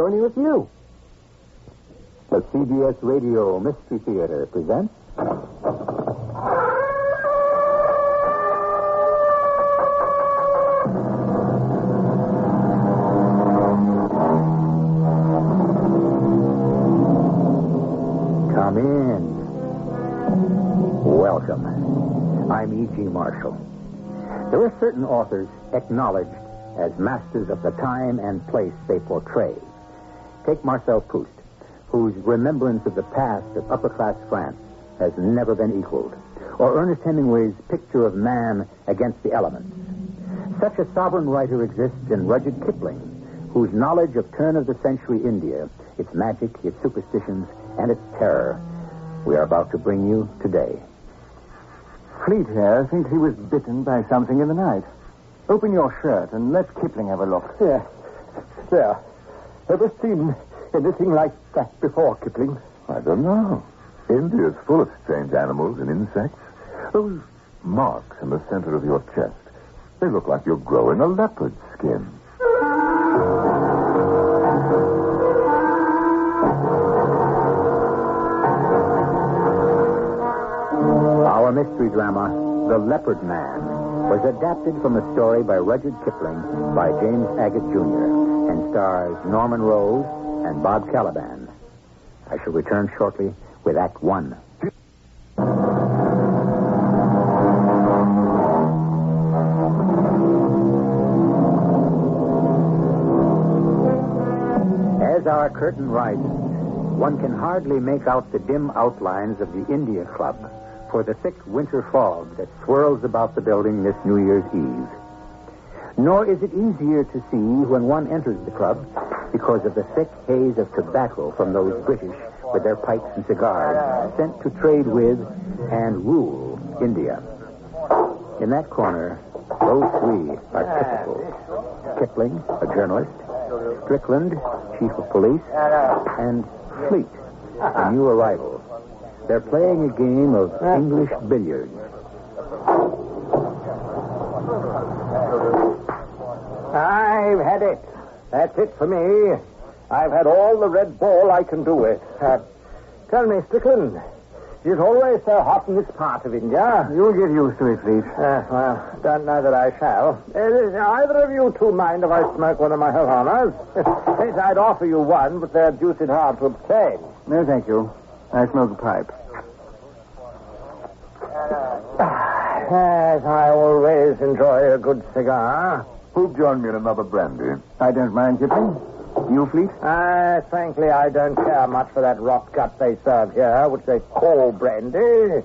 joining with you. The CBS Radio Mystery Theater presents... Come in. Welcome. I'm E.G. Marshall. There are certain authors acknowledged as masters of the time and place they portray. Take Marcel Proust, whose remembrance of the past of upper-class France has never been equaled, or Ernest Hemingway's picture of man against the elements. Such a sovereign writer exists in Rudyard Kipling, whose knowledge of turn-of-the-century India, its magic, its superstitions, and its terror, we are about to bring you today. Fleet here thinks he was bitten by something in the night. Open your shirt and let Kipling have a look. Yeah. There. Ever seen anything like that before, Kipling? I don't know. India's full of strange animals and insects. Those marks in the center of your chest, they look like you're growing a leopard skin. Our mystery drama, The Leopard Man, was adapted from a story by Rudyard Kipling by James Agate Jr. and stars Norman Rose and Bob Caliban. I shall return shortly with Act One. As our curtain rises, one can hardly make out the dim outlines of the India Club for the thick winter fog that swirls about the building this New Year's Eve. Nor is it easier to see when one enters the club because of the thick haze of tobacco from those British with their pipes and cigars sent to trade with and rule India. In that corner, those three are typical. Kipling, a journalist, Strickland, chief of police, and Fleet, a new arrival. They're playing a game of English billiards. I've had it. That's it for me. I've had all the red ball I can do with. Tell me, Strickland, is it always so hot in this part of India? You'll get used to it, Fleet. Well, don't know that I shall. Either of you two mind if I smoke one of my Havanas? I'd offer you one, but they're deuced hard to obtain. No, thank you. I smoke a pipe. Yes, I always enjoy a good cigar. Who'll join me in another brandy? I don't mind, Kipling. You, Fleet? Frankly, I don't care much for that rot gut they serve here, which they call brandy.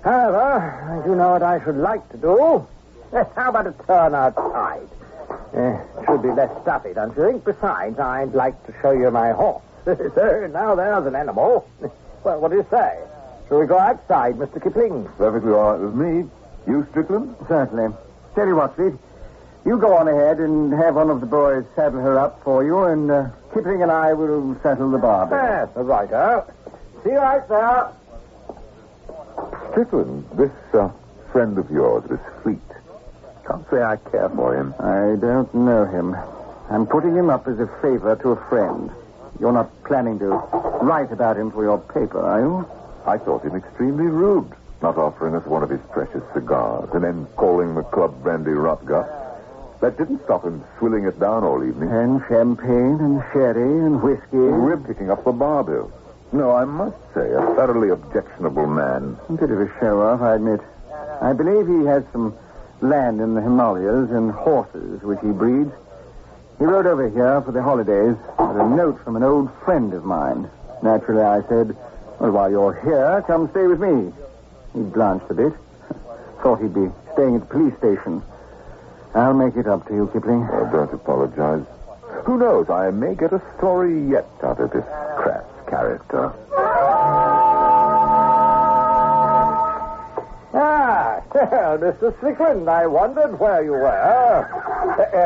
However, I do know what I should like to do. How about a turn outside? It should be less stuffy, don't you think? Besides, I'd like to show you my horse. So, now there's an animal. Well, what do you say? Shall we go outside, Mr. Kipling? Perfectly all right with me. You, Strickland? Certainly. Tell you what, Fleet. You go on ahead and have one of the boys saddle her up for you, and Kipling and I will settle the bar. Yes, right, See you right there. Strickland, this friend of yours, this Fleet. Can't say I care for him. I don't know him. I'm putting him up as a favor to a friend. You're not planning to write about him for your paper, are you? I thought him extremely rude, not offering us one of his precious cigars and then calling the club brandy rotgut. That didn't stop him swilling it down all evening. And champagne and sherry and whiskey. We're picking up the bar bill. No, I must say, a thoroughly objectionable man. A bit of a show-off, I admit. I believe he has some land in the Himalayas and horses, which he breeds. He rode over here for the holidays with a note from an old friend of mine. Naturally, I said, well, while you're here, come stay with me. He blanched a bit. Thought he'd be staying at the police station. I'll make it up to you, Kipling. Oh, don't apologize. Who knows, I may get a story yet out of this crass character. Well, Mr. Strickland, I wondered where you were.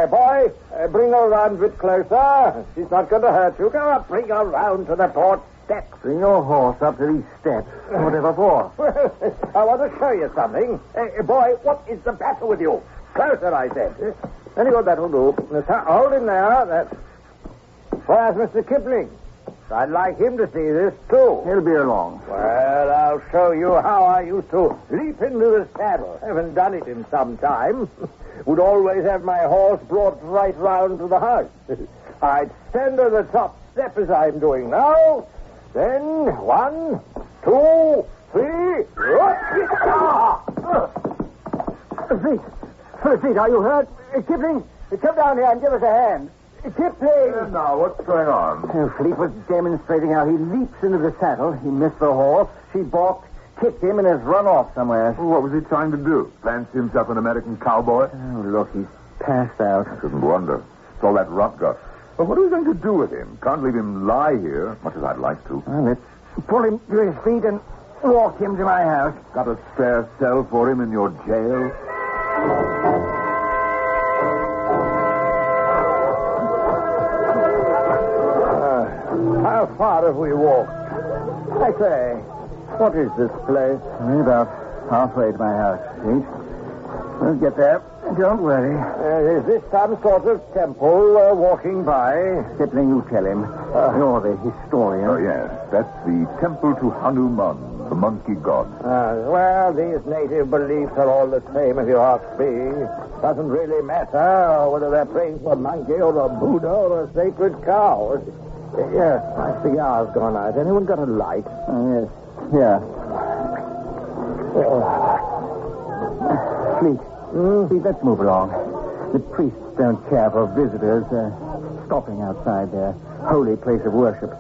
Boy, bring her around a bit closer. She's not going to hurt you. Go up, bring her round to the porch steps. Bring your horse up to these steps. Whatever for? I want to show you something. Boy, what is the matter with you? Closer, I said. Very good, that'll do. Hold him there. That's... Where's Mr. Kipling? I'd like him to see this, too. He'll be along. Well, I'll show you how I used to leap into the saddle. Haven't done it in some time. Would always have my horse brought right round to the house. I'd stand on the top step as I'm doing now. Then 1, 2, 3. Frisbee, are you hurt? Kipling, come down here and give us a hand. Kipling! Now, what's going on? Fleet was demonstrating how he leaps into the saddle. He missed the horse. She balked, kicked him, and has run off somewhere. Well, what was he trying to do? Fancy himself an American cowboy? Oh, look, he's passed out. I shouldn't wonder. It's all that rot gut. But what are we going to do with him? Can't leave him lie here, much as I'd like to. Well, let's pull him to his feet and walk him to my house. Got a spare cell for him in your jail? How far have we walked? I say, what is this place? We're about halfway to my house, Fleet. We'll get there. Don't worry. Is this some sort of temple walking by? Kipling, you tell him. You're the historian. Oh, yes. That's the temple to Hanuman, the monkey god. Well, these native beliefs are all the same, if you ask me. Doesn't really matter whether they're praying to a monkey or a Buddha or a sacred cow. Yes, my cigar's gone out. Anyone got a light? Yes. Yeah. Fleet. Fleet, let's move along. The priests don't care for visitors stopping outside their holy place of worship.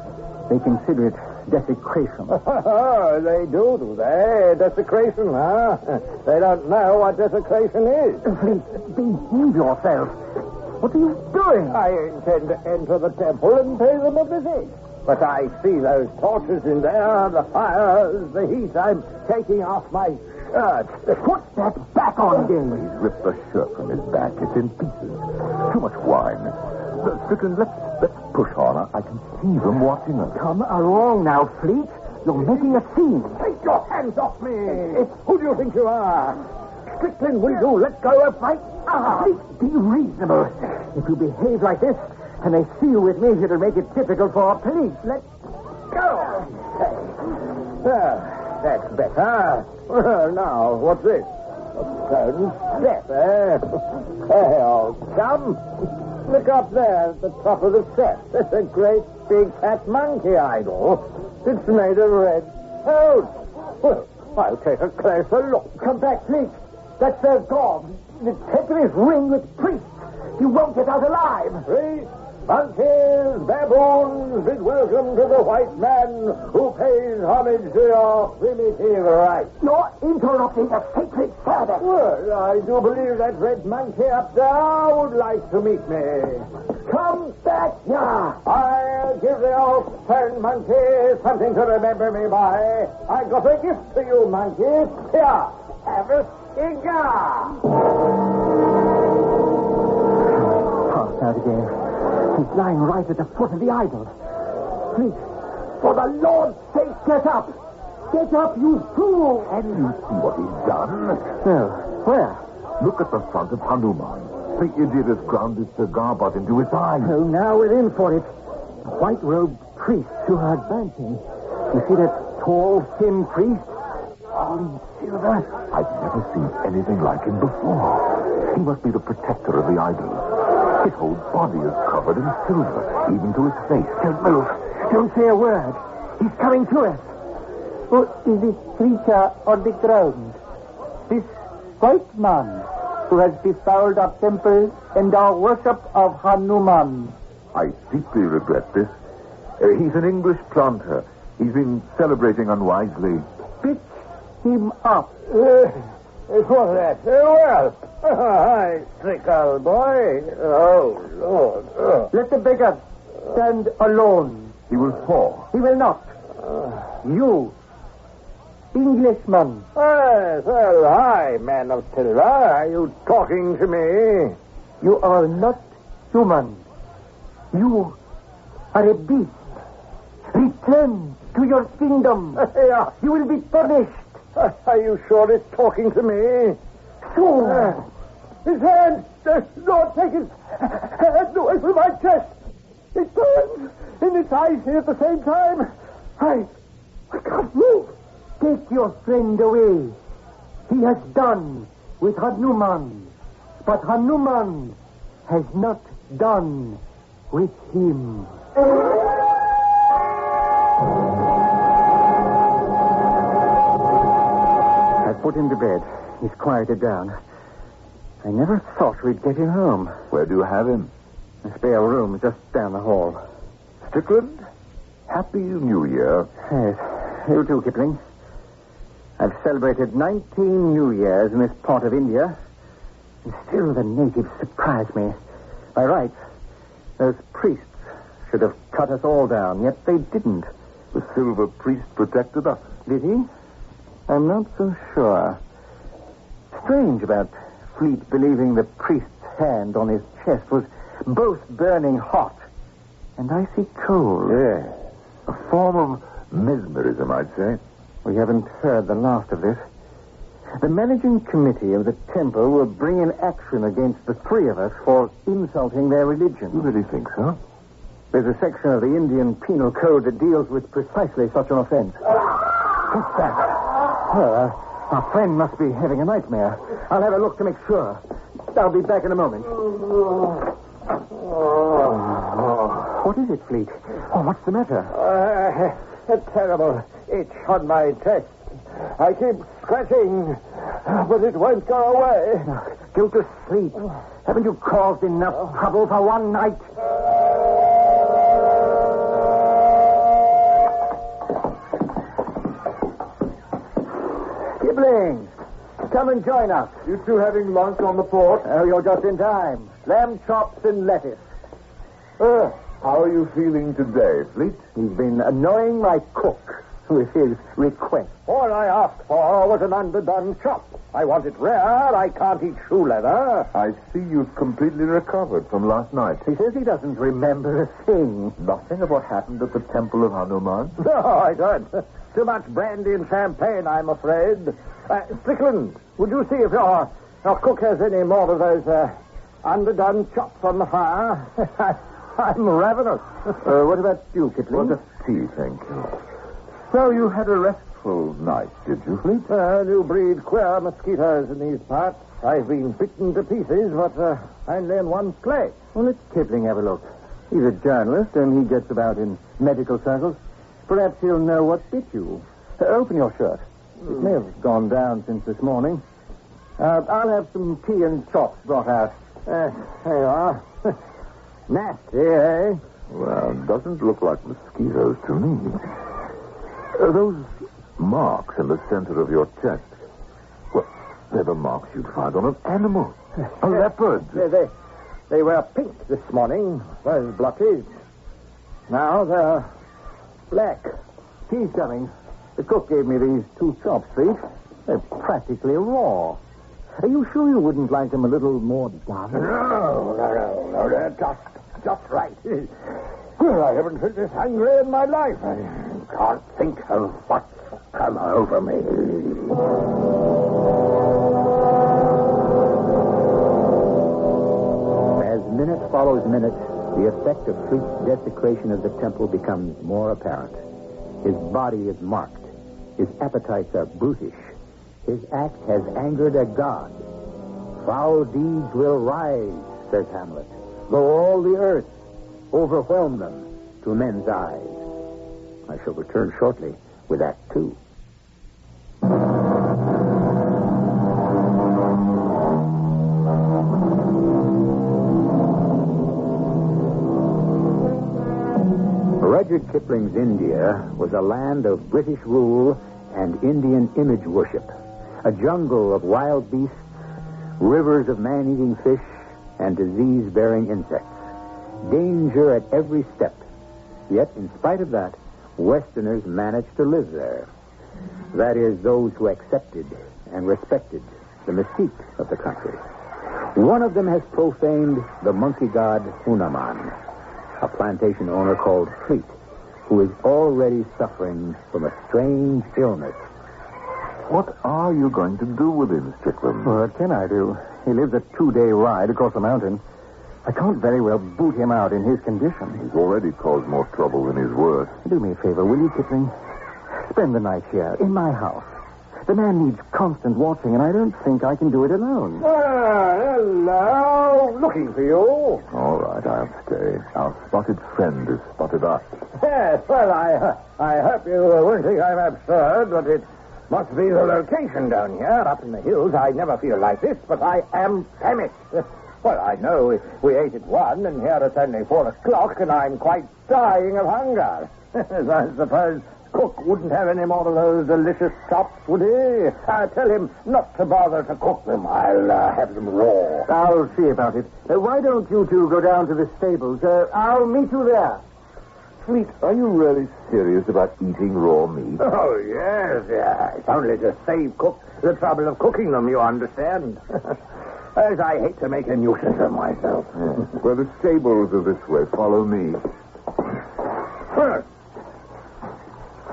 They consider it desecration. They do they? Desecration, huh? They don't know what desecration is. Fleet, behave yourself. What are you doing? I intend to enter the temple and pay them a visit. But I see those torches in there, the fires, the heat. I'm taking off my shirt. Put that back on, Dave. He's ripped the shirt from his back. It's in pieces. Too much wine. Strickland, let's push on. I can see them watching us. Come along now, Fleet. You're making a scene. Take your hands off me. Who do you think you are? Strickland, will you let go of my... Fleet, be reasonable. If you behave like this, and they see you with me, it'll make it difficult for our police. Let go. That's better. Now, what's this? A stone step, eh? Hey, old chum. Look up there at the top of the step. There's a great big fat monkey idol. It's made of red stone. Well, I'll take a closer look. Come back, Fleet. That's their god. The temple is ringed with priests. You won't get out alive. Priests, monkeys, baboons, bid welcome to the white man who pays homage to your primitive rights. You're interrupting the sacred service. Well, I do believe that red monkey up there would like to meet me. Come back now. I'll give the old stone monkey something to remember me by. I got a gift for you, monkey. Here, have a cigar. Passed out again. He's lying right at the foot of the idol. Please, for the Lord's sake, get up. Get up, you fool. Can you see what he's done? No. Where? Look at the front of Hanuman. The idiot has ground his cigar butt into his eye. Oh, now we're in for it. The white-robed priests who are advancing. You see that tall, thin priest? All in silver. I've never seen anything like him before. He must be the protector of the idols. His whole body is covered in silver, even to his face. Don't move. Don't say a word. He's coming to us. Who is this creature on the ground? This white man who has befouled our temple and our worship of Hanuman. I deeply regret this. He's an English planter. He's been celebrating unwisely. Pick him up. What's that? Well, hi, sick old boy. Oh, Lord. Let the beggar stand alone. He will fall. He will not. You, Englishman. Yes, well, hi, man of silver. Are you talking to me? You are not human. You are a beast. Return to your kingdom. Yeah. You will be punished. Are you sure it's talking to me? Sure. His hand! Lord, take his hand away from my chest! It burns in its eyes here at the same time. I can't move. Take your friend away. He has done with Hanuman. But Hanuman has not done with him. I put him to bed. He's quieted down. I never thought we'd get him home. Where do you have him? A spare room just down the hall. Strickland, Happy New Year. Yes. You too, Kipling. I've celebrated 19 New Years in this part of India, and still the natives surprise me. By rights, those priests should have cut us all down, yet they didn't. The silver priest protected us. Did he? I'm not so sure. Strange about Fleet believing the priest's hand on his chest was both burning hot and icy cold. Yes. A form of mesmerism, I'd say. We haven't heard the last of this. The managing committee of the temple will bring in action against the three of us for insulting their religion. You really think so? There's a section of the Indian Penal Code that deals with precisely such an offense. What's that? Well, our friend must be having a nightmare. I'll have a look to make sure. I'll be back in a moment. What is it, Fleet? Oh, what's the matter? A terrible itch on my chest. I keep scratching, but it won't go away. Go to sleep. Haven't you caused enough trouble for one night? Kipling, come and join us. You two having lunch on the porch? Oh, you're just in time. Lamb chops and lettuce. How are you feeling today, Fleet? He's been annoying my cook with his request. All I asked for was an underdone chop. I want it rare. I can't eat shoe leather. I see you've completely recovered from last night. He says he doesn't remember a thing. Nothing of what happened at the Temple of Hanuman? No, I don't. Too much brandy and champagne, I'm afraid. Strickland, would you see if your cook has any more of those underdone chops on the fire? I'm ravenous. What about you, Kipling? Well, just tea, thank you. So you had a restful night, did you, Fleet? New breed queer mosquitoes in these parts. I've been bitten to pieces, but only in one place. Well, let Kipling have a look. He's a journalist, and he gets about in medical circles. Perhaps he'll know what bit you. Open your shirt. It may have gone down since this morning. I'll have some tea and chops brought out. There you are. Nasty, eh? Well, it doesn't look like mosquitoes to me. Those marks in the center of your chest. Well, they're the marks you'd find on an animal. A leopard. They were pink this morning, those blotches. Now they're black. Tea's coming. The cook gave me these 2 chops, Fleet. They're practically raw. Are you sure you wouldn't like them a little more done? No, they're just right. Well, I haven't felt this hungry in my life. I can't think of what's come over me. As minute follows minute, the effect of Fleet's desecration of the temple becomes more apparent. His body is marked. His appetites are brutish. His act has angered a god. Foul deeds will rise, says Hamlet, though all the earth overwhelm them to men's eyes. I shall return shortly with Act 2. Rudyard Kipling's India was a land of British rule and Indian image worship. A jungle of wild beasts, rivers of man-eating fish, and disease-bearing insects. Danger at every step. Yet, in spite of that, Westerners managed to live there. That is, those who accepted and respected the mystique of the country. One of them has profaned the monkey god Hanuman, a plantation owner called Fleet, who is already suffering from a strange illness. What are you going to do with him, Strickland? What can I do? He lives a 2-day ride across the mountain. I can't very well boot him out in his condition. He's already caused more trouble than he's worth. Do me a favor, will you, Kipling? Spend the night here, in my house. The man needs constant watching, and I don't think I can do it alone. Hello. Looking for you. All right, I'll stay. Our spotted friend has spotted us. Yes, well, I hope you won't think I'm absurd, but it must be the location down here, up in the hills. I never feel like this, but I am famished. Well, I know we ate at 1, and here it's only 4 o'clock, and I'm quite dying of hunger. I suppose Cook wouldn't have any more of those delicious chops, would he? Tell him not to bother to cook them. I'll have them raw. I'll see about it. Why don't you two go down to the stables? I'll meet you there. Fleet, are you really serious about eating raw meat? Oh, yes. It's only to save Cook the trouble of cooking them, you understand. As I hate to make a nuisance of myself. Well, the stables are this way. Follow me.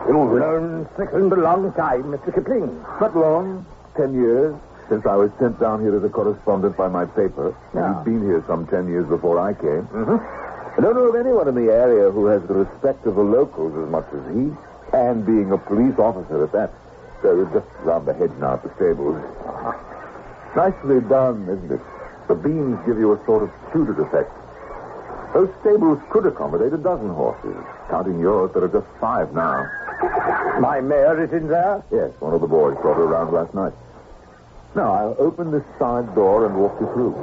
You've known Strickland a long time, Mr. Kipling. Not long. 10 years. Since I was sent down here as a correspondent by my paper. Yeah. He'd been here some 10 years before I came. Mm-hmm. I don't know of anyone in the area who has the respect of the locals as much as he. And being a police officer at that. So we're just round the hedge now at the stables. Nicely done, isn't it? The beams give you a sort of Tudor effect. Those stables could accommodate 12 horses. Counting yours, there are just 5 now. My mare is in there? Yes, one of the boys brought her around last night. Now, I'll open this side door and walk you through.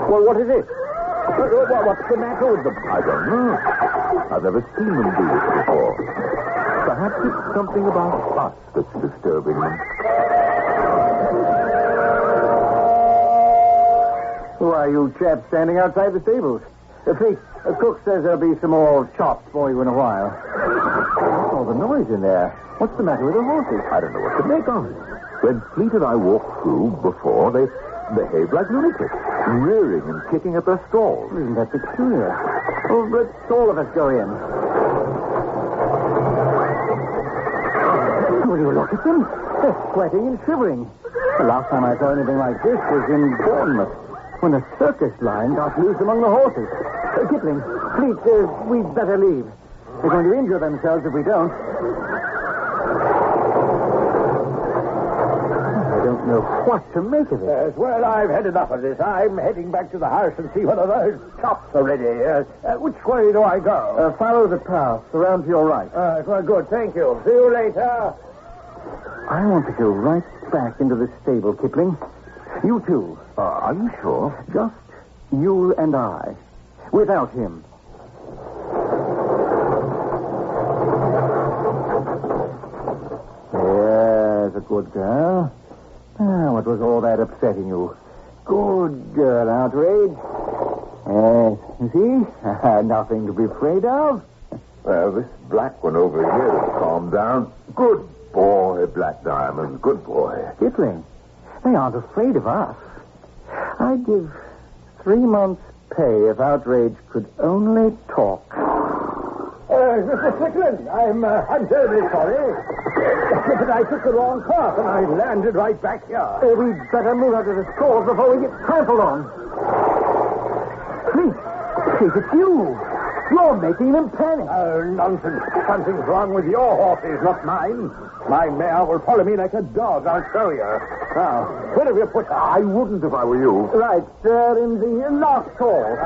Well, what is it? What's the matter with them? I don't know. I've never seen them do this before. Perhaps it's something about us that's disturbing them. Who are you chaps standing outside the stables? Fleet, Cook says there'll be some more chops for you in a while. What's all the noise in there? What's the matter with the horses? I don't know what to make of it. When Fleet and I walked through before, they behaved like lunatics, rearing and kicking at their stalls. Isn't that peculiar? Oh, let's all of us go in. Will you look at them? They're sweating and shivering. The last time I saw anything like this was in Bournemouth, when a circus line got loose among the horses. Kipling, Fleet, we'd better leave. They're going to injure themselves if we don't. I don't know what to make of it. Yes, well, I've had enough of this. I'm heading back to the house and see whether those chops are ready. Which way do I go? Follow the path, around to your right. Well, good, thank you. See you later. I want to go right back into the stable, Kipling. You too. Are you sure? Just you and I. Without him. There's a good girl. What was all that upsetting you? Good girl, Outrage. You see? Nothing to be afraid of. Well, this black one over here has calmed down. Good boy, Black Diamond. Good boy. Kipling, they aren't afraid of us. I'd give 3 months' pay if Outrage could only talk. Mr. Strickland, I'm terribly sorry. But I took the wrong path and I landed right back here. We'd better move out of the stalls before we get trampled on. Please, it's you. You're making them panic. Oh, nonsense. Something's wrong with your horses, not mine. My mare will follow me like a dog, I'll show you. Now, where have you put her? I wouldn't if I were you. Right, there in the last stall.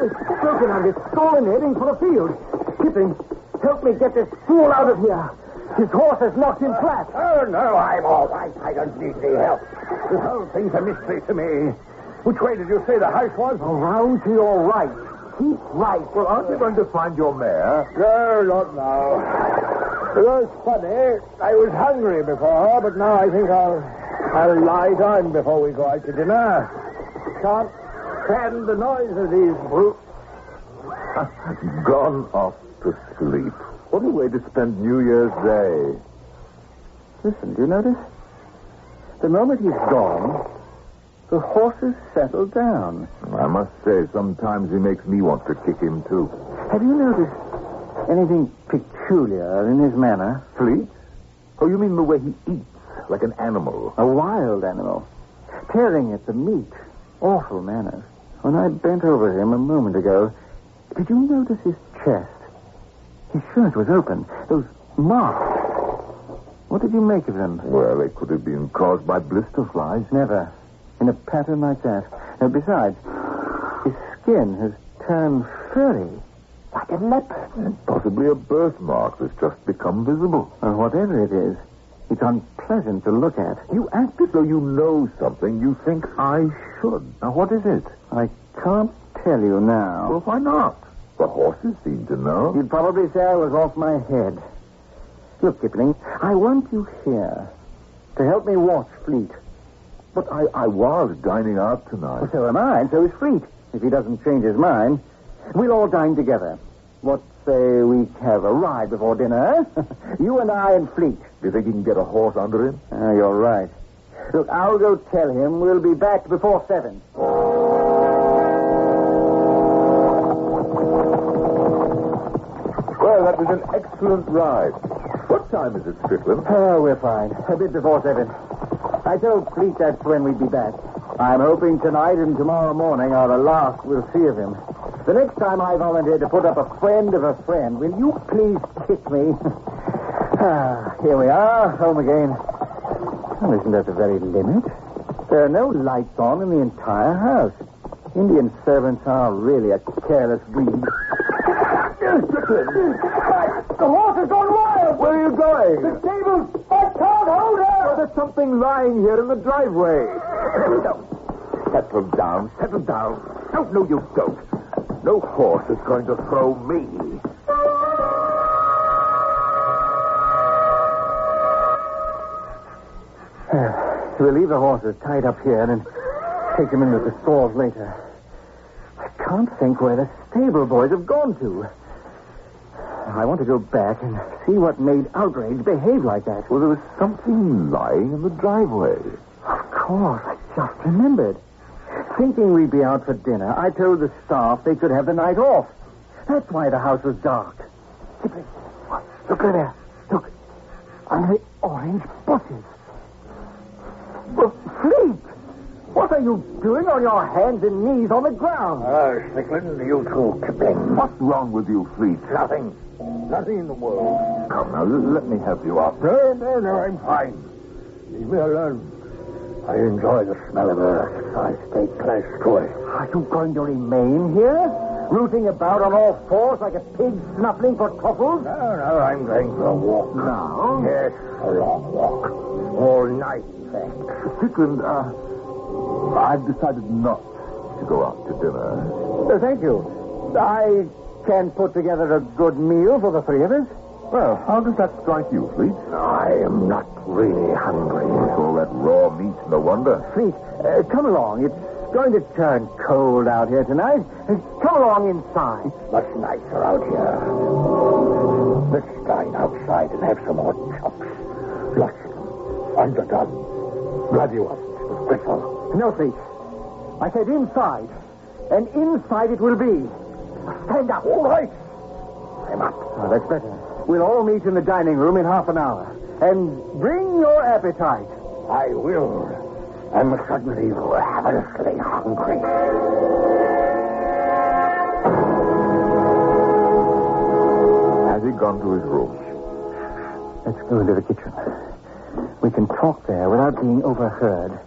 It's broken on this stall and heading for the field. Kipling, help me get this fool out of here. His horse has knocked him flat. Oh, no, I'm all right. I don't need any help. This whole thing's a mystery to me. Which way did you say the house was? Around to your right. Keep right. Well, aren't you going to find your mare? No, not now. It was funny. I was hungry before, but now I think I'll lie down before we go out to dinner. Can't stand the noise of these brutes. Gone off to sleep. What a way to spend New Year's Day. Listen, do you notice? The moment he's gone, the horses settle down. I must say, sometimes he makes me want to kick him, too. Have you noticed anything peculiar in his manner? Fleet? Oh, you mean the way he eats? like an animal. A wild animal. Tearing at the meat. Awful manners. When I bent over him a moment ago, did you notice his chest? His shirt was open. Those marks. What did you make of them? Well, they could have been caused by blister flies. Never. In a pattern like that. And besides, his skin has turned furry. Like a leopard. And possibly a birthmark that's just become visible. Or whatever it is, it's unpleasant to look at. You act as though you know something you think I should. Now, what is it? I can't tell you now. Well, why not? The horses seem to know. You'd probably say I was off my head. Look, Kipling, I want you here to help me watch Fleet. But I was dining out tonight. Well, so am I, and so is Fleet. If he doesn't change his mind, we'll all dine together. What say we have a ride before dinner, eh? You and I and Fleet. Do you think he can get a horse under him? You're right. Look, I'll go tell him we'll be back before 7. Well, that was an excellent ride. What time is it, Strickland? We're fine. A bit before 7. I told Fleet that's when we'd be back. I'm hoping tonight and tomorrow morning are the last we'll see of him. The next time I volunteer to put up a friend of a friend, will you please kick me? Here we are, home again. Well, isn't that the very limit? There are no lights on in the entire house. Indian servants are really a careless breed. The horse has gone wild! Where are you going? The stables! I can't hold her! Oh, there's something lying here in the driveway. Settle down, settle down. No, you don't. No horse is going to throw me. We'll leave the horses tied up here and take them into the stalls later. I can't think where the stable boys have gone to. I want to go back and see what made Outrage behave like that. Well, there was something lying in the driveway. Of course, I just remembered. Thinking we'd be out for dinner, I told the staff they could have the night off. That's why the house was dark. Kipling, look over there. Look, under the orange bushes. Well, Fleet! What are you doing on your hands and knees on the ground? Strickland, you too, Kipling. What's wrong with you, Fleet? Nothing. Nothing in the world. Come now, let me help you up. No, I'm fine. Leave me alone. I enjoy the smell of earth. I stay close to it. Are you going to remain here? Rooting about on all fours like a pig snuffling for truffles? No, I'm going for a walk. Now? Yes, a long walk. All night, in fact. Strickland, I've decided not to go out to dinner. Thank you. I can put together a good meal for the three of us. Well, how does that strike you, Fleet? I am not really hungry. With all that raw meat, no wonder. Fleet, come along. It's going to turn cold out here tonight. Come along inside. Much nicer out here. Let's dine outside and have some hot chops. Lots of them. Underdone. Bloody ones with gristle. No, Fleet. I said inside. And inside it will be. Stand up. All right. I'm up. Oh, that's better. We'll all meet in the dining room in half an hour. And bring your appetite. I will. I'm suddenly ravenously hungry. Has he gone to his room? Let's go into the kitchen. We can talk there without being overheard.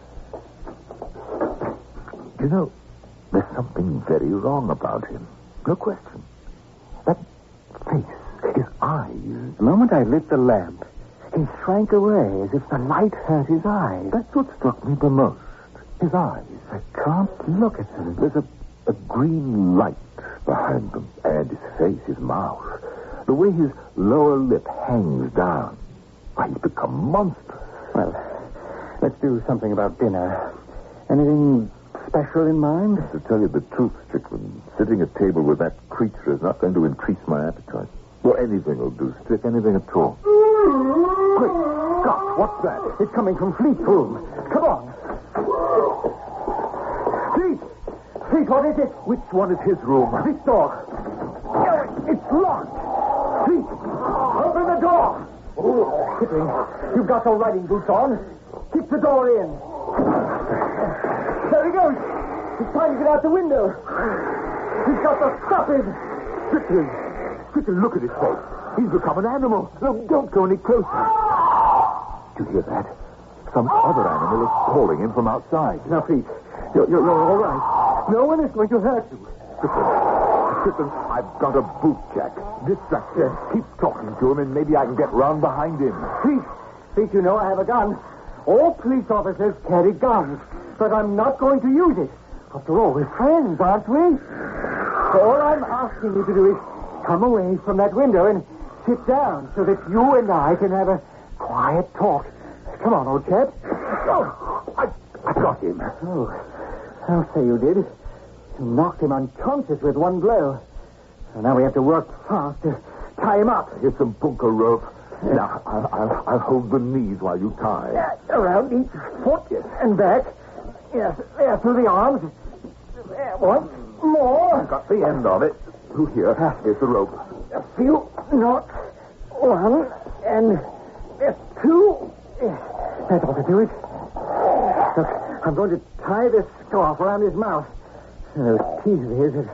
You know, there's something very wrong about him. No question. That face, his eyes. The moment I lit the lamp, he shrank away as if the light hurt his eyes. That's what struck me the most. His eyes. I can't look at them. There's a green light behind them. And his face, his mouth. The way his lower lip hangs down. Why, he's become monstrous. Well, let's do something about dinner. Anything special in mind? To tell you the truth, Strickland, sitting at table with that creature is not going to increase my appetite. Well, anything will do, Strick, anything at all. Quick, stop. What's that? It's coming from Fleet's room. Come on. Fleet, what is it? Which one is his room? This door. It's locked. Fleet, open the door. Kipling, you've got your riding boots on. Keep the door in. There he goes. He's trying to get out the window. He's got to stop him. Strickland, look at his face. He's become an animal. No, don't go any closer. Did you hear that? Some other animal is calling him from outside. Now, Pete, you're all right. No one is going to hurt you. Strickland, I've got a boot jack. Distract him. Keep talking to him, and maybe I can get round behind him. Pete, you know I have a gun. All police officers carry guns, but I'm not going to use it. After all, we're friends, aren't we? All I'm asking you to do is come away from that window and sit down so that you and I can have a quiet talk. Come on, old chap. Oh, I got him. Oh, I'll say you did. You knocked him unconscious with one blow. And now we have to work fast to tie him up. Here's some bunker rope. Now, I'll hold the knees while you tie. Around each foot and back. Yes, there, through the arms. There, once more. I've got the end of it. Through here. Here's the rope. A few knots. One and two. That ought to do it. Look, I'm going to tie this scarf around his mouth. Those teeth of his have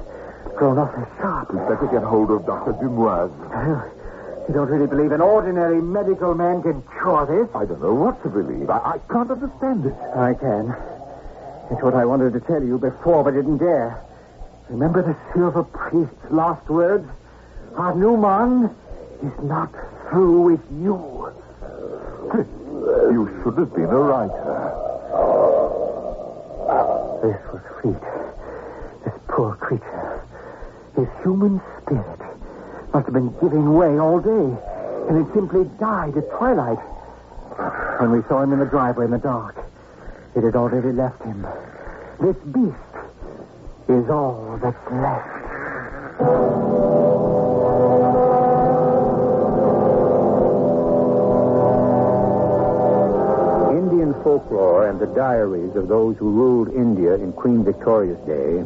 grown awfully sharp. We'd better get hold of Dr. Dumoise. You don't really believe an ordinary medical man can cure this? I don't know what to believe. I can't understand it. I can. It's what I wanted to tell you before, but didn't dare. Remember the silver priest's last words? Our new man is not through with you. You should have been a writer. This was Fleet. This poor creature. His human spirit must have been giving way all day, and it simply died at twilight. When we saw him in the driveway in the dark, it had already left him. This beast is all that's left. Indian folklore and the diaries of those who ruled India in Queen Victoria's day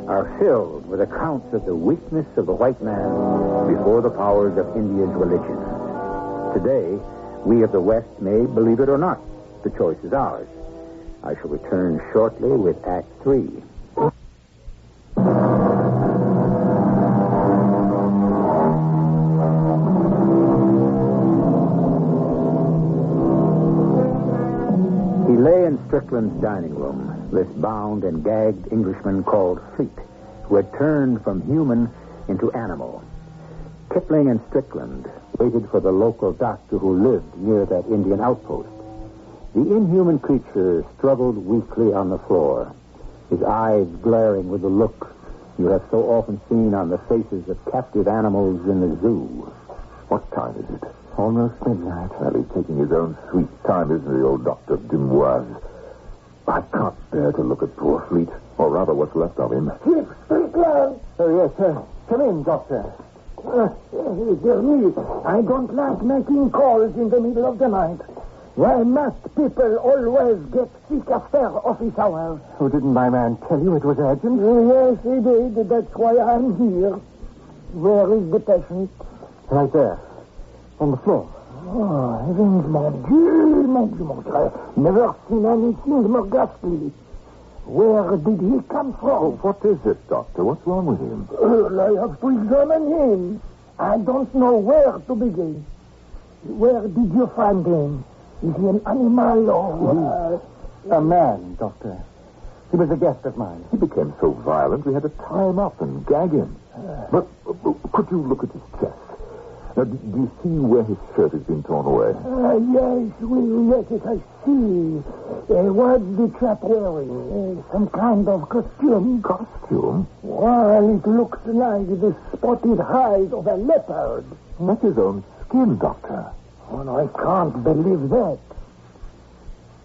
are filled with accounts of the weakness of the white man before the powers of India's religion. Today, we of the West may believe it or not. The choice is ours. I shall return shortly with Act 3. He lay in Strickland's dining room, this bound and gagged Englishman called Fleet, who had turned from human into animal. Kipling and Strickland waited for the local doctor who lived near that Indian outpost. The inhuman creature struggled weakly on the floor, his eyes glaring with the look you have so often seen on the faces of captive animals in the zoo. What time is it? Almost midnight. Well, he's taking his own sweet time, isn't he, old Dr. Dumoise? I can't bear to look at poor Fleet, or rather what's left of him. Strickland! Oh, yes, sir. Come in, doctor. Dear me, I don't like making calls in the middle of the night. Why must people always get sick after office hours? Oh, didn't my man tell you it was urgent? Yes, he did. That's why I'm here. Where is the patient? Right there. On the floor. Oh, heavens, mon Dieu. I've never seen anything more ghastly. Where did he come from? Oh, what is it, Doctor? What's wrong with him? I have to examine him. I don't know where to begin. Where did you find him? Is he an animal or... a man, Doctor. He was a guest of mine. He became so violent we had to tie him up and gag him. But could you look at his chest? Now, do you see where his shirt has been torn away? Yes, I see. What's the chap wearing? Some kind of costume? Costume? Well, it looks like the spotted hide of a leopard. That's his own skin, Doctor. Oh, no, I can't believe that.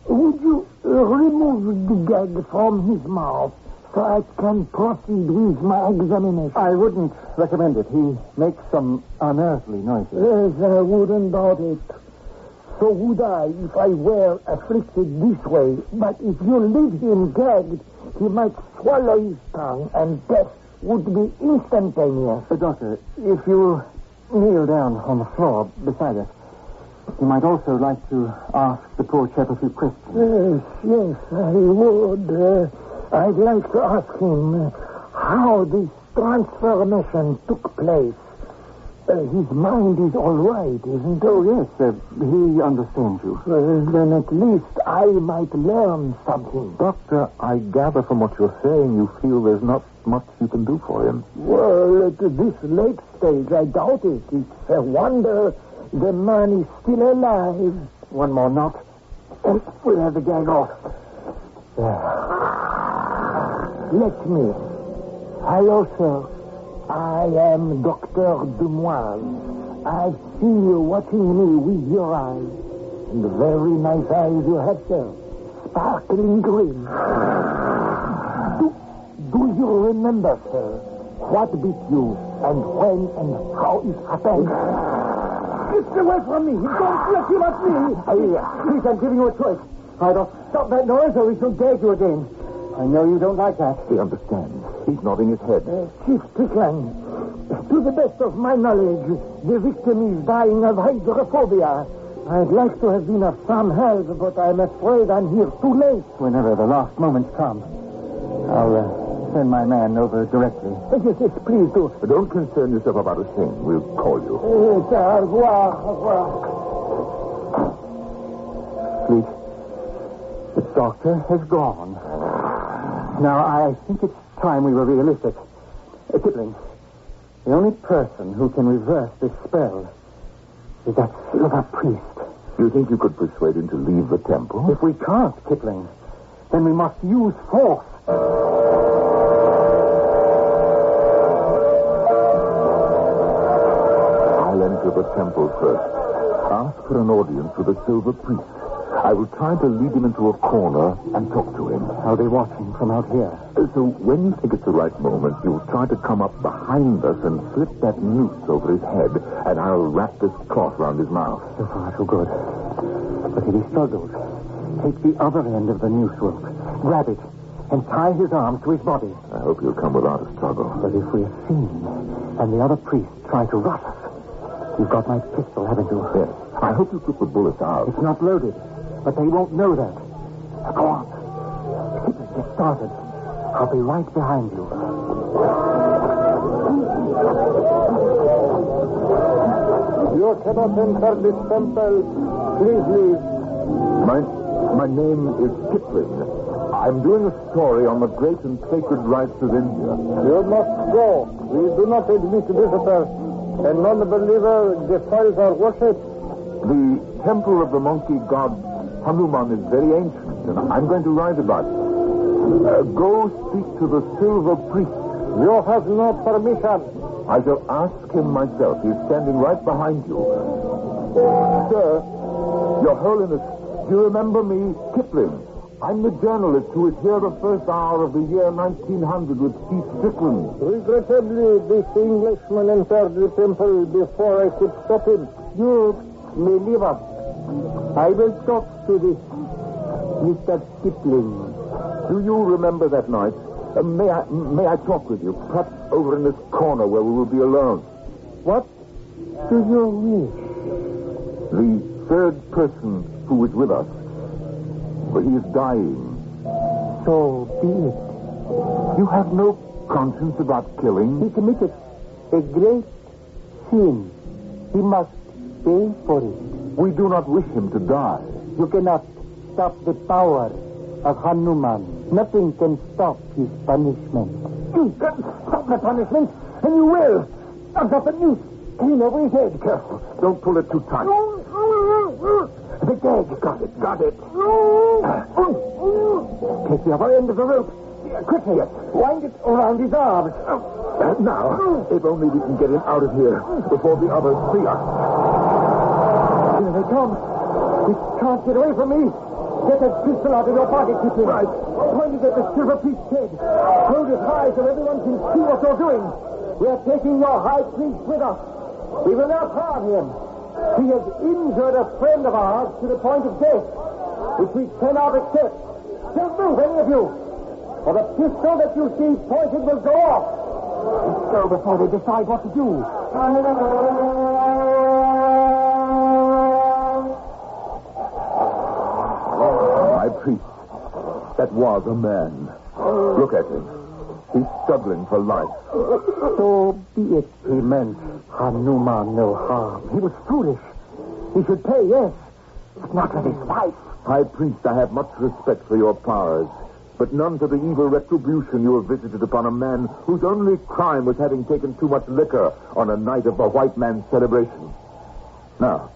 Would you remove the gag from his mouth so I can proceed with my examination? I wouldn't recommend it. He makes some unearthly noises. Yes, I wouldn't doubt it. So would I if I were afflicted this way. But if you leave him gagged, he might swallow his tongue and death would be instantaneous. Doctor, if you kneel down on the floor beside us, You might also like to ask the poor chap a few questions. Yes, I would. I'd like to ask him how this transformation took place. His mind is all right, isn't it? Oh, yes, he understands you. Then at least I might learn something. Doctor, I gather from what you're saying you feel there's not much you can do for him. Well, at this late stage, I doubt it. It's a wonder the man is still alive. One more knot, and we'll have the gag off. Let me. Hello, sir. I am Dr. Dumoise. I've seen you watching me with your eyes. And very nice eyes you have, sir. Sparkling green. Do you remember, sir, what beat you and when and how it happened? Get away from me. Don't let him at me. Please, I'm giving you a choice. Either stop that noise or we shall gag you again. I know you don't like that. He understands. He's nodding his head. Chief Strickland, to the best of my knowledge, the victim is dying of hydrophobia. I'd like to have been of some help, but I'm afraid I'm here too late. Whenever the last moments come, I'll send my man over directly. Yes, please do. Don't concern yourself about a thing. We'll call you. Yes, au revoir, au revoir. Please, the doctor has gone. Now, I think it's time we were realistic. Kipling, the only person who can reverse this spell is that silver priest. You think you could persuade him to leave the temple? If we can't, Kipling, then we must use force. I'll enter the temple first. Ask for an audience with the silver priest. I will try to lead him into a corner and talk to him. I'll be watching from out here. So when you think it's the right moment, you'll try to come up behind us and slip that noose over his head, and I'll wrap this cloth around his mouth. So far, so good. But if he struggles, take the other end of the noose rope, grab it, and tie his arms to his body. I hope you'll come without a struggle. But if we're seen, and the other priest try to rush us, you've got my pistol, haven't you? Yes. I hope you took the bullets out. It's not loaded, but they won't know that. Now, go on. Get started. I'll be right behind you. You cannot enter this temple. Please leave. My name is Kipling. I'm doing a story on the great and sacred rites of India. You must go. We do not admit visitors. A non-believer defiles our worship. The temple of the monkey god Hanuman is very ancient, and I'm going to write about it. Go speak to the silver priest. You have no permission. I shall ask him myself. He's standing right behind you. Sir, Your Holiness, do you remember me, Kipling? I'm the journalist who was here the first hour of the year 1900 with Chief Strickland. Regrettably, this Englishman entered the temple before I could stop him. You may leave us. I will talk to this Mr. Kipling. Do you remember that night? May I talk with you? Perhaps over in this corner where we will be alone. What do you wish? The third person who was with us. But he is dying. So be it. You have no conscience about killing? He committed a great sin. He must pay for it. We do not wish him to die. You cannot stop the power of Hanuman. Nothing can stop his punishment. You can stop the punishment, and you will. I've got the noose. Clean over his head. Careful. Don't pull it too tight. The gag. Got it. Take the other end of the rope. Quickly. Wind it around his arms. Now, if only we can get him out of here before the others see us. Here they come. He can't get away from me. Get that pistol out of your pocket, Kipling. Right. Point it at the silver priest's head. Hold it high so everyone can see what you're doing. We are taking your high priest with us. We will not harm him. He has injured a friend of ours to the point of death, which we cannot accept. Don't move, any of you. For the pistol that you see pointed will go off. Let's go before they decide what to do. priest. That was a man. Look at him. He's struggling for life. So be it. He meant Hanuman no harm. He was foolish. He should pay, yes, but not with his life. High priest, I have much respect for your powers, but none for the evil retribution you have visited upon a man whose only crime was having taken too much liquor on a night of a white man's celebration. Now,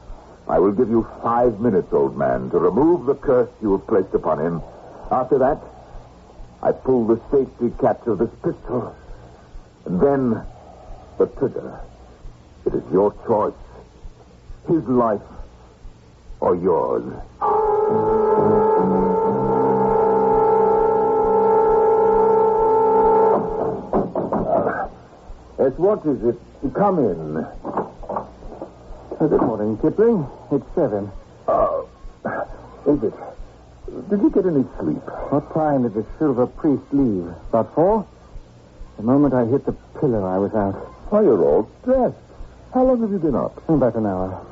I will give you 5 minutes, old man, to remove the curse you have placed upon him. After that, I pull the safety catch of this pistol, and then the trigger. It is your choice. His life or yours. Yes, what is it? Come in. Good morning, Kipling. It's 7. Is it? Did you get any sleep? What time did the silver priest leave? About 4? The moment I hit the pillar, I was out. Oh, you're all dressed. How long have you been up? About an hour.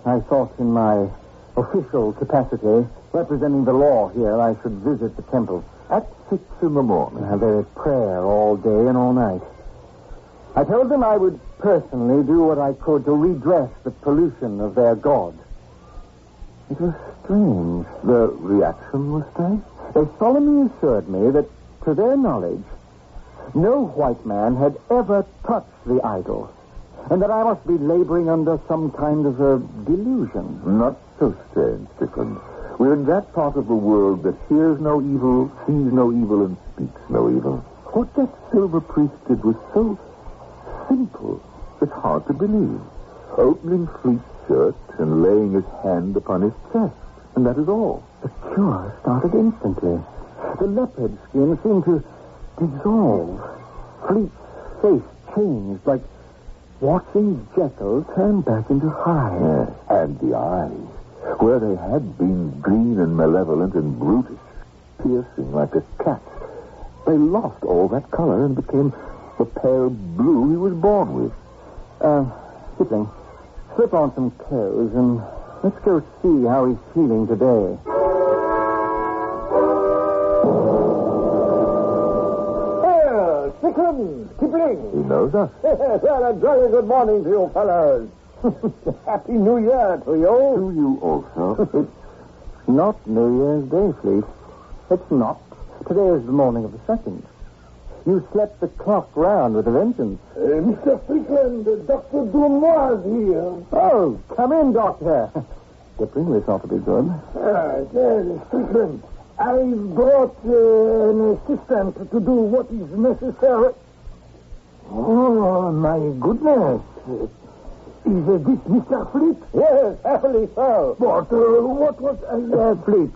I thought in my official capacity, representing the law here, I should visit the temple. At 6 in the morning. There is prayer all day and all night. I told them I would personally do what I could to redress the pollution of their god. It was strange. The reaction was strange? They solemnly assured me that, to their knowledge, no white man had ever touched the idol, and that I must be laboring under some kind of a delusion. Not so strange, Strickland. We're in that part of the world that hears no evil, sees no evil, and speaks no evil. What that silver priest did was so simple, it's hard to believe. Opening Fleet's shirt and laying his hand upon his chest, and that is all. The cure started instantly. The leopard skin seemed to dissolve. Fleet's face changed, like watching Jekyll turn back into Hyde. Yes, and the eyes, where they had been green and malevolent and brutish, piercing like a cat's, they lost all that color and became the pale blue he was born with. Kipling, slip on some clothes and let's go see how he's feeling today. Strickland, Kipling. He knows us. Well, a jolly good morning to you fellows. Happy New Year to you. To you also. It's not New Year's Day, Fleet. It's not. Today is the morning of the 2nd. You slept the clock round with a vengeance. Mr. Strickland, Dr. Dumois here. Oh, come in, Doctor. Kipling, this ought to be good. Strickland, I've brought an assistant to do what is necessary. Oh, my goodness. Is this Mr. Fleet? Yes, happily so. But what was... Fleet,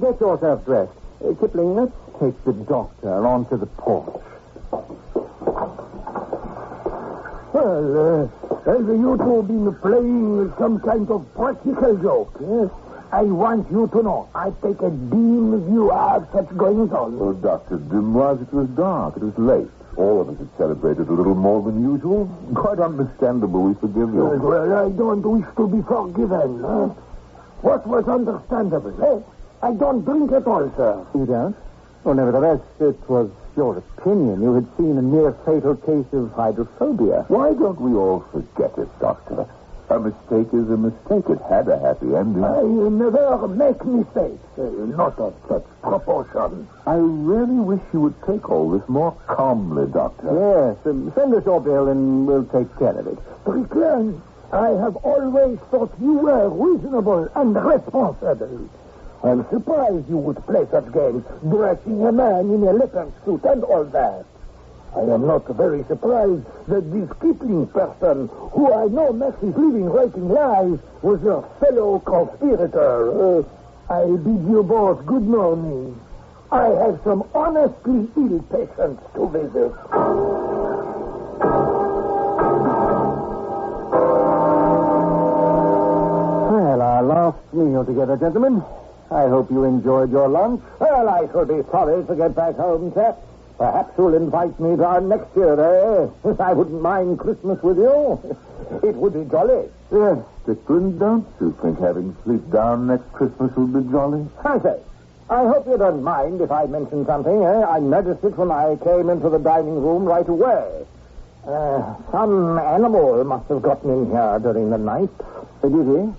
get yourself dressed. Kipling, let's take the doctor onto the porch. Well, have you two been playing some kind of practical joke? Yes. I want you to know, I take a dim view of such goings on. Well, Dr. Dumois, it was dark. It was late. All of us had celebrated a little more than usual. Quite understandable. We forgive you. Well, I don't wish to be forgiven. What was understandable, I don't drink at all, sir. You don't? Well, nevertheless, it was your opinion. You had seen a near fatal case of hydrophobia. Why don't we all forget it, Doctor? A mistake is a mistake. It had a happy ending. I never make mistakes. Not of such proportion. I really wish you would take all this more calmly, Doctor. Yes, send us your bill and we'll take care of it. Strickland, I have always thought you were reasonable and responsible. I'm surprised you would play such games, dressing a man in a leopard suit and all that. I am not very surprised that this Kipling person, who I know makes his living writing lies, was your fellow conspirator. I bid you both good morning. I have some honestly ill patients to visit. Well, our last meal together, gentlemen. I hope you enjoyed your lunch. Well, I should be sorry to get back home, chap. Perhaps you'll invite me down next year, eh? I wouldn't mind Christmas with you. It would be jolly. Yes, Strickland, don't you think having Fleet down next Christmas will be jolly? I say, I hope you don't mind if I mention something. I noticed it when I came into the dining room right away. Some animal must have gotten in here during the night. Did he?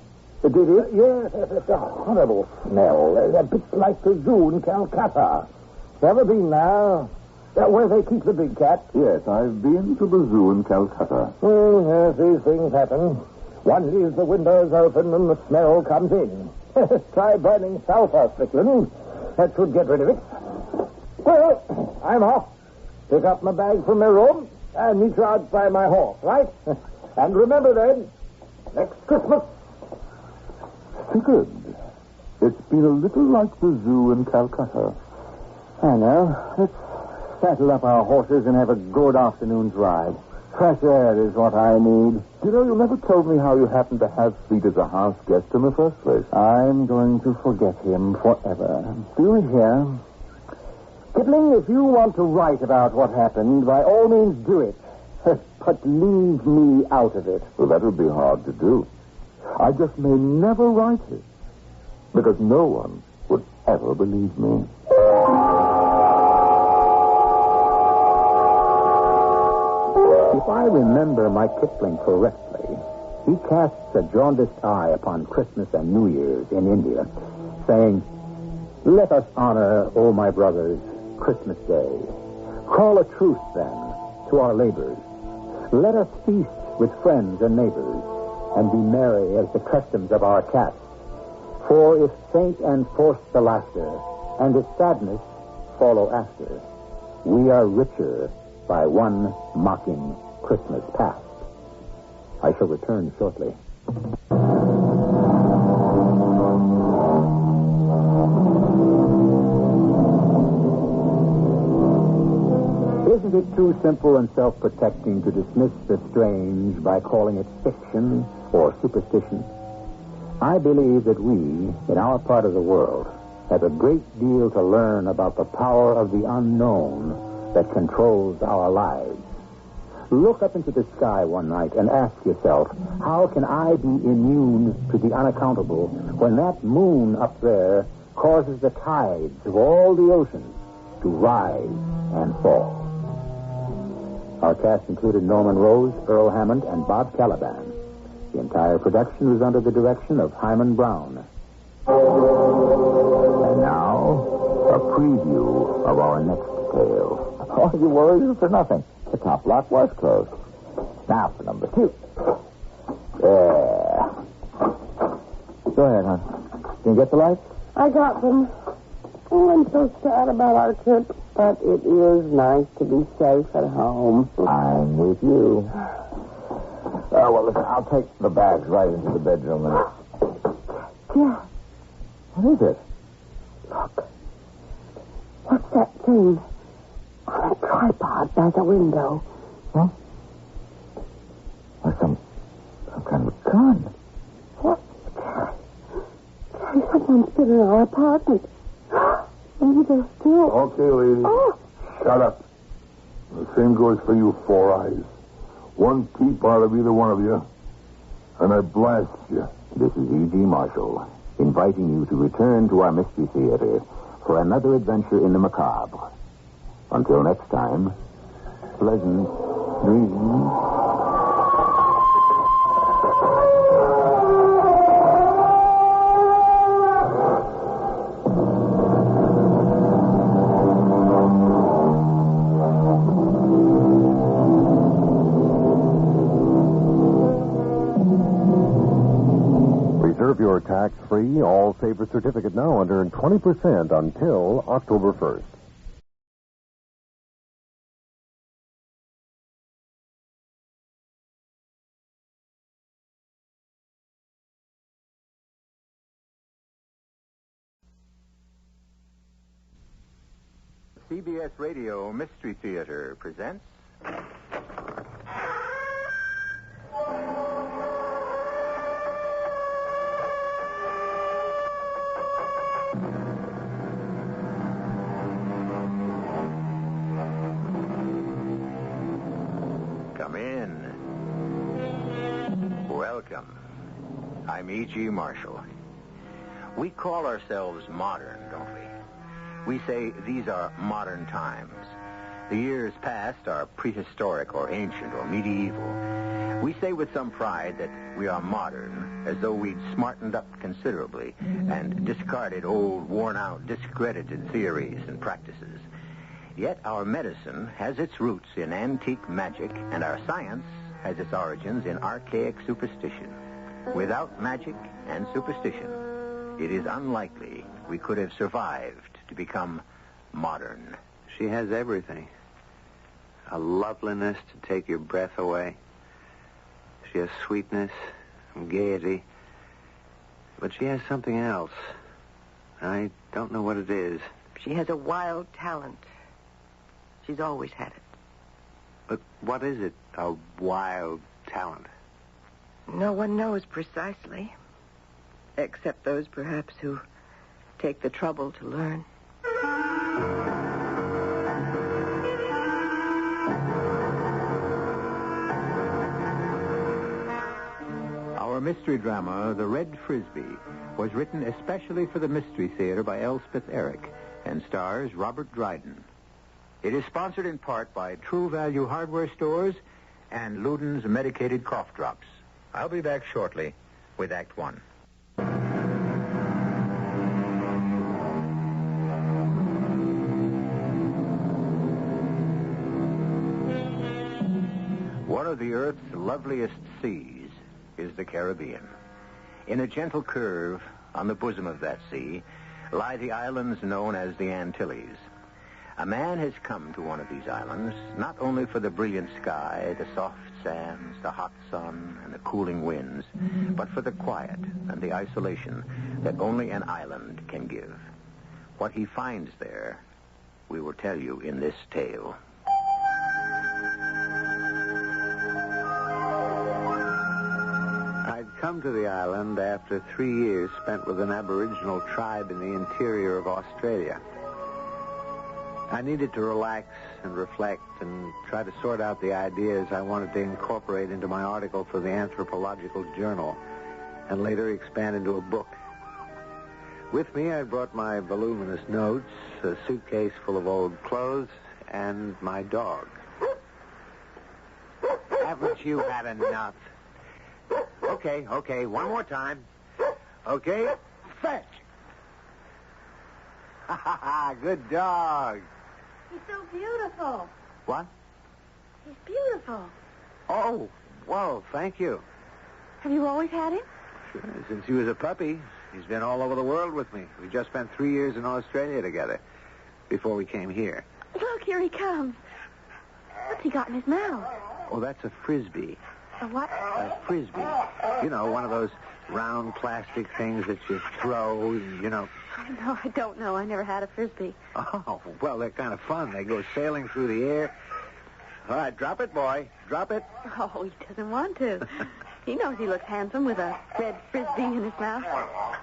Yes, it's a horrible smell. A bit like the zoo in Calcutta. Ever been there? Where they keep the big cat? Yes, I've been to the zoo in Calcutta. Yes, these things happen. One leaves the windows open and the smell comes in. Try burning sulfur, Strickland. That should get rid of it. Well, I'm off. Pick up my bag from my room and meet you out by my horse, right? And remember then, next Christmas. Good. It's been a little like the zoo in Calcutta. I know. Let's saddle up our horses and have a good afternoon's ride. Fresh air is what I need. You know, you never told me how you happened to have Fleet as a house guest in the first place. I'm going to forget him forever. Do you hear? Kipling, if you want to write about what happened, by all means do it. But leave me out of it. Well, that would be hard to do. I just may never write it. Because no one would ever believe me. If I remember my Kipling correctly, he casts a jaundiced eye upon Christmas and New Year's in India, saying, "Let us honor, O my brothers, Christmas Day. Call a truce, then, to our labors. Let us feast with friends and neighbors, and be merry as the customs of our caste. For if saint and forced the laughter, and if sadness follow after, we are richer by one mocking Christmas past." I shall return shortly. Isn't it too simple and self-protecting to dismiss the strange by calling it fiction or superstition? I believe that we, in our part of the world, have a great deal to learn about the power of the unknown that controls our lives. Look up into the sky one night and ask yourself, how can I be immune to the unaccountable when that moon up there causes the tides of all the oceans to rise and fall? Our cast included Norman Rose, Earl Hammond, and Bob Caliban. The entire production was under the direction of Hyman Brown. And now, a preview of our next tale. All your worries are for nothing. The top lock was closed. Now for number 2. There. Go ahead, hon. Can you get the lights? I got them. Oh, I'm so sad about our trip, but it is nice to be safe at home. I'm with you. Well, listen, I'll take the bags right into the bedroom. Yeah. What is it? Look. What's that thing on a tripod by the window? Huh? Or some kind of a gun. What? Terry, someone's been in our apartment. Maybe they're still... Okay, lady. Oh. Shut up. The same goes for you, Four Eyes. One peep out of either one of you, and I blast you. This is E.G. Marshall, inviting you to return to our Mystery Theater for another adventure in the macabre. Until next time, pleasant dreams. Reserve your tax-free, all-saver certificate now and earn 20% until October 1st. CBS Radio Mystery Theater presents... Come in. Welcome. I'm E.G. Marshall. We call ourselves modern, don't we? We say these are modern times. The years past are prehistoric or ancient or medieval. We say with some pride that we are modern, as though we'd smartened up considerably and discarded old, worn-out, discredited theories and practices. Yet our medicine has its roots in antique magic, and our science has its origins in archaic superstition. Without magic and superstition, it is unlikely we could have survived to become modern. She has everything. A loveliness to take your breath away. She has sweetness and gaiety. But she has something else. I don't know what it is. She has a wild talent. She's always had it. But what is it, a wild talent? No one knows precisely. Except those, perhaps, who take the trouble to learn. Our mystery drama, The Red Frisbee, was written especially for the Mystery Theater by Elspeth Eric and stars Robert Dryden. It is sponsored in part by True Value Hardware Stores and Luden's Medicated Cough Drops. I'll be back shortly with Act One. One of the Earth's loveliest seas is the Caribbean. In a gentle curve on the bosom of that sea lie the islands known as the Antilles. A man has come to one of these islands not only for the brilliant sky, the soft sands, the hot sun, and the cooling winds, but for the quiet and the isolation that only an island can give. What he finds there, we will tell you in this tale. I'd come to the island after 3 years spent with an Aboriginal tribe in the interior of Australia. I needed to relax and reflect and try to sort out the ideas I wanted to incorporate into my article for the Anthropological Journal and later expand into a book. With me, I brought my voluminous notes, a suitcase full of old clothes, and my dog. Haven't you had enough? Okay, one more time. Okay, fetch. Ha ha ha, good dog. He's so beautiful. What? He's beautiful. Oh, whoa, thank you. Have you always had him? Sure, since he was a puppy. He's been all over the world with me. We just spent 3 years in Australia together before we came here. Look, here he comes. What's he got in his mouth? Oh, that's a Frisbee. A what? A Frisbee. You know, one of those round plastic things that you throw, you know. Oh, no, I don't know. I never had a Frisbee. Oh, well, they're kind of fun. They go sailing through the air. All right, drop it, boy. Drop it. Oh, he doesn't want to. He knows he looks handsome with a red Frisbee in his mouth.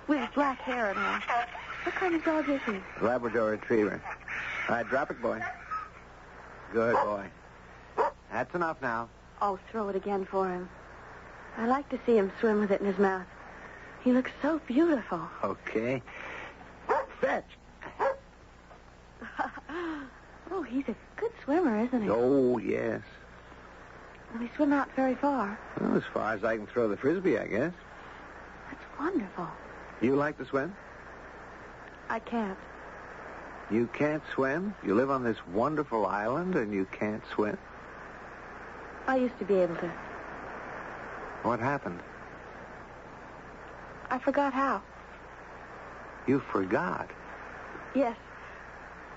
With his black hair and all. What kind of dog is he? Labrador Retriever. All right, drop it, boy. Good boy. That's enough now. Oh, throw it again for him. I like to see him swim with it in his mouth. He looks so beautiful. Okay. Fetch. Oh, he's a good swimmer, isn't he? Oh, yes. Will he swim out very far? Well, as far as I can throw the Frisbee, I guess. That's wonderful. You like to swim? I can't. You can't swim? You live on this wonderful island and you can't swim? I used to be able to. What happened? I forgot how. You forgot? Yes.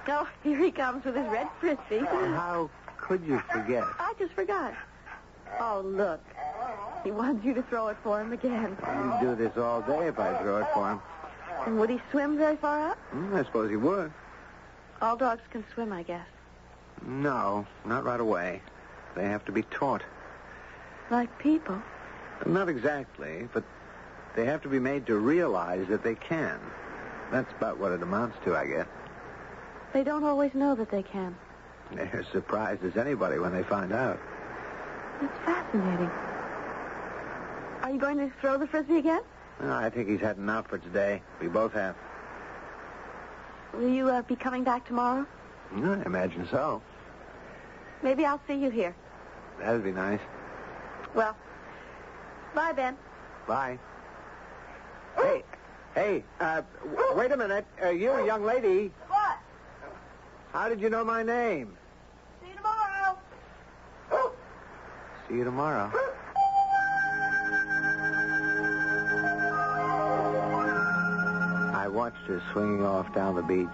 Oh, here he comes with his red Frisbee. How could you forget? I just forgot. Oh, look. He wants you to throw it for him again. You'd do this all day if I throw it for him. And would he swim very far up? I suppose he would. All dogs can swim, I guess. No, not right away. They have to be taught. Like people? Not exactly, but they have to be made to realize that they can. That's about what it amounts to, I guess. They don't always know that they can. They're as surprised as anybody when they find out. That's fascinating. Are you going to throw the Frisbee again? I think he's had enough for today. We both have. Will you be coming back tomorrow? I imagine so. Maybe I'll see you here. That'd be nice. Well, bye, Ben. Bye. Hey, wait a minute. You, young lady. What? How did you know my name? See you tomorrow. See you tomorrow. I watched her swinging off down the beach.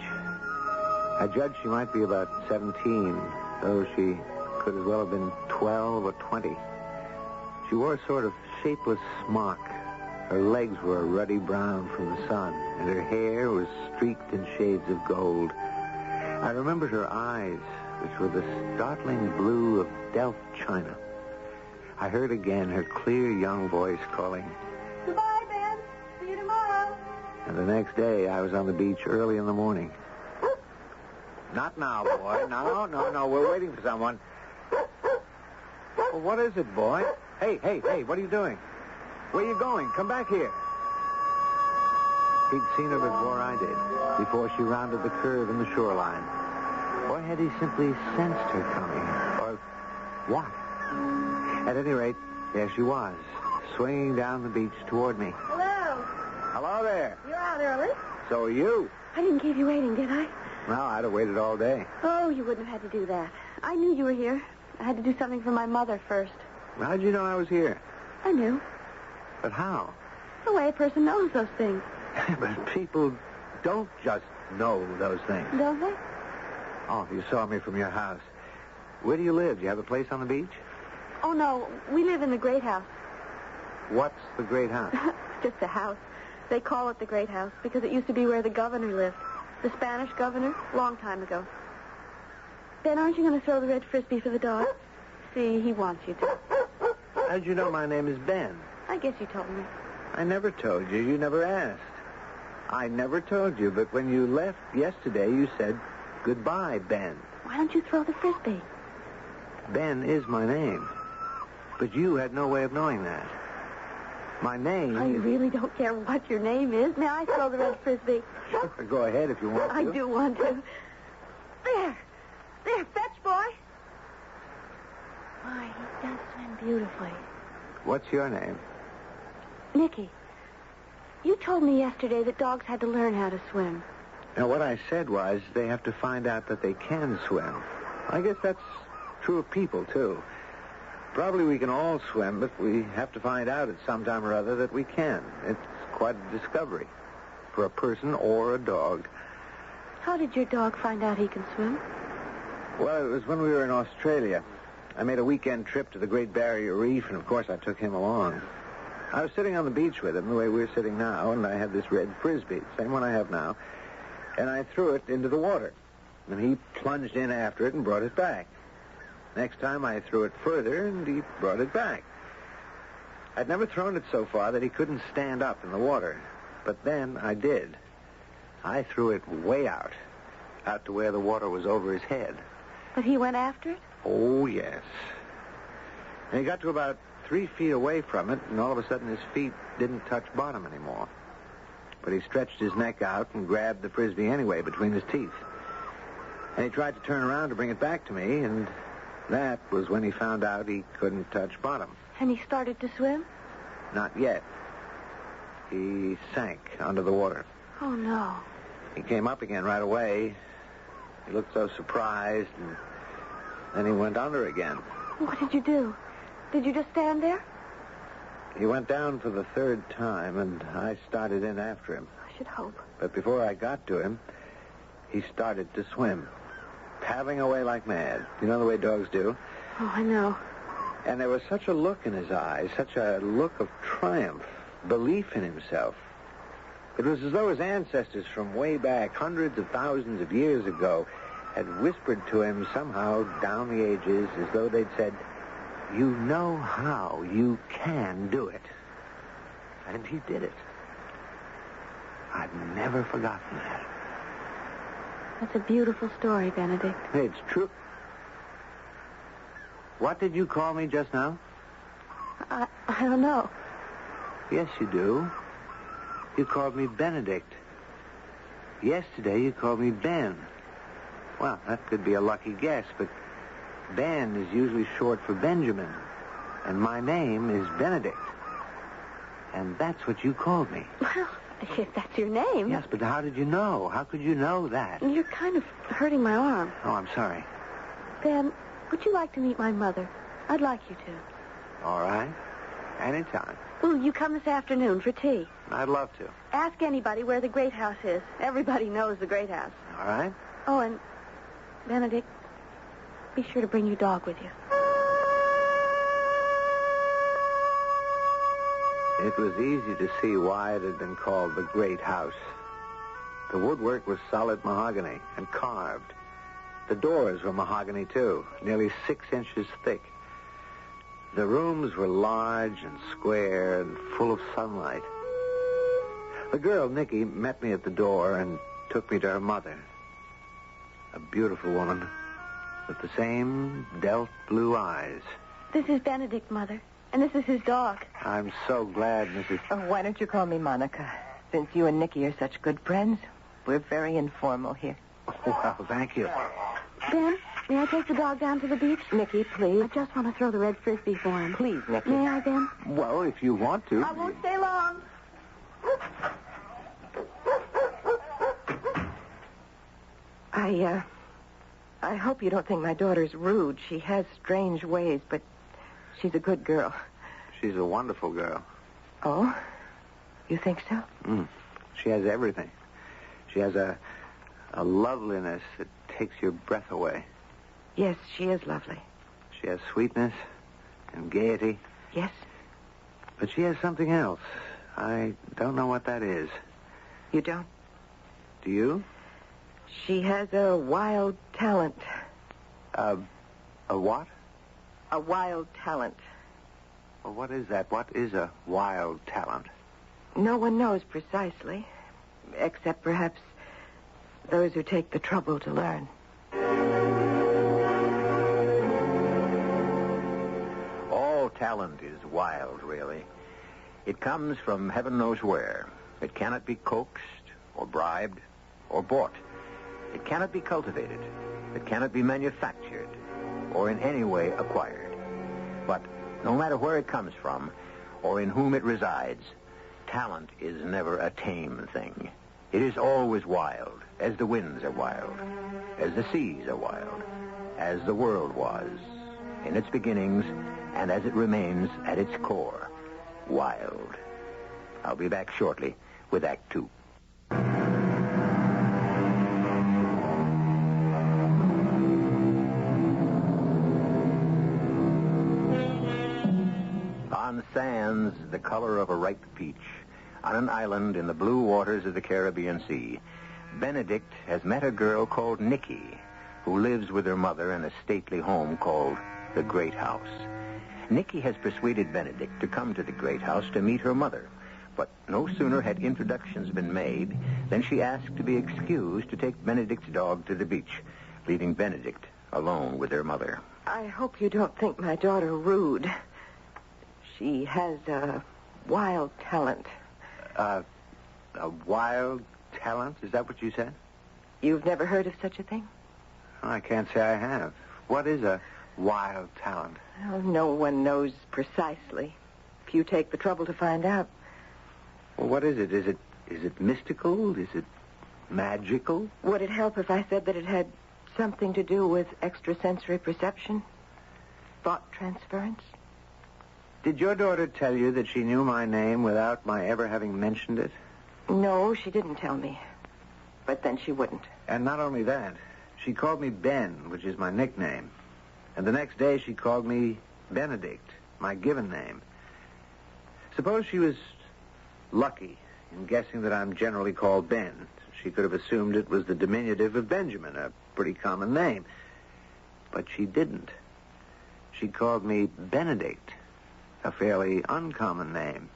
I judged she might be about 17, though she could as well have been 12 or 20. She wore a sort of shapeless smock. Her legs were a ruddy brown from the sun, and her hair was streaked in shades of gold. I remembered her eyes, which were the startling blue of Delft china. I heard again her clear young voice calling, Goodbye, Ben. See you tomorrow. and the next day I was on the beach early in the morning. Not now, boy. No. We're waiting for someone. Well, what is it, boy? Hey, what are you doing? Where are you going? Come back here. He'd seen her before I did, before she rounded the curve in the shoreline. Or had he simply sensed her coming? Or what? At any rate, there she was, swinging down the beach toward me. Hello. Hello there. You're out early. So are you. I didn't keep you waiting, did I? Well, I'd have waited all day. Oh, you wouldn't have had to do that. I knew you were here. I had to do something for my mother first. How'd you know I was here? I knew. But how? The way a person knows those things, But people don't just know those things. don't they? Oh, you saw me from your house. Where do you live? Do you have a place on the beach? Oh, no. We live in the Great House. What's the Great House? Just a house. They call it the Great House because it used to be where the governor lived. The Spanish governor, long time ago. Ben, aren't you going to throw the red Frisbee for the dog? See, he wants you to. How'd you know my name is Ben? I guess you told me. I never told you. You never asked. I never told you, but when you left yesterday, you said, goodbye, Ben. Why don't you throw the Frisbee? Ben is my name. But you had no way of knowing that. My name I really don't care what your name is. May I throw the red Frisbee? Sure, go ahead if you want to. I do want to. There, fetch, boy. Why, he does swim beautifully. What's your name? Nicky, you told me yesterday that dogs had to learn how to swim. Now, what I said was they have to find out that they can swim. I guess that's true of people, too. Probably we can all swim, but we have to find out at some time or other that we can. It's quite a discovery for a person or a dog. How did your dog find out he can swim? Well, it was when we were in Australia. I made a weekend trip to the Great Barrier Reef, and of course I took him along. I was sitting on the beach with him, the way we're sitting now, and I had this red Frisbee, the same one I have now, and I threw it into the water. And he plunged in after it and brought it back. Next time I threw it further, and he brought it back. I'd never thrown it so far that he couldn't stand up in the water. But then I did. I threw it way out to where the water was over his head. But he went after it? Oh, yes. And he got to about 3 feet away from it, and all of a sudden his feet didn't touch bottom anymore. But he stretched his neck out and grabbed the Frisbee anyway between his teeth. And he tried to turn around to bring it back to me, and that was when he found out he couldn't touch bottom. And he started to swim? Not yet. He sank under the water. Oh, no. He came up again right away. He looked so surprised, and then he went under again. What did you do? Did you just stand there? He went down for the 3rd time, and I started in after him. I should hope. But before I got to him, he started to swim, paddling away like mad. You know the way dogs do? Oh, I know. And there was such a look in his eyes, such a look of triumph, belief in himself. It was as though his ancestors from way back, hundreds of thousands of years ago, had whispered to him somehow down the ages as though they'd said, you know how you can do it. And he did it. I've never forgotten that. That's a beautiful story, Benedict. It's true. What did you call me just now? I don't know. Yes, you do. You called me Benedict. Yesterday you called me Ben. Well, that could be a lucky guess, but Ben is usually short for Benjamin. And my name is Benedict. And that's what you called me. Well, if that's your name. Yes, but how did you know? How could you know that? You're kind of hurting my arm. Oh, I'm sorry. Ben, would you like to meet my mother? I'd like you to. All right. Anytime. Will you come this afternoon for tea? I'd love to. Ask anybody where the Great House is. Everybody knows the Great House. All right. Oh, and Benedict, be sure to bring your dog with you. It was easy to see why it had been called the Great House. The woodwork was solid mahogany and carved. The doors were mahogany, too, nearly 6 inches thick. The rooms were large and square and full of sunlight. The girl, Nikki, met me at the door and took me to her mother. A beautiful woman with the same delft blue eyes. This is Benedict, Mother, and this is his dog. I'm so glad, Mrs. Oh, why don't you call me Monica? Since you and Nicky are such good friends, we're very informal here. Well, thank you. Ben, may I take the dog down to the beach? Nicky, please. I just want to throw the red Frisbee for him. Please, Nicky. May I, Ben? Well, if you want to. I won't stay long. I hope you don't think my daughter's rude. She has strange ways, but she's a good girl. She's a wonderful girl. Oh? You think so? She has everything. She has a loveliness that takes your breath away. Yes, she is lovely. She has sweetness and gaiety. Yes? But she has something else. I don't know what that is. You don't? Do you? She has a wild talent. A what? A wild talent. Well, what is that? What is a wild talent? No one knows precisely, except perhaps those who take the trouble to learn. All talent is wild, really. It comes from heaven knows where. It cannot be coaxed or bribed or bought. It cannot be cultivated. It cannot be manufactured or in any way acquired. But no matter where it comes from or in whom it resides, talent is never a tame thing. It is always wild, as the winds are wild, as the seas are wild, as the world was in its beginnings and as it remains at its core, wild. I'll be back shortly with Act 2. On sands the color of a ripe peach, on an island in the blue waters of the Caribbean Sea, Benedict has met a girl called Nikki, who lives with her mother in a stately home called the Great House. Nikki has persuaded Benedict to come to the Great House to meet her mother, but no sooner had introductions been made than she asked to be excused to take Benedict's dog to the beach, leaving Benedict alone with her mother. I hope you don't think my daughter rude. She has a wild talent. A wild talent? Is that what you said? You've never heard of such a thing? I can't say I have. What is a wild talent? Well, no one knows precisely. If you take the trouble to find out. Well, what is it? Is it mystical? Is it magical? Would it help if I said that it had something to do with extrasensory perception? Thought transference? Did your daughter tell you that she knew my name without my ever having mentioned it? No, she didn't tell me. But then she wouldn't. And not only that, she called me Ben, which is my nickname. And the next day she called me Benedict, my given name. Suppose she was lucky in guessing that I'm generally called Ben. She could have assumed it was the diminutive of Benjamin, a pretty common name. But she didn't. She called me Benedict, a fairly uncommon name.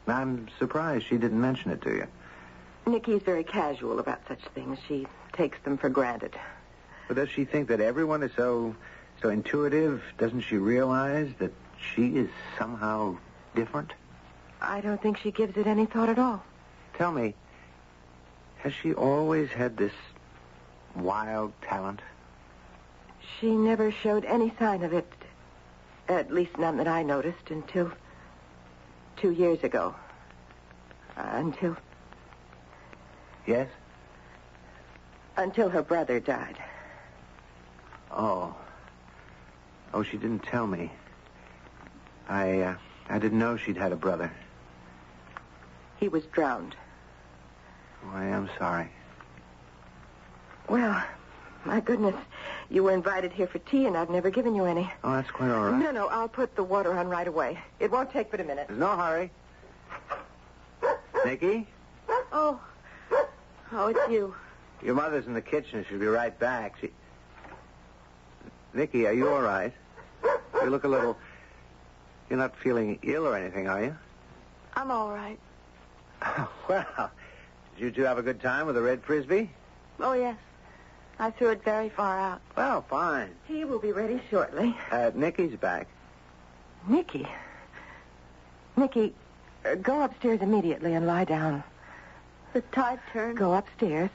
I'm surprised she didn't mention it to you. Nikki's very casual about such things. She takes them for granted. But does she think that everyone is so intuitive? Doesn't she realize that she is somehow different? I don't think she gives it any thought at all. Tell me, Has she always had this wild talent? She never showed any sign of it. At least none that I noticed until 2 years ago. Until Yes? her brother died. Oh, she didn't tell me. I didn't know she'd had a brother. He was drowned. Oh, I am sorry. Well, my goodness, you were invited here for tea, and I've never given you any. Oh, that's quite all right. No, I'll put the water on right away. It won't take but a minute. There's no hurry. Nicky? Oh, it's you. Your mother's in the kitchen. She'll be right back. Nicky, are you all right? You look a little... You're not feeling ill or anything, are you? I'm all right. Well, did you two have a good time with the red Frisbee? Oh, yes. I threw it very far out. Well, fine. Tea will be ready shortly. Nicky's back. Nicky, go upstairs immediately and lie down. The tide turned. Go upstairs,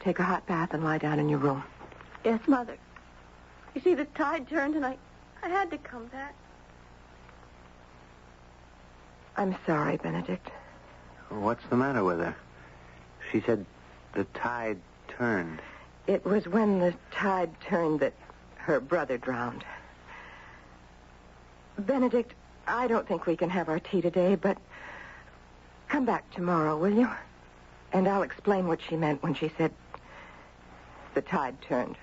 take a hot bath, and lie down in your room. Yes, Mother. You see, the tide turned, and I had to come back. I'm sorry, Benedict. What's the matter with her? She said the tide turned. It was when the tide turned that her brother drowned. Benedict, I don't think we can have our tea today, but come back tomorrow, will you? And I'll explain what she meant when she said the tide turned.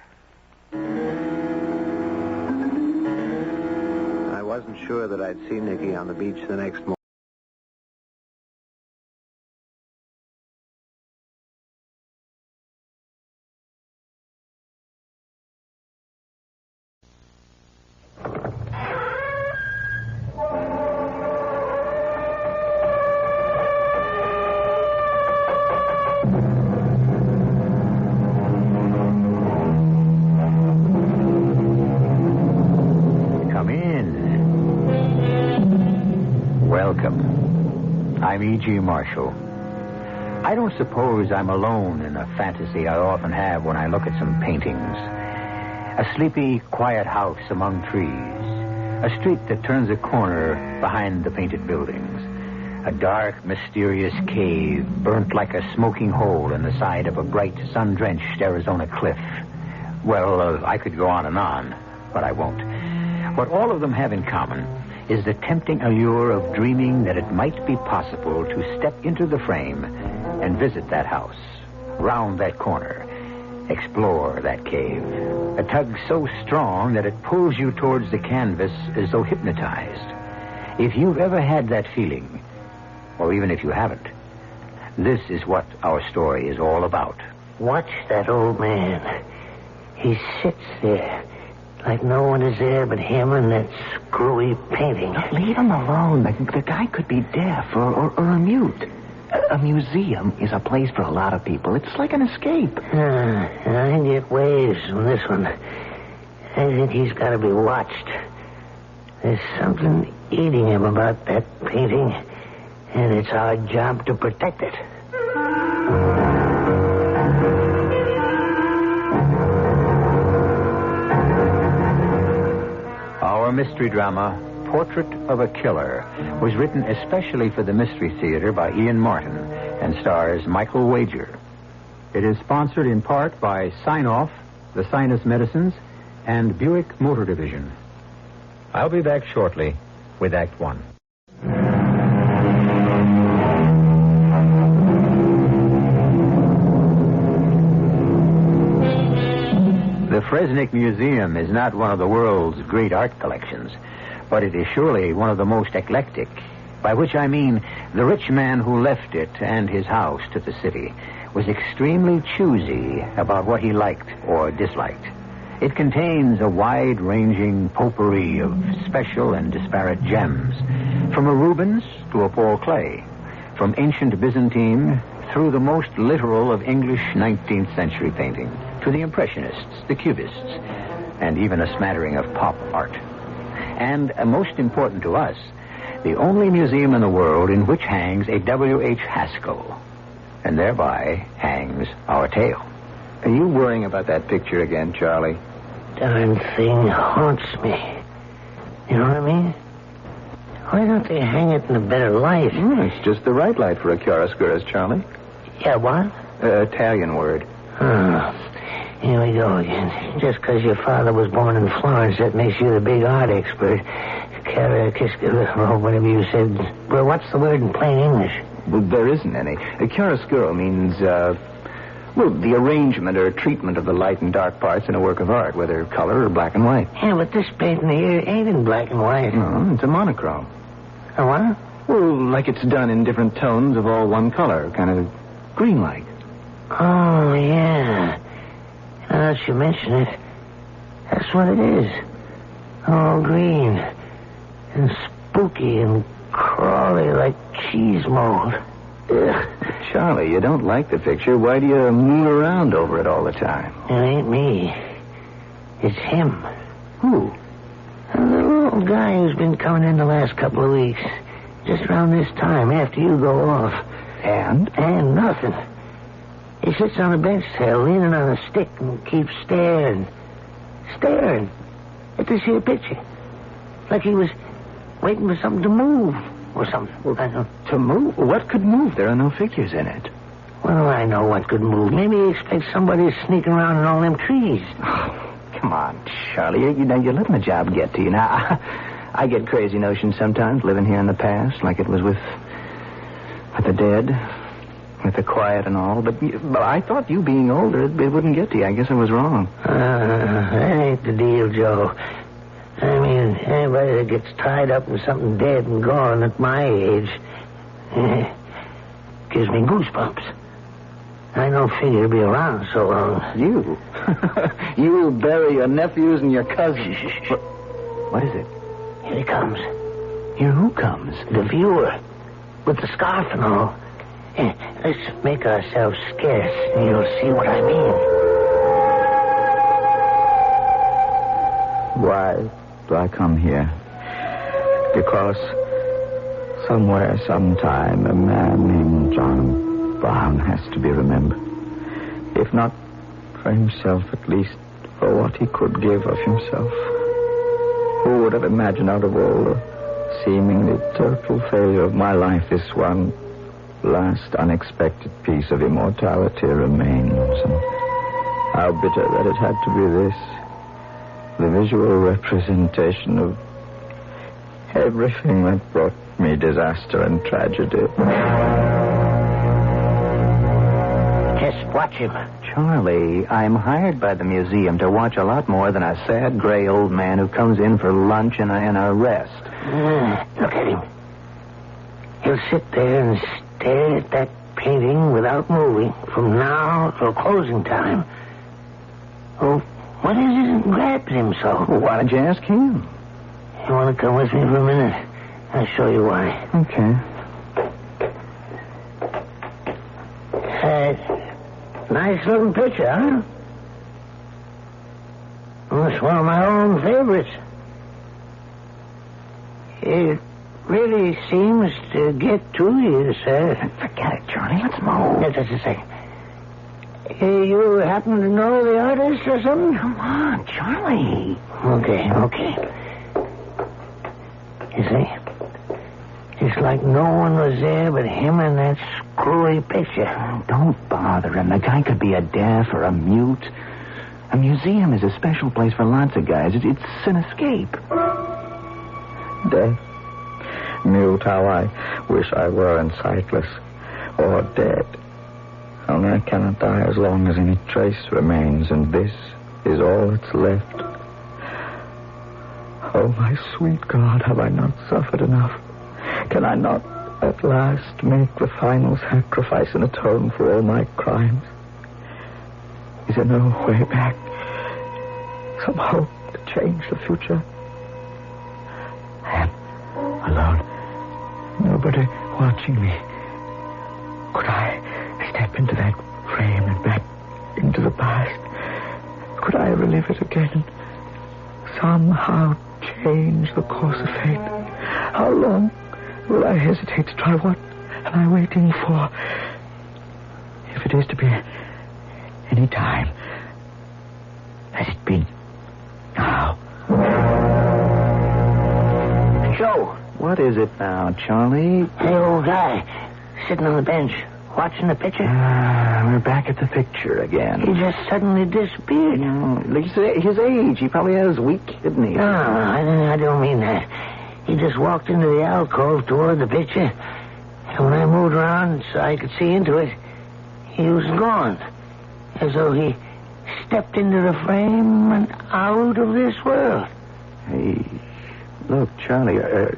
I wasn't sure that I'd see Nicky on the beach the next morning. I'm E.G. Marshall. I don't suppose I'm alone in a fantasy I often have when I look at some paintings. A sleepy, quiet house among trees. A street that turns a corner behind the painted buildings. A dark, mysterious cave burnt like a smoking hole in the side of a bright, sun-drenched Arizona cliff. Well, I could go on, but I won't. What all of them have in common is the tempting allure of dreaming that it might be possible to step into the frame and visit that house, round that corner, explore that cave. A tug so strong that it pulls you towards the canvas as though hypnotized. If you've ever had that feeling, or even if you haven't, this is what our story is all about. Watch that old man. He sits there like no one is there but him and that screwy painting. Leave him alone. The guy could be deaf or mute. A museum is a place for a lot of people. It's like an escape. I get waves from this one. I think he's got to be watched. There's something eating him about that painting, and it's our job to protect it. Our mystery drama, Portrait of a Killer, was written especially for the Mystery Theater by Ian Martin and stars Michael Wager. It is sponsored in part by Sign-Off, the Sinus Medicines, and Buick Motor Division. I'll be back shortly with Act One. The Fresnick Museum is not one of the world's great art collections, but it is surely one of the most eclectic, by which I mean the rich man who left it and his house to the city was extremely choosy about what he liked or disliked. It contains a wide-ranging potpourri of special and disparate gems, from a Rubens to a Paul Klee, from ancient Byzantine through the most literal of English 19th century painting, to the Impressionists, the Cubists, and even a smattering of pop art. And, most important to us, the only museum in the world in which hangs a W.H. Haskell. and thereby hangs our tale. Are you worrying about that picture again, Charlie? Darn thing haunts me. You know what I mean? Why don't they hang it in a better light? It's just the right light for a chiaroscuro, Charlie. Yeah, what? Italian word. Oh, here we go again. Just because your father was born in Florence, that makes you the big art expert. Whatever you said. Well, what's the word in plain English? Well, there isn't any. Chiaroscuro means, the arrangement or treatment of the light and dark parts in a work of art, whether color or black and white. Yeah, but this painting here ain't in black and white. No, it's a monochrome. A what? Well, like it's done in different tones of all one color, kind of green-like. Oh, yeah. Now that you mention it, that's what it is. All green. And spooky and crawly like cheese mold. Ugh. Charlie, you don't like the picture. Why do you moon around over it all the time? It ain't me. It's him. Who? The little old guy who's been coming in the last couple of weeks. Just around this time, after you go off. And? And nothing. He sits on a bench there, leaning on a stick, and keeps staring at this here picture. Like he was waiting for something to move or something. Well, to move? What could move? There are no figures in it. Well, I know what could move. Maybe he expects somebody sneaking around in all them trees. Oh, come on, Charlie. You're letting the job get to you. Now, I get crazy notions sometimes, living here in the past, like it was with the dead, with the quiet and all. But I thought you being older, it wouldn't get to you. I guess I was wrong. That ain't the deal, Joe. I mean, anybody that gets tied up in something dead and gone at my age gives me goosebumps. I don't figure to be around so long. You? You'll bury your nephews and your cousins. What is it? Here he comes. Here who comes? The viewer. With the scarf and all. Let's make ourselves scarce, and you'll see what I mean. Why do I come here? Because somewhere, sometime, a man named John Brown has to be remembered. If not for himself, at least for what he could give of himself. Who would have imagined out of all the seemingly total failure of my life, this one last unexpected piece of immortality remains, and how bitter that it had to be this, the visual representation of everything that brought me disaster and tragedy. Just watch him. Charlie, I'm hired by the museum to watch a lot more than a sad, gray old man who comes in for lunch and a rest. Look at him. He'll sit there and stare at that painting without moving from now till closing time. Oh, what is it that grabs him so? Well, why don't you ask him? You want to come with me for a minute? I'll show you why. Okay. Nice looking picture, huh? Well, it's one of my own favorites. It really seems to get to you, sir. Forget it, Charlie. Let's move. Just a second. You happen to know the artist or something? Come on, Charlie. Okay. You see? It's like no one was there but him and that screwy picture. Oh, don't bother him. The guy could be a deaf or a mute. A museum is a special place for lots of guys. It's an escape. Deaf, mute, how I wish I were, and sightless, or dead. Only I cannot die as long as any trace remains, and this is all that's left. Oh, my sweet God, have I not suffered enough? Can I not at last make the final sacrifice and atone for all my crimes? Is there no way back? Some hope to change the future? I am alone. Nobody watching me. Could I step into that frame and back into the past? Could I relive it again? Somehow change the course of fate? How long will I hesitate to try? What am I waiting for? if it is to be any time, let it be now. Joe. What is it now, Charlie? Hey, old guy, sitting on the bench, watching the picture. We're back at the picture again. He just suddenly disappeared. His age. He probably has weak kidneys. No, I don't mean that. He just walked into the alcove toward the picture, and when I moved around so I could see into it, he was gone. As though he stepped into the frame and out of this world. Hey, look, Charlie, are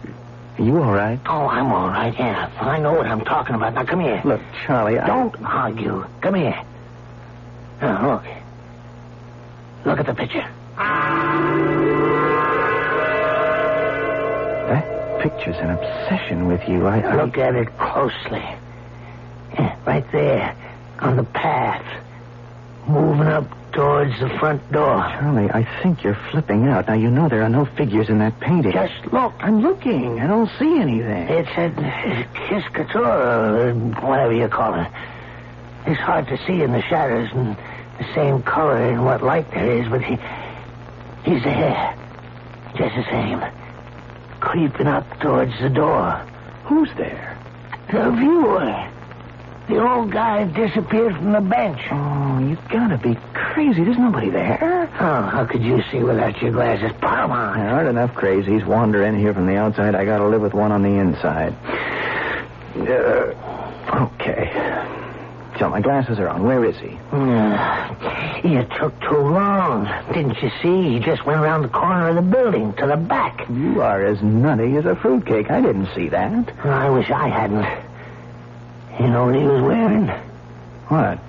you all right? Oh, I'm all right, yeah. I know what I'm talking about. Now, come here. Look, Charlie, Don't argue. Come here. Now, look. Look at the picture. That picture's an obsession with you. Look at it closely. Yeah, right there, on the path, moving up towards the front door. Charlie, I think you're flipping out. Now, you know there are no figures in that painting. Just look. I'm looking. I don't see anything. It's a kiss couture, or whatever you call it. It's hard to see in the shadows and the same color and what light there is, but he's there. Just the same. Creeping up towards the door. Who's there? The viewer. The old guy disappeared from the bench. Oh, you gotta be crazy. There's nobody there. Oh, how could you see without your glasses? Put 'em on. There aren't enough crazies wander in here from the outside. I gotta live with one on the inside. Okay. So my glasses are on. Where is he? You took too long. Didn't you see? He just went around the corner of the building to the back. You are as nutty as a fruitcake. I didn't see that. I wish I hadn't. You know what he was wearing? What?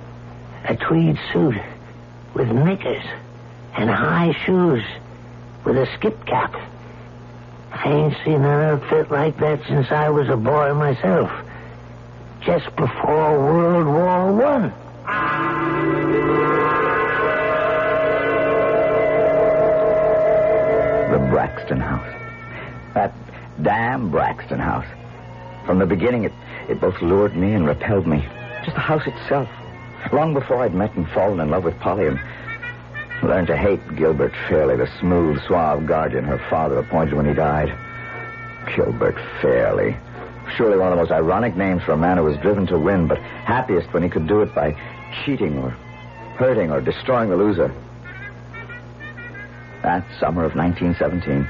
A tweed suit with knickers and high shoes with a skip cap. I ain't seen an outfit like that since I was a boy myself. Just before World War I. The Braxton House. That damn Braxton House. From the beginning, it both lured me and repelled me. Just the house itself. Long before I'd met and fallen in love with Polly and learned to hate Gilbert Fairley, the smooth, suave guardian her father appointed when he died. Gilbert Fairley. Surely one of the most ironic names for a man who was driven to win, but happiest when he could do it by cheating or hurting or destroying the loser. That summer of 1917,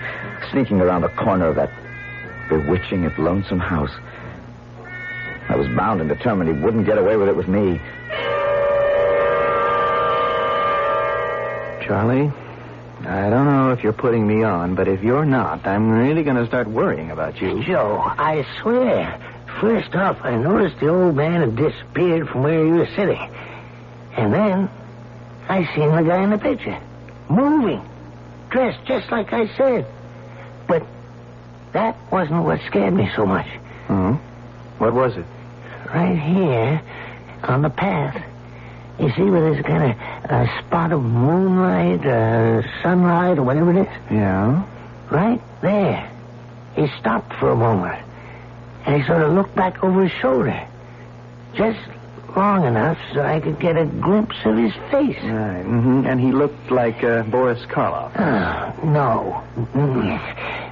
sneaking around the corner of that bewitching yet lonesome house, I was bound and determined he wouldn't get away with it with me. Charlie, I don't know if you're putting me on, but if you're not, I'm really going to start worrying about you. Joe, I swear. First off, I noticed the old man had disappeared from where he was sitting. And then I seen the guy in the picture. Moving. Dressed just like I said. But that wasn't what scared me so much. What was it? Right here on the path. You see where there's kind of a spot of moonlight, sunlight, or whatever it is? Yeah? Right there. He stopped for a moment. And he sort of looked back over his shoulder. Just long enough so I could get a glimpse of his face. Right. Mm-hmm. And he looked like Boris Karloff. No.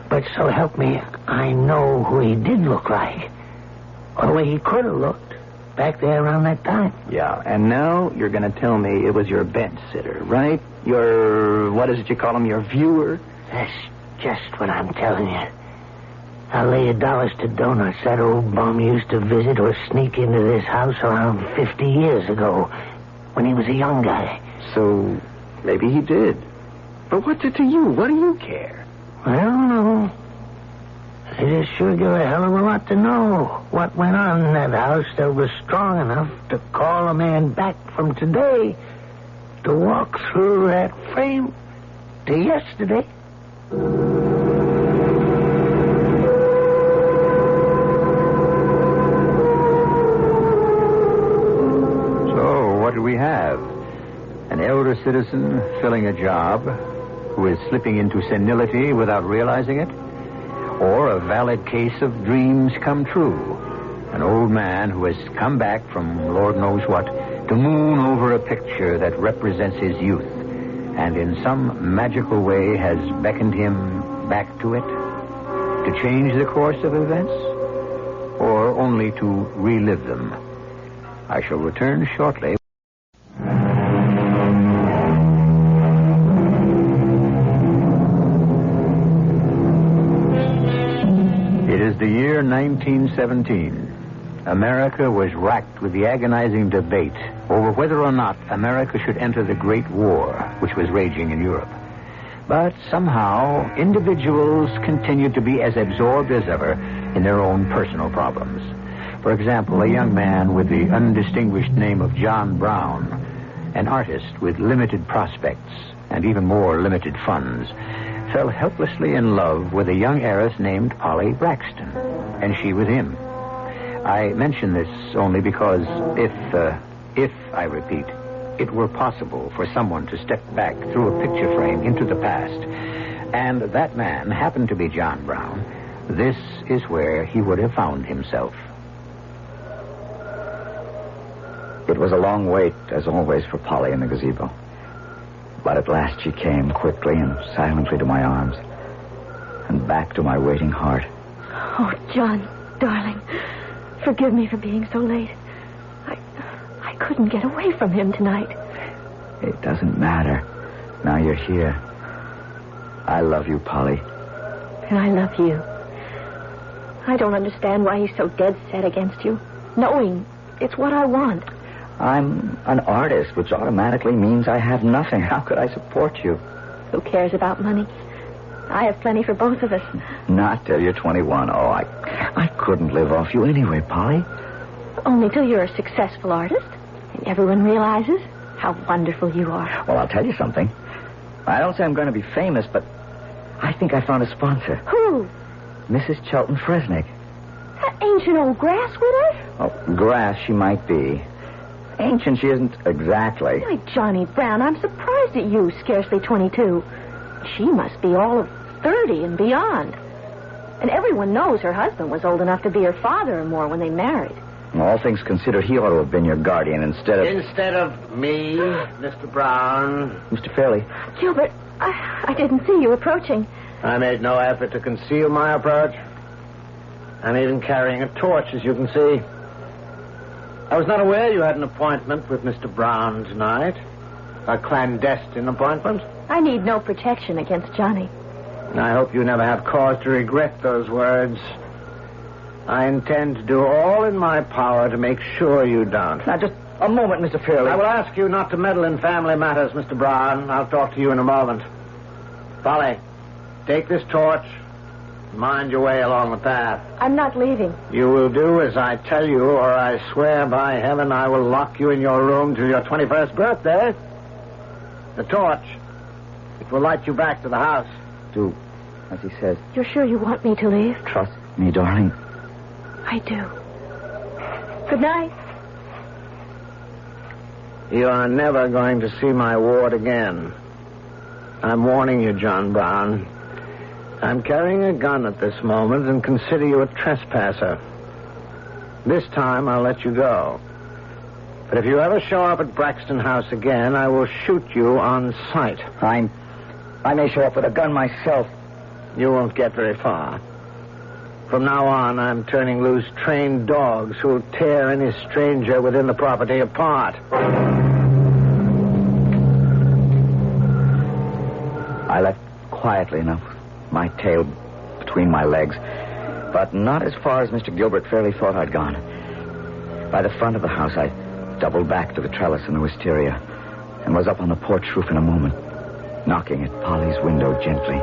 But so help me, I know who he did look like. Or the way he could have looked back there around that time. Yeah, and now you're going to tell me it was your bench sitter, right? Your, what is it you call him, your viewer? That's just what I'm telling you. I'll lay $1 to donuts that old bum used to visit or sneak into this house around 50 years ago when he was a young guy. So maybe he did. But what's it to you? What do you care? I don't know. I just sure give a hell of a lot to know what went on in that house that was strong enough to call a man back from today to walk through that frame to yesterday. So, what do we have? An elder citizen filling a job who is slipping into senility without realizing it? Or a valid case of dreams come true? An old man who has come back from Lord knows what to moon over a picture that represents his youth and in some magical way has beckoned him back to it? To change the course of events? Or only to relive them? I shall return shortly. It is the year 1917. America was racked with the agonizing debate over whether or not America should enter the Great War, which was raging in Europe. But somehow, individuals continued to be as absorbed as ever in their own personal problems. For example, a young man with the undistinguished name of John Brown, an artist with limited prospects and even more limited funds, fell helplessly in love with a young heiress named Polly Braxton, and she with him. I mention this only because if, I repeat, it were possible for someone to step back through a picture frame into the past, and that man happened to be John Brown, this is where he would have found himself. It was a long wait, as always, for Polly in the gazebo. But at last she came quickly and silently to my arms and back to my waiting heart. Oh, John, darling, forgive me for being so late. I couldn't get away from him tonight. It doesn't matter. Now you're here. I love you, Polly. And I love you. I don't understand why he's so dead set against you, knowing it's what I want. I'm an artist, which automatically means I have nothing. How could I support you? Who cares about money? I have plenty for both of us. Not till you're 21. Oh, I couldn't live off you anyway, Polly. Only till you're a successful artist and everyone realizes how wonderful you are. Well, I'll tell you something. I don't say I'm going to be famous, but I think I found a sponsor. Who? Mrs. Chelton Fresnick. That ancient old grass widow? Oh, grass she might be. Ancient she isn't exactly. Why, Johnny Brown, I'm surprised at you, scarcely 22. She must be all of 30 and beyond. And everyone knows her husband was old enough to be her father or more when they married. All things considered, he ought to have been your guardian instead of... Instead of me, Mr. Brown. Mr. Fairley. Gilbert, I didn't see you approaching. I made no effort to conceal my approach. I'm even carrying a torch, as you can see. I was not aware you had an appointment with Mr. Brown tonight. A clandestine appointment. I need no protection against Johnny. I hope you never have cause to regret those words. I intend to do all in my power to make sure you don't. Now, just a moment, Mr. Fairley. I will ask you not to meddle in family matters, Mr. Brown. I'll talk to you in a moment. Polly, take this torch. Mind your way along the path. I'm not leaving. You will do as I tell you, or I swear by heaven I will lock you in your room till your 21st birthday. The torch. It will light you back to the house. Do as he says. You're sure you want me to leave? Trust me, darling. I do. Good night. You are never going to see my ward again. I'm warning you, John Brown. I'm carrying a gun at this moment and consider you a trespasser. This time I'll let you go. But if you ever show up at Braxton House again, I will shoot you on sight. I may show up with a gun myself. You won't get very far. From now on, I'm turning loose trained dogs who'll tear any stranger within the property apart. I left quietly enough, my tail between my legs, but not as far as Mr. Gilbert Fairley thought I'd gone. By the front of the house, I doubled back to the trellis in the wisteria and was up on the porch roof in a moment, knocking at Polly's window gently.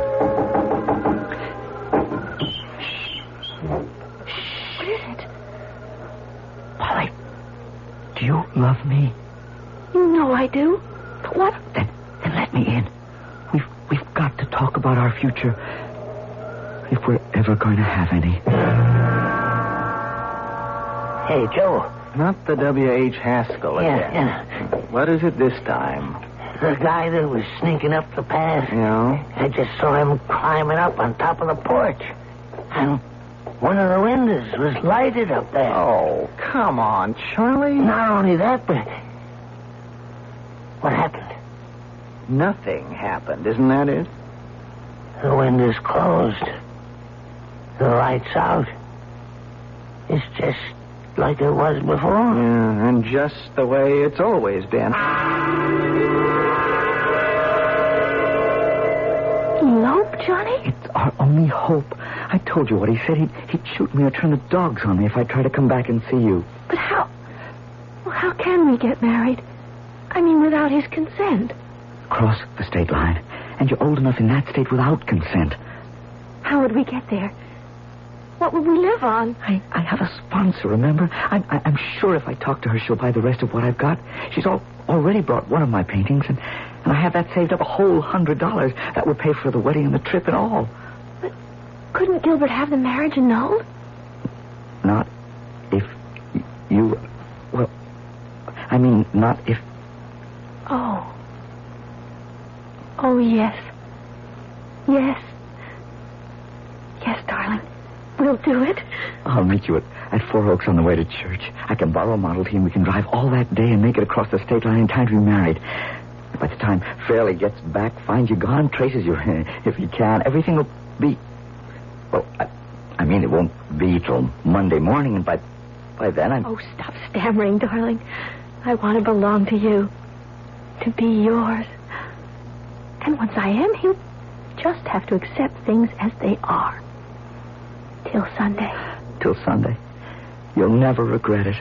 What is it? Polly, do you love me? You know I do. But what? Then let me in. We've got to talk about our future. If we're ever going to have any. Hey, Joe. Not the W.H. Haskell again. Yeah. What is it this time? The guy that was sneaking up the path. Yeah? I just saw him climbing up on top of the porch. And one of the windows was lighted up there. Oh, come on, Charlie. Not only that, but What happened? Nothing happened, isn't that it? The window's closed. The light's out. It's just like it was before. Yeah, and just the way it's always been. Elope, Johnny? It's our only hope. I told you what he said. He'd shoot me or turn the dogs on me if I try to come back and see you. But how? Well, how can we get married? I mean, without his consent. Cross the state line. And you're old enough in that state without consent. How would we get there? What would we live on? I have a sponsor, remember? I'm sure if I talk to her, she'll buy the rest of what I've got. She's already bought one of my paintings, and I have that saved up, a whole $100. That would pay for the wedding and the trip and all. But couldn't Gilbert have the marriage annulled? Not if you... Well, I mean, not if... Oh. Oh, yes. Yes. Yes, darling. We'll do it. I'll meet you at Four Oaks on the way to church. I can borrow a Model T and we can drive all that day and make it across the state line in time to be married. By the time Fairley gets back, finds you gone, traces you, if he can, everything will be... Well, I mean, it won't be till Monday morning, and by then I'm... Oh, stop stammering, darling. I want to belong to you. To be yours. And once I am, he'll just have to accept things as they are. Till Sunday. Till Sunday. You'll never regret it.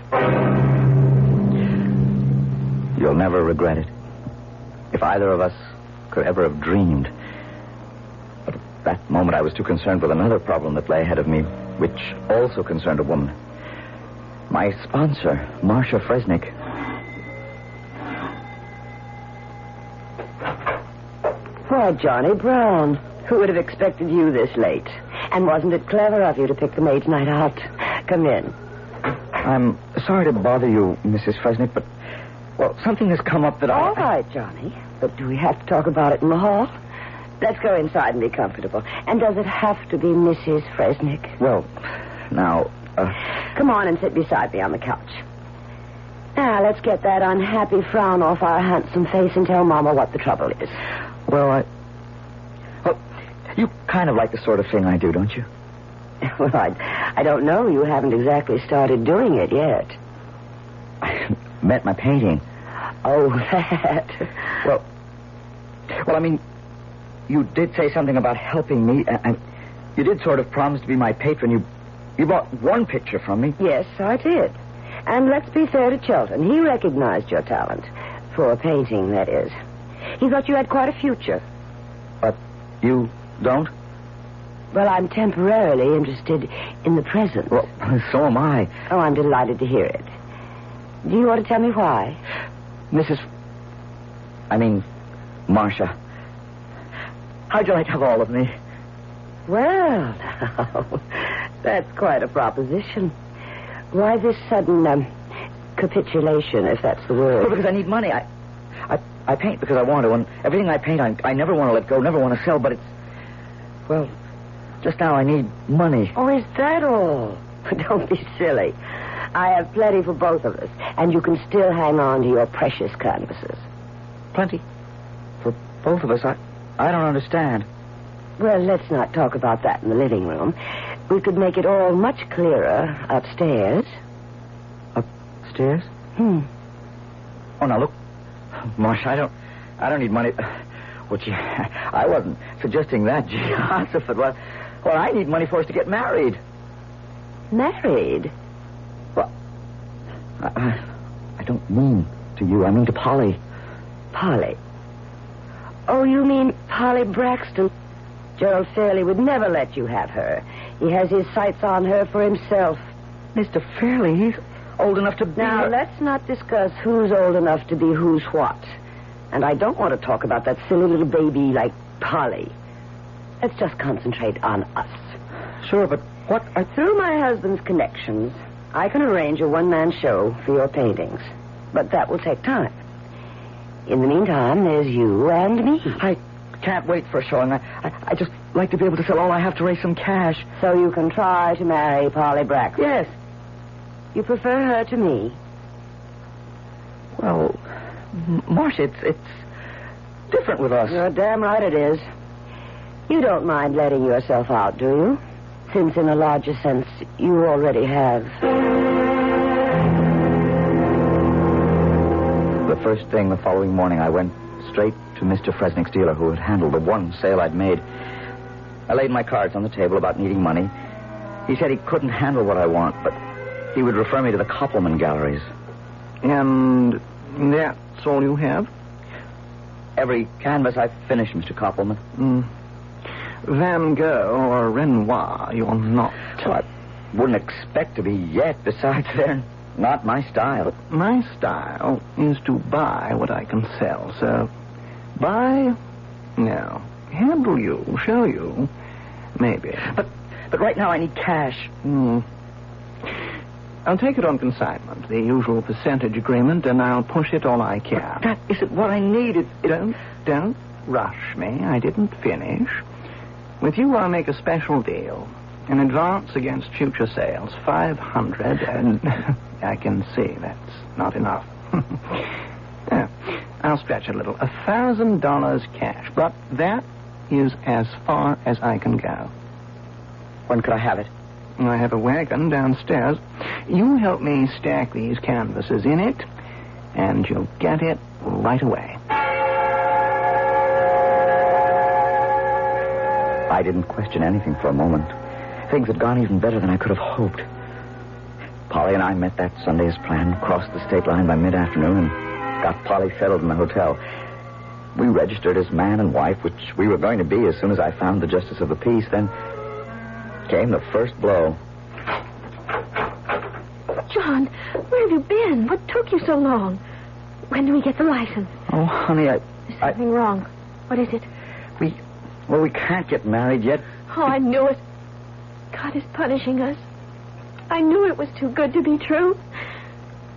You'll never regret it. If either of us could ever have dreamed. But at that moment I was too concerned with another problem that lay ahead of me, which also concerned a woman. My sponsor, Marcia Fresnick. Why, Johnny Brown. Who would have expected you this late? And wasn't it clever of you to pick the maid's night out? Come in. I'm sorry to bother you, Mrs. Fresnick, but, well, something has come up that All right, Johnny. But do we have to talk about it in the hall? Let's go inside and be comfortable. And does it have to be Mrs. Fresnick? Well, now, Come on and sit beside me on the couch. Now, let's get that unhappy frown off our handsome face and tell Mama what the trouble is. Well, you kind of like the sort of thing I do, don't you? Well, I don't know. You haven't exactly started doing it yet. I meant my painting. Oh, that. Well, I mean, you did say something about helping me, and you did sort of promise to be my patron. You bought one picture from me. Yes, I did. And let's be fair to Chilton. He recognized your talent. For painting, that is. He thought you had quite a future. But you don't? Well, I'm temporarily interested in the present. Well, so am I. Oh, I'm delighted to hear it. Do you want to tell me why? Marcia. How'd you like to have all of me? Well, now, that's quite a proposition. Why this sudden, capitulation, if that's the word? Well, because I need money. I paint because I want to, and everything I paint, I never want to let go, never want to sell, but it's... Well, just now I need money. Oh, is that all? Don't be silly. I have plenty for both of us, and you can still hang on to your precious canvases. Plenty? For both of us? I don't understand. Well, let's not talk about that in the living room. We could make it all much clearer upstairs. Upstairs? Oh, now, look. Marcia, I don't need money. Well, gee, I wasn't suggesting that, Jehoshaphat. Well, I need money for us to get married. Married? Well, I don't mean to you. I mean to Polly. Polly? Oh, you mean Polly Braxton? Gerald Fairley would never let you have her. He has his sights on her for himself. Mr. Fairley, he's old enough to be... Now, let's not discuss who's old enough to be who's what. And I don't want to talk about that silly little baby like Polly. Let's just concentrate on us. Sure, but what... Through my husband's connections, I can arrange a one-man show for your paintings. But that will take time. In the meantime, there's you and me. I can't wait for a showing. I just like to be able to sell all I have to raise some cash. So you can try to marry Polly Braxton? Yes. You prefer her to me? Well, Marcia, it's different with us. You're damn right it is. You don't mind letting yourself out, do you? Since in a larger sense, you already have. The first thing the following morning, I went straight to Mr. Fresnick's dealer, who had handled the one sale I'd made. I laid my cards on the table about needing money. He said he couldn't handle what I want, but he would refer me to the Koppelman galleries. And that's all you have? Every canvas I've finished, Mr. Koppelman. Van Gogh or Renoir, you're not. Well, I wouldn't expect to be yet. Besides, they're not my style. But my style is to buy what I can sell, so buy? No. Handle you, show you, maybe. But right now I need cash. I'll take it on consignment, the usual percentage agreement, and I'll push it all I can. That isn't what I need. Don't rush me. I didn't finish. With you, I'll make a special deal. An advance against future sales, $500, and I can see that's not enough. Yeah, I'll stretch a little. $1,000 cash, but that is as far as I can go. When could I have it? I have a wagon downstairs. You help me stack these canvases in it, and you'll get it right away. I didn't question anything for a moment. Things had gone even better than I could have hoped. Polly and I met that Sunday as planned, crossed the state line by mid-afternoon, and got Polly settled in the hotel. We registered as man and wife, which we were going to be as soon as I found the justice of the peace. Then came the first blow. John, where have you been? What took you so long? When do we get the license? Oh, honey, There's something wrong. What is it? We can't get married yet. Oh, I knew it. God is punishing us. I knew it was too good to be true.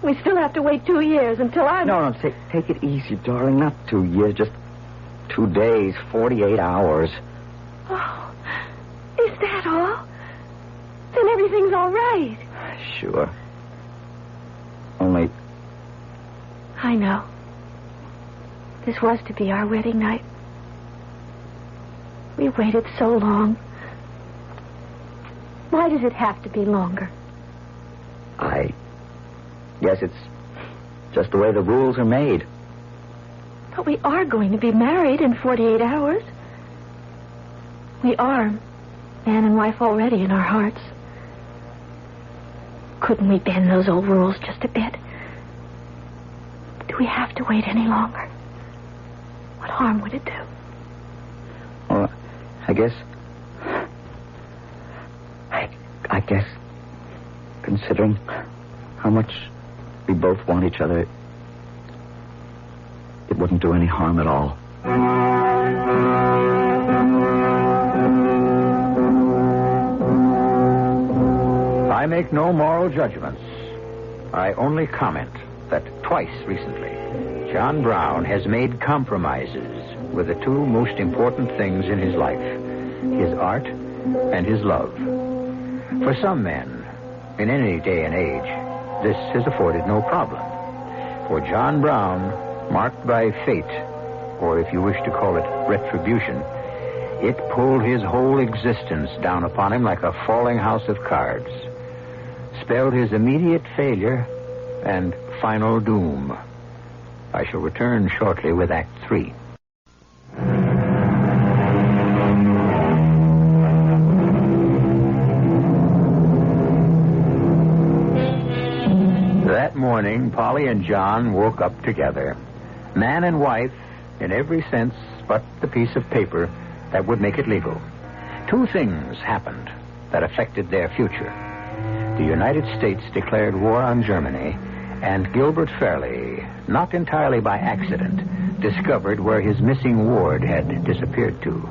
We still have to wait 2 years until I'm... No, take it easy, darling. Not 2 years, just 2 days, 48 hours. Oh, is that all? Then everything's all right. Sure. Only... I know. This was to be our wedding night. We waited so long. Why does it have to be longer? I guess it's just the way the rules are made. But we are going to be married in 48 hours. We are man and wife already in our hearts. Couldn't we bend those old rules just a bit? Do we have to wait any longer? What harm would it do? Well, I guess, considering how much we both want each other, it wouldn't do any harm at all. I make no moral judgments. I only comment that twice recently, John Brown has made compromises with the two most important things in his life, his art and his love. For some men, in any day and age, this has afforded no problem. For John Brown, marked by fate, or if you wish to call it retribution, it pulled his whole existence down upon him like a falling house of cards, spelled his immediate failure and final doom. I shall return shortly with Act 3. That morning, Polly and John woke up together. Man and wife, in every sense but the piece of paper that would make it legal. Two things happened that affected their future. The United States declared war on Germany, and Gilbert Fairley, not entirely by accident, discovered where his missing ward had disappeared to.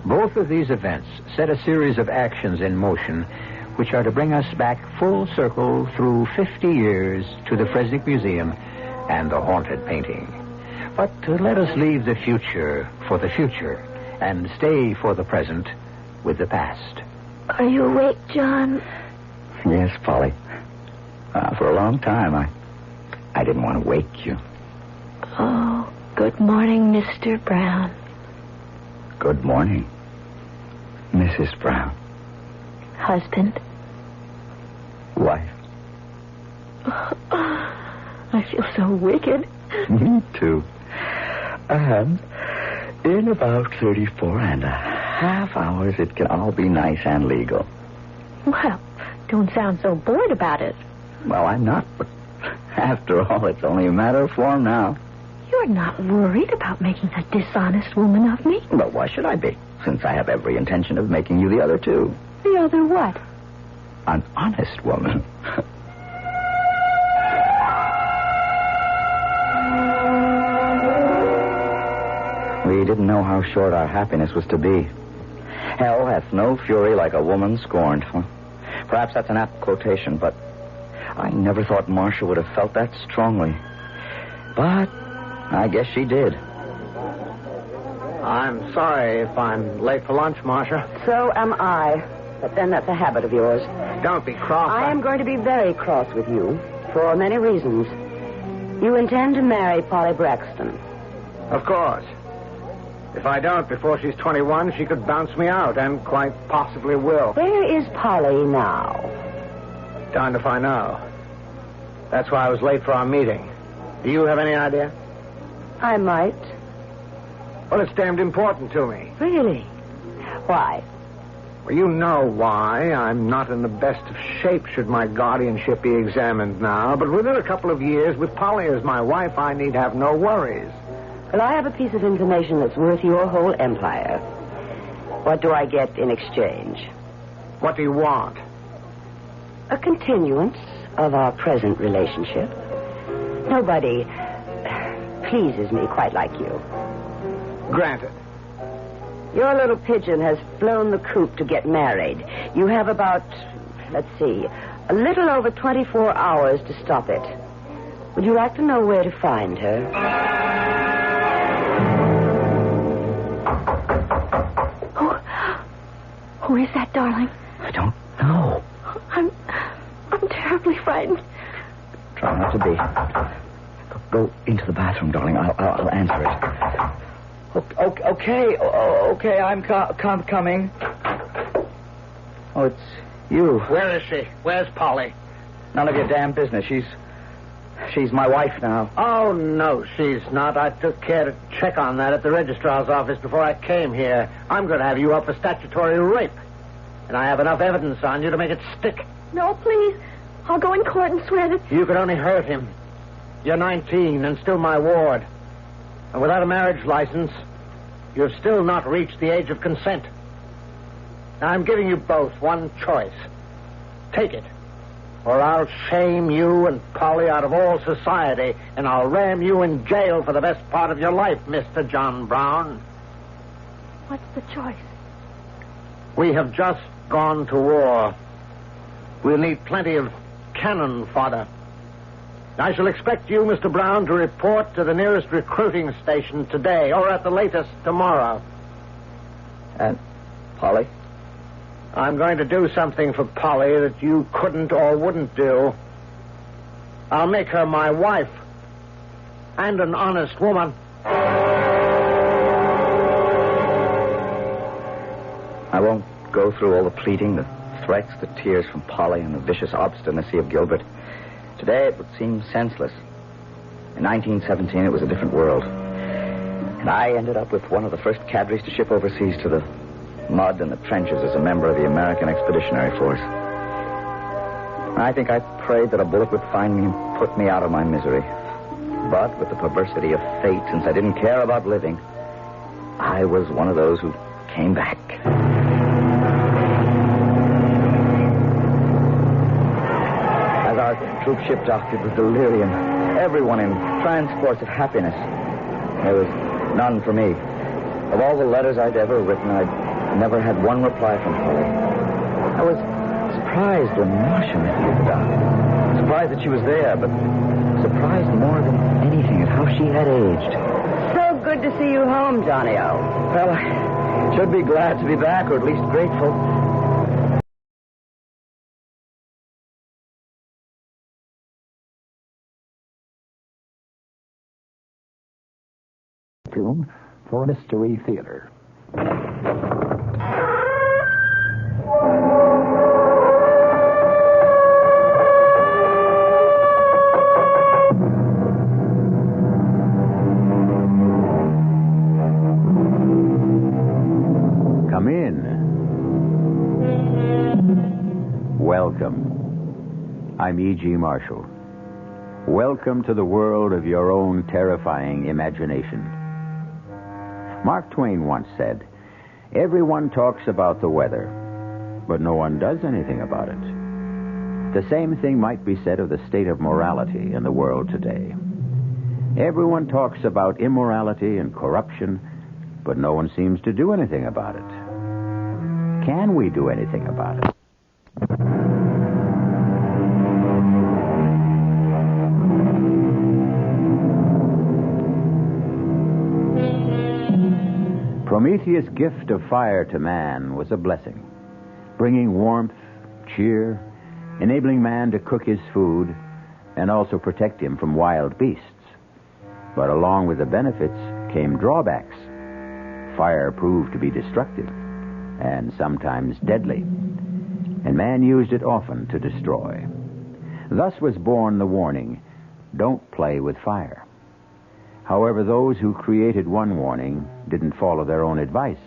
Both of these events set a series of actions in motion which are to bring us back full circle through 50 years to the Fresnick Museum and the haunted painting. But let us leave the future for the future and stay for the present with the past. Are you awake, John? Yes, Polly. For a long time, I didn't want to wake you. Oh, good morning, Mr. Brown. Good morning, Mrs. Brown. Husband. Wife. I feel so wicked. Me too. And in about 34.5 hours, it can all be nice and legal. Well, don't sound so bored about it. Well, I'm not, but after all, it's only a matter of form now. You're not worried about making a dishonest woman of me? Well, why should I be? Since I have every intention of making you the other two. The other what? An honest woman. We didn't know how short our happiness was to be. Hell hath no fury like a woman scorned. Well, perhaps that's an apt quotation, but I never thought Marcia would have felt that strongly. But I guess she did. I'm sorry if I'm late for lunch, Marcia. So am I. But then that's a habit of yours. Don't be cross. I am going to be very cross with you for many reasons. You intend to marry Polly Braxton. Of course. If I don't before she's 21, she could bounce me out, and quite possibly will. Where is Polly now? Darned if I know. That's why I was late for our meeting. Do you have any idea? I might. Well, it's damned important to me. Really? Why? Well, you know why. I'm not in the best of shape should my guardianship be examined now. But within a couple of years, with Polly as my wife, I need have no worries. Well, I have a piece of information that's worth your whole empire. What do I get in exchange? What do you want? A continuance of our present relationship. Nobody pleases me quite like you. Granted. Your little pigeon has flown the coop to get married. You have about, let's see, a little over 24 hours to stop it. Would you like to know where to find her? Who is that, darling? I don't know. I'm terribly frightened. Try not to be. Go into the bathroom, darling. I'll answer it. Okay, I'm coming. Oh, it's you. Where is she? Where's Polly? None of your damn business. She's my wife now. Oh, no, she's not. I took care to check on that at the registrar's office before I came here. I'm going to have you up for statutory rape. And I have enough evidence on you to make it stick. No, please. I'll go in court and swear that... You could only hurt him. You're 19 and still my ward. And without a marriage license, you've still not reached the age of consent. Now, I'm giving you both one choice. Take it. Or I'll shame you and Polly out of all society, and I'll ram you in jail for the best part of your life, Mr. John Brown. What's the choice? We have just gone to war. We'll need plenty of cannon fodder. I shall expect you, Mr. Brown, to report to the nearest recruiting station today, or at the latest tomorrow. And Polly? I'm going to do something for Polly that you couldn't or wouldn't do. I'll make her my wife. And an honest woman. I won't go through all the pleading, the threats, the tears from Polly, and the vicious obstinacy of Gilbert. Today it would seem senseless. In 1917 it was a different world. And I ended up with one of the first cadres to ship overseas to the mud and the trenches as a member of the American Expeditionary Force. I think I prayed that a bullet would find me and put me out of my misery. But with the perversity of fate, since I didn't care about living, I was one of those who came back. As our troop ship docked, it was delirium. Everyone in transports of happiness. There was none for me. Of all the letters I'd ever written, I'd never had one reply from Polly. I was surprised when Marcia met me at the dock. Surprised that she was there, but surprised more than anything at how she had aged. So good to see you home, Johnny-O. Well, I should be glad to be back, or at least grateful. for Mystery Theater. Come in. Welcome. I'm E.G. Marshall. Welcome to the world of your own terrifying imagination. Mark Twain once said, "Everyone talks about the weather, but no one does anything about it." The same thing might be said of the state of morality in the world today. Everyone talks about immorality and corruption, but no one seems to do anything about it. Can we do anything about it? Prometheus' gift of fire to man was a blessing, bringing warmth, cheer, enabling man to cook his food, and also protect him from wild beasts. But along with the benefits came drawbacks. Fire proved to be destructive, and sometimes deadly, and man used it often to destroy. Thus was born the warning, "Don't play with fire." However, those who created one warning didn't follow their own advice,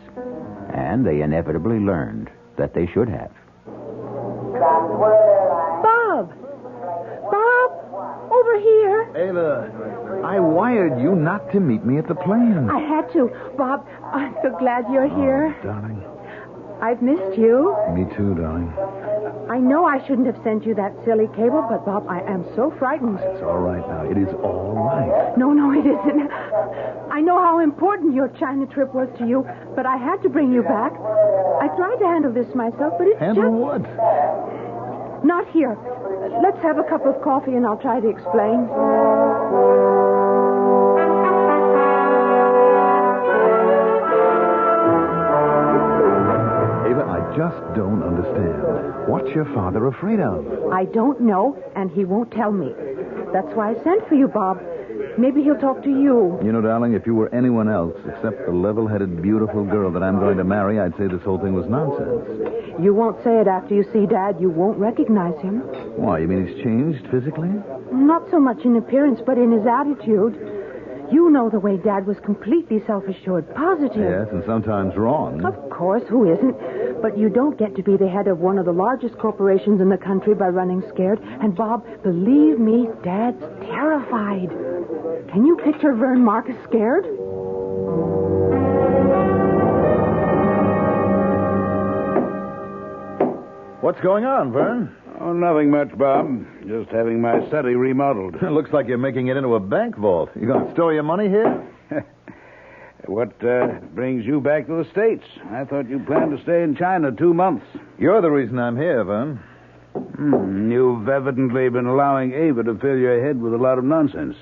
and they inevitably learned that they should have. Bob! Bob! Over here! Ava, I wired you not to meet me at the plane. I had to. Bob, I'm so glad you're here. Darling. I've missed you. Me too, darling. I know I shouldn't have sent you that silly cable, but, Bob, I am so frightened. It's all right now. It is all right. No, it isn't. I know how important your China trip was to you, but I had to bring you back. I tried to handle this myself, but it's Handle what? Not here. Let's have a cup of coffee, and I'll try to explain. Just don't understand. What's your father afraid of? I don't know, and he won't tell me. That's why I sent for you, Bob. Maybe he'll talk to you. You know, darling, if you were anyone else except the level-headed, beautiful girl that I'm going to marry, I'd say this whole thing was nonsense. You won't say it after you see Dad. You won't recognize him. Why, you mean he's changed physically? Not so much in appearance, but in his attitude. You know the way Dad was completely self-assured, positive. Yes, and sometimes wrong. Of course, who isn't? But you don't get to be the head of one of the largest corporations in the country by running scared. And, Bob, believe me, Dad's terrified. Can you picture Vern Marcus scared? What's going on, Vern? Oh, nothing much, Bob. Just having my study remodeled. It looks like you're making it into a bank vault. You going to store your money here? What brings you back to the States? I thought you planned to stay in China 2 months. You're the reason I'm here, Vern. You've evidently been allowing Ava to fill your head with a lot of nonsense.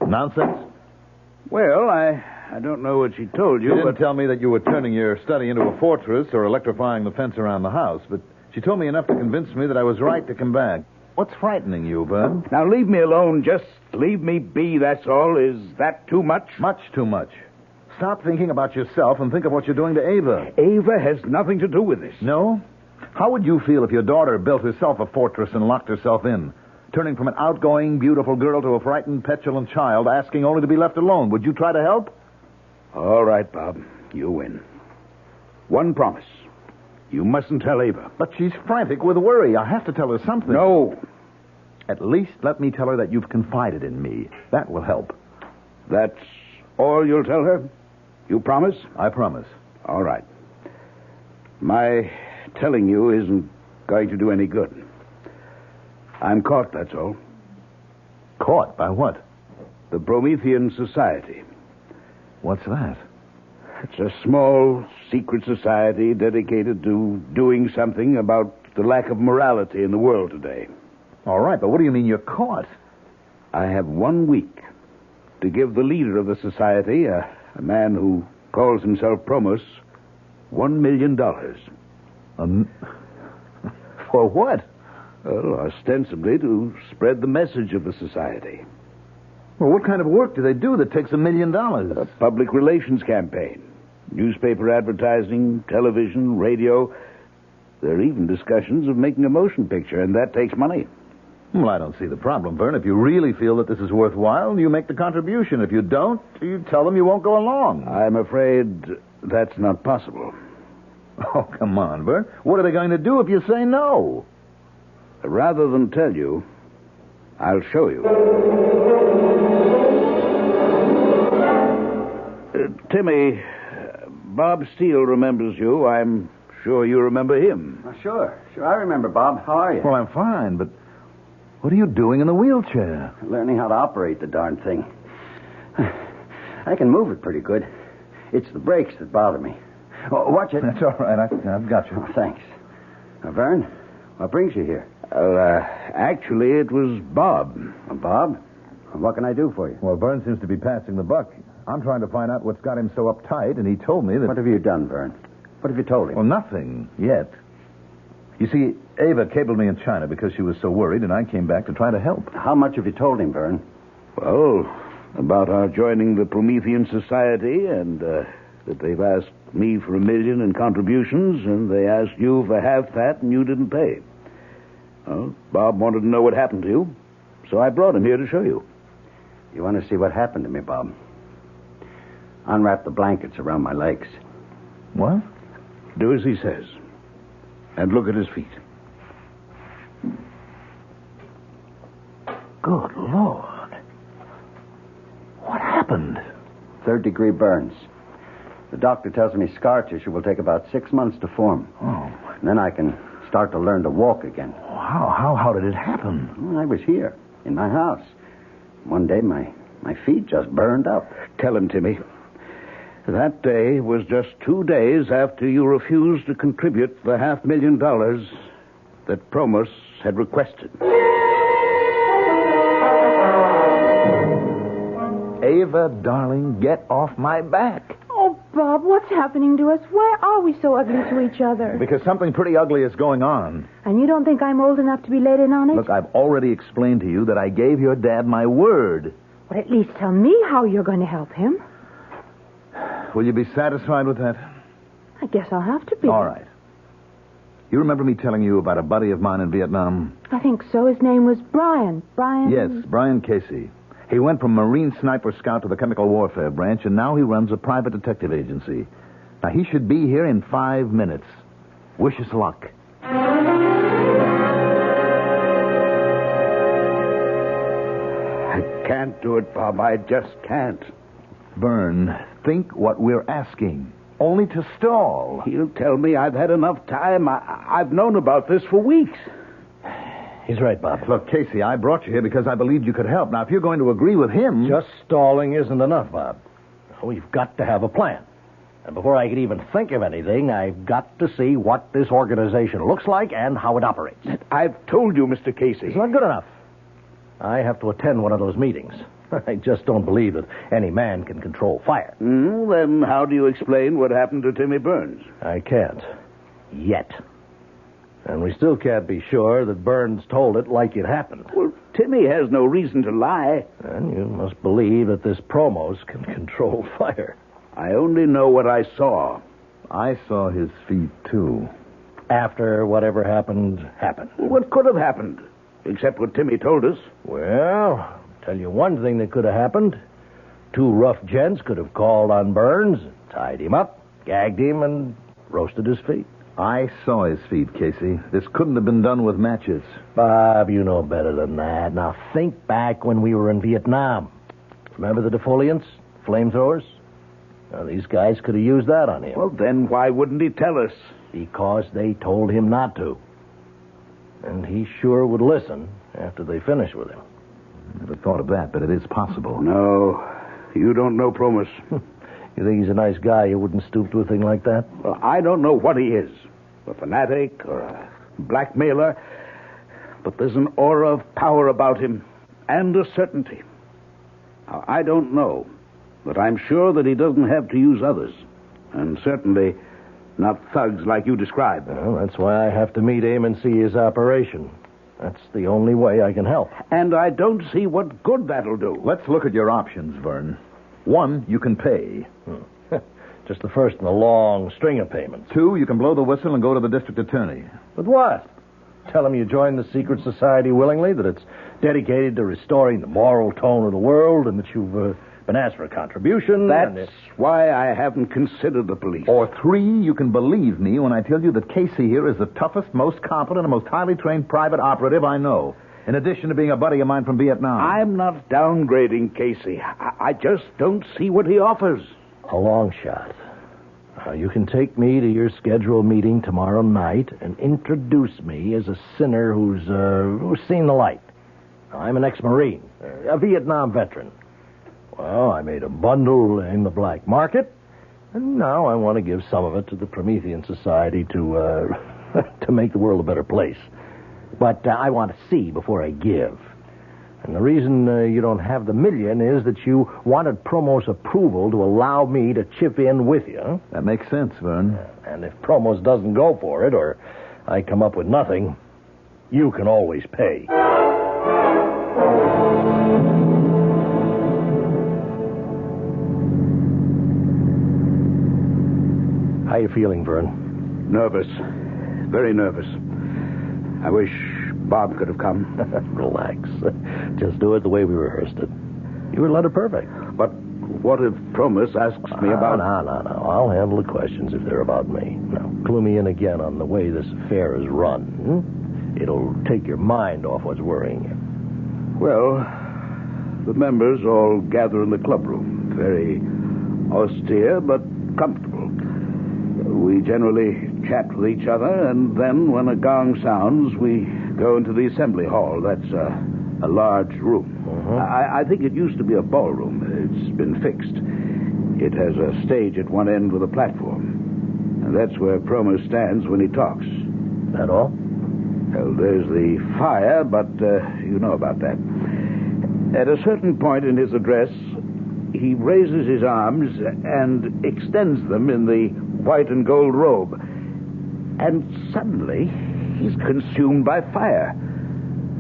Nonsense? Well, I don't know what she told you, She didn't but... tell me that you were turning your study into a fortress or electrifying the fence around the house, but she told me enough to convince me that I was right to come back. What's frightening you, Vern? Now, leave me alone. Just leave me be, that's all. Is that too much? Much too much. Stop thinking about yourself and think of what you're doing to Ava. Ava has nothing to do with this. No? How would you feel if your daughter built herself a fortress and locked herself in, turning from an outgoing, beautiful girl to a frightened, petulant child, asking only to be left alone? Would you try to help? All right, Bob. You win. One promise. You mustn't tell Ava. But she's frantic with worry. I have to tell her something. No. At least let me tell her that you've confided in me. That will help. That's all you'll tell her? You promise? I promise. All right. My telling you isn't going to do any good. I'm caught, that's all. Caught? By what? The Promethean Society. What's that? It's a small, secret society dedicated to doing something about the lack of morality in the world today. All right, but what do you mean you're caught? I have 1 week to give the leader of the society, a man who calls himself Promos, $1 million. For what? Well, ostensibly to spread the message of the society. Well, what kind of work do they do that takes $1 million? A public relations campaign. Newspaper advertising, television, radio. There are even discussions of making a motion picture, and that takes money. Well, I don't see the problem, Vern. If you really feel that this is worthwhile, you make the contribution. If you don't, you tell them you won't go along. I'm afraid that's not possible. Oh, come on, Vern. What are they going to do if you say no? Rather than tell you, I'll show you. Timmy, Bob Steele remembers you. I'm sure you remember him. Sure. I remember, Bob. How are you? Well, I'm fine, but what are you doing in the wheelchair? Learning how to operate the darn thing. I can move it pretty good. It's the brakes that bother me. Oh, watch it. That's all right. I've got you. Oh, thanks. Now, Vern, what brings you here? Actually, it was Bob. Bob? What can I do for you? Well, Vern seems to be passing the buck. I'm trying to find out what's got him so uptight, and he told me that... What have you done, Vern? What have you told him? Well, nothing yet. You see, Ava cabled me in China because she was so worried, and I came back to try to help. How much have you told him, Vern? Well, about our joining the Promethean Society, and that they've asked me for $1 million in contributions, and they asked you for half that, and you didn't pay. Well, Bob wanted to know what happened to you, so I brought him here to show you. You want to see what happened to me, Bob? Unwrap the blankets around my legs. What? Do as he says. And look at his feet. Good Lord. What happened? 3rd-degree burns. The doctor tells me scar tissue will take about 6 months to form. Oh. And then I can start to learn to walk again. How did it happen? Well, I was here, in my house. One day, my feet just burned up. Tell him, Timmy. That day was just 2 days after you refused to contribute the $500,000 that Promos had requested. Ava, darling, get off my back. Oh, Bob, what's happening to us? Why are we so ugly to each other? Because something pretty ugly is going on. And you don't think I'm old enough to be let in on it? Look, I've already explained to you that I gave your dad my word. Well, at least tell me how you're going to help him. Will you be satisfied with that? I guess I'll have to be. All right. You remember me telling you about a buddy of mine in Vietnam? I think so. His name was Brian. Yes, Brian Casey. He went from Marine Sniper Scout to the Chemical Warfare Branch, and now he runs a private detective agency. Now, he should be here in 5 minutes. Wish us luck. I can't do it, Bob. I just can't. Vern, think what we're asking. Only to stall. He'll tell me I've had enough time. I've known about this for weeks. He's right, Bob. Look, Casey, I brought you here because I believed you could help. Now, if you're going to agree with him... Just stalling isn't enough, Bob. We've got to have a plan. And before I can even think of anything, I've got to see what this organization looks like and how it operates. I've told you, Mr. Casey. It's not good enough. I have to attend one of those meetings. I just don't believe that any man can control fire. Then how do you explain what happened to Timmy Burns? I can't. Yet. And we still can't be sure that Burns told it like it happened. Well, Timmy has no reason to lie. And you must believe that this Promos can control fire. I only know what I saw. I saw his feet, too. After whatever happened, happened. What could have happened? Except what Timmy told us. Well, tell you one thing that could have happened. 2 rough gents could have called on Burns, tied him up, gagged him, and roasted his feet. I saw his feet, Casey. This couldn't have been done with matches. Bob, you know better than that. Now, think back when we were in Vietnam. Remember the defoliants? Flamethrowers? Now, these guys could have used that on him. Well, then why wouldn't he tell us? Because they told him not to. And he sure would listen after they finished with him. Never thought of that, but it is possible. No, you don't know Promus. You think he's a nice guy? You wouldn't stoop to a thing like that? Well, I don't know what he is. A fanatic or a blackmailer. But there's an aura of power about him and a certainty. Now, I don't know, but I'm sure that he doesn't have to use others. And certainly not thugs like you described. Well, that's why I have to meet him and see his operation. That's the only way I can help. And I don't see what good that'll do. Let's look at your options, Vern. One, you can pay. Just the first in a long string of payments. Two, you can blow the whistle and go to the district attorney. But what? Tell him you joined the secret society willingly, that it's dedicated to restoring the moral tone of the world, and that you've been asked for a contribution. That's why I haven't considered the police. Or three, you can believe me when I tell you that Casey here is the toughest, most competent, and most highly trained private operative I know, in addition to being a buddy of mine from Vietnam. I'm not downgrading Casey. I just don't see what he offers. A long shot. You can take me to your scheduled meeting tomorrow night and introduce me as a sinner who's seen the light. I'm an ex-Marine, a Vietnam veteran. Well, I made a bundle in the black market, and now I want to give some of it to the Promethean Society to to make the world a better place. But I want to see before I give. And the reason you don't have the $1 million is that you wanted Promos approval to allow me to chip in with you. That makes sense, Vern. And if Promos doesn't go for it, or I come up with nothing, you can always pay. How you feeling, Vern? Nervous. Very nervous. I wish Bob could have come. Relax. Just do it the way we rehearsed it. You were letter perfect. But what if Promus asks me about... No. I'll handle the questions if they're about me. Now, clue me in again on the way this affair is run. It'll take your mind off what's worrying you. Well, the members all gather in the clubroom. Very austere, but comfortable. We generally chat with each other, and then when a gong sounds, we go into the assembly hall. That's a large room. I think it used to be a ballroom. It's been fixed. It has a stage at one end with a platform. And that's where Promus stands when he talks. That all? Well, there's the fire, but you know about that. At a certain point in his address, he raises his arms and extends them in the white and gold robe. And suddenly, he's consumed by fire.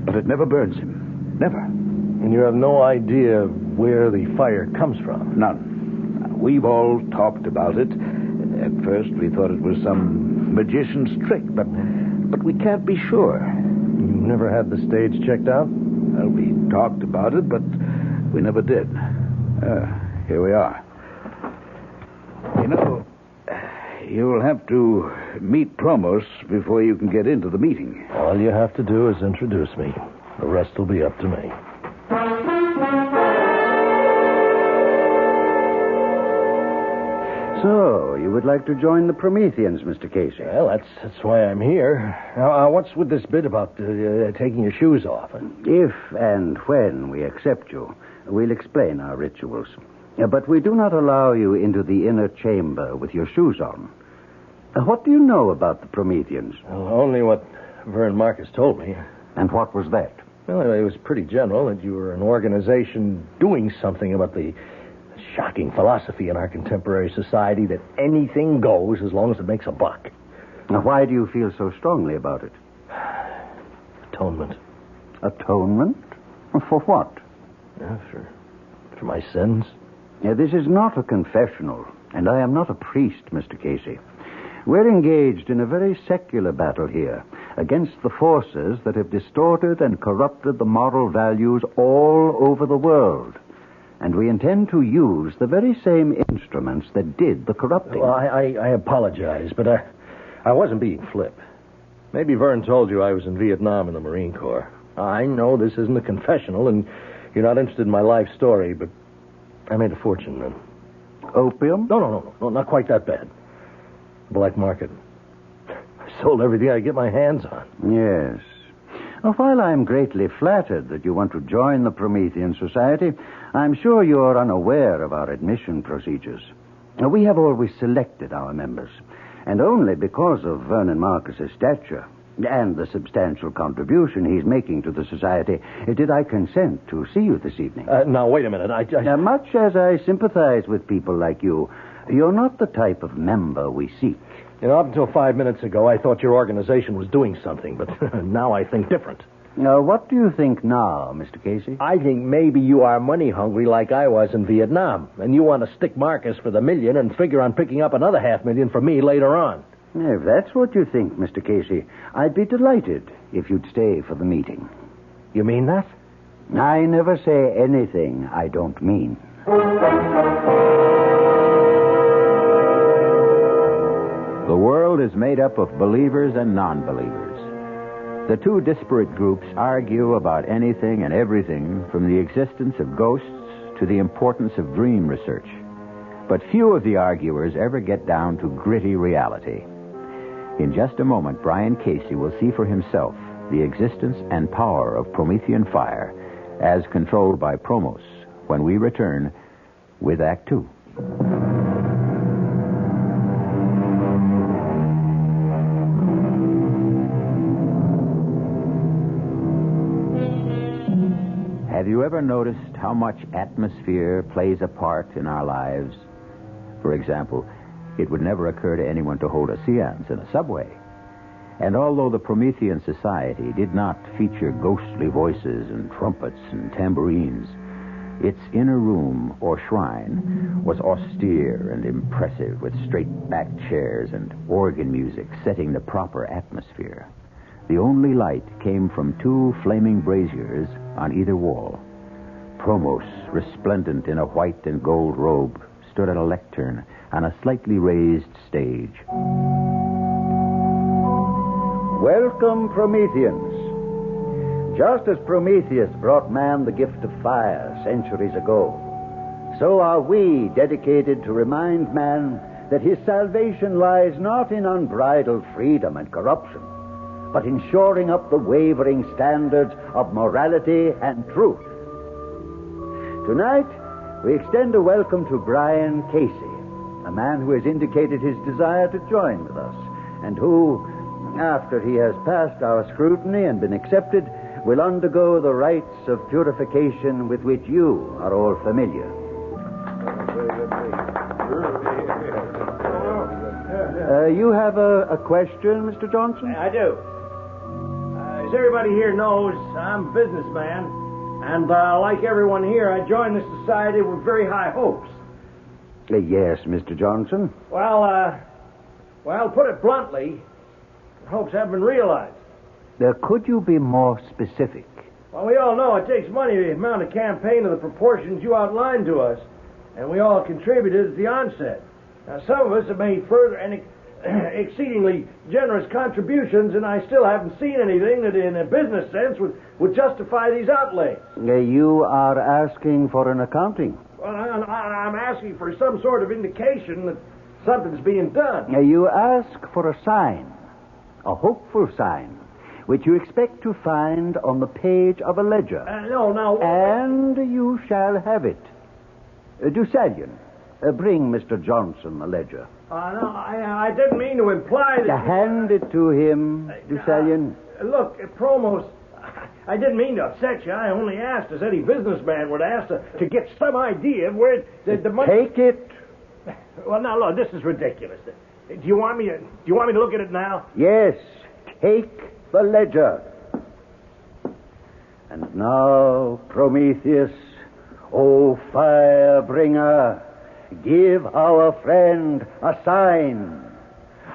But it never burns him. Never. And you have no idea where the fire comes from? None. We've all talked about it. At first, we thought it was some magician's trick, but we can't be sure. You never had the stage checked out? Well, we talked about it, but we never did. Here we are. You know, you'll have to meet Promos before you can get into the meeting. All you have to do is introduce me. The rest will be up to me. So, you would like to join the Prometheans, Mr. Casey? Well, that's why I'm here. Now, what's with this bit about taking your shoes off? If and when we accept you, we'll explain our rituals. But we do not allow you into the inner chamber with your shoes on. What do you know about the Prometheans? Well, only what Vern Marcus told me. And what was that? Well, it was pretty general that you were an organization doing something about the shocking philosophy in our contemporary society that anything goes as long as it makes a buck. Now, why do you feel so strongly about it? Atonement. Atonement? For what? Yeah, for my sins. Now, this is not a confessional, and I am not a priest, Mr. Casey. We're engaged in a very secular battle here against the forces that have distorted and corrupted the moral values all over the world. And we intend to use the very same instruments that did the corrupting. Well, I apologize, but I wasn't being flip. Maybe Vern told you I was in Vietnam in the Marine Corps. I know this isn't a confessional, and you're not interested in my life story, but I made a fortune then. Opium? No, not quite that bad. Black market. I sold everything I get my hands on. Yes. Well, while I'm greatly flattered that you want to join the Promethean Society, I'm sure you're unaware of our admission procedures. We have always selected our members, and only because of Vernon Marcus's stature and the substantial contribution he's making to the society did I consent to see you this evening. Now, wait a minute. Now, much as I sympathize with people like you, you're not the type of member we seek. You know, up until 5 minutes ago, I thought your organization was doing something, but now I think different. Now, what do you think now, Mr. Casey? I think maybe you are money hungry like I was in Vietnam, and you want to stick Marcus for the $1 million and figure on picking up another $500,000 for me later on. If that's what you think, Mr. Casey, I'd be delighted if you'd stay for the meeting. You mean that? I never say anything I don't mean. The world is made up of believers and non-believers. The two disparate groups argue about anything and everything, from the existence of ghosts to the importance of dream research. But few of the arguers ever get down to gritty reality. In just a moment, Brian Casey will see for himself the existence and power of Promethean fire as controlled by Promos when we return with Act Two. Have you ever noticed how much atmosphere plays a part in our lives? For example, it would never occur to anyone to hold a seance in a subway. And although the Promethean Society did not feature ghostly voices and trumpets and tambourines, its inner room or shrine was austere and impressive, with straight-backed chairs and organ music setting the proper atmosphere. The only light came from two flaming braziers on either wall. Promos, resplendent in a white and gold robe, stood at a lectern on a slightly raised stage. Welcome, Prometheans. Just as Prometheus brought man the gift of fire centuries ago, so are we dedicated to remind man that his salvation lies not in unbridled freedom and corruption, but in shoring up the wavering standards of morality and truth. Tonight, we extend a welcome to Brian Casey, a man who has indicated his desire to join with us, and who, after he has passed our scrutiny and been accepted, will undergo the rites of purification with which you are all familiar. You have a question, Mr. Johnson? I do. As everybody here knows, I'm a businessman, and like everyone here, I joined the society with very high hopes. Yes, Mr. Johnson. Well, put it bluntly, the hopes haven't been realized. Could you be more specific? Well, we all know it takes money to mount a campaign of the proportions you outlined to us, and we all contributed at the onset. Now, some of us have made further and exceedingly generous contributions, and I still haven't seen anything that, in a business sense, would justify these outlays. You are asking for an accounting. Well, I'm asking for some sort of indication that something's being done. You ask for a sign, a hopeful sign, which you expect to find on the page of a ledger. No. And you shall have it. Deucalion, bring Mr. Johnson the ledger. No, I didn't mean to imply that... Hand it to him, Deucalion. Look, Promos, I didn't mean to upset you. I only asked, as any businessman would ask, to get some idea of where the money... Take it. Well, now, look, this is ridiculous. Do you want me to look at it now? Yes, take the ledger. And now, Prometheus, O fire-bringer, give our friend a sign.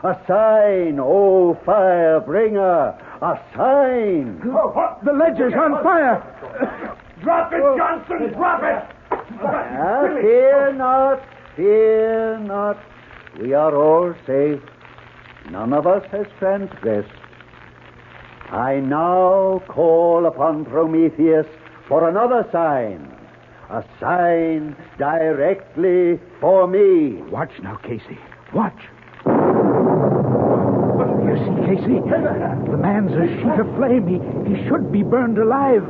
A sign, O fire-bringer, a sign. Oh, the ledger's on fire. Drop it, Johnson, drop it. Fear not. We are all safe. None of us has transgressed. I now call upon Prometheus for another sign. A sign directly for me. Watch now, Casey. Watch. You see, Casey? The man's a sheet of flame. He should be burned alive.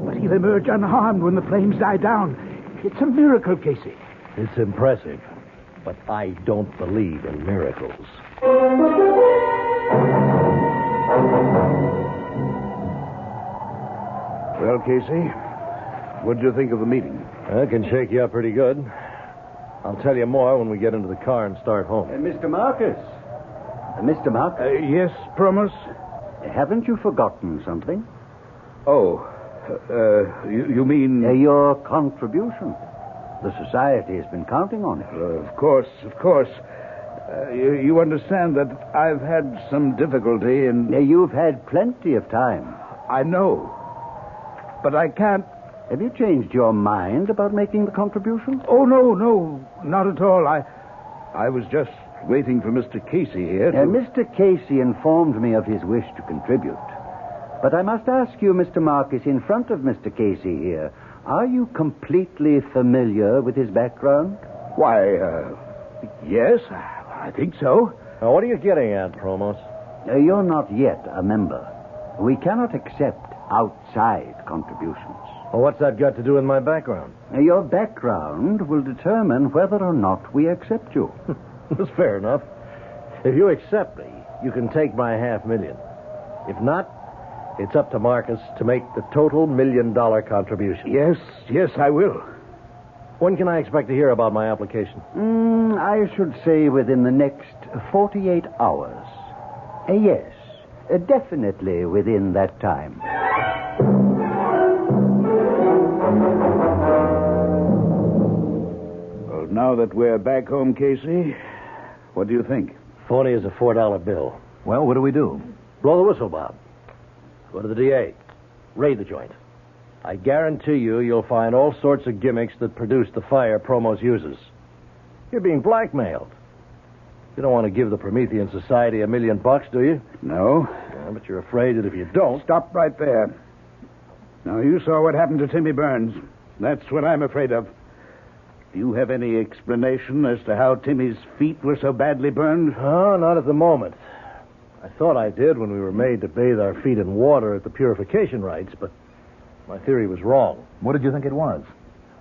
But he'll emerge unharmed when the flames die down. It's a miracle, Casey. It's impressive, but I don't believe in miracles. Well, Casey, what did you think of the meeting? I can shake you up pretty good. I'll tell you more when we get into the car and start home. Mr. Marcus. Mr. Marcus. Yes, Promos? Haven't you forgotten something? Oh, you mean... Your contribution. The society has been counting on it. Of course. You understand that I've had some difficulty in... You've had plenty of time. I know. But I can't... Have you changed your mind about making the contribution? Oh, no, not at all. I was just waiting for Mr. Casey here to... Mr. Casey informed me of his wish to contribute. But I must ask you, Mr. Marcus, in front of Mr. Casey here, are you completely familiar with his background? Why, yes, I think so. Now, what are you getting at, Promos? You're not yet a member. We cannot accept outside contributions. Well, what's that got to do with my background? Your background will determine whether or not we accept you. That's fair enough. If you accept me, you can take my $500,000. If not, it's up to Marcus to make the total $1 million contribution. Yes, I will. When can I expect to hear about my application? I should say within the next 48 hours. Yes, definitely within that time. Well, now that we're back home, Casey, what do you think? Phony is a $4 bill. Well, what do we do? Blow the whistle, Bob. Go to the DA. Raid the joint. I guarantee you'll find all sorts of gimmicks that produce the fire Promos uses. You're being blackmailed. You don't want to give the Promethean Society $1 million, do you? No. Yeah, but you're afraid that if you don't... Stop right there. Now, you saw what happened to Timmy Burns. That's what I'm afraid of. Do you have any explanation as to how Timmy's feet were so badly burned? Oh, not at the moment. I thought I did when we were made to bathe our feet in water at the purification rites, but my theory was wrong. What did you think it was?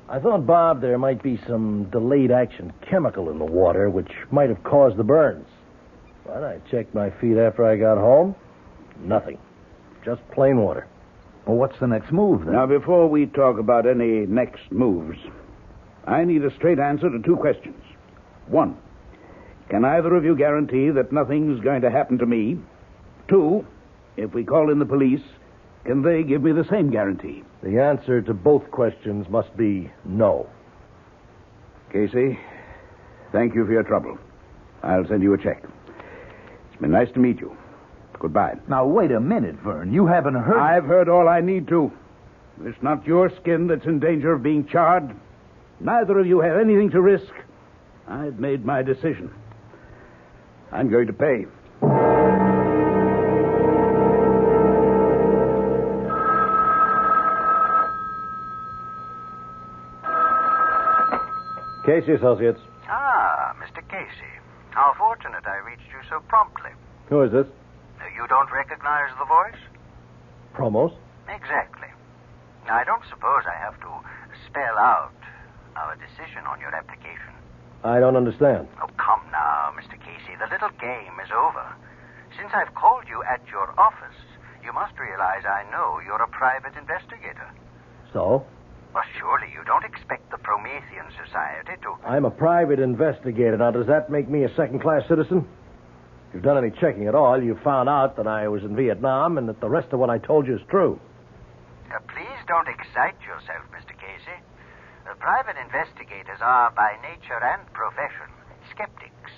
I thought, Bob, there might be some delayed action chemical in the water which might have caused the burns. But I checked my feet after I got home. Nothing. Just plain water. Well, what's the next move, then? Now, before we talk about any next moves, I need a straight answer to two questions. One, can either of you guarantee that nothing's going to happen to me? Two, if we call in the police, can they give me the same guarantee? The answer to both questions must be no. Casey, thank you for your trouble. I'll send you a check. It's been nice to meet you. Goodbye. Now, wait a minute, Vern. You haven't heard... I've heard all I need to. It's not your skin that's in danger of being charred. Neither of you have anything to risk. I've made my decision. I'm going to pay. Casey Associates. Ah, Mr. Casey. How fortunate I reached you so promptly. Who is this? You don't recognize the voice? Promos? Exactly. Now, I don't suppose I have to spell out our decision on your application. I don't understand. Oh, come now, Mr. Casey. The little game is over. Since I've called you at your office, you must realize I know you're a private investigator. So? Well, surely you don't expect the Promethean Society to... I'm a private investigator. Now, does that make me a second-class citizen? If you've done any checking at all, you found out that I was in Vietnam and that the rest of what I told you is true. Please don't excite yourself, Mr. Casey. Private investigators are, by nature and profession, skeptics.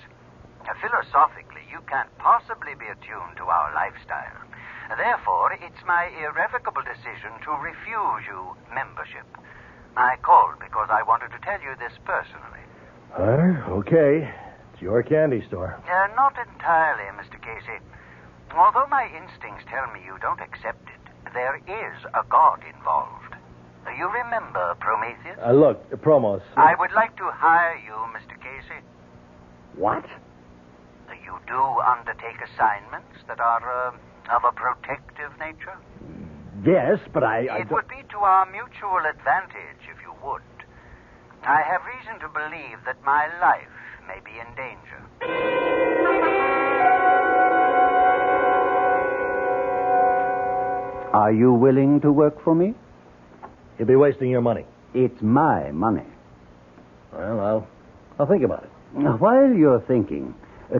Philosophically, you can't possibly be attuned to our lifestyle. Therefore, it's my irrevocable decision to refuse you membership. I called because I wanted to tell you this personally. Okay. It's your candy store. Not entirely, Mr. Casey. Although my instincts tell me you don't accept it, there is a god involved. You remember Prometheus? Look, Promos. I would like to hire you, Mr. Casey. What? You do undertake assignments that are of a protective nature? Yes, but It would be to our mutual advantage if you would. I have reason to believe that my life may be in danger. Are you willing to work for me? You'll be wasting your money. It's my money. Well, I'll think about it. Now, while you're thinking,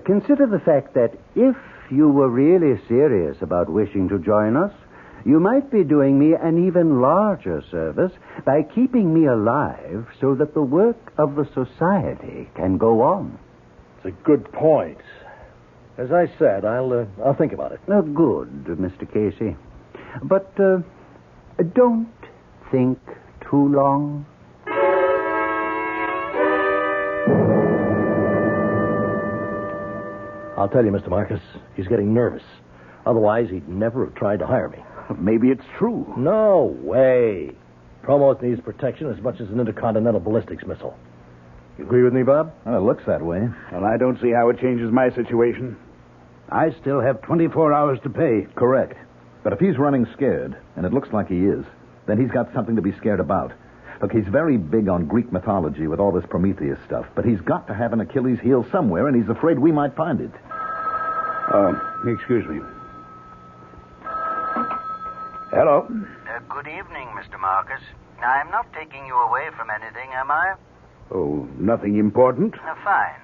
consider the fact that if you were really serious about wishing to join us, You might be doing me an even larger service by keeping me alive so that the work of the society can go on. It's a good point. As I said, I'll think about it. Good, Mr. Casey. But don't think too long. I'll tell you, Mr. Marcus, he's getting nervous. Otherwise, he'd never have tried to hire me. Maybe it's true. No way. Promos needs protection as much as an intercontinental ballistics missile. You agree with me, Bob? Well, it looks that way. Well, I don't see how it changes my situation. I still have 24 hours to pay. Correct. But if he's running scared, and it looks like he is, then he's got something to be scared about. Look, he's very big on Greek mythology with all this Prometheus stuff, but he's got to have an Achilles heel somewhere, and he's afraid we might find it. Excuse me. Hello? Good evening, Mr. Marcus. I'm not taking you away from anything, am I? Oh, nothing important? Fine.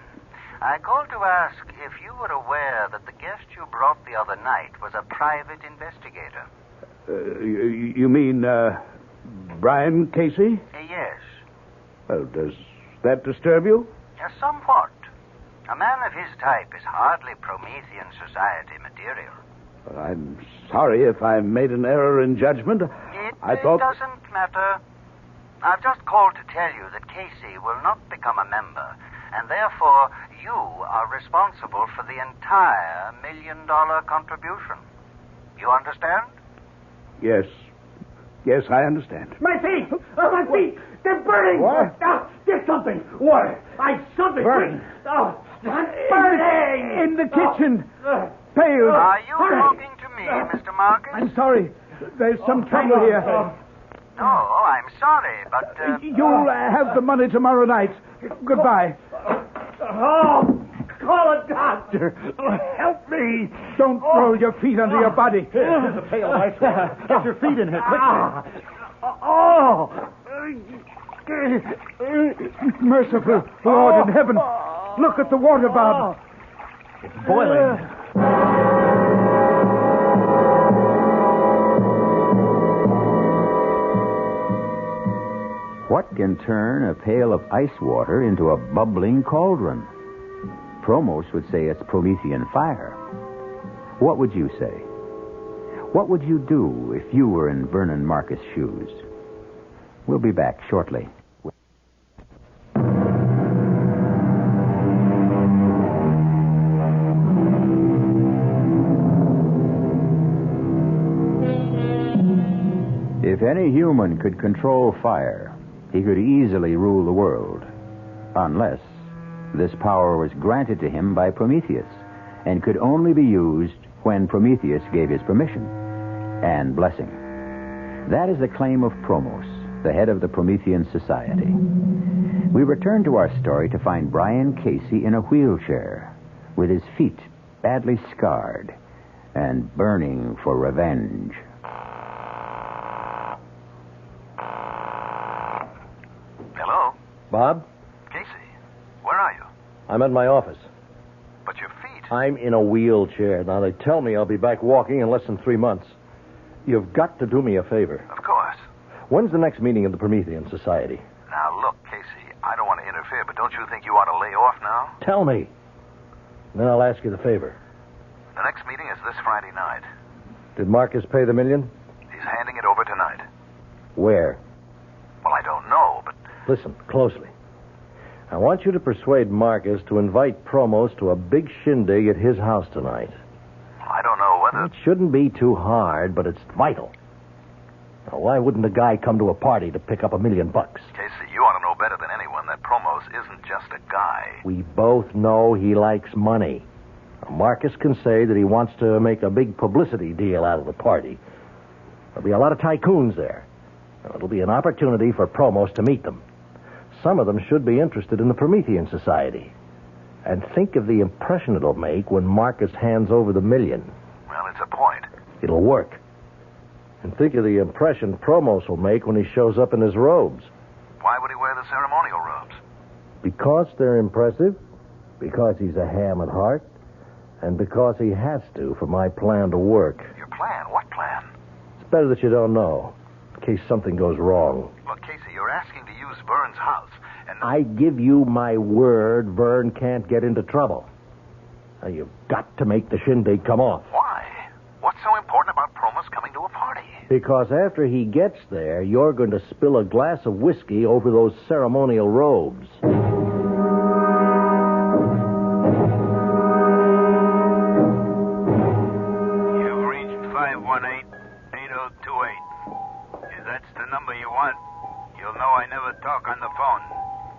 I called to ask if you were aware that the guest you brought the other night was a private investigator. You mean, Brian Casey? Yes. Well, does that disturb you? Somewhat. A man of his type is hardly Promethean society material. Well, I'm sorry if I made an error in judgment. It doesn't matter. I've just called to tell you that Casey will not become a member, and therefore you are responsible for the entire $1 million contribution. You understand? Yes. Yes, I understand. My feet! Oh, my feet! They're burning! What? Get something! Water! Something! Burning? Oh, I'm burning! In the kitchen! Pails! Are you talking to me, Mr. Marcus? I'm sorry. There's some trouble here. No, I'm sorry, but... You'll have the money tomorrow night. Goodbye. Oh, call a doctor. Help me. Don't throw your feet under your body. Here's a pail of ice water. Get your feet in here, quick. Merciful Lord in heaven. Look at the water, Bob. It's boiling. What can turn a pail of ice water into a bubbling cauldron? Promos would say it's Promethean fire. What would you say? What would you do if you were in Vernon Marcus' shoes? We'll be back shortly. If any human could control fire, he could easily rule the world, unless this power was granted to him by Prometheus and could only be used when Prometheus gave his permission and blessing. That is the claim of Promos, the head of the Promethean Society. We return to our story to find Brian Casey in a wheelchair, with his feet badly scarred and burning for revenge. Hello? Bob? Casey, where are you? I'm at my office. But your feet... I'm in a wheelchair. Now, they tell me I'll be back walking in less than 3 months. You've got to do me a favor. Of course. When's the next meeting of the Promethean Society? Now, look, Casey, I don't want to interfere, but don't you think you ought to lay off now? Tell me. Then I'll ask you the favor. The next meeting is this Friday night. Did Marcus pay the $1 million? He's handing it over tonight. Where? Well, I don't know, but... Listen, closely. I want you to persuade Marcus to invite Promos to a big shindig at his house tonight. I don't know whether... It shouldn't be too hard, but it's vital. Now, why wouldn't a guy come to a party to pick up $1 million? Casey, you ought to know better than anyone that Promos isn't just a guy. We both know he likes money. Now, Marcus can say that he wants to make a big publicity deal out of the party. There'll be a lot of tycoons there. Now, it'll be an opportunity for Promos to meet them. Some of them should be interested in the Promethean Society. And think of the impression it'll make when Marcus hands over the $1 million. Well, it's a point. It'll work. And think of the impression Promos will make when he shows up in his robes. Why would he wear the ceremonial robes? Because they're impressive, because he's a ham at heart, and because he has to for my plan to work. Your plan? What plan? It's better that you don't know, in case something goes wrong. Look, Casey, you're asking to use Vern's house, and... I give you my word Vern can't get into trouble. Now, you've got to make the shindig come off. Why? What's so important about Promos coming to a party? Because after he gets there, you're going to spill a glass of whiskey over those ceremonial robes. You've reached 518-8028. If that's the number you want, you'll know I never talk on the phone.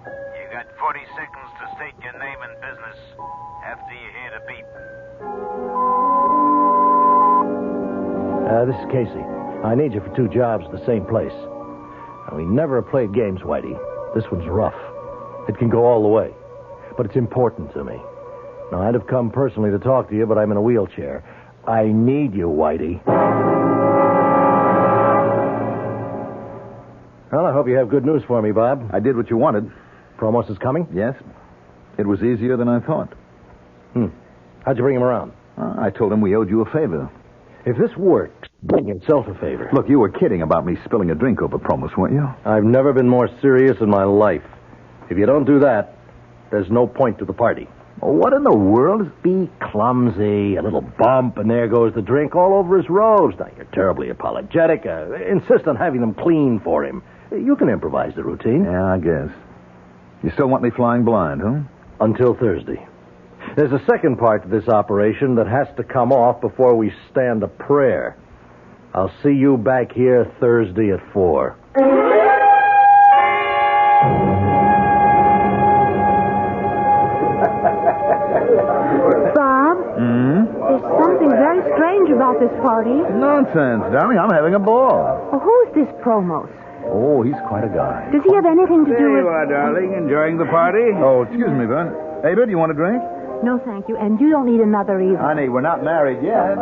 You got 40 seconds to state your name and business after you hear the beep. This is Casey. I need you for 2 jobs at the same place. Now, we never have played games, Whitey. This one's rough. It can go all the way. But it's important to me. Now, I'd have come personally to talk to you, but I'm in a wheelchair. I need you, Whitey. Well, I hope you have good news for me, Bob. I did what you wanted. Promos is coming? Yes. It was easier than I thought. How'd you bring him around? I told him we owed you a favor. If this works, bring himself a favor. Look, you were kidding about me spilling a drink over Promos, weren't you? I've never been more serious in my life. If you don't do that, there's no point to the party. Well, what in the world? Be clumsy, a little bump, and there goes the drink all over his robes. Now, you're terribly apologetic. Insist on having them clean for him. You can improvise the routine. Yeah, I guess. You still want me flying blind, huh? Until Thursday. There's a second part to this operation that has to come off before we stand a prayer. I'll see you back here Thursday at 4. Bob? There's something very strange about this party. Nonsense, darling. I'm having a ball. Well, who's this Promos? Oh, he's quite a guy. Does he have anything to do There with... you are, darling. Enjoying the party? Oh, excuse me, Vern. Ava, do you want a drink? No, thank you. And you don't need another either. Honey, we're not married yet.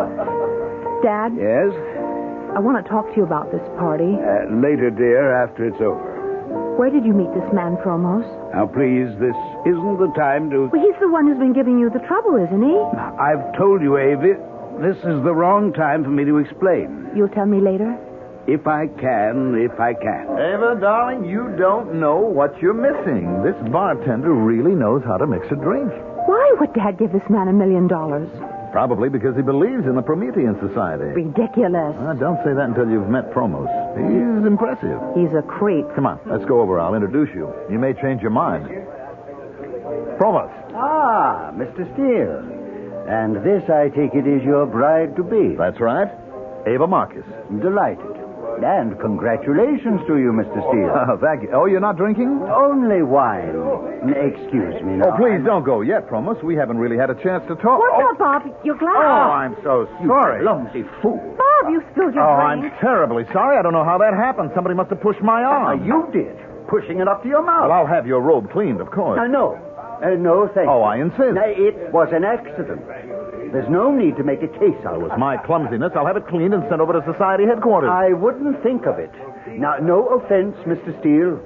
Dad? Yes? I want to talk to you about this party. Later, dear, after it's over. Where did you meet this man, Promos? Now, please, this isn't the time to... Well, he's the one who's been giving you the trouble, isn't he? I've told you, Avie, this is the wrong time for me to explain. You'll tell me later? If I can. Ava, darling, you don't know what you're missing. This bartender really knows how to mix a drink. Why would Dad give this man $1 million? Probably because he believes in the Promethean Society. Ridiculous. Don't say that until you've met Promos. He's impressive. He's a creep. Come on, let's go over. I'll introduce you. You may change your mind. Promos. Ah, Mr. Steele. And this, I take it, is your bride-to-be. That's right. Ava Marcus. Delighted. And congratulations to you, Mr. Steele. Oh, thank you. Oh, you're not drinking? Only wine. Excuse me now. Oh, please don't go yet, Promos. We haven't really had a chance to talk. What's up, Bob? Your glass? Oh, I'm so sorry. You clumsy fool. Bob, you spilled your drink. I'm terribly sorry. I don't know how that happened. Somebody must have pushed my arm. You did. Pushing it up to your mouth. Well, I'll have your robe cleaned, of course. No. No, thank you. Oh, I insist. No, it was an accident. There's no need to make a case out of it. It was my clumsiness. I'll have it cleaned and sent over to Society headquarters. I wouldn't think of it. Now, no offense, Mr. Steele,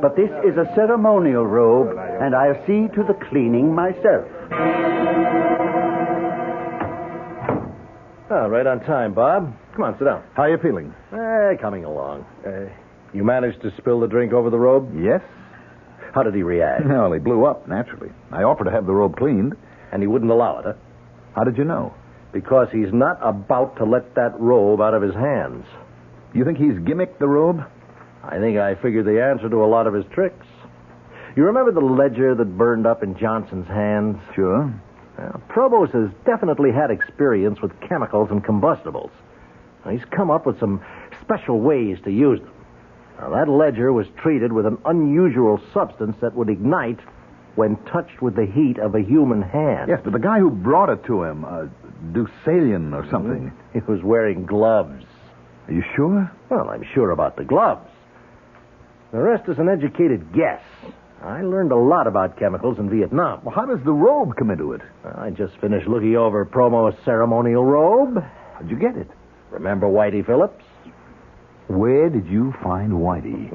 but this is a ceremonial robe, and I'll see to the cleaning myself. Right on time, Bob. Come on, sit down. How are you feeling? Coming along. You managed to spill the drink over the robe? Yes. How did he react? Well, he blew up, naturally. I offered to have the robe cleaned. And he wouldn't allow it, huh? How did you know? Because he's not about to let that robe out of his hands. You think he's gimmicked the robe? I think I figured the answer to a lot of his tricks. You remember the ledger that burned up in Johnson's hands? Sure. Well, Probos has definitely had experience with chemicals and combustibles. Now, he's come up with some special ways to use them. Now, that ledger was treated with an unusual substance that would ignite when touched with the heat of a human hand. Yes, but the guy who brought it to him, Deucalion or something. He was wearing gloves. Are you sure? Well, I'm sure about the gloves. The rest is an educated guess. I learned a lot about chemicals in Vietnam. Well, how does the robe come into it? I just finished looking over Promo's ceremonial robe. How'd you get it? Remember Whitey Phillips? Where did you find Whitey?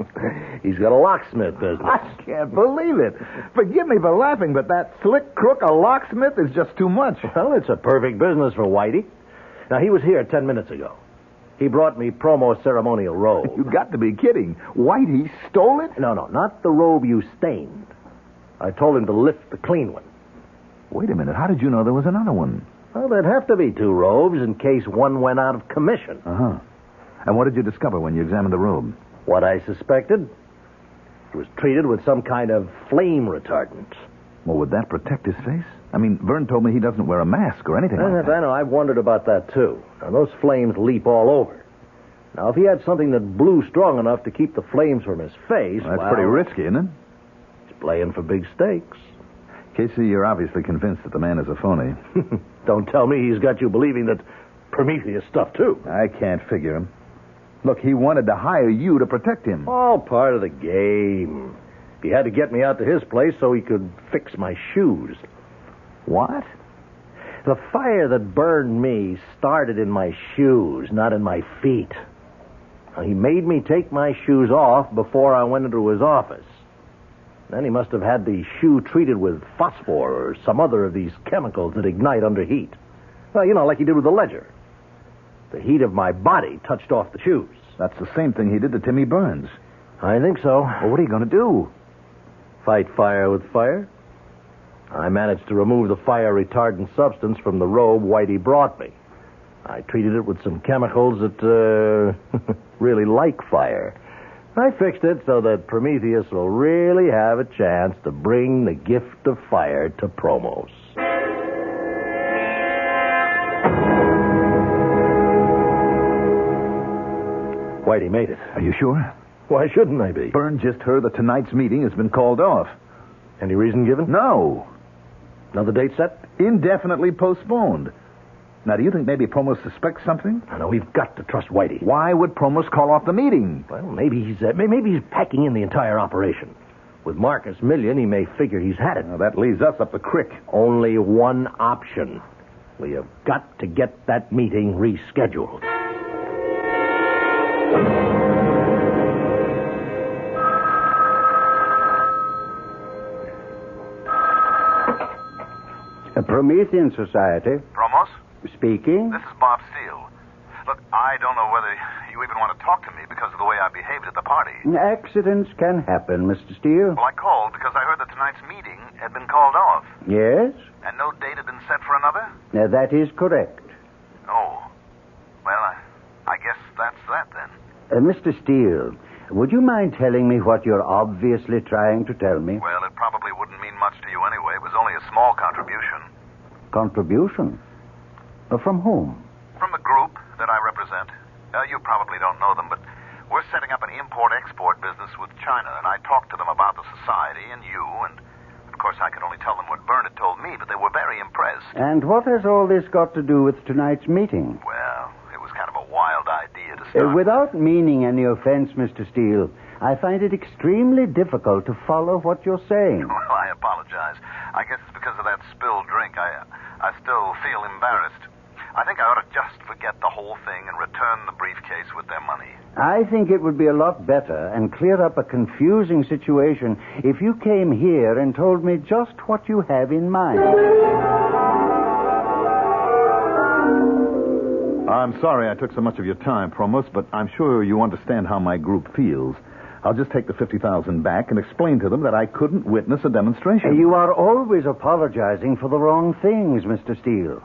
He's got a locksmith business. I can't believe it. Forgive me for laughing, but that slick crook, a locksmith, is just too much. Well, it's a perfect business for Whitey. Now, he was here 10 minutes ago. He brought me Promo's ceremonial robe. You got to be kidding. Whitey stole it? No, not the robe you stained. I told him to lift the clean one. Wait a minute. How did you know there was another one? Well, there'd have to be 2 robes in case one went out of commission. Uh-huh. And what did you discover when you examined the robe? What I suspected. It was treated with some kind of flame retardant. Well, would that protect his face? I mean, Vern told me he doesn't wear a mask or anything like that. I know. I've wondered about that, too. Now, those flames leap all over. Now, if he had something that blew strong enough to keep the flames from his face... Well, that's pretty risky, isn't it? He's playing for big stakes. Casey, you're obviously convinced that the man is a phony. Don't tell me he's got you believing that Prometheus stuff, too. I can't figure him. Look, he wanted to hire you to protect him. All part of the game. He had to get me out to his place so he could fix my shoes. What? The fire that burned me started in my shoes, not in my feet. Now, he made me take my shoes off before I went into his office. Then he must have had the shoe treated with phosphor or some other of these chemicals that ignite under heat. Well, like he did with the ledger. The heat of my body touched off the shoes. That's the same thing he did to Timmy Burns. I think so. Well, what are you going to do? Fight fire with fire. I managed to remove the fire-retardant substance from the robe Whitey brought me. I treated it with some chemicals that really like fire. I fixed it so that Prometheus will really have a chance to bring the gift of fire to Promos. Whitey made it. Are you sure? Why shouldn't I be? Byrne just heard that tonight's meeting has been called off. Any reason given? No. Another date set? Indefinitely postponed. Now, do you think maybe Promos suspects something? No, we've got to trust Whitey. Why would Promos call off the meeting? Well, maybe he's packing in the entire operation. With Marcus Million, he may figure he's had it. Now, that leaves us up the creek. Only one option. We have got to get that meeting rescheduled. A Promethean Society. Promos? Speaking. This is Bob Steele. Look, I don't know whether you even want to talk to me because of the way I behaved at the party. Accidents can happen, Mr. Steele. Well, I called because I heard that tonight's meeting had been called off. Yes? And no date had been set for another? That is correct. Oh. Well, I guess that's that then. Mr. Steele, would you mind telling me what you're obviously trying to tell me? Well, it probably wouldn't mean much to you anyway. It was only a small contribution. Contribution? From whom? From the group that I represent. You probably don't know them, but we're setting up an import-export business with China, and I talked to them about the society and you, and of course I could only tell them what Byrne had told me, but they were very impressed. And what has all this got to do with tonight's meeting? Well, it was kind of a wild idea to start without meaning any offense, Mr. Steele, I find it extremely difficult to follow what you're saying. Well, I apologize. I guess it's because of that spilled drink. I still feel embarrassed. I think I ought to just forget the whole thing and return the briefcase with their money. I think it would be a lot better and clear up a confusing situation if you came here and told me just what you have in mind. I'm sorry I took so much of your time, Promos, but I'm sure you understand how my group feels. I'll just take the $50,000 back and explain to them that I couldn't witness a demonstration. You are always apologizing for the wrong things, Mr. Steele.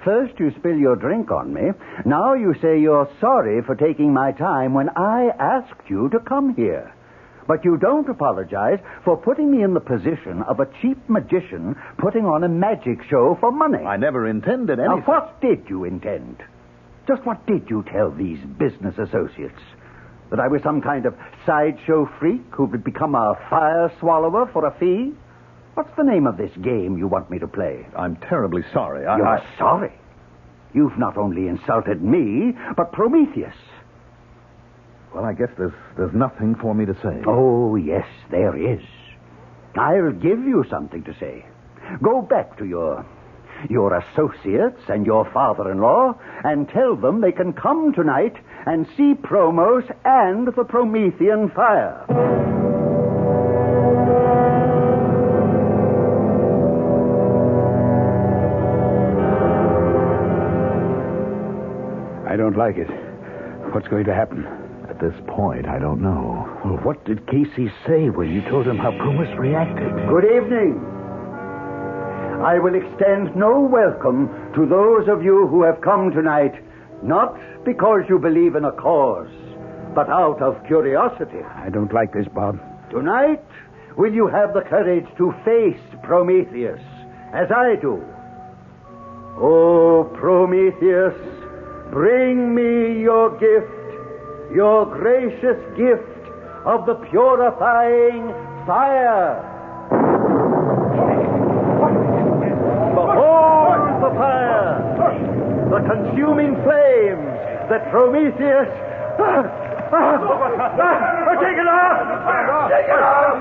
First you spill your drink on me. Now you say you're sorry for taking my time when I asked you to come here. But you don't apologize for putting me in the position of a cheap magician putting on a magic show for money. I never intended anything. Now, what did you intend? Just what did you tell these business associates? That I was some kind of sideshow freak who would become a fire swallower for a fee? What's the name of this game you want me to play? I'm terribly sorry. You're sorry? You've not only insulted me, but Prometheus. Well, I guess there's nothing for me to say. Oh, yes, there is. I'll give you something to say. Go back to your associates and your father-in-law and tell them they can come tonight and see Promos and the Promethean fire. I don't like it. What's going to happen? At this point, I don't know. Well, what did Casey say when you told him how Pumas reacted? Good evening. I will extend no welcome to those of you who have come tonight, not because you believe in a cause, but out of curiosity. I don't like this, Bob. Tonight, will you have the courage to face Prometheus, as I do? Oh, Prometheus, bring me your gift, your gracious gift of the purifying fire. Behold the fire, the consuming flames that Prometheus... Take it off! Take it off!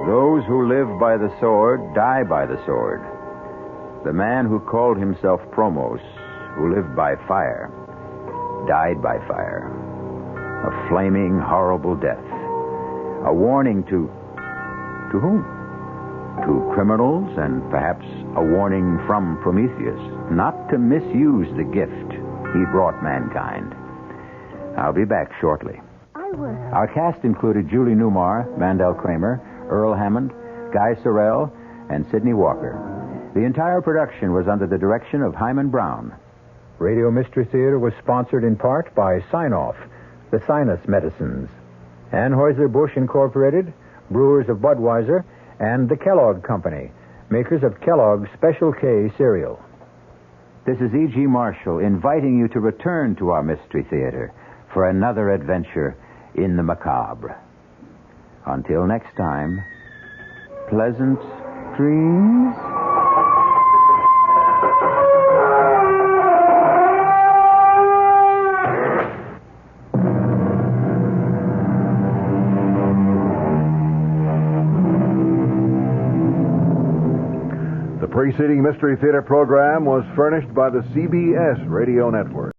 Those who live by the sword die by the sword. The man who called himself Promos, who lived by fire, died by fire. A flaming, horrible death. A warning to whom? To criminals, and perhaps a warning from Prometheus not to misuse the gift he brought mankind. I'll be back shortly. Our cast included Julie Newmar, Mandel Kramer, Earl Hammond, Guy Sorrell, and Sidney Walker. The entire production was under the direction of Hyman Brown. Radio Mystery Theater was sponsored in part by Sign-Off, the Sinus Medicines, Anheuser-Busch Incorporated, Brewers of Budweiser, and the Kellogg Company, makers of Kellogg's Special K cereal. This is E.G. Marshall inviting you to return to our Mystery Theater for another adventure in the macabre. Until next time, pleasant dreams. The preceding Mystery Theater program was furnished by the CBS Radio Network.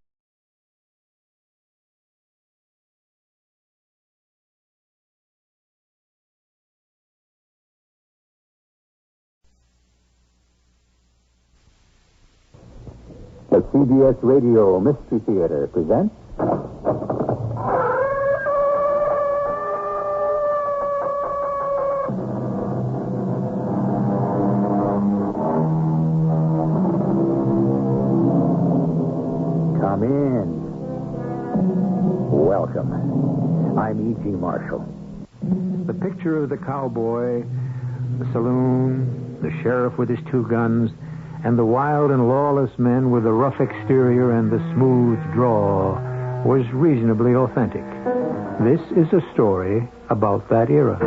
The CBS Radio Mystery Theater presents... Come in. Welcome. I'm E.G. Marshall. The picture of the cowboy, the saloon, the sheriff with his 2 guns, and the wild and lawless men with the rough exterior and the smooth drawl was reasonably authentic. This is a story about that era.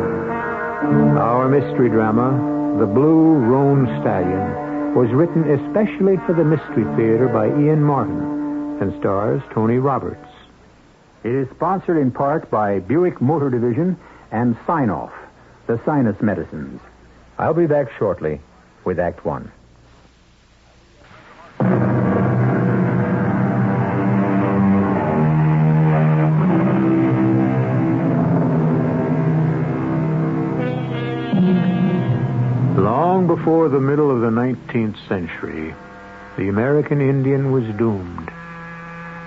Our mystery drama, The Blue Roan Stallion, was written especially for the Mystery Theater by Ian Martin and stars Tony Roberts. It is sponsored in part by Buick Motor Division and Sign-Off, the Sinus Medicines. I'll be back shortly with Act 1. Long before the middle of the 19th century, the American Indian was doomed.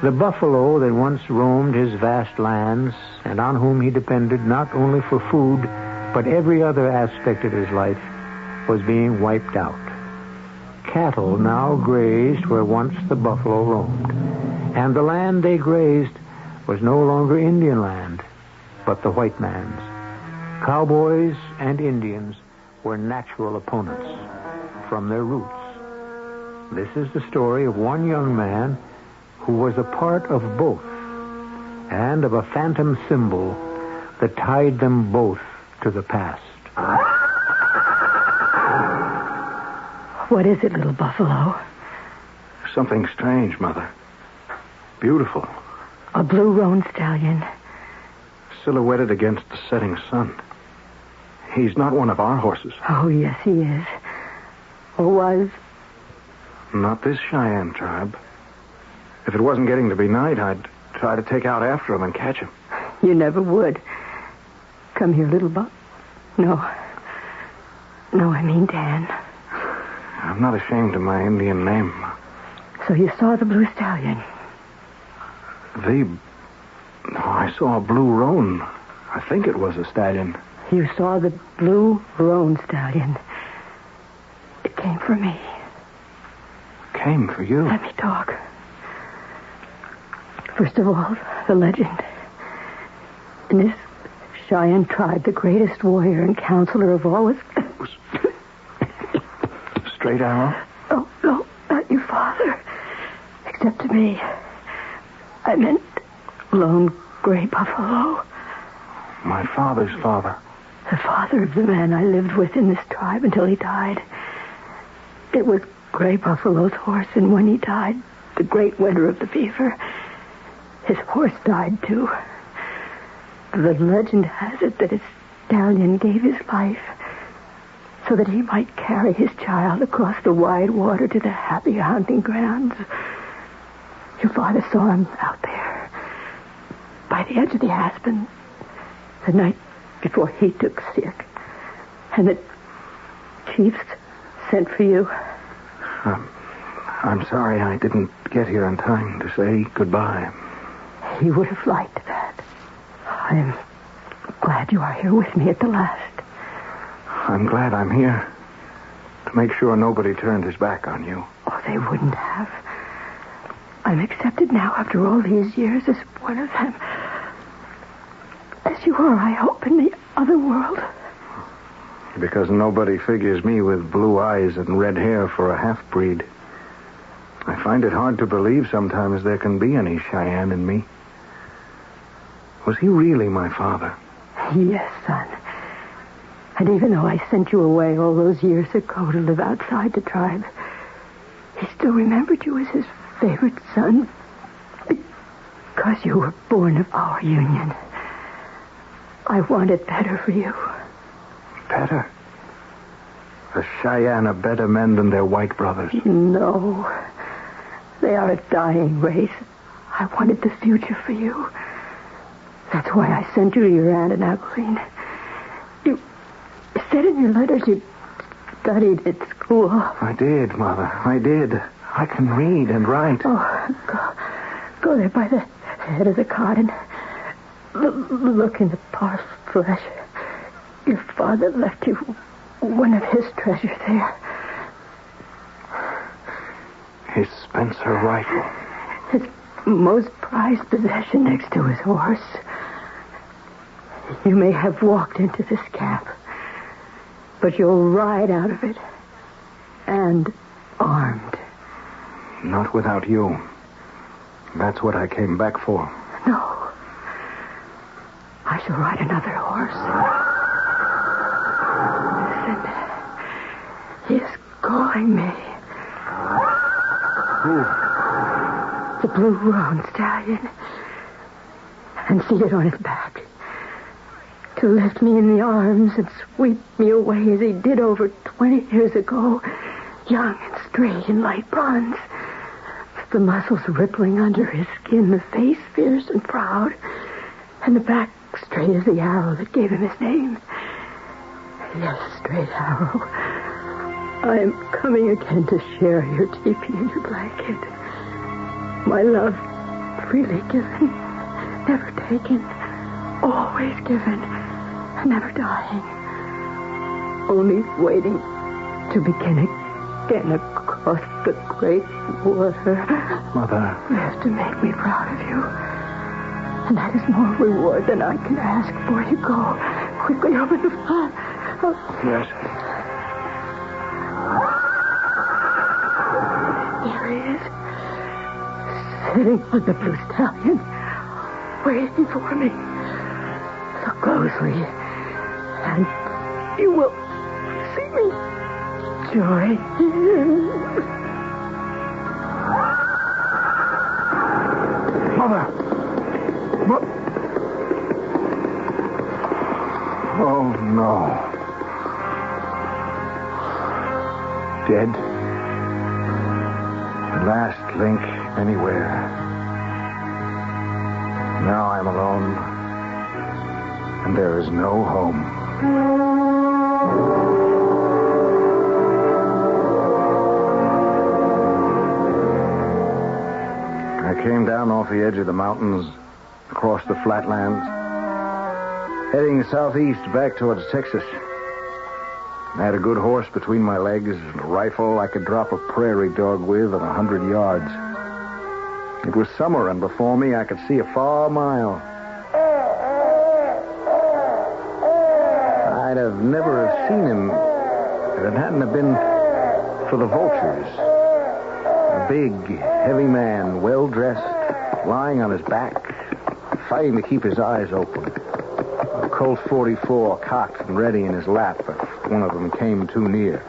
The buffalo that once roamed his vast lands and on whom he depended not only for food, but every other aspect of his life, was being wiped out. Cattle now grazed where once the buffalo roamed, and the land they grazed was no longer Indian land, but the white man's. Cowboys and Indians were natural opponents from their roots. This is the story of one young man who was a part of both, and of a phantom symbol that tied them both to the past. What is it, little buffalo? Something strange, Mother. Beautiful. A blue roan stallion. Silhouetted against the setting sun. He's not one of our horses. Oh, yes, he is. Or was. Not this Cheyenne tribe. If it wasn't getting to be night, I'd try to take out after him and catch him. You never would. Come here, little Bob. No. No, I mean Dan. I'm not ashamed of my Indian name. So you saw the blue stallion? No, I saw a blue roan. I think it was a stallion. You saw the blue Roan stallion. It came for me. Came for you? Let me talk. First of all, the legend. In this Cheyenne tribe, the greatest warrior and counselor of all was... Straight arrow? Oh, no, not your father. Except to me. I meant Lone Gray Buffalo. My father's father. The father of the man I lived with in this tribe until he died. It was Gray Buffalo's horse, and when he died, the great winter of the beaver, his horse died too. The legend has it that his stallion gave his life so that he might carry his child across the wide water to the happy hunting grounds. Your father saw him out there by the edge of the aspen the night before he took sick, and the chiefs sent for you. I'm sorry I didn't get here in time to say goodbye. He would have liked that. I am glad you are here with me at the last. I'm glad I'm here to make sure nobody turned his back on you. Oh, they wouldn't have. I'm accepted now after all these years as one of them. As you are, I hope, in the other world. Because nobody figures me with blue eyes and red hair for a half-breed. I find it hard to believe sometimes there can be any Cheyenne in me. Was he really my father? Yes, son. And even though I sent you away all those years ago to live outside the tribe, he still remembered you as his favorite son because you were born of our union. I wanted better for you. Better? The Cheyenne are better men than their white brothers. No. They are a dying race. I wanted the future for you. That's why I sent you to your aunt in Abilene. You said in your letters you studied at school. I did, Mother. I did. I can read and write. Oh, go there by the head of the cot and look in the par's flesh. Your father left you one of his treasures there. His Spencer rifle. His most prized possession next to his horse. You may have walked into this camp, but you'll ride out of it. And armed. Not without you. That's what I came back for. No. I shall ride another horse. Listen. He is calling me. Who? The blue Roan stallion. And seated on his back. To lift me in the arms and sweep me away as he did over 20 years ago. Young and straight in light bronze. The muscles rippling under his skin, the face fierce and proud, and the back straight as the arrow that gave him his name. Yes, straight arrow. I am coming again to share your teepee and your blanket. My love, freely given, never taken, always given, never dying. Only waiting to begin again across the great water. Mother. Yes, to make me proud of you. And that is more reward than I can ask for. You go. Quickly open the fire. Yes. There he is. Sitting on the blue stallion. Waiting for me. Look closely. And you will see me. Joy. Mother. Oh, no. Dead. Last link anywhere. Now I'm alone. and there is no home. I came down off the edge of the mountains, across the flatlands, heading southeast back towards Texas. I had a good horse between my legs and a rifle I could drop a prairie dog with at 100 yards. It was summer, and before me I could see a far mile. I'd have never have seen him if it hadn't have been for the vultures. A big, heavy man, well-dressed, lying on his back, fighting to keep his eyes open. A Colt 44 cocked and ready in his lap if one of them came too near.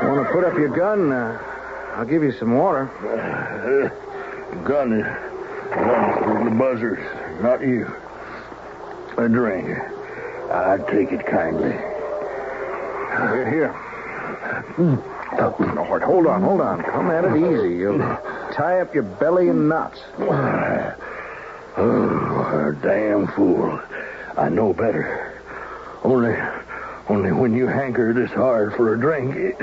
You want to put up your gun? I'll give you some water. Gun is for the buzzards, not you. A drink. I'd take it kindly. Here. Oh, Lord, hold on. Come at it easy. You'll tie up your belly in knots. Oh, a damn fool. I know better. Only when you hanker this hard for a drink,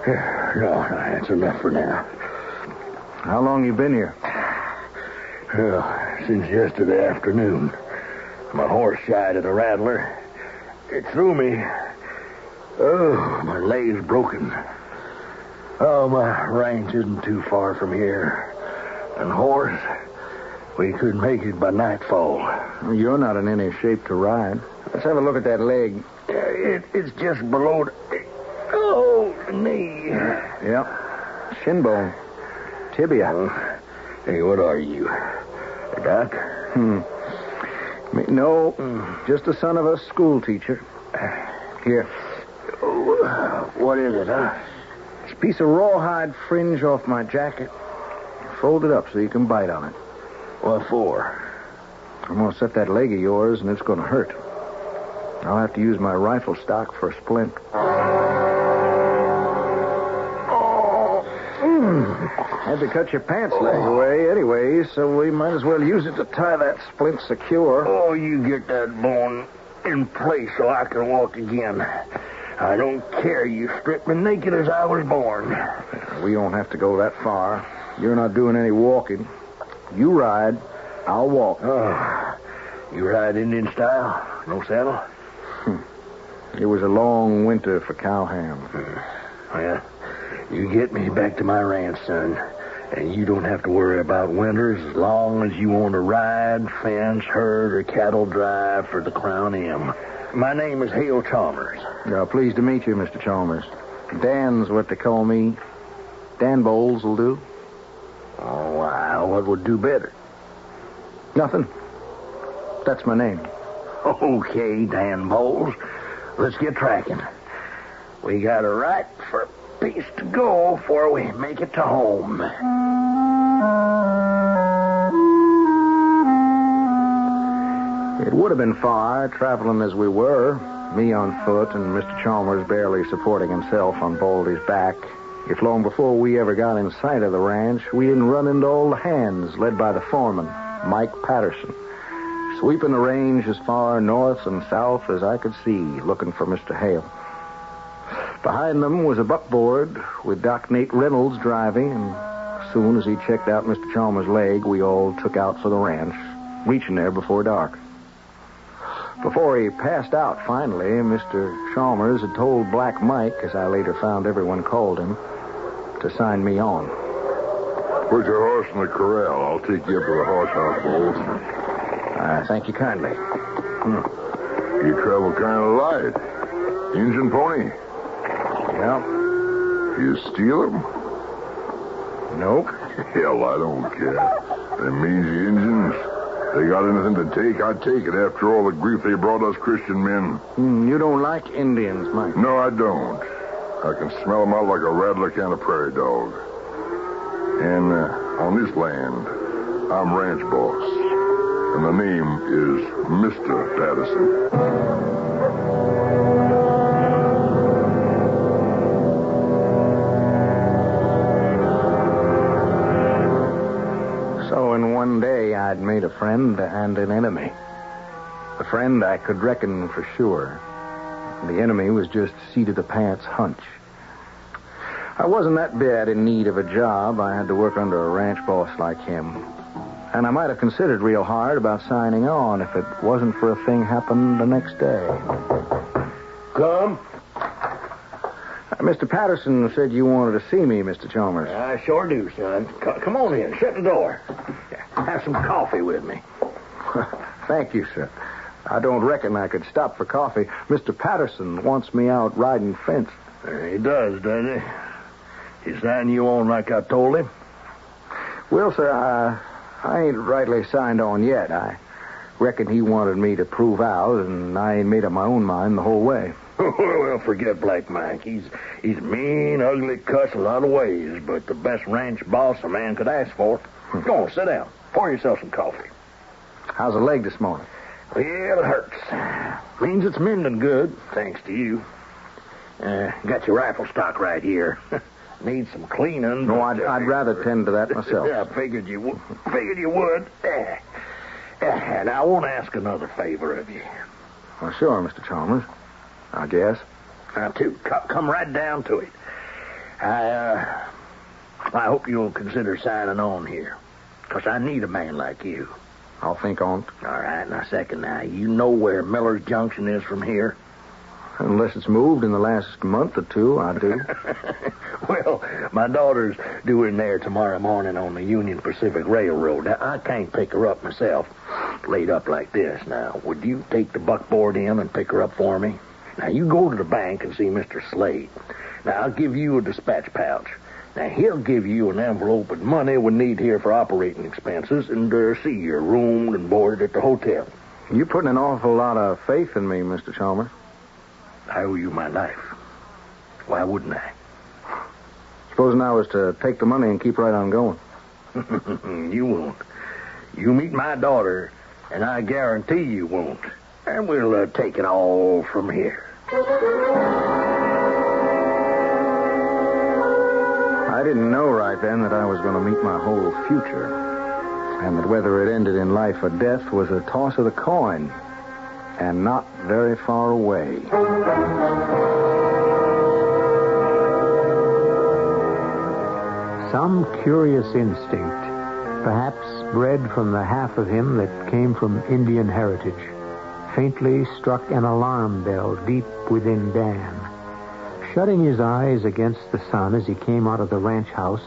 No, that's enough for now. How long you been here? Well, since yesterday afternoon. My horse shied at a rattler. It threw me. Oh, my leg's broken. Oh, my ranch isn't too far from here. And horse, we could make it by nightfall. You're not in any shape to ride. Let's have a look at that leg. It's just below the knee. Yep. Shin bone. Tibia. Hey, what are you? A doc? No, just the son of a school teacher. Here. What is it, huh? It's a piece of rawhide fringe off my jacket. Fold it up so you can bite on it. What for? I'm going to set that leg of yours, and it's going to hurt. I'll have to use my rifle stock for a splint. Had to cut your pants leg away anyway, so we might as well use it to tie that splint secure. Oh, you get that bone in place so I can walk again. I don't care. You stripped me naked as I was born. We don't have to go that far. You're not doing any walking. You ride, I'll walk. Oh, you ride Indian style? No saddle? It was a long winter for cowhands. Well, you get me back to my ranch, son, and you don't have to worry about winters as long as you want to ride, fence, herd, or cattle drive for the Crown M. My name is Hale Chalmer. Pleased to meet you, Mr. Chalmers. Dan's what they call me. Dan Bowles will do. Oh, wow. What would do better? Nothing. That's my name. Okay, Dan Bowles. Let's get tracking. We got a right for a piece to go before we make it to home. It would have been far, traveling as we were, me on foot and Mr. Chalmers barely supporting himself on Baldy's back, if long before we ever got in sight of the ranch, we didn't run into all the hands led by the foreman, Mike Patterson, sweeping the range as far north and south as I could see, looking for Mr. Hale. Behind them was a buckboard with Doc Nate Reynolds driving, and as soon as he checked out Mr. Chalmers' leg, we all took out for the ranch, reaching there before dark. Before he passed out, finally, Mr. Chalmers had told Black Mike, as I later found everyone called him, to sign me on. Put your horse in the corral. I'll take you up to the horse house, Bowles. Thank you kindly. You travel kind of light. Injun pony? Yeah. You steal them? Nope. Hell, I don't care. Them mangy Injuns, they got anything to take, I'd take it after all the grief they brought us Christian men. You don't like Indians, Mike? No, I don't. I can smell them out like a rattler can a prairie dog. And on this land, I'm ranch boss. And the name is Mr. Patterson. So in one day, I'd made a friend friend and an enemy. The friend I could reckon for sure. The enemy was just seat-of-the-pants hunch. I wasn't that bad in need of a job. I had to work under a ranch boss like him. And I might have considered real hard about signing on if it wasn't for a thing happened the next day. Come. Mr. Patterson said you wanted to see me, Mr. Chalmers. I sure do, son. Come on in. Shut the door. Have some coffee with me. Thank you, sir. I don't reckon I could stop for coffee. Mr. Patterson wants me out riding fence. He does he? He signed you on like I told him? Well, sir, I ain't rightly signed on yet. I reckon he wanted me to prove out, and I ain't made up my own mind the whole way. Well, forget Black Mike. He's a mean, ugly cuss a lot of ways, but the best ranch boss a man could ask for. Go on, sit down. Pour yourself some coffee. How's the leg this morning? Well, it hurts. Means it's mending good, thanks to you. Got your rifle stock right here. Needs some cleaning. No, I'd rather tend to that myself. Yeah, I figured you would. And I want to ask another favor of you. Well, sure, Mr. Chalmers. I guess. Now, come right down to it. I hope you'll consider signing on here. Because I need a man like you. I'll think on it. All right, now, second, you know where Miller's Junction is from here? Unless it's moved in the last month or two, I do. Well, my daughter's due in there tomorrow morning on the Union Pacific Railroad. Now, I can't pick her up myself, laid up like this. Now, would you take the buckboard in and pick her up for me? Now, you go to the bank and see Mr. Slade. Now, I'll give you a dispatch pouch. Now, he'll give you an envelope with money we need here for operating expenses and see you're roomed and boarded at the hotel. You're putting an awful lot of faith in me, Mr. Chalmers. I owe you my life. Why wouldn't I? Supposing I was to take the money and keep right on going. You won't. You meet my daughter, and I guarantee you won't. And we'll take it all from here. I didn't know right then that I was going to meet my whole future. And that whether it ended in life or death was a toss of the coin. And not very far away. Some curious instinct, perhaps bred from the half of him that came from Indian heritage, faintly struck an alarm bell deep within Dan. Shutting his eyes against the sun as he came out of the ranch house,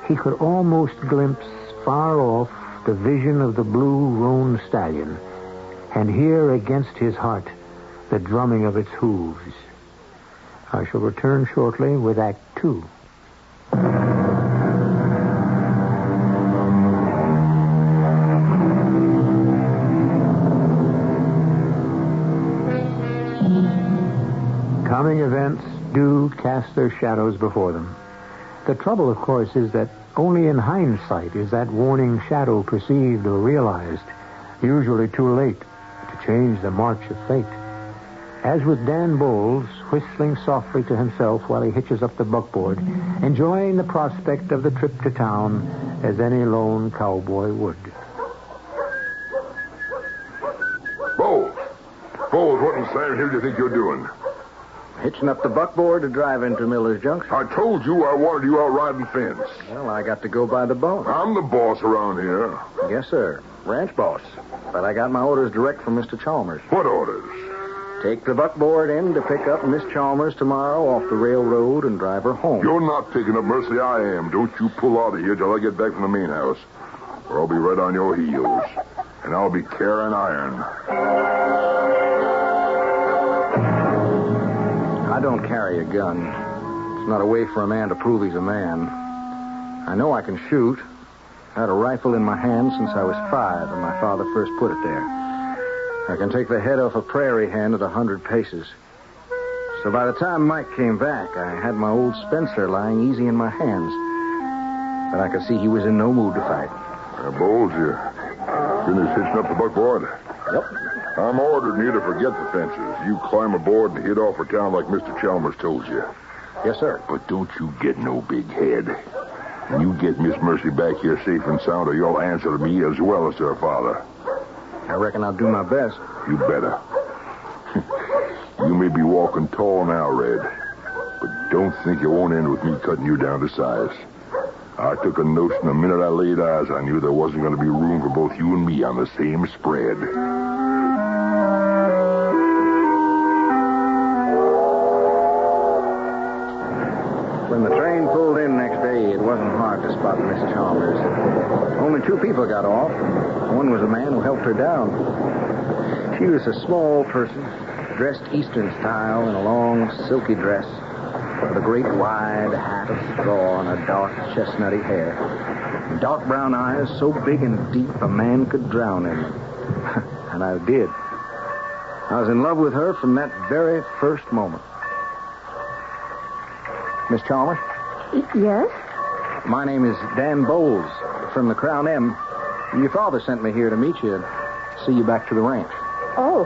he could almost glimpse far off the vision of the blue roan stallion, and hear against his heart the drumming of its hooves. I shall return shortly with Act 2. Coming events do cast their shadows before them. The trouble, of course, is that only in hindsight is that warning shadow perceived or realized, usually too late to change the march of fate. As with Dan Bowles, whistling softly to himself while he hitches up the buckboard, enjoying the prospect of the trip to town as any lone cowboy would. Bowles, what in Sam Hill do you think you're doing? Hitching up the buckboard to drive into Miller's Junction. I told you I wanted you out riding fence. Well, I got to go by the bone. I'm the boss around here. Yes, sir. Ranch boss. But I got my orders direct from Mr. Chalmers. What orders? Take the buckboard in to pick up Miss Chalmers tomorrow off the railroad and drive her home. You're not picking up Mercy. I am. Don't you pull out of here till I get back from the main house, or I'll be right on your heels. And I'll be carrying iron. I don't carry a gun. It's not a way for a man to prove he's a man. I know I can shoot. I had a rifle in my hand since I was 5, and my father first put it there. I can take the head off a prairie hen at 100 paces. So by the time Mike came back, I had my old Spencer lying easy in my hands. But I could see he was in no mood to fight. Bowles, you finished hitching up the buckboard? Yep. I'm ordering you to forget the fences. You climb aboard and hit off for town like Mr. Chalmers told you. Yes, sir. But don't you get no big head. And you get Miss Mercy back here safe and sound, or you'll answer to me as well as to her father. I reckon I'll do my best. You better. You may be walking tall now, Red, but don't think it won't end with me cutting you down to size. I took a notion the minute I laid eyes on you there wasn't going to be room for both you and me on the same spread. When the train pulled in next day, it wasn't hard to spot Miss Chalmers. Only 2 people got off. One was a man who helped her down. She was a small person, dressed Eastern style in a long, silky dress, with a great wide hat of straw and her dark, chestnutty hair. And dark brown eyes so big and deep a man could drown in them. And I did. I was in love with her from that very first moment. Miss Chalmers? Yes? My name is Dan Bowles from the Crown M. Your father sent me here to meet you and see you back to the ranch. Oh,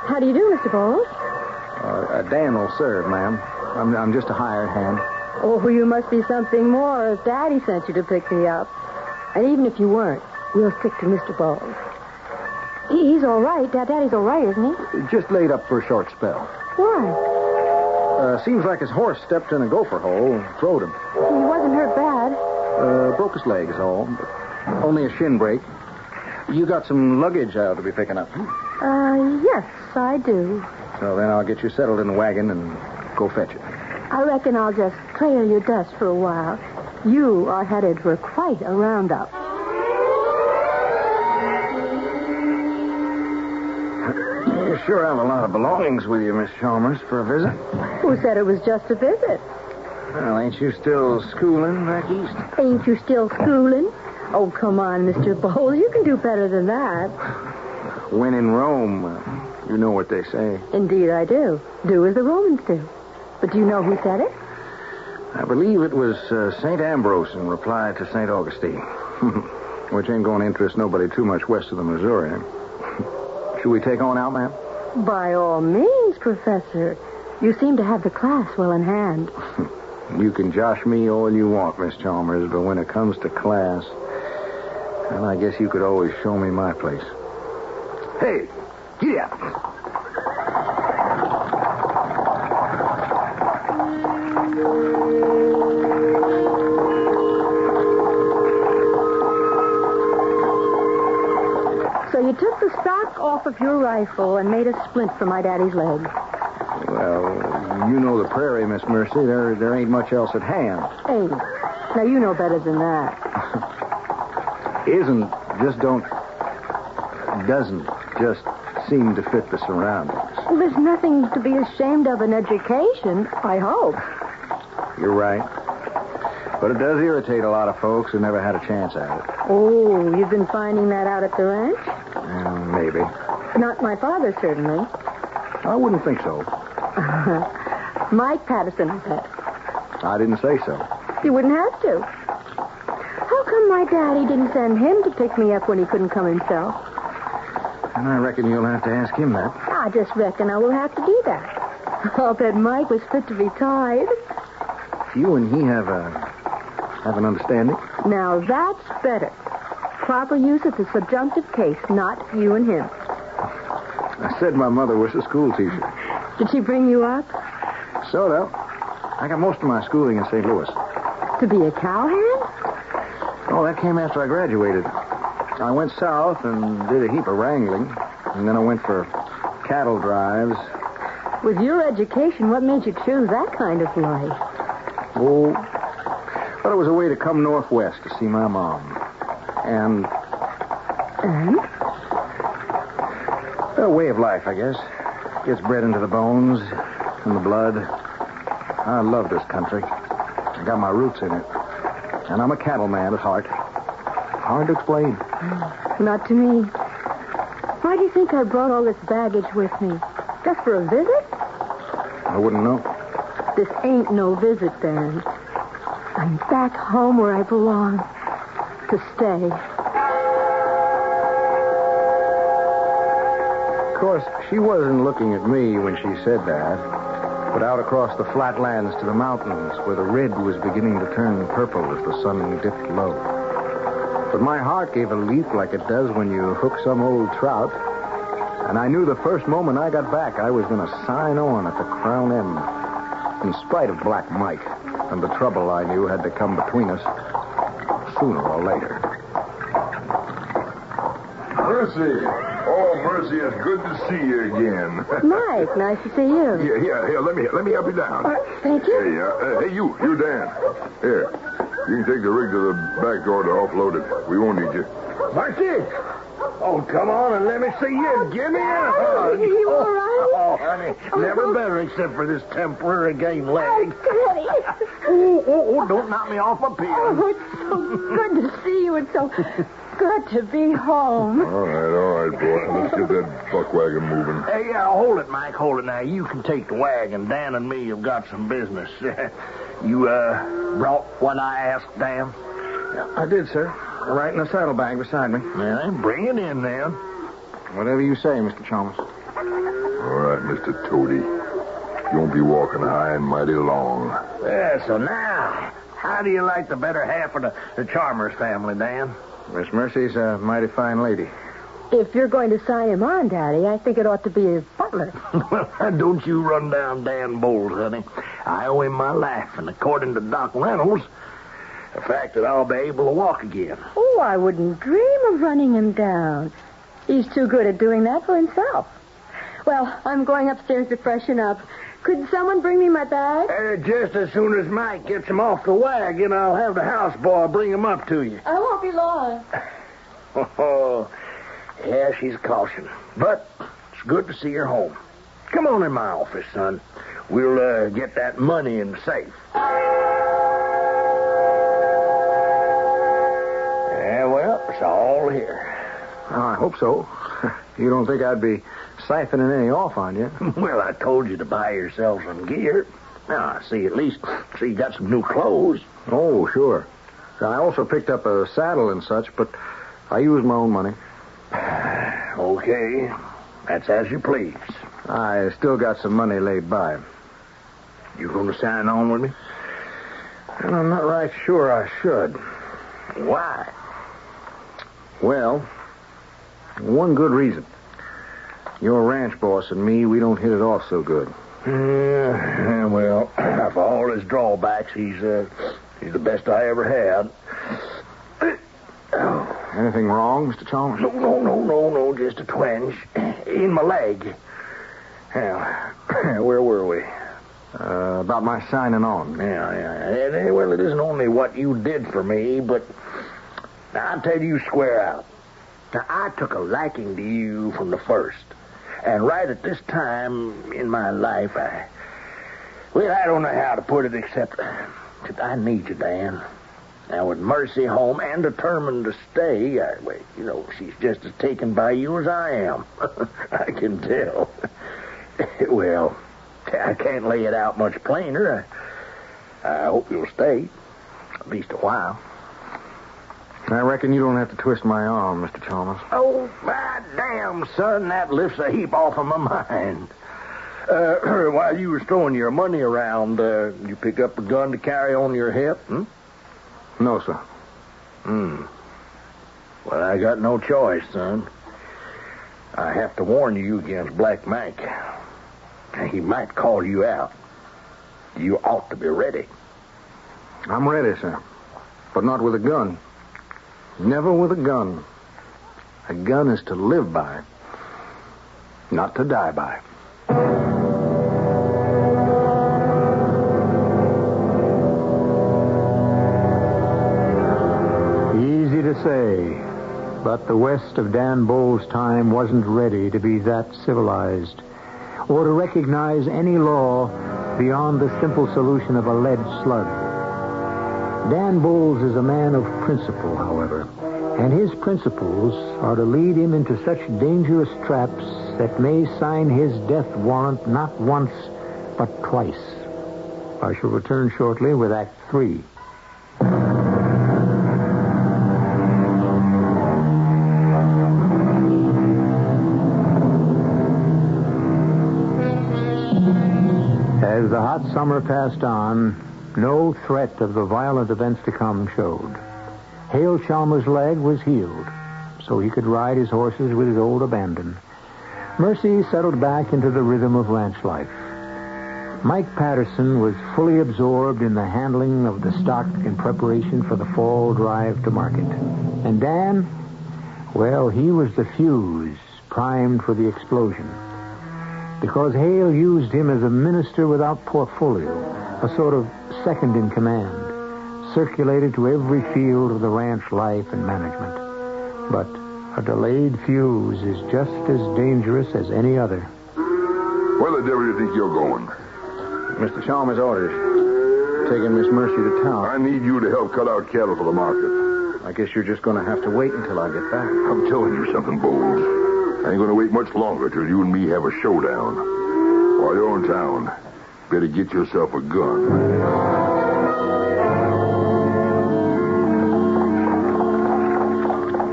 how do you do, Mr. Bowles? Dan will serve, ma'am. I'm just a hired hand. Oh, you must be something more if Daddy sent you to pick me up. And even if you weren't, we'll stick to Mr. Bowles. He's all right. Daddy's all right, isn't he? Just laid up for a short spell. Why? Seems like his horse stepped in a gopher hole and throwed him. He wasn't hurt bad. Broke his leg is all. Only a shin break. You got some luggage I ought to be picking up. Yes, I do. So then I'll get you settled in the wagon and go fetch it. I reckon I'll just trail your dust for a while. You are headed for quite a roundup. You sure have a lot of belongings with you, Miss Chalmers, for a visit. Who said it was just a visit? Well, ain't you still schooling back east? Ain't you still schooling? Oh, come on, Mr. Bowles. You can do better than that. When in Rome, you know what they say. Indeed, I do. Do as the Romans do. But do you know who said it? I believe it was St. Ambrose in reply to St. Augustine. Which ain't going to interest nobody too much west of the Missouri. Should we take on out, ma'am? By all means, Professor. You seem to have the class well in hand. You can josh me all you want, Miss Chalmers, but when it comes to class, well, I guess you could always show me my place. Hey, get out. So you took the stock off of your rifle and made a splint for my daddy's leg. Well, you know the prairie, Miss Mercy. There ain't much else at hand. Hey, now you know better than that. Doesn't just seem to fit the surroundings. Well, there's nothing to be ashamed of in education, I hope. You're right. But it does irritate a lot of folks who never had a chance at it. Oh, you've been finding that out at the ranch? Maybe. Not my father, certainly. I wouldn't think so. Mike Patterson, I bet. I didn't say so. You wouldn't have to. How come my daddy didn't send him to pick me up when he couldn't come himself? And I reckon you'll have to ask him that. I just reckon I will have to do that. I'll bet Mike was fit to be tied. You and he have an understanding? Now that's better. Proper use of the subjunctive case, not you and him. I said my mother was a school teacher. Did she bring you up? Sort of. I got most of my schooling in St. Louis. To be a cowhand? Oh, that came after I graduated. I went south and did a heap of wrangling. And then I went for cattle drives. With your education, what made you choose that kind of life? Oh, thought it was a way to come northwest to see my mom. And? A way of life, I guess. Gets bred into the bones and the blood. I love this country. I got my roots in it. And I'm a cattleman at heart. Hard to explain. Not to me. Why do you think I brought all this baggage with me? Just for a visit? I wouldn't know. This ain't no visit, then. I'm back home where I belong. To stay. Of course, she wasn't looking at me when she said that, but out across the flatlands to the mountains where the red was beginning to turn purple as the sun dipped low. But my heart gave a leap like it does when you hook some old trout. And I knew the first moment I got back I was going to sign on at the Crown M. In spite of Black Mike and the trouble I knew had to come between us sooner or later. Mercy. Oh, Mercy, it's good to see you again. Mike, nice to see you. Here, let me help you down. Thank you. Hey, you Dan. Here, you can take the rig to the back door to offload it. We won't need you. Mercy! Oh, come on and let me see you. Give me a hug. You all right? Oh, honey, never better except for this temporary game leg. Daddy. Oh, don't knock me off a pin. Oh, it's so good to see you. It's so good to be home. All right, boy. Let's get that buck wagon moving. Hey, hold it, Mike. Hold it now. You can take the wagon. Dan and me have got some business. You, brought what I asked, Dan? Yeah, I did, sir. Right in the saddlebag beside me. Yeah, bring it in, then. Whatever you say, Mr. Chalmers. All right, Mr. Toady. You won't be walking high and mighty long. Yeah, so now, how do you like the better half of the Chalmers family, Dan? Miss Mercy's a mighty fine lady. If you're going to sign him on, Daddy, I think it ought to be his butler. Well, don't you run down Dan Bowles, honey. I owe him my life, and according to Doc Reynolds, the fact that I'll be able to walk again. Oh, I wouldn't dream of running him down. He's too good at doing that for himself. Well, I'm going upstairs to freshen up. Could someone bring me my bag? Just as soon as Mike gets him off the wagon, I'll have the houseboy bring him up to you. I won't be long. Oh, yeah, she's caution. But it's good to see her home. Come on in my office, son. We'll get that money in the safe. Yeah, well, it's all here. Oh, I hope so. You don't think I'd be siphoning any off on you? Well, I told you to buy yourself some gear. Now, I see at least you got some new clothes. Oh, sure. I also picked up a saddle and such, but I used my own money. Okay. That's as you please. I still got some money laid by. You going to sign on with me? And I'm not right sure I should. Why? Well, one good reason. Your ranch boss and me, we don't hit it off so good. Yeah, well, for all his drawbacks, he's the best I ever had. Anything wrong, Mr. Chalmers? No, just a twinge in my leg. Now, where were we? About my signing on. Yeah. Well, it isn't only what you did for me, but I'll tell you square out. Now, I took a liking to you from the first. And right at this time in my life, I don't know how to put it except I need you, Dan. Now, with Mercy home and determined to stay, she's just as taken by you as I am. I can tell. Well, I can't lay it out much plainer. I hope you'll stay, at least a while. I reckon you don't have to twist my arm, Mr. Chalmers. Oh, my damn, son, that lifts a heap off of my mind. While you was throwing your money around, you pick up a gun to carry on your hip, No, sir. Well, I got no choice, son. I have to warn you against Black Mike. He might call you out. You ought to be ready. I'm ready, sir. But not with a gun. Never with a gun. A gun is to live by, not to die by. Easy to say, but the west of Dan Bowles' time wasn't ready to be that civilized, or to recognize any law beyond the simple solution of a lead slug. Dan Bowles is a man of principle, however, and his principles are to lead him into such dangerous traps that may sign his death warrant not once, but twice. I shall return shortly with Act 3. As the hot summer passed on, no threat of the violent events to come showed. Hale Chalmer's leg was healed, so he could ride his horses with his old abandon. Mercy settled back into the rhythm of ranch life. Mike Patterson was fully absorbed in the handling of the stock in preparation for the fall drive to market. And Dan, well, he was the fuse primed for the explosion. Because Hale used him as a minister without portfolio, a sort of second in command, circulated to every field of the ranch life and management. But a delayed fuse is just as dangerous as any other. Where the devil do you think you're going? Mr. Chalmers' orders. Taking Miss Mercy to town. I need you to help cut out cattle for the market. I guess you're just going to have to wait until I get back. I'm telling you something, Bowles. I ain't going to wait much longer till you and me have a showdown. While you're in town, better get yourself a gun.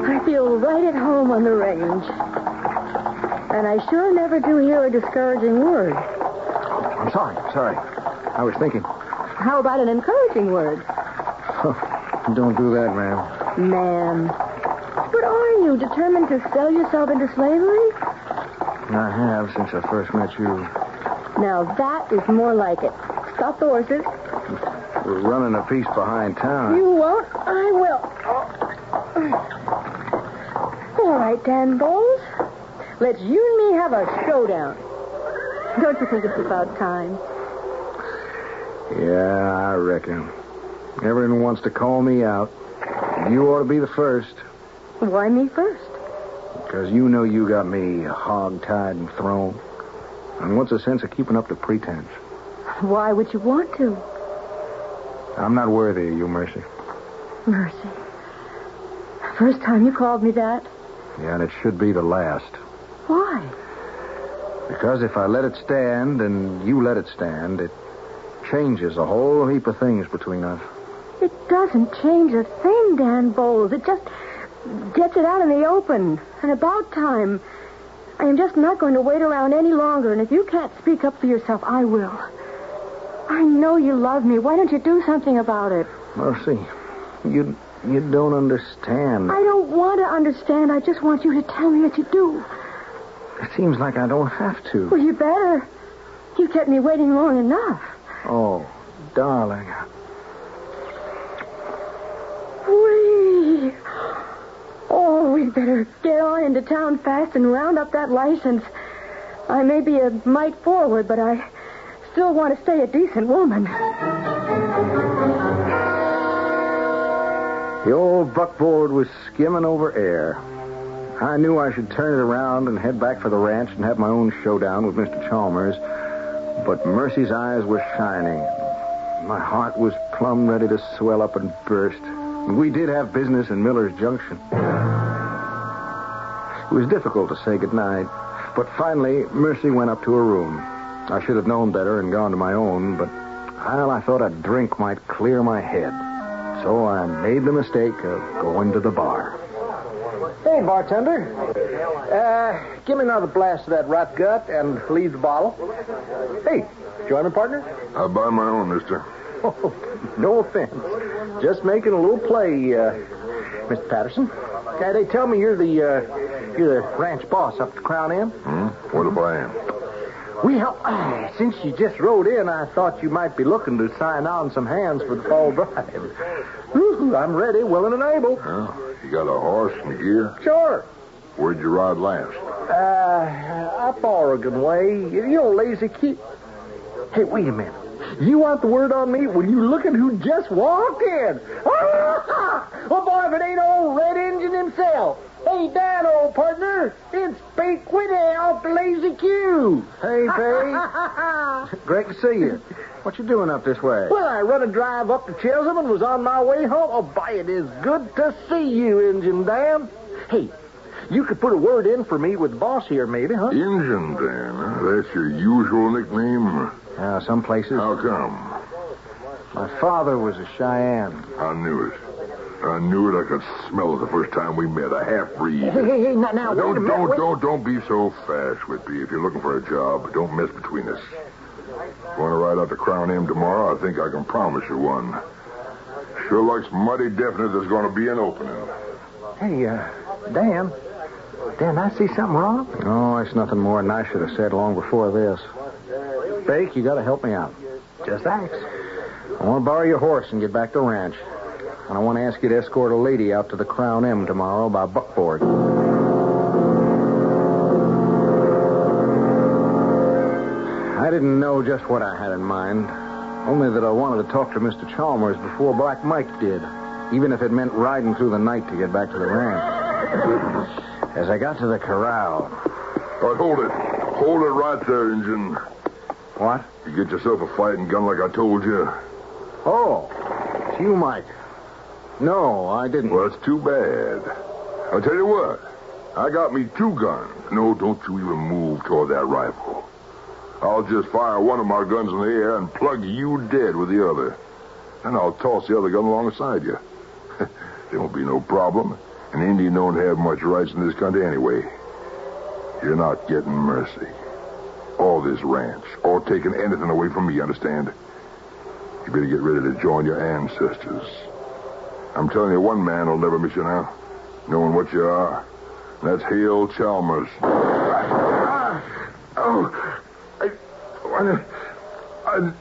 I feel right at home on the range. And I sure never do hear a discouraging word. I'm sorry. I was thinking. How about an encouraging word? Don't do that, ma'am. Ma'am. But are you determined to sell yourself into slavery? I have since I first met you. Now that is more like it. Stop the horses. We're running a piece behind town. You won't. I will. All right, Dan Bowles. Let's you and me have a showdown. Don't you think it's about time? Yeah, I reckon. Everyone wants to call me out. You ought to be the first. Why me first? Because you know you got me hog-tied and thrown. And what's the sense of keeping up the pretense? Why would you want to? I'm not worthy of you, Mercy. Mercy. First time you called me that? Yeah, and it should be the last. Why? Because if I let it stand and you let it stand, it changes a whole heap of things between us. It doesn't change a thing, Dan Bowles. It just gets it out in the open. And about time. I am just not going to wait around any longer. And if you can't speak up for yourself, I will. I know you love me. Why don't you do something about it? Mercy, you don't understand. I don't want to understand. I just want you to tell me that you do. It seems like I don't have to. Well, you better. You kept me waiting long enough. Oh, darling. We'd better get on into town fast and round up that license. I may be a mite forward, but I still want to stay a decent woman. The old buckboard was skimming over air. I knew I should turn it around and head back for the ranch and have my own showdown with Mr. Chalmers, but Mercy's eyes were shining. My heart was plumb ready to swell up and burst. We did have business in Miller's Junction. It was difficult to say goodnight, but finally Mercy went up to her room. I should have known better and gone to my own, but I thought a drink might clear my head. So I made the mistake of going to the bar. Hey, bartender. Give me another blast of that rot gut and leave the bottle. Hey, join me, partner? I'll buy my own, mister. Oh, no offense. Just making a little play, Mr. Patterson. They tell me you're the ranch boss up at the Crown Inn. What if I am? Well, since you just rode in, I thought you might be looking to sign on some hands for the fall drive. Woo-hoo, I'm ready, willing and able. Well, you got a horse and gear? Sure. Where'd you ride last? Up Oregon way. You know, lazy kid. Hey, wait a minute. You want the word on me? Well, you look at who just walked in. Well, boy, if it ain't old Red Injun himself. Hey, Dan, old partner. It's Pete Whitty off the Lazy Q. Hey, Pete. Great to see you. What you doing up this way? Well, I run a drive up to Chisholm and was on my way home. Oh, boy, it is good to see you, Injun Dan. Hey, you could put a word in for me with the boss here, maybe, huh? Injun Dan, huh? That's your usual nickname? Some places. How come? My father was a Cheyenne. I knew it. I knew it. I could smell it the first time we met. A half-breed. Hey, now, wait a minute. Don't be so fast, Whitby. If you're looking for a job, don't mess between us. Want to ride out to Crown Inn tomorrow? I think I can promise you one. Sure looks mighty definite there's going to be an opening. Hey, Dan. Dan, I see something wrong? No, it's nothing more than I should have said long before this. Bake, you got to help me out. Just thanks. I want to borrow your horse and get back to the ranch. And I want to ask you to escort a lady out to the Crown M tomorrow by buckboard. I didn't know just what I had in mind. Only that I wanted to talk to Mr. Chalmers before Black Mike did. Even if it meant riding through the night to get back to the ranch. As I got to the corral... But hold it. Hold it right there, Injun. What? You get yourself a fighting gun like I told you. Oh, it's you, Mike. No, I didn't. Well, it's too bad. I'll tell you what. I got me 2 guns. No, don't you even move toward that rifle. I'll just fire one of my guns in the air and plug you dead with the other. Then I'll toss the other gun alongside you. There won't be no problem. An Indian don't have much rights in this country anyway. You're not getting mercy. Or this ranch. Or taking anything away from me, you understand? You better get ready to join your ancestors. I'm telling you, one man will never miss you now. Knowing what you are. That's Hale Chalmers. I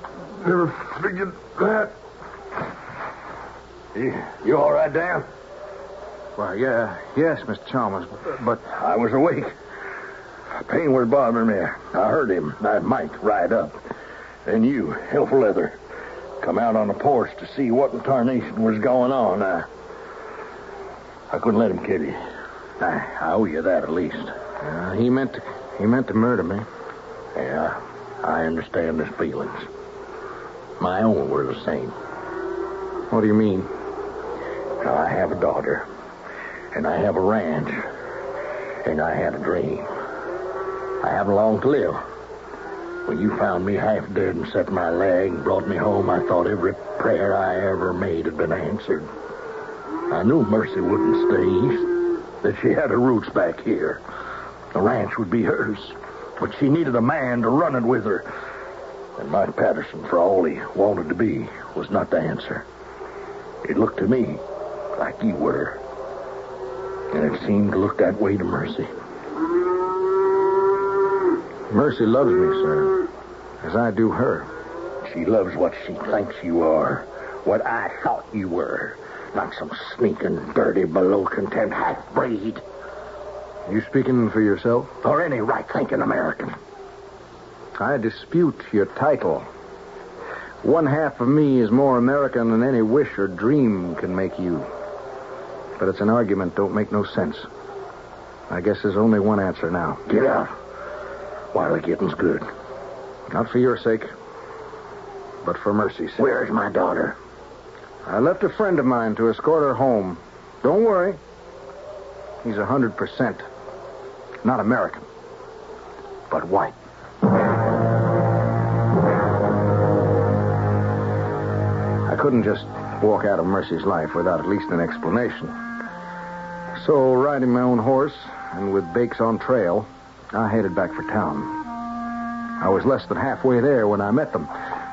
never figured that. You all right, Dan? Well, yeah, yes, Mr. Chalmers, but... I was awake. Pain was bothering me. I heard him, Mike, ride up. Then you, Helpful Leather, come out on the porch to see what in tarnation was going on. I couldn't let him kill you. I owe you that at least. He meant to murder me. Yeah, I understand his feelings. My own were the same. What do you mean? Now, I have a daughter, and I have a ranch, and I had a dream. I haven't long to live. When you found me half dead and set my leg and brought me home, I thought every prayer I ever made had been answered. I knew Mercy wouldn't stay east, that she had her roots back here. The ranch would be hers, but she needed a man to run it with her. And Mike Patterson, for all he wanted to be, was not the answer. It looked to me like you were. And it seemed to look that way to Mercy. Mercy loves me, sir, as I do her. She loves what she thinks you are, what I thought you were. Not some sneaking, dirty, below-content half-breed. You speaking for yourself? Or any right-thinking American. I dispute your title. One half of me is more American than any wish or dream can make you. But it's an argument don't make no sense. I guess there's only one answer now. Get out. While the getting's good. Not for your sake, but for Mercy's sake. Where's my daughter? I left a friend of mine to escort her home. Don't worry. He's 100% not American, but white. I couldn't just walk out of Mercy's life without at least an explanation. So, riding my own horse, and with Bakes on trail, I headed back for town. I was less than halfway there when I met them.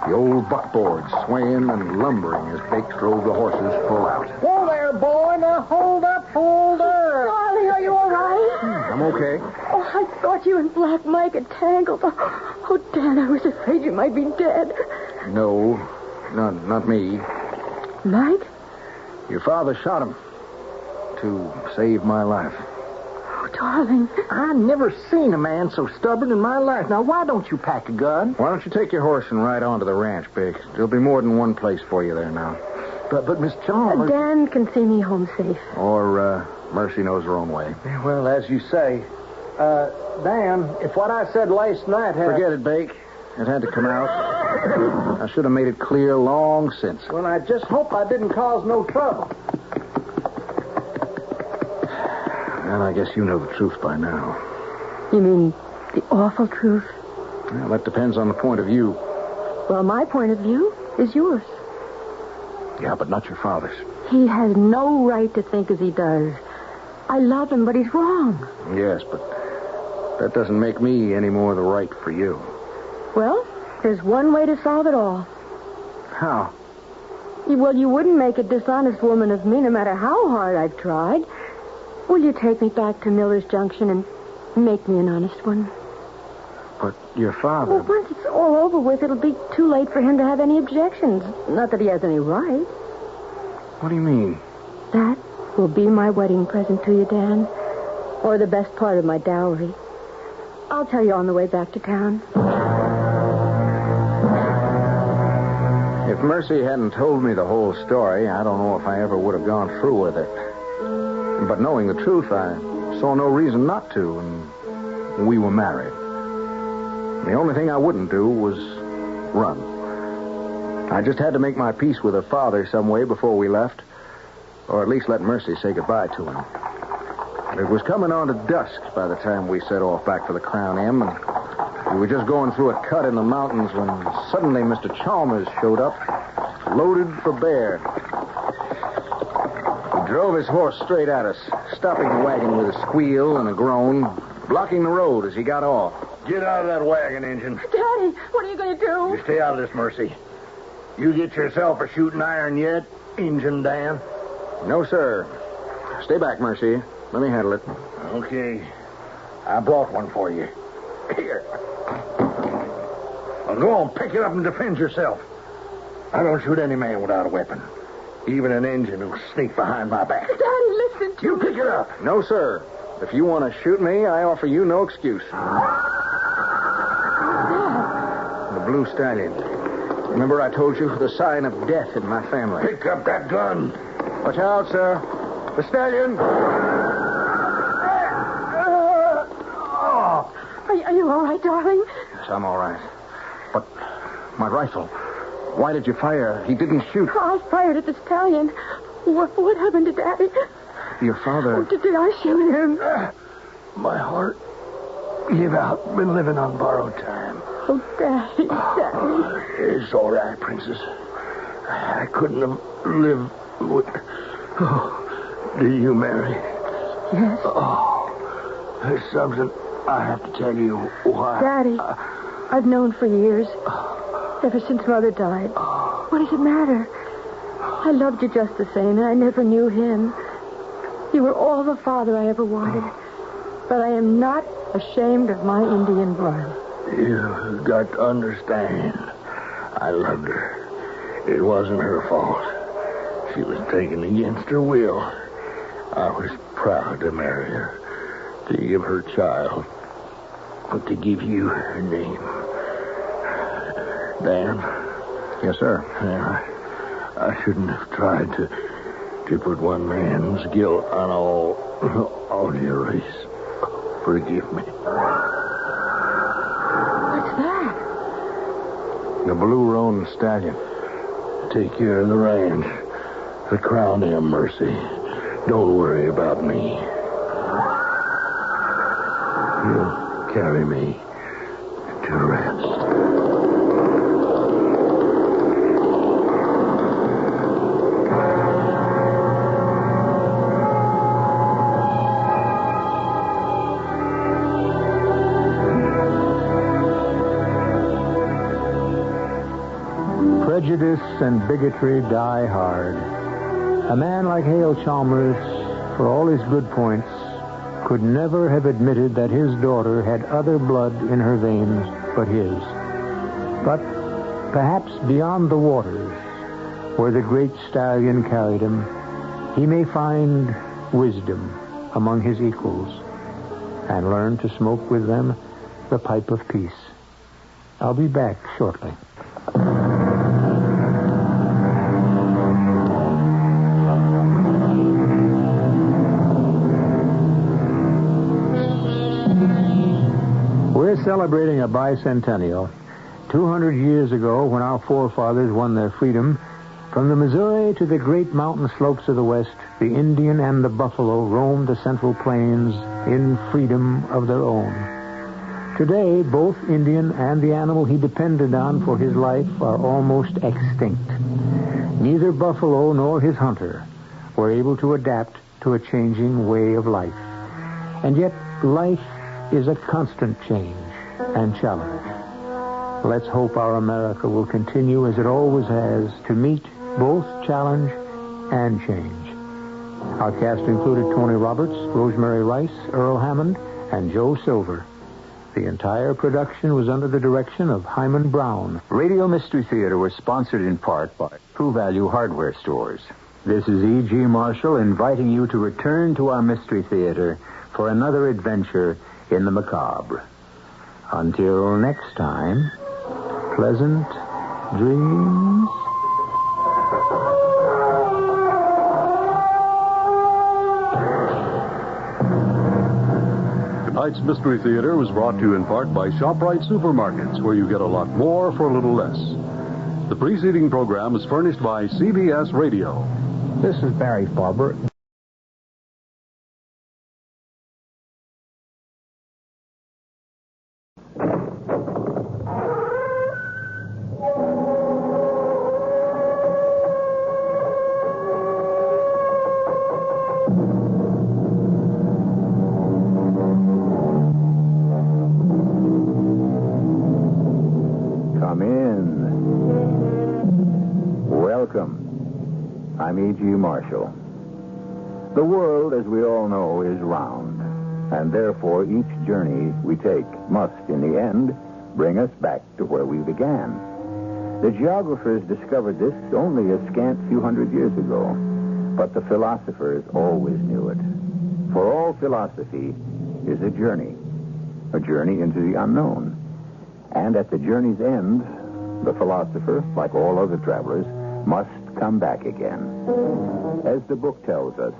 The old buckboard swaying and lumbering as Bakes drove the horses full out. Whoa there, boy. Now hold up. Charlie, are you all right? I'm okay. Oh, I thought you and Black Mike had tangled. Oh, Dan, I was afraid you might be dead. No, not me. Mike? Your father shot him to save my life. Oh, darling. I never seen a man so stubborn in my life. Now, why don't you pack a gun? Why don't you take your horse and ride on to the ranch, Bakes? There'll be more than one place for you there now. But Miss Chalmers... Dan can see me home safe. Or, Mercy knows her own way. Yeah, well, as you say. Dan, if what I said last night had... Forget it, Bake. It had to come out. I should have made it clear long since. Well, I just hope I didn't cause no trouble. Well, I guess you know the truth by now. You mean the awful truth? Well, that depends on the point of view. Well, my point of view is yours. Yeah, but not your father's. He has no right to think as he does. I love him, but he's wrong. Yes, but that doesn't make me any more the right for you. Well, there's one way to solve it all. How? Well, you wouldn't make a dishonest woman of me no matter how hard I've tried. Will you take me back to Miller's Junction and make me an honest one? But your father... Well, once it's all over with, it'll be too late for him to have any objections. Not that he has any right. What do you mean? That will be my wedding present to you, Dan. Or the best part of my dowry. I'll tell you on the way back to town. If Mercy hadn't told me the whole story, I don't know if I ever would have gone through with it. But knowing the truth, I saw no reason not to, and we were married. The only thing I wouldn't do was run. I just had to make my peace with her father some way before we left, or at least let Mercy say goodbye to him. It was coming on to dusk by the time we set off back for the Crown M, and we were just going through a cut in the mountains when suddenly Mr. Chalmers showed up, loaded for bear. He drove his horse straight at us, stopping the wagon with a squeal and a groan, blocking the road as he got off. Get out of that wagon, Injun. Daddy, what are you going to do? You stay out of this, Mercy. You get yourself a shooting iron yet, Injun Dan? No, sir. Stay back, Mercy. Let me handle it. Okay. I brought one for you. Here. Well, go on, pick it up and defend yourself. I don't shoot any man without a weapon. Even an Injun who'll sneak behind my back. Daddy, listen to me. You pick it up. No, sir. If you want to shoot me, I offer you no excuse. The blue stallion. Remember I told you the sign of death in my family. Pick up that gun. Watch out, sir. The stallion. Are you all right, darling? Yes, I'm all right. But my rifle. Why did you fire? He didn't shoot. I fired at the stallion. What happened to Daddy? Your father... Oh, did I shoot him? My heart gave out. Been living on borrowed time. Oh, Daddy. It's all right, Princess. I couldn't have lived with... Oh, do you, Mary? Yes. Oh, there's something I have to tell you. Why? Daddy, I've known for years. Ever since Mother died. What does it matter? I loved you just the same, and I never knew him. You were all the father I ever wanted. But I am not ashamed of my Indian blood. You've got to understand. I loved her. It wasn't her fault. She was taken against her will. I was proud to marry her, to give her child, but to give you her name. Dan? Yes, sir. I shouldn't have tried to put one man's guilt on all your race. Forgive me. What's that? The blue Roan stallion. Take care of the ranch. The Crown M, Mercy. Don't worry about me. You'll carry me to rest. Prejudice and bigotry die hard. A man like Hale Chalmers, for all his good points, could never have admitted that his daughter had other blood in her veins but his. But perhaps beyond the waters, where the great stallion carried him, he may find wisdom among his equals and learn to smoke with them the pipe of peace. I'll be back shortly. We're celebrating a bicentennial. 200 years ago, when our forefathers won their freedom, from the Missouri to the great mountain slopes of the West, the Indian and the buffalo roamed the Central Plains in freedom of their own. Today, both Indian and the animal he depended on for his life are almost extinct. Neither buffalo nor his hunter were able to adapt to a changing way of life. And yet, life is a constant change and challenge. Let's hope our America will continue, as it always has, to meet both challenge and change. Our cast included Tony Roberts, Rosemary Rice, Earl Hammond, and Joe Silver. The entire production was under the direction of Hyman Brown. Radio Mystery Theater was sponsored in part by True Value Hardware Stores. This is E.G. Marshall inviting you to return to our Mystery Theater for another adventure in the macabre. Until next time, pleasant dreams. Tonight's Mystery Theater was brought to you in part by ShopRite Supermarkets, where you get a lot more for a little less. The preceding program is furnished by CBS Radio. This is Barry Farber. I'm E.G. Marshall. The world, as we all know, is round, and therefore each journey we take must, in the end, bring us back to where we began. The geographers discovered this only a scant few hundred years ago, but the philosophers always knew it. For all philosophy is a journey into the unknown. And at the journey's end, the philosopher, like all other travelers, must come back again. As the book tells us,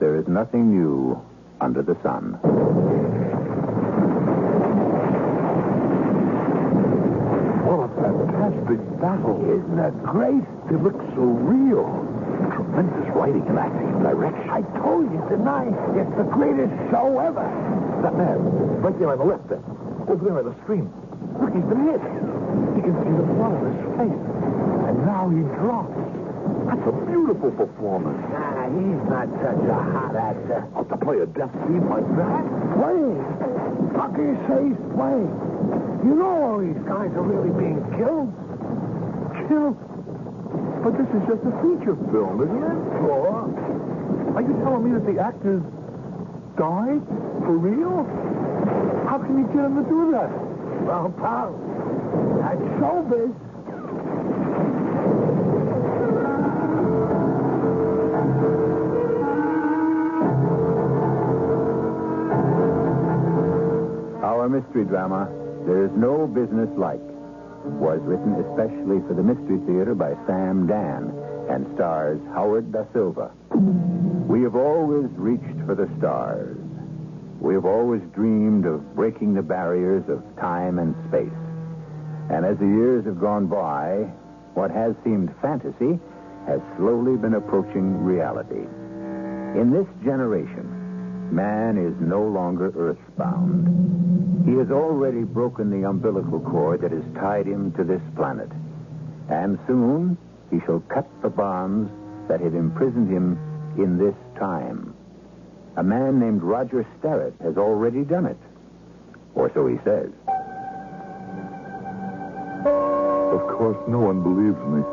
there is nothing new under the sun. What a fantastic battle. Isn't that great? It looks so real. Tremendous writing and acting and direction. I told you, didn't I? It's the greatest show ever. That man, right there on the left there, over there on the stream. Look, he's been hit. You can see the blood on his face. And now he drops. That's a beautiful performance. Nah, he's not such a hot actor. Oh, to play a death scene like that? Playing? How can you say he's playing? You know all these guys are really being killed. Killed? But this is just a feature film, isn't it? Sure. Are you telling me that the actors died? For real? How can you get them to do that? Well, pal, that's showbiz. Our mystery drama, There's No Business Like, was written especially for the Mystery Theater by Sam Dan and stars Howard Da Silva. We have always reached for the stars. We have always dreamed of breaking the barriers of time and space. And as the years have gone by, what has seemed fantasy has slowly been approaching reality. In this generation, man is no longer earthbound. He has already broken the umbilical cord that has tied him to this planet. And soon he shall cut the bonds that had imprisoned him in this time. A man named Roger Sterrett has already done it. Or so he says. Of course, no one believes me.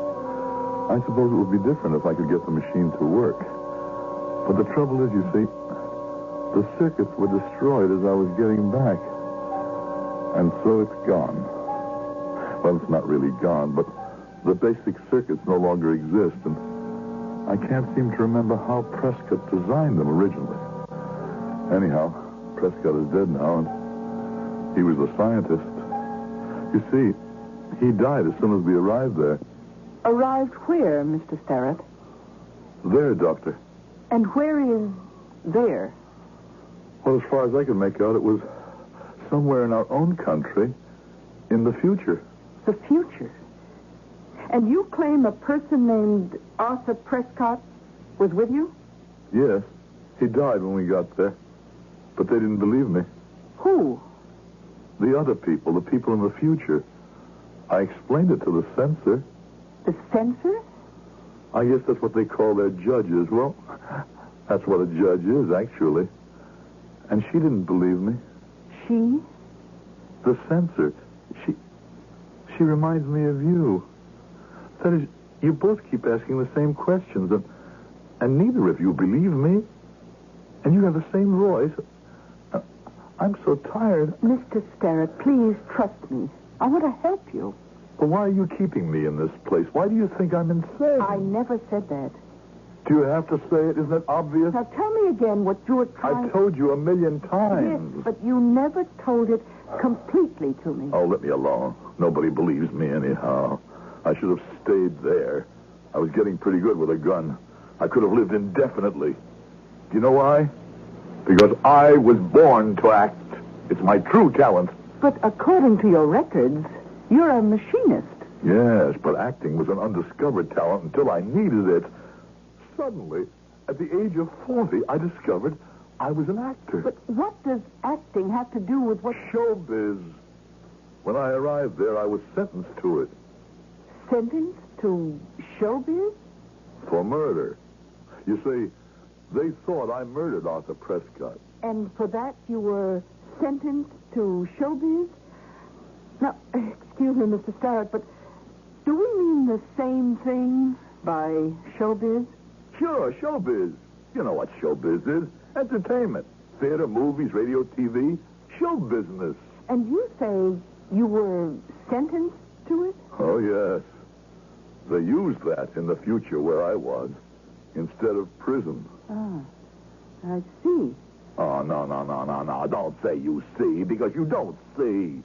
I suppose it would be different if I could get the machine to work. But the trouble is, you see, the circuits were destroyed as I was getting back. And so it's gone. Well, it's not really gone, but the basic circuits no longer exist, and I can't seem to remember how Prescott designed them originally. Anyhow, Prescott is dead now, and he was the scientist. You see, he died as soon as we arrived there. Arrived where, Mr. Sterrett? There, Doctor. And where is there? Well, as far as I could make out, it was somewhere in our own country in the future. The future? And you claim a person named Arthur Prescott was with you? Yes. He died when we got there. But they didn't believe me. Who? The other people, the people in the future. I explained it to the censor. The censor? I guess that's what they call their judges. Well, that's what a judge is, actually. And she didn't believe me. She? The censor. She reminds me of you. That is, You both keep asking the same questions, and neither of you believe me. And you have the same voice. I'm so tired. Mr. Sterrett, please trust me. I want to help you. Well, why are you keeping me in this place? Why do you think I'm insane? I never said that. Do you have to say it? Isn't it obvious? Now tell me again what you were trying... I told you 1,000,000 times. Yes, but you never told it completely to me. Oh, let me alone. Nobody believes me anyhow. I should have stayed there. I was getting pretty good with a gun. I could have lived indefinitely. Do you know why? Because I was born to act. It's my true talent. But according to your records, you're a machinist. Yes, but acting was an undiscovered talent until I needed it. Suddenly, at the age of 40, I discovered I was an actor. But what does acting have to do with what... Showbiz. When I arrived there, I was sentenced to it. Sentenced to showbiz? For murder. You see, they thought I murdered Arthur Prescott. And for that you were sentenced to showbiz? Now, excuse me, Mr. Starrett, but do we mean the same thing by showbiz? Sure, showbiz. You know what showbiz is. Entertainment. Theater, movies, radio, TV. Show business. And you say you were sentenced to it? Oh, yes. They used that in the future where I was, instead of prison. Ah, I see. Oh, no. Don't say you see, because you don't see.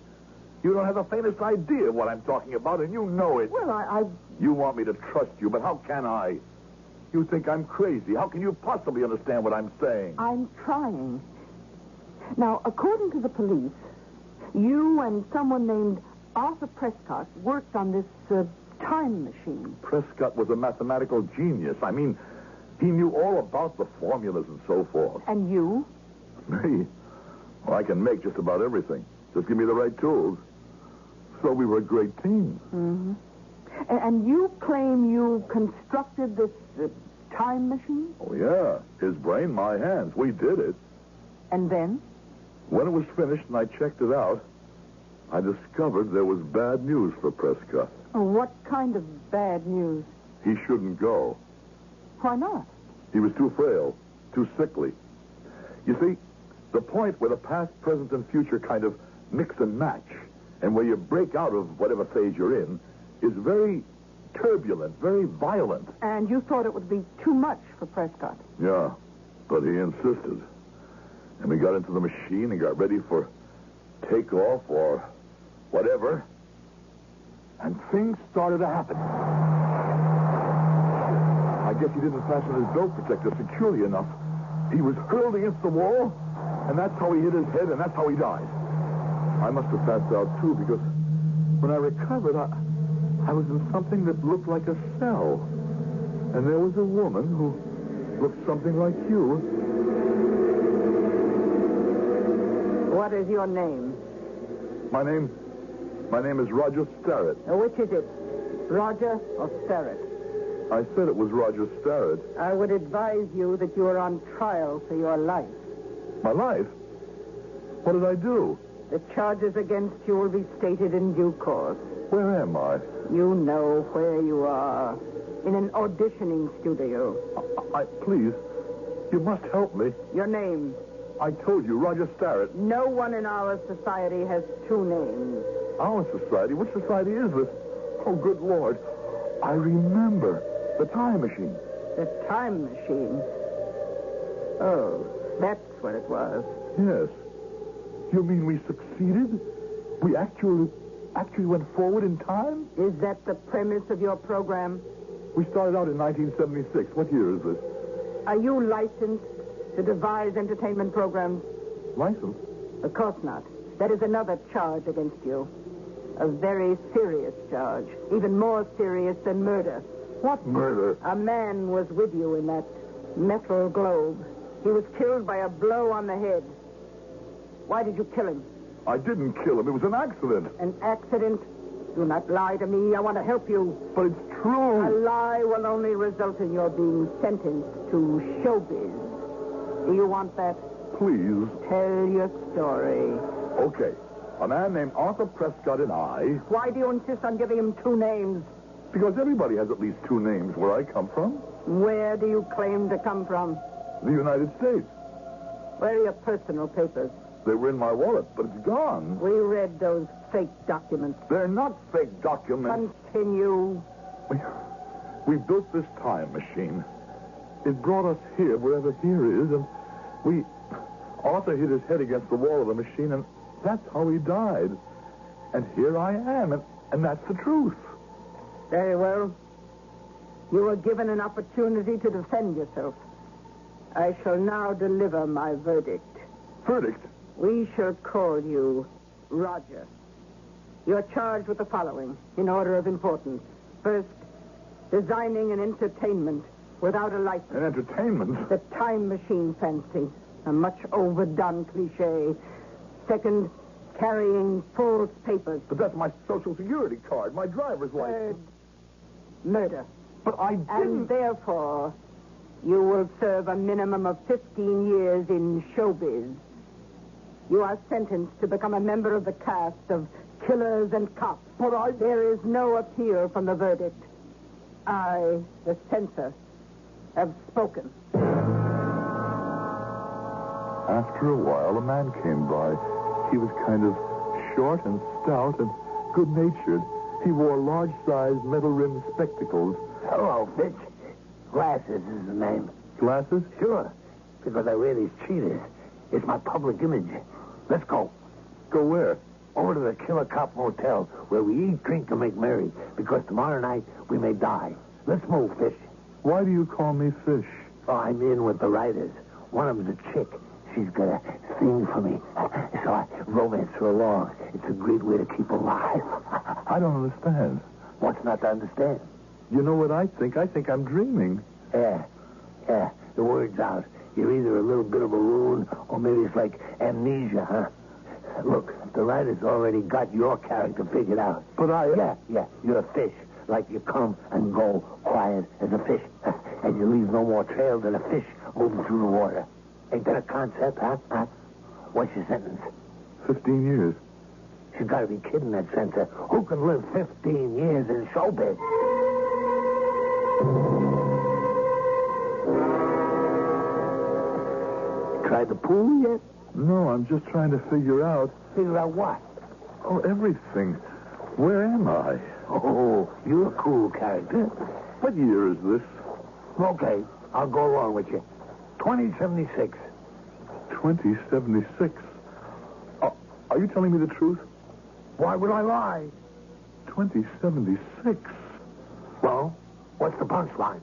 You don't have the faintest idea of what I'm talking about, and you know it. Well, I... You want me to trust you, but how can I? You think I'm crazy. How can you possibly understand what I'm saying? I'm trying. Now, according to the police, you and someone named Arthur Prescott worked on this time machine. Prescott was a mathematical genius. I mean, he knew all about the formulas and so forth. And you? Me? Well, I can make just about everything. Just give me the right tools. So we were a great team. Mm-hmm. And you claim you constructed this time machine? Oh, yeah. His brain, my hands. We did it. And then? When it was finished and I checked it out, I discovered there was bad news for Prescott. Oh, what kind of bad news? He shouldn't go. Why not? He was too frail, too sickly. You see, the point where the past, present, and future kind of mix and match, and where you break out of whatever phase you're in, is very turbulent, very violent. And you thought it would be too much for Prescott? Yeah, but he insisted. And we got into the machine and got ready for takeoff or whatever. And things started to happen. I guess he didn't fasten his belt protector securely enough. He was hurled against the wall, and that's how he hit his head, and that's how he died. I must have passed out, too, because when I recovered, I was in something that looked like a cell. And there was a woman who looked something like you. What is your name? My name is Roger Starrett. Which is it? Roger or Starrett? I said it was Roger Starrett. I would advise you that you are on trial for your life. My life? What did I do? The charges against you will be stated in due course. Where am I? You know where you are. In an auditioning studio. Please, you must help me. Your name? I told you, Roger Starrett. No one in our society has two names. Our society? Which society is this? Oh, good Lord. I remember. The time machine. The time machine? Oh, that's what it was. Yes. You mean we succeeded? We actually went forward in time? Is that the premise of your program? We started out in 1976. What year is this? Are you licensed to devise entertainment programs? Licensed? Of course not. That is another charge against you. A very serious charge. Even more serious than murder. What murder? A man was with you in that metal globe. He was killed by a blow on the head. Why did you kill him? I didn't kill him. It was an accident. An accident? Do not lie to me. I want to help you. But it's true. A lie will only result in your being sentenced to showbiz. Do you want that? Please. Tell your story. Okay. A man named Arthur Prescott and I... Why do you insist on giving him two names? Because everybody has at least two names where I come from. Where do you claim to come from? The United States. Where are your personal papers? They were in my wallet, but it's gone. We read those fake documents. They're not fake documents. Continue. We built this time machine. It brought us here, wherever here is, and Arthur hit his head against the wall of the machine, and that's how he died. And here I am, and that's the truth. Very well. You were given an opportunity to defend yourself. I shall now deliver my verdict. Verdict? We shall call you Roger. You're charged with the following, in order of importance. First, designing an entertainment without a license. An entertainment? The time machine fancy. A much overdone cliche. Second, carrying false papers. But that's my Social Security card, my driver's license. Murder. But I didn't... And therefore, you will serve a minimum of 15 years in showbiz. You are sentenced to become a member of the cast of Killers and Cops. But there is no appeal from the verdict. I, the censor, have spoken. After a while, a man came by. He was kind of short and stout and good-natured. He wore large-sized metal-rimmed spectacles. Hello, Fitch. Glasses is the name. Glasses? Sure, because I wear these cheaters. It's my public image. Let's go. Go where? Over to the Killer Cop Motel, where we eat, drink, and make merry, because tomorrow night we may die. Let's move, Fish. Why do you call me Fish? Oh, I'm in with the writers. One of them's a chick. She's got a thing for me. So I romance her along. It's a great way to keep alive. I don't understand. What's not to understand? You know what I think? I think I'm dreaming. Yeah. The word's out. You're either a little bit of a loon, or maybe it's like amnesia, huh? Look, the writer's already got your character figured out. But Yeah, you're a fish. Like you come and go quiet as a fish. And you leave no more trail than a fish moving through the water. Ain't that a concept, huh? What's your sentence? 15 years. She's got to be kidding, that censor. Who can live 15 years in showbiz? Tried the pool yet? No, I'm just trying to figure out... Figure out what? Oh, everything. Where am I? Oh, you're a cool character. What year is this? Okay, I'll go along with you. 2076. 2076? Are you telling me the truth? Why would I lie? 2076? Well, what's the punchline?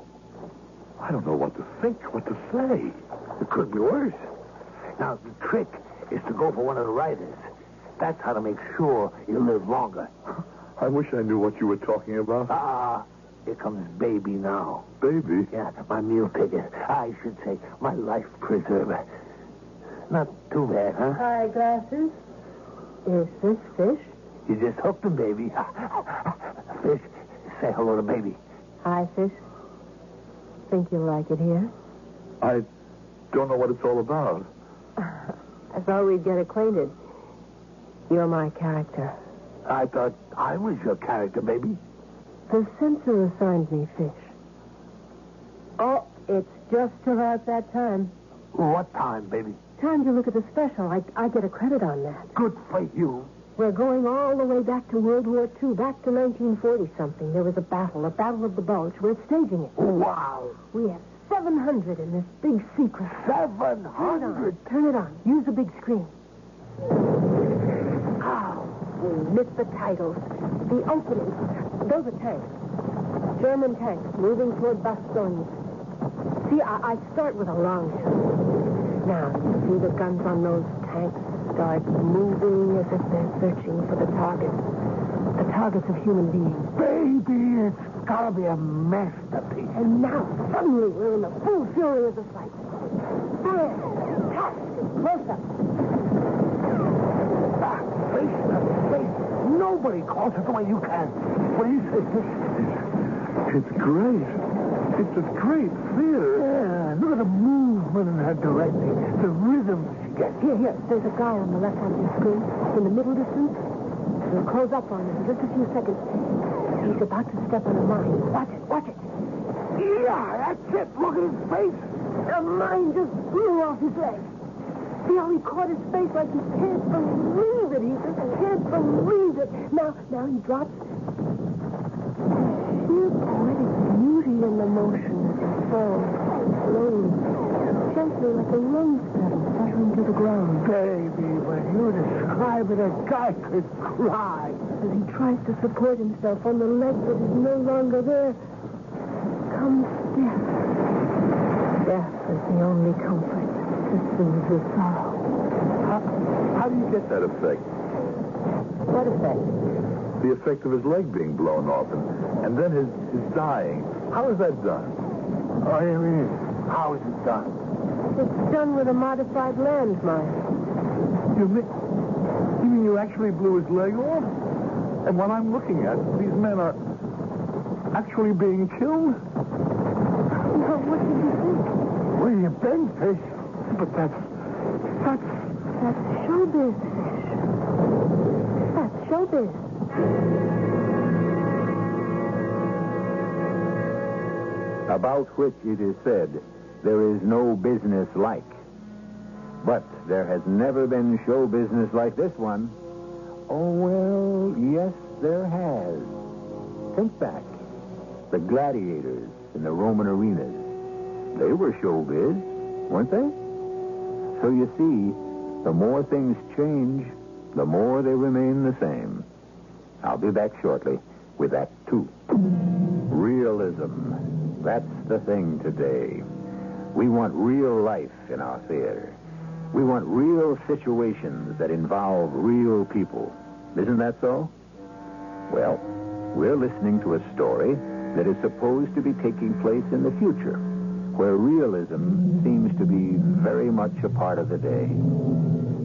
I don't know what to think, what to say. It could be worse. Now, the trick is to go for one of the writers. That's how to make sure you live longer. I wish I knew what you were talking about. Here comes Baby now. Baby? Yeah, my meal ticket. I should say, my life preserver. Not too bad, huh? Hi, Glasses. Is this Fish? You just hooked him, Baby. Fish, say hello to Baby. Hi, Fish. Think you'll like it here? I don't know what it's all about. I thought we'd get acquainted. You're my character. I thought I was your character, Baby. The censor assigned me Fish. Oh, it's just about that time. What time, Baby? Time to look at the special. I get a credit on that. Good for you. We're going all the way back to World War II, back to 1940-something. There was a battle of the Bulge. We're staging it. Wow. We have 700 in this big secret. 700? Turn it on. Use the big screen. We missed the titles. The openings. Those are tanks. German tanks moving toward Bastogne. See, I start with a long shot. Now, you see the guns on those tanks start moving as if they're searching for the targets. The targets of human beings. Baby, it's gotta be a masterpiece. And now, suddenly, we're in the full fury of the fight. Fire! Pat! Close up! Face to face. Nobody calls it the way you can. What do you say? It's great. It's a great theater. Yeah, look at the movement in her directing. The rhythm she gets. Here. There's a guy on the left hand of the screen. In the middle distance. We'll close up on him in just a few seconds. He's about to step on a mine. Watch it, watch it. Yeah, that's it. Look at his face. The mine just blew off his leg. See how he caught his face like he can't believe it. He just can't believe it. Now he drops. Sheer poetic beauty in the motion as he falls, slowly, gently like a rose petal fluttering to the ground. Baby, when you describe it, a guy could cry. As he tries to support himself on the leg that is no longer there, comes death. Death is the only comfort to soothe his sorrow. How do you get that effect? What effect? The effect of his leg being blown off and then his dying. How is that done? Oh, you mean, how is it done? It's done with a modified landmine. You mean you actually blew his leg off? And what I'm looking at, these men are actually being killed? Well, what did you think? Well, you've been fish. But that's showbiz. That's showbiz. About which it is said, there is no business like. But there has never been show business like this one. Oh, well, yes, there has. Think back. The gladiators in the Roman arenas. They were showbiz, weren't they? So you see, the more things change, the more they remain the same. I'll be back shortly with Act 2. Realism. That's the thing today. We want real life in our theater. We want real situations that involve real people. Isn't that so? Well, we're listening to a story that is supposed to be taking place in the future, where realism seems to be very much a part of the day.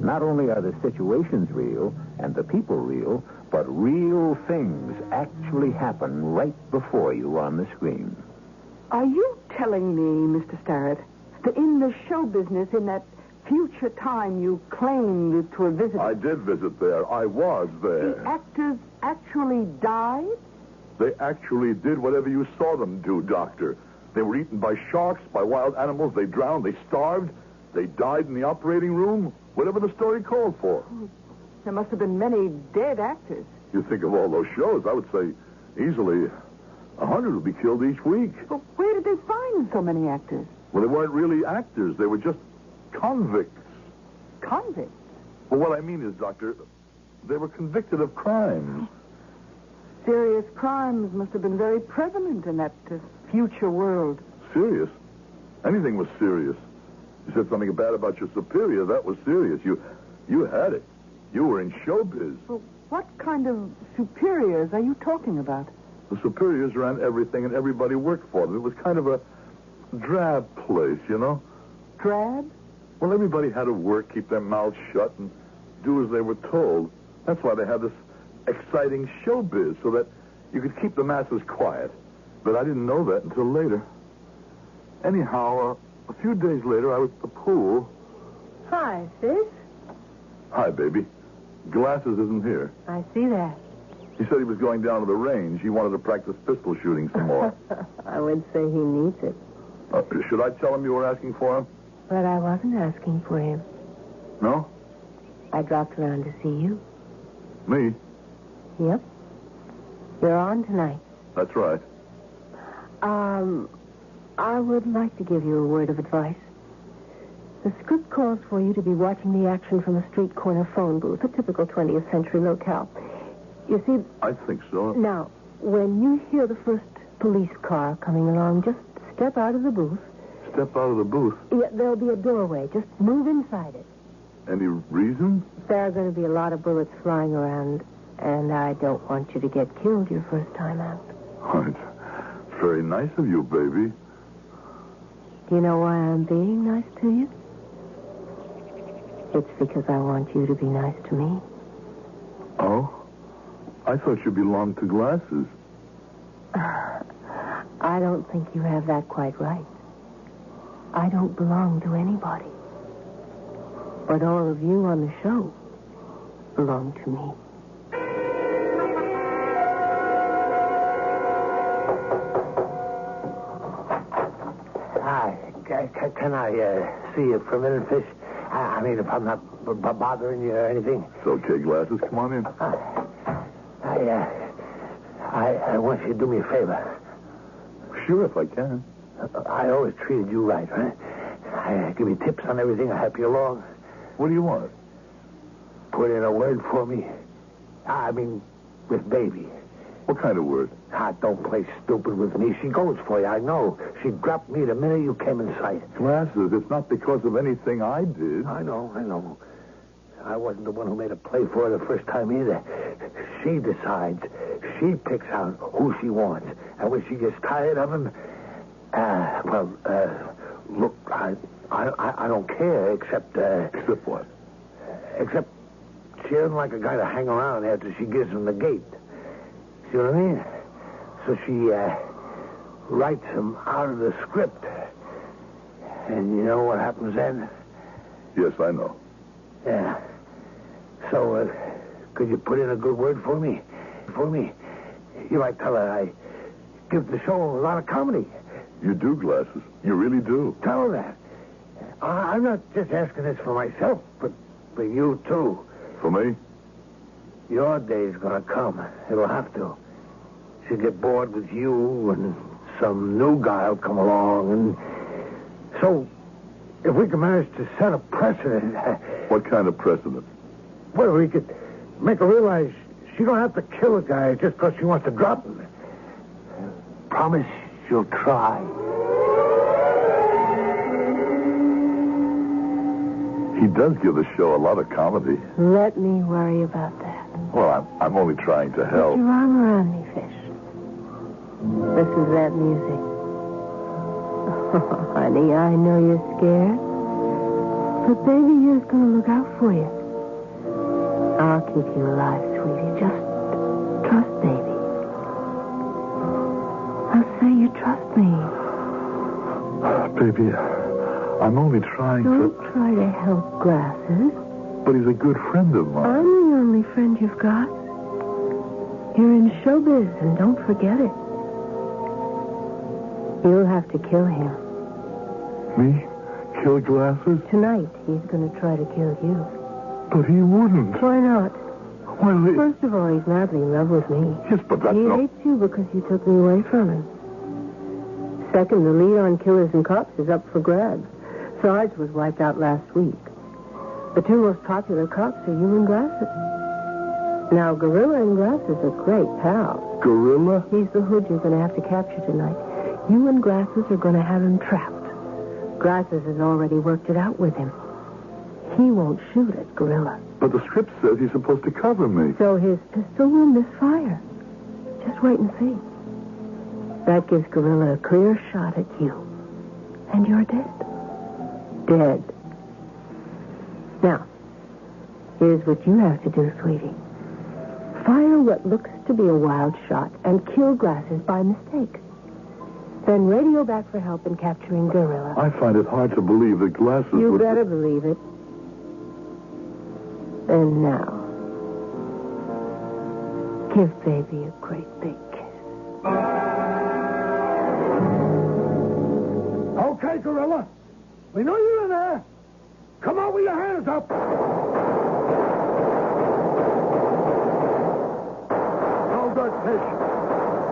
Not only are the situations real and the people real, but real things actually happen right before you on the screen. Are you telling me, Mr. Starrett, that in the show business, in that future time you claimed to have visited... I did visit there. I was there. The actors actually died? They actually did whatever you saw them do, Doctor. They were eaten by sharks, by wild animals. They drowned. They starved. They died in the operating room. Whatever the story called for. There must have been many dead actors. You think of all those shows, I would say easily 100 would be killed each week. But where did they find so many actors? Well, they weren't really actors. They were just convicts. Convicts? Well, what I mean is, Doctor, they were convicted of crimes. Serious crimes must have been very prevalent in that future world. Serious? Anything was serious. You said something bad about your superior. That was serious. You had it. You were in showbiz. Well, what kind of superiors are you talking about? The superiors ran everything and everybody worked for them. It was kind of a drab place, you know? Drab? Well, everybody had to work, keep their mouths shut, and do as they were told. That's why they had this exciting showbiz, so that you could keep the masses quiet. But I didn't know that until later. Anyhow, a few days later, I was at the pool. Hi, sis. Hi, baby. Glasses isn't here. I see that. He said he was going down to the range. He wanted to practice pistol shooting some more. I would say he needs it. Should I tell him you were asking for him? But I wasn't asking for him. No? I dropped around to see you. Me? Yep. You're on tonight. That's right. I would like to give you a word of advice. The script calls for you to be watching the action from a street corner phone booth, a typical 20th century locale. You see... I think so. Now, when you hear the first police car coming along, just step out of the booth. Step out of the booth? Yeah, there'll be a doorway. Just move inside it. Any reason? There are going to be a lot of bullets flying around, and I don't want you to get killed your first time out. Oh, it's very nice of you, baby. Do you know why I'm being nice to you? It's because I want you to be nice to me. Oh? I thought you belonged to Glasses. I don't think you have that quite right. I don't belong to anybody. But all of you on the show belong to me. Can I see you for a minute, Fish? I mean, if I'm not bothering you or anything. It's okay, Glasses. Come on in. I want you to do me a favor. Sure, if I can. I always treated you right? I give you tips on everything. I help you along. What do you want? Put in a word for me. I mean, with Baby. What kind of word? Don't play stupid with me. She goes for you, I know. She dropped me the minute you came in sight. Glasses, it's not because of anything I did. I know. I wasn't the one who made a play for her the first time either. She decides. She picks out who she wants. And when she gets tired of him, look, I don't care, except... Except what? Except she doesn't like a guy to hang around after she gives him the gate. See what I mean? So she writes him out of the script. And you know what happens then? Yes, I know. Yeah. So, could you put in a good word for me? You might tell her I give the show a lot of comedy. You do, Glasses. You really do. Tell her that. I'm not just asking this for myself, but for you, too. For me? Your day's gonna come. It'll have to. She'll get bored with you, and some new guy'll come along, and... So, if we can manage to set a precedent... What kind of precedent? Well, we could make her realize she don't have to kill a guy just because she wants to drop him. Promise you'll try. He does give the show a lot of comedy. Let me worry about that. Well, I'm only trying to help. Put your arm around me, Fish. Listen to that music. Oh, honey, I know you're scared. But Baby here's going to look out for you. I'll keep you alive, sweetie. Just trust Baby. I'll say you trust me. Baby, I'm only trying Don't try to help Glasses. But he's a good friend of mine. I'm the only friend you've got. You're in showbiz, and don't forget it. You'll have to kill him. Me? Kill Glasses? Tonight, he's going to try to kill you. But he wouldn't. Why not? Well, First of all, he's madly in love with me. Yes, but that's He hates you because you took me away from him. Second, the lead on Killers and Cops is up for grabs. Sarge was wiped out last week. The two most popular cops are you and Glasses. Now, Gorilla and Glasses are great pals. Gorilla? He's the hood you're going to have to capture tonight. You and Glasses are going to have him trapped. Glasses has already worked it out with him. He won't shoot at Gorilla. But the script says he's supposed to cover me. So his pistol will misfire. Just wait and see. That gives Gorilla a clear shot at you. And you're dead. Dead. Now, here's what you have to do, sweetie. Fire what looks to be a wild shot and kill Glasses by mistake. Then radio back for help in capturing Gorilla. I find it hard to believe that Glasses You would... better believe it. And now, give Baby a great big kiss. Okay, Gorilla. We know you're in there. Come on with your hands up. No good, Fish.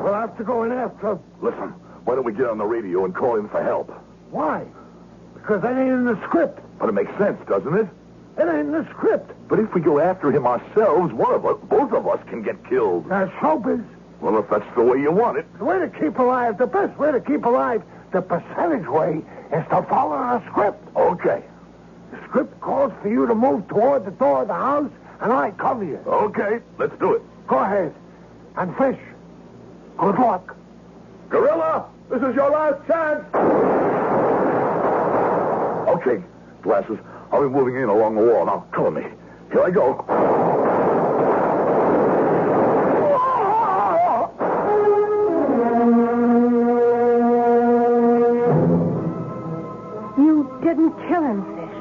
We'll have to go in after. Listen, why don't we get on the radio and call in for help? Why? Because that ain't in the script. But it makes sense, doesn't it? It ain't in the script. But if we go after him ourselves, both of us can get killed. That's showbiz. Well, if that's the way you want it. The way to keep alive, the best way to keep alive, the percentage way, is to follow the script. Okay. The script calls for you to move toward the door of the house, and I cover you. Okay, let's do it. Go ahead. And Fish, good luck. Gorilla, this is your last chance. Okay, Glasses, I'll be moving in along the wall. Now, cover me. Here I go. You didn't kill him, Fish.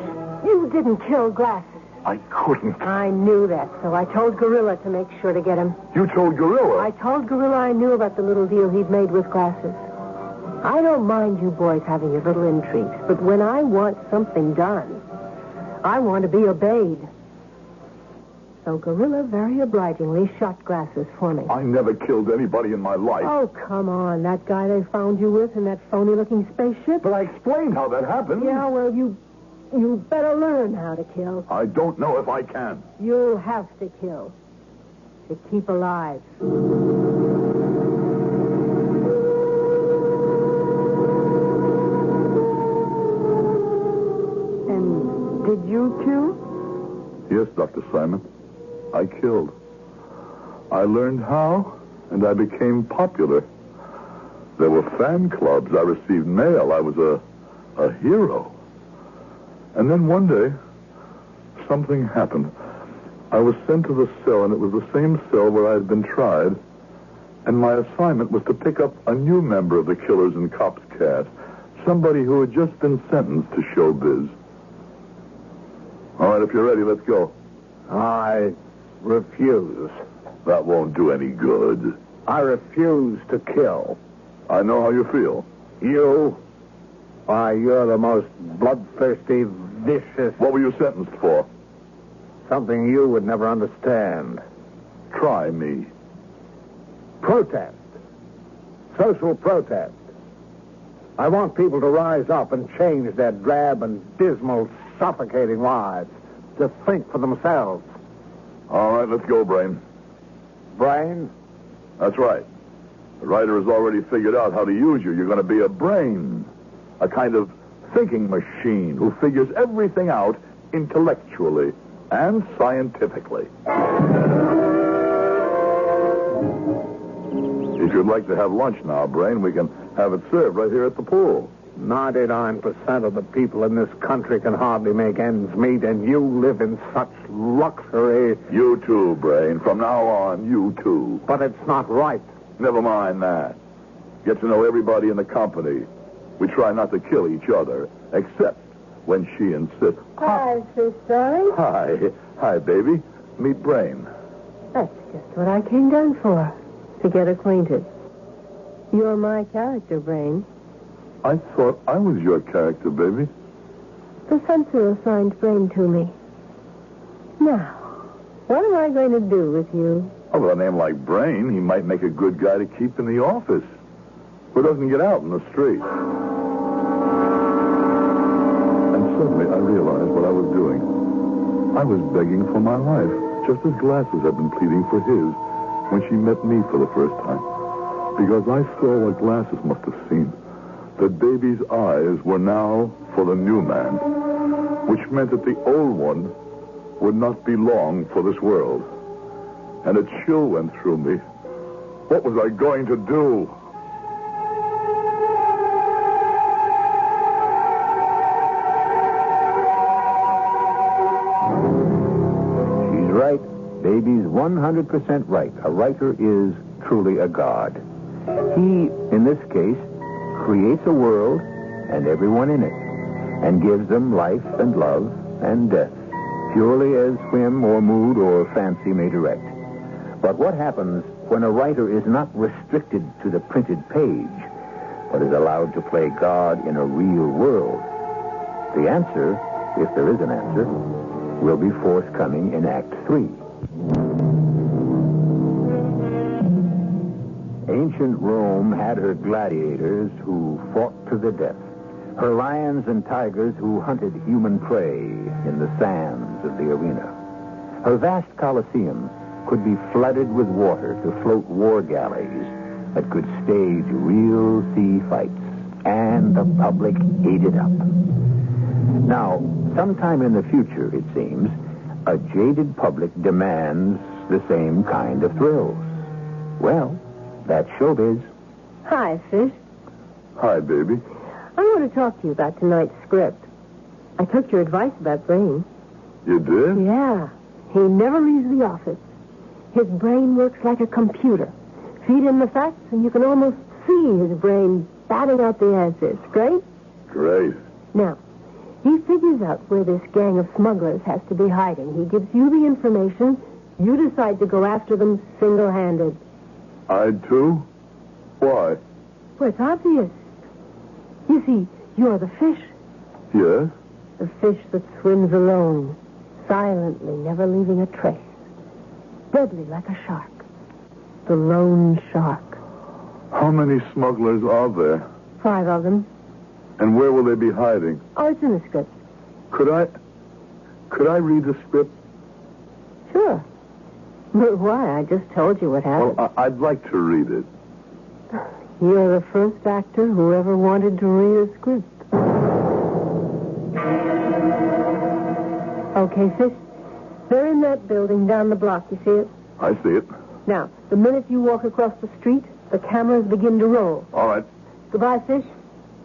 You didn't kill Glasses. I couldn't. I knew that, so I told Gorilla to make sure to get him. You told Gorilla? I told Gorilla I knew about the little deal he'd made with Glasses. I don't mind you boys having your little intrigues, but when I want something done, I want to be obeyed. So Gorilla very obligingly shot glasses for me. I never killed anybody in my life. Oh, come on. That guy they found you with in that phony-looking spaceship? But I explained how that happened. Yeah, well, you better learn how to kill. I don't know if I can. You'll have to kill to keep alive. And did you kill? Yes, Dr. Simon. I killed. I learned how, and I became popular. There were fan clubs. I received mail. I was a hero. And then one day, something happened. I was sent to the cell, and it was the same cell where I had been tried. And my assignment was to pick up a new member of the Killers and Cops cast, somebody who had just been sentenced to showbiz. All right, if you're ready, let's go. I refuse. That won't do any good. I refuse to kill. I know how you feel. You? Why, you're the most bloodthirsty, vicious... What were you sentenced for? Something you would never understand. Try me. Protest. Social protest. I want people to rise up and change their drab and dismal, suffocating lives. To think for themselves. All right, let's go, Brain. Brain? That's right. The writer has already figured out how to use you. You're going to be a brain. A kind of thinking machine who figures everything out intellectually and scientifically. If you'd like to have lunch now, Brain, we can have it served right here at the pool. 99% of the people in this country can hardly make ends meet, and you live in such luxury. You too, Brain. From now on, you too. But it's not right. Never mind that. Get to know everybody in the company. We try not to kill each other, except when she insists. Hi, Sis, darling. Hi, baby. Meet Brain. That's just what I came down for, to get acquainted. You're my character, Brain. I thought I was your character, baby. The censor assigned Brain to me. Now, what am I going to do with you? Oh, with a name like Brain, he might make a good guy to keep in the office. Who doesn't get out in the street. And suddenly I realized what I was doing. I was begging for my life, just as Glasses had been pleading for his when she met me for the first time. Because I saw what Glasses must have seen. That baby's eyes were now for the new man, which meant that the old one would not be long for this world. And a chill went through me. What was I going to do? She's right. Baby's 100% right. A writer is truly a god. He, in this case, creates a world and everyone in it, and gives them life and love and death, purely as whim or mood or fancy may direct. But what happens when a writer is not restricted to the printed page, but is allowed to play God in a real world? The answer, if there is an answer, will be forthcoming in Act 3. Ancient Rome had her gladiators who fought to the death, her lions and tigers who hunted human prey in the sands of the arena. Her vast Colosseum could be flooded with water to float war galleys that could stage real sea fights, and the public ate it up. Now, sometime in the future, it seems, a jaded public demands the same kind of thrills. Well, that's showbiz. Hi, Fish. Hi, baby. I want to talk to you about tonight's script. I took your advice about Brain. You did? Yeah. He never leaves the office. His brain works like a computer. Feed him the facts, and you can almost see his brain batting out the answers. Great? Great. Now, he figures out where this gang of smugglers has to be hiding. He gives you the information. You decide to go after them single-handed. I too? Why? Well, it's obvious. You see, you're the fish. Yes? The fish that swims alone, silently, never leaving a trace. Deadly like a shark. The lone shark. How many smugglers are there? 5 of them. And where will they be hiding? Oh, it's in the script. Could I read the script? Sure. But why? I just told you what happened. Well, I'd like to read it. You're the first actor who ever wanted to read a script. Okay, Fish. They're in that building down the block. You see it? I see it. Now, the minute you walk across the street, the cameras begin to roll. All right. Goodbye, Fish.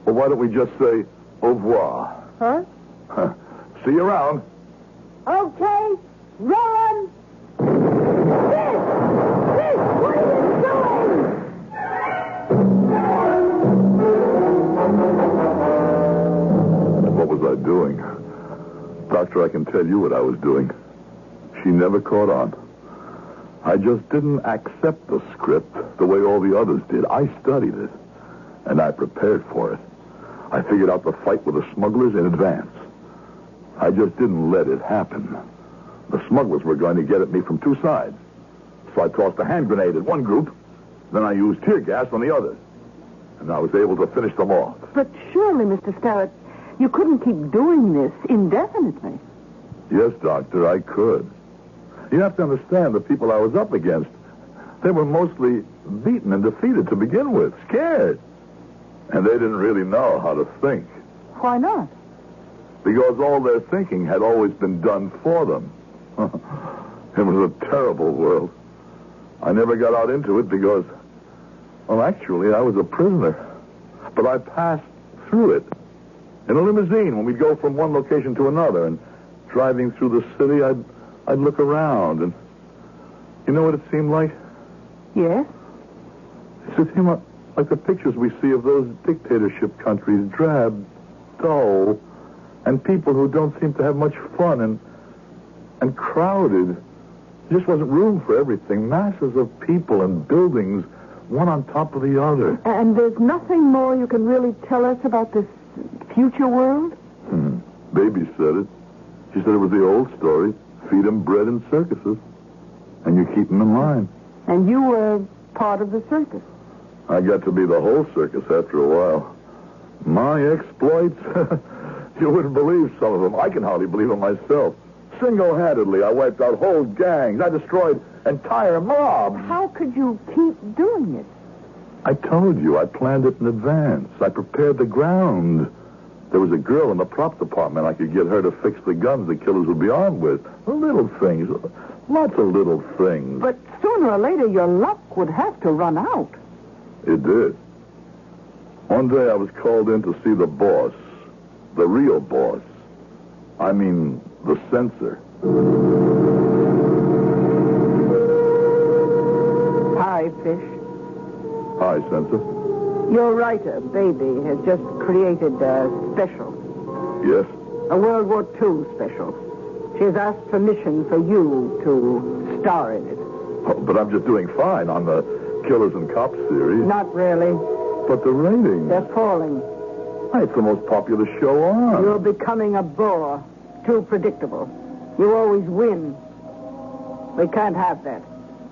Well, why don't we just say au revoir? Huh? See you around. Okay. Roan! Fish! Fish! What are you doing? What was I doing? Doctor, I can tell you what I was doing. She never caught on. I just didn't accept the script the way all the others did. I studied it, and I prepared for it. I figured out the fight with the smugglers in advance. I just didn't let it happen. The smugglers were going to get at me from 2 sides. So I tossed a hand grenade at one group, then I used tear gas on the other. And I was able to finish them off. But surely, Mr. Starrett, you couldn't keep doing this indefinitely. Yes, Doctor, I could. You have to understand the people I was up against. They were mostly beaten and defeated to begin with, scared. And they didn't really know how to think. Why not? Because all their thinking had always been done for them. It was a terrible world. I never got out into it because, well, actually, I was a prisoner. But I passed through it. In a limousine when we'd go from one location to another. And driving through the city, I'd look around. And you know what it seemed like? Yes? It seemed like the pictures we see of those dictatorship countries, drab, dull, and people who don't seem to have much fun and crowded. There just wasn't room for everything. Masses of people and buildings, one on top of the other. And there's nothing more you can really tell us about this future world? Baby said it. She said it was the old story. Feed them bread in circuses. And you keep them in line. And you were part of the circus. I got to be the whole circus after a while. My exploits? You wouldn't believe some of them. I can hardly believe them myself. Single-handedly, I wiped out whole gangs. I destroyed entire mobs. How could you keep doing it? I told you, I planned it in advance. I prepared the ground. There was a girl in the prop department. I could get her to fix the guns the killers would be armed with. Little things. Lots of little things. But sooner or later, your luck would have to run out. It did. One day I was called in to see the boss. The real boss. I mean, the censor. Hi, Fish. Hi, censor. Your writer, Baby, has just created a special. Yes? A World War II special. She has asked permission for you to star in it. Oh, but I'm just doing fine on the Killers and Cops series. Not really. But the ratings... They're falling. Why, it's the most popular show on. You're becoming a bore. Too predictable. You always win. We can't have that.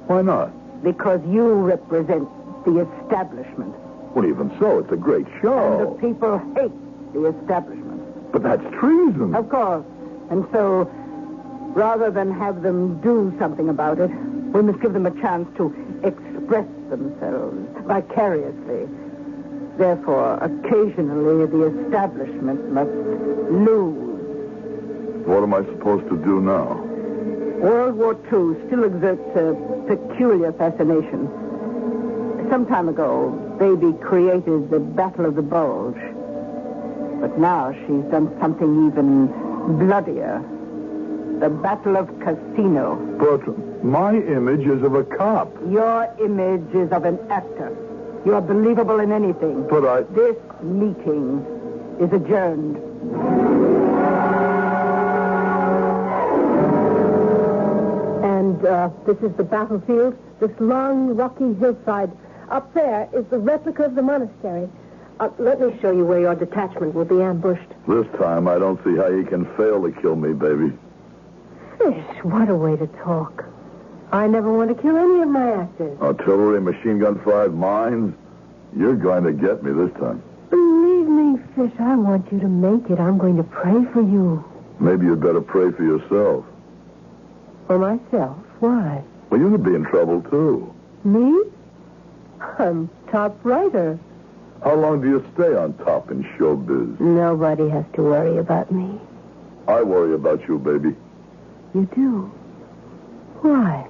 Why not? Because you represent the establishment. Well, even so, it's a great show. And the people hate the establishment. But that's treason. Of course. And so, rather than have them do something about it, we must give them a chance to express themselves vicariously. Therefore, occasionally, the establishment must lose. What am I supposed to do now? World War II still exerts a peculiar fascination. Some time ago, Baby created the Battle of the Bulge. But now she's done something even bloodier. The Battle of Casino. But my image is of a cop. Your image is of an actor. You're believable in anything. But This meeting is adjourned. And this is the battlefield, this long, rocky hillside. Up there is the replica of the monastery. Let me show you where your detachment will be ambushed. This time, I don't see how you can fail to kill me, baby. Fish, what a way to talk. I never want to kill any of my actors. Artillery, machine gun fired, mines. You're going to get me this time. Believe me, Fish, I want you to make it. I'm going to pray for you. Maybe you'd better pray for yourself. For myself? Why? Well, you could be in trouble, too. Me? I'm top writer. How long do you stay on top in showbiz? Nobody has to worry about me. I worry about you, baby. You do? Why?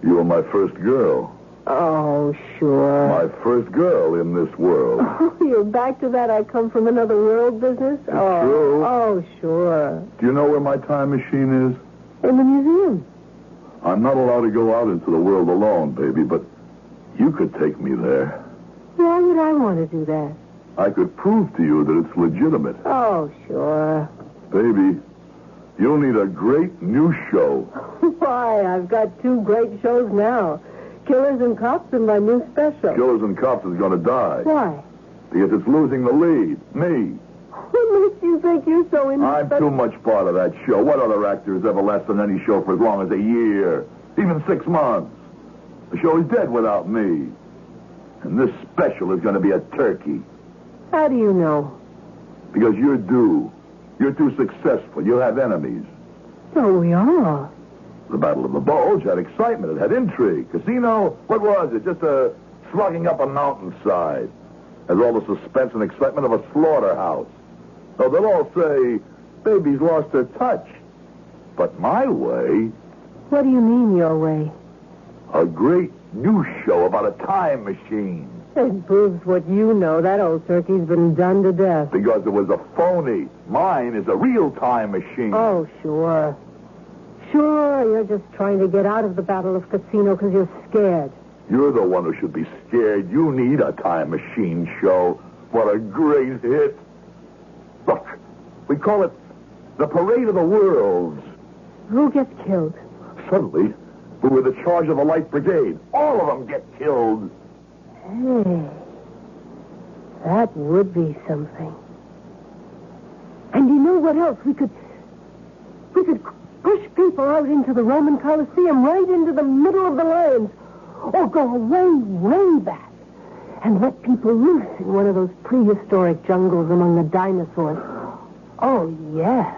You were my first girl. Oh, sure. My first girl in this world. Oh, you're back to that I come from another world business? It's true. Oh, sure. Do you know where my time machine is? In the museum. I'm not allowed to go out into the world alone, baby, but you could take me there. Why would I want to do that? I could prove to you that it's legitimate. Oh, sure. Baby, you'll need a great new show. Why, I've got 2 great shows now. Killers and Cops and my new special. Killers and Cops is going to die. Why? Because it's losing the lead. Me. What makes you think you're so I'm too much part of that show. What other actor has ever lasted on any show for as long as a year? Even 6 months. The show is dead without me. And this special is going to be a turkey. How do you know? Because you're due. You're too successful. You have enemies. So we are. The Battle of the Bulge had excitement. It had intrigue. Casino, what was it? Just a slugging up a mountainside. Has all the suspense and excitement of a slaughterhouse. So they'll all say, baby's lost her touch. But my way... What do you mean, your way? A great new show about a time machine. It proves what you know. That old turkey's been done to death. Because it was a phony. Mine is a real time machine. Oh, sure. Sure, you're just trying to get out of the Battle of Casino because you're scared. You're the one who should be scared. You need a time machine show. What a great hit. Look, we call it the Parade of the Worlds. Who gets killed? Suddenly, we were the charge of the Light Brigade. All of them get killed. Hey, that would be something. And you know what else? We could push people out into the Roman Colosseum, right into the middle of the lions. Or go way back and let people loose in one of those prehistoric jungles among the dinosaurs. Oh, yes.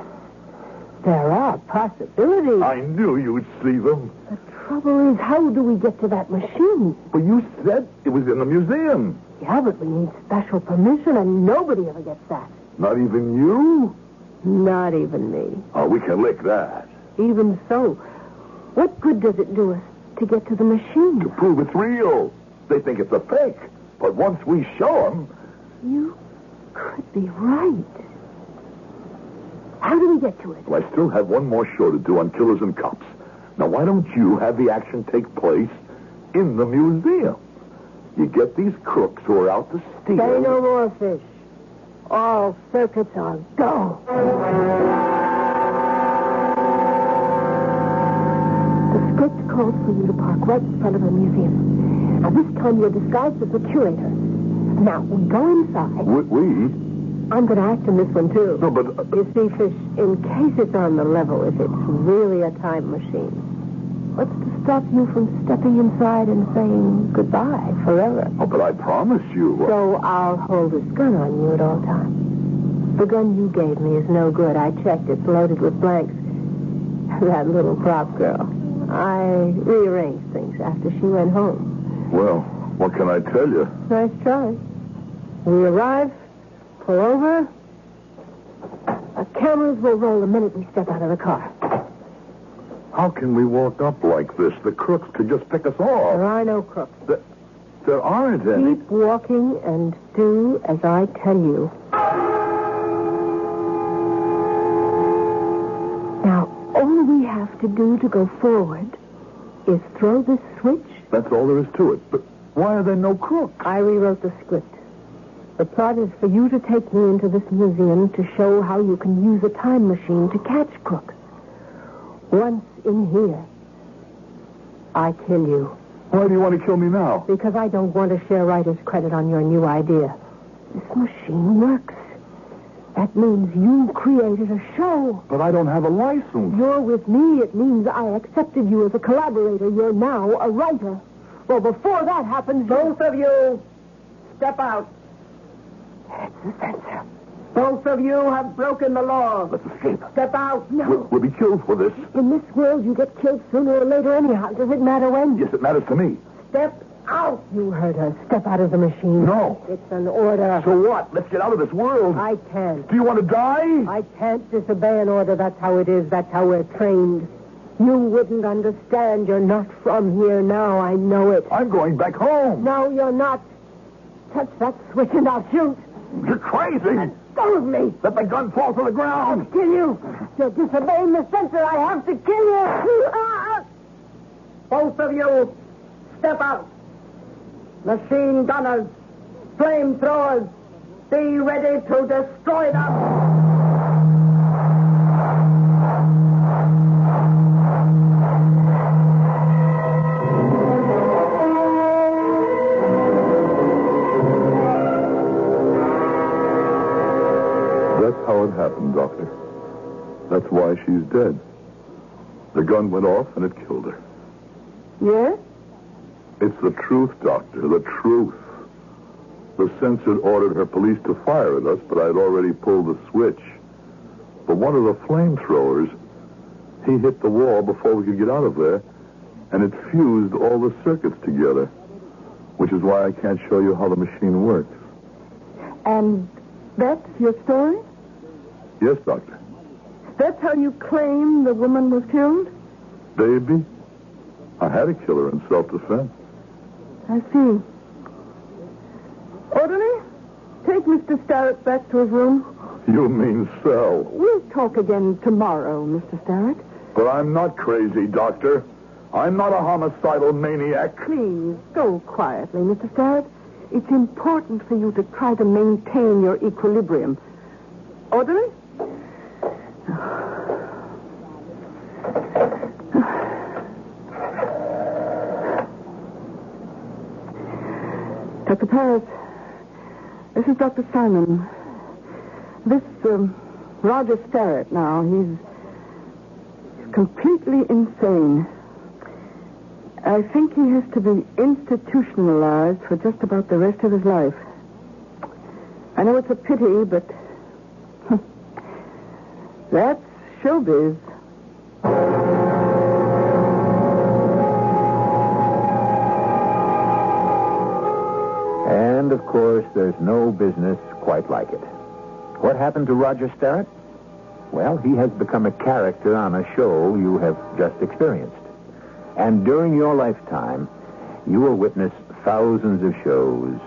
There are possibilities. I knew you'd see them. The trouble is, how do we get to that machine? Well, you said it was in the museum. Yeah, but we need special permission, and nobody ever gets that. Not even you? Not even me. Oh, we can lick that. Even so, what good does it do us to get to the machine? To prove it's real. They think it's a fake. But once we show them... You could be right. How do we get to it? Well, I still have one more show to do on Killers and Cops. Now, why don't you have the action take place in the museum? You get these crooks who are out to steal... Say no more, Fish. All circuits are go. The script calls for you to park right in front of the museum. Now, this time you're disguised as the curator. Now, we go inside. We? I'm going to act in this one, too. No, but... You see, Fish, in case it's on the level, if it's really a time machine, what's to stop you from stepping inside and saying goodbye forever? Oh, but I promise you... So I'll hold this gun on you at all times. The gun you gave me is no good. I checked. It's loaded with blanks. That little prop girl. I rearranged things after she went home. Well, what can I tell you? Nice try. We arrive, pull over. The cameras will roll the minute we step out of the car. How can we walk up like this? The crooks could just pick us off. There are no crooks. There aren't any. Keep walking and do as I tell you. Now, all we have to do to go forward is throw this switch. That's all there is to it. But why are there no crooks? I rewrote the script. The plot is for you to take me into this museum to show how you can use a time machine to catch crooks. Once in here, I kill you. Why do you want to kill me now? Because I don't want to share writer's credit on your new idea. This machine works. That means you created a show. But I don't have a license. You're with me. It means I accepted you as a collaborator. You're now a writer. Well, before that happens... Both of you, step out. That's the censor. Both of you have broken the law. Let's escape. Step out. No. We'll be killed for this. In this world, you get killed sooner or later anyhow. Does it matter when? Yes, it matters to me. Step out. You heard her. Step out of the machine. No. It's an order. So what? Let's get out of this world. I can't. Do you want to die? I can't disobey an order. That's how it is. That's how we're trained. You wouldn't understand. You're not from here now. I know it. I'm going back home. No, you're not. Touch that switch and I'll shoot. You're crazy. Let go of me. Let the gun fall to the ground. I'll kill you. You're disobeying the censor. I have to kill you. Both of you, step out. Machine gunners, flamethrowers, be ready to destroy them. That's how it happened, Doctor. That's why she's dead. The gun went off and it killed her. Yes? It's the truth, Doctor, the truth. The censor ordered her police to fire at us, but I'd already pulled the switch. But one of the flamethrowers, he hit the wall before we could get out of there, and it fused all the circuits together, which is why I can't show you how the machine works. And that's your story? Yes, Doctor. That's how you claim the woman was killed? Baby, I had to kill her in self-defense. I see. Orderly, take Mr. Starrett back to his room. You mean so? We'll talk again tomorrow, Mr. Starrett. But I'm not crazy, Doctor. I'm not a homicidal maniac. Please, go quietly, Mr. Starrett. It's important for you to try to maintain your equilibrium. Orderly? Dr. Paris, this is Dr. Simon. This, Roger Starrett now, he's completely insane. I think he has to be institutionalized for just about the rest of his life. I know it's a pity, but that's showbiz. And, of course, there's no business quite like it. What happened to Roger Starrett? Well, he has become a character on a show you have just experienced. And during your lifetime, you will witness thousands of shows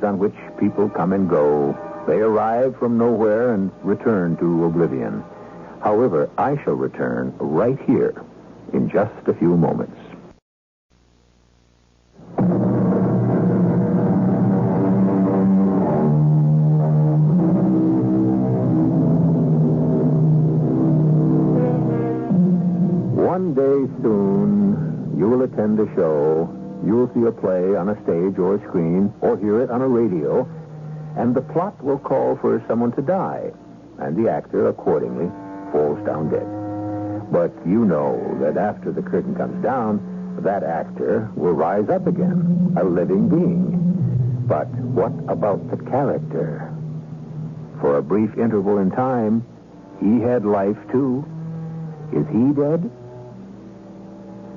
on which people come and go. They arrive from nowhere and return to oblivion. However, I shall return right here in just a few moments. One day soon, you will attend a show. You will see a play on a stage or a screen, or hear it on a radio, and the plot will call for someone to die, and the actor, accordingly, falls down dead. But you know that after the curtain comes down, that actor will rise up again, a living being. But what about the character? For a brief interval in time, he had life, too. Is he dead?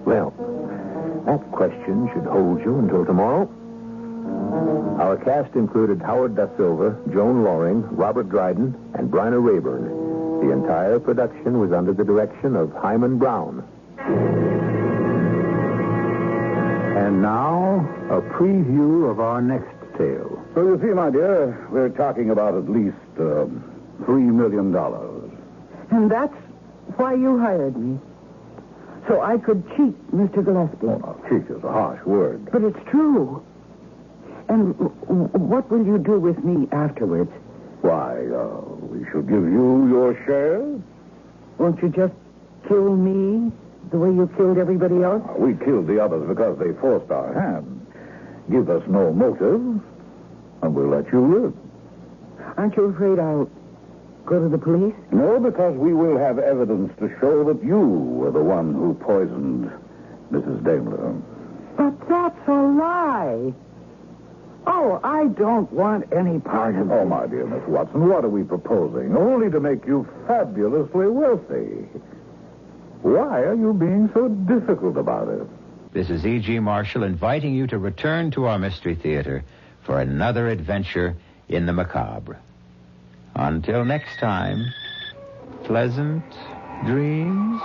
Well, that question should hold you until tomorrow. Our cast included Howard Da Silva, Joan Loring, Robert Dryden, and Bryna Rayburn. The entire production was under the direction of Hyman Brown. And now, a preview of our next tale. So you see, my dear, we're talking about at least $3 million. And that's why you hired me. So I could cheat Mr. Gillespie. Oh, now, cheat is a harsh word. But it's true. And what will you do with me afterwards? Why, we shall give you your share. Won't you just kill me the way you killed everybody else? We killed the others because they forced our hand. Give us no motive. and we'll let you live. Aren't you afraid I'll go to the police? No, because we will have evidence to show that you were the one who poisoned Mrs. Daimler. But that's a lie. Oh, I don't want any part of it. Oh, my dear Miss Watson, what are we proposing? Only to make you fabulously wealthy. Why are you being so difficult about it? This is E.G. Marshall inviting you to return to our Mystery Theater for another adventure in the macabre. Until next time, pleasant dreams.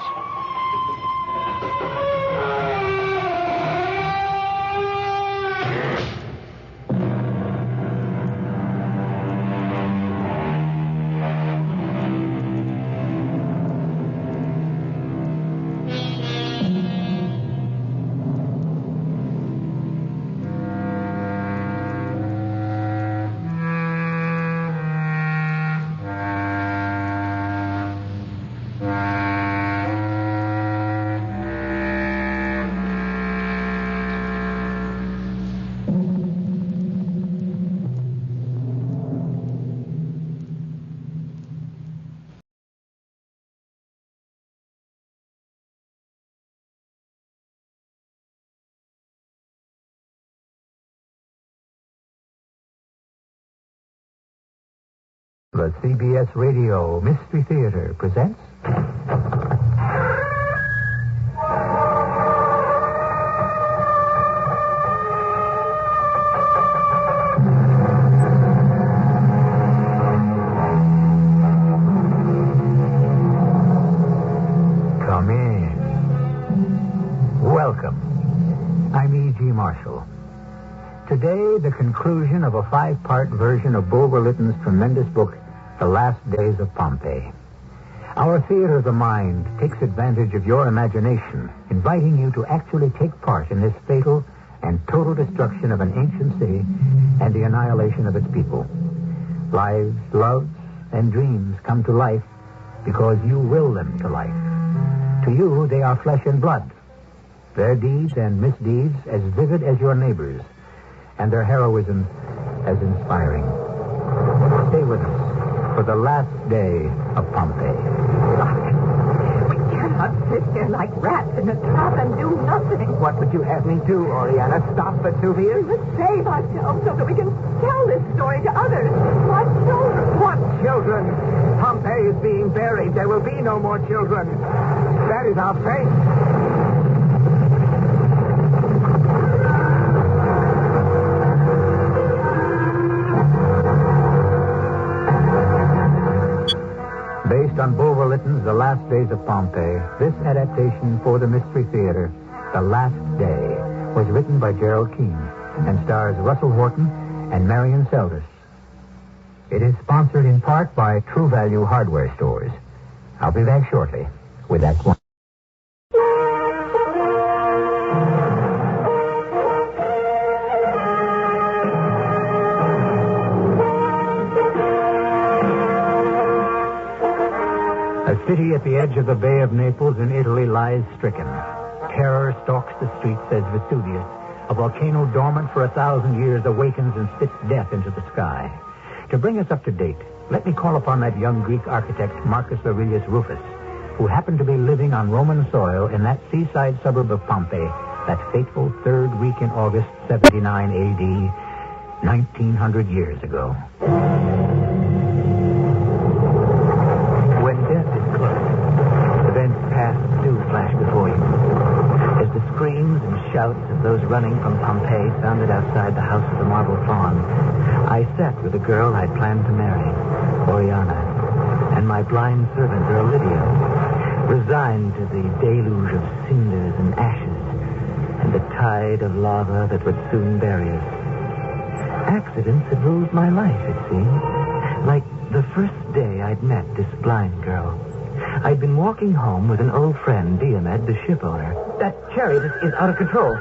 The CBS Radio Mystery Theater presents... Come in. Welcome. I'm E.G. Marshall. Today, the conclusion of a 5-part version of Bulwer Lytton's tremendous book, The Last Days of Pompeii. Our theater of the mind takes advantage of your imagination, inviting you to actually take part in this fatal and total destruction of an ancient city and the annihilation of its people. Lives, loves, and dreams come to life because you will them to life. To you, they are flesh and blood. Their deeds and misdeeds as vivid as your neighbors', and their heroism as inspiring. Stay with us for the last day of Pompeii. We cannot sit here like rats in a trap and do nothing. What would you have me do, Oriana? Stop Vesuvius? We must save ourselves so that we can tell this story to others. What children? What children? Pompeii is being buried. There will be no more children. That is our fate. Based on Bulwer Lytton's The Last Days of Pompeii, this adaptation for the Mystery Theater, The Last Day, was written by Gerald Keane and stars Russell Horton and Marion Seldes. It is sponsored in part by True Value Hardware Stores. I'll be back shortly with Act One. A city at the edge of the Bay of Naples in Italy lies stricken. Terror stalks the streets as Vesuvius, a volcano dormant for 1,000 years, awakens and spits death into the sky. To bring us up to date, let me call upon that young Greek architect, Marcus Aurelius Rufus, who happened to be living on Roman soil in that seaside suburb of Pompeii, that fateful third week in August, 79 A.D., 1900 years ago. When death is close, events past do flash before you. As the screams and shouts of those running from Pompeii sounded outside the house of the Marble Faun, I sat with a girl I'd planned to marry, Oriana, and my blind servant, girl Lydia, resigned to the deluge of cinders and ashes and the tide of lava that would soon bury us. Accidents had ruled my life, it seemed. Like the first day I'd met this blind girl. I'd been walking home with an old friend, Diomed, the ship owner. That chariot is out of control.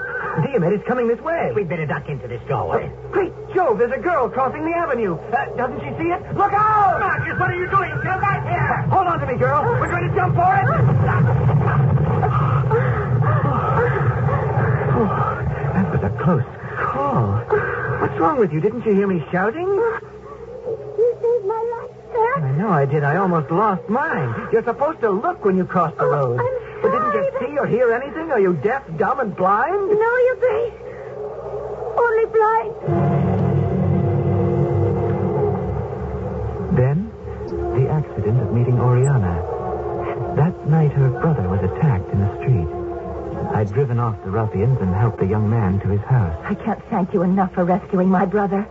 Diomed is coming this way. We'd better duck into this doorway. Great Jove, there's a girl crossing the avenue. Doesn't she see it? Look out! Marcus, what are you doing? Come back here! Hold on to me, girl. We're going to jump for it. That was a close call. What's wrong with you? Didn't you hear me shouting? You saved my life, sir. I know I did. I almost lost mine. You're supposed to look when you cross the road. I'm But didn't you see or hear anything? Are you deaf, dumb, and blind? No, Your Grace. Only blind. Then, the accident of meeting Oriana. That night, her brother was attacked in the street. I'd driven off the ruffians and helped the young man to his house. I can't thank you enough for rescuing my brother.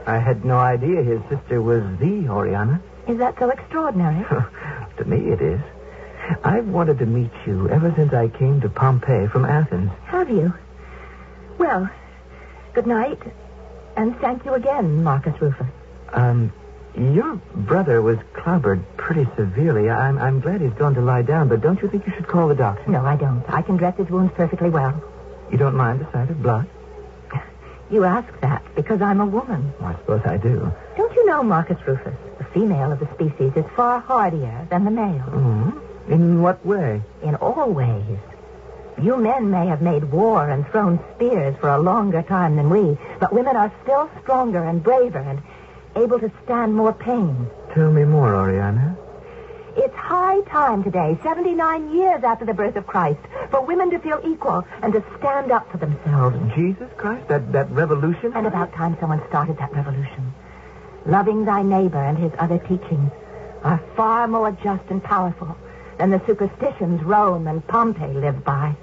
I had no idea his sister was the Oriana. Is that so extraordinary? To me, it is. I've wanted to meet you ever since I came to Pompeii from Athens. Have you? Well, good night, and thank you again, Marcus Rufus. Your brother was clobbered pretty severely. I'm glad he's gone to lie down, but don't you think you should call the doctor? No, I don't. I can dress his wounds perfectly well. You don't mind the sight of blood? You ask that because I'm a woman. Well, I suppose I do. Don't you know, Marcus Rufus, the female of the species is far hardier than the male. Mm-hmm. In what way? In all ways. You men may have made war and thrown spears for a longer time than we, but women are still stronger and braver and able to stand more pain. Tell me more, Oriana. It's high time today, 79 years after the birth of Christ, for women to feel equal and to stand up for themselves. Jesus Christ? That revolution? And about time someone started that revolution. Loving thy neighbor and his other teachings are far more just and powerful than the superstitions Roan and Pompeii live by.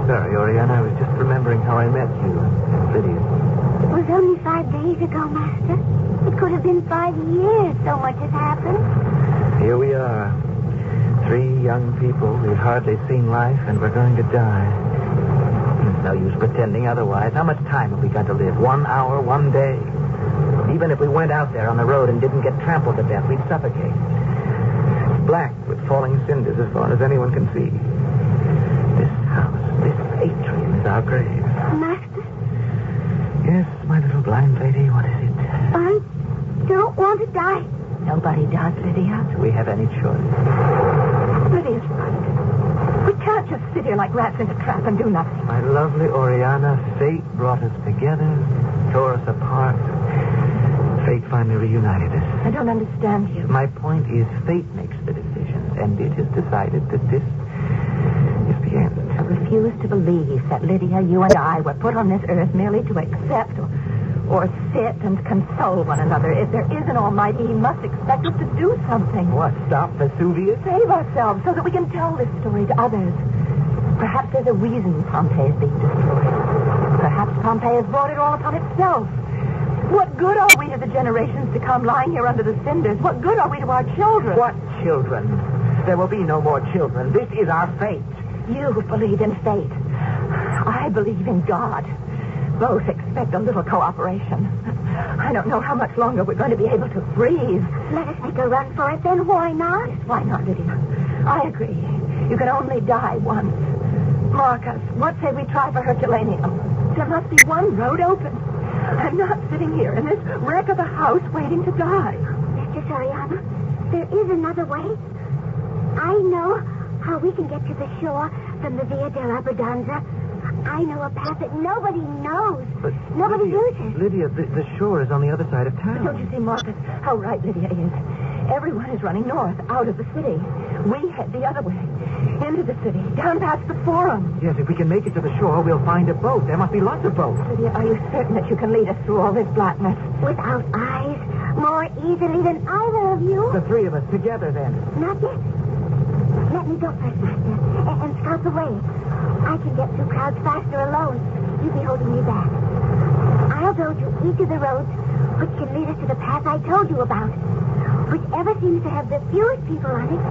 Sorry, Oriana. I was just remembering how I met you, Lydia. It was only 5 days ago, Master. It could have been 5 years. So much has happened. Here we are. 3 young people. We've hardly seen life, and we're going to die. No use pretending otherwise. How much time have we got to live? 1 hour, 1 day? Even if we went out there on the road and didn't get trampled to death, we'd suffocate. It's black with falling cinders as far as anyone can see. This house, this atrium is our grave. Master? Yes, my little blind lady, what is it? I don't want to die. Nobody does, Lydia. Do we have any choice? Lydia's right. We can't just sit here like rats in a trap and do nothing. My lovely Oriana, fate brought us together, tore us apart. Fate finally reunited us. I don't understand you. My point is, fate makes the decisions, and it has decided that this is the end. I refuse to believe that Lydia, you and I were put on this earth merely to accept or sit and console one another. If there is an Almighty, He must expect us to do something. What, stop Vesuvius? Save ourselves so that we can tell this story to others. Perhaps there's a reason Pompeii is being destroyed. Perhaps Pompeii has brought it all upon itself. What good are we to the generations to come lying here under the cinders? What good are we to our children? What children? There will be no more children. This is our fate. You believe in fate. I believe in God. Both expect a little cooperation. I don't know how much longer we're going to be able to breathe. Let us make a run for it, then why not? Yes, why not, Lydia? I agree. You can only die once. Marcus, what say we try for Herculaneum? There must be one road open. I'm not sitting here in this wreck of a house waiting to die. Mistress Oriana, there is another way. I know how we can get to the shore from the Via della Abbondanza. I know a path that nobody knows. But nobody Lydia, uses. Lydia, the shore is on the other side of town. Don't you see, Marcus, how right Lydia is? Everyone is running north, out of the city. We head the other way, into the city, down past the Forum. Yes, if we can make it to the shore, we'll find a boat. There must be lots of boats. Lydia, are you certain that you can lead us through all this blackness? Without eyes, more easily than either of you? The 3 of us together, then. Not yet. Let me go first, Master, and scout the way. I can get through crowds faster alone. You be holding me back. I'll go to each of the roads which can lead us to the path I told you about. Whichever seems to have the fewest people on it,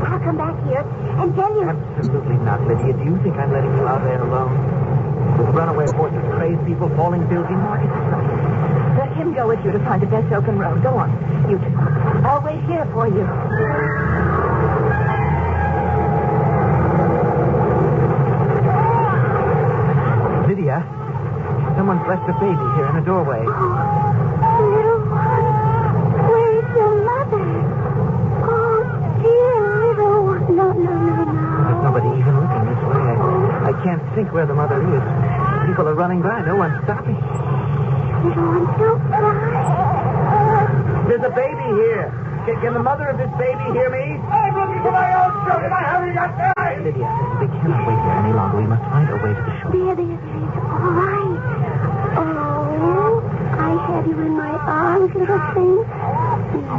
I'll come back here and tell you. Absolutely not, Lydia. Do you think I'm letting you out there alone? With runaway horses, crazed people, falling buildings? Marcus is right. Let him go with you to find the best open road. Go on. You two. I'll wait here for you. Lydia, Someone's left a baby here in the doorway. Little one, where's your mother? Oh, dear little one. No. There's nobody even looking this way. I can't think where the mother is. People are running by. No one's stopping. Little one, don't cry. There's a baby here. Can the mother of this baby hear me? I'm looking for my own children. I haven't got time. Lydia, they cannot wait here any longer. We must find a way to the shore. There. All right. Oh, I have you in my arms, little thing.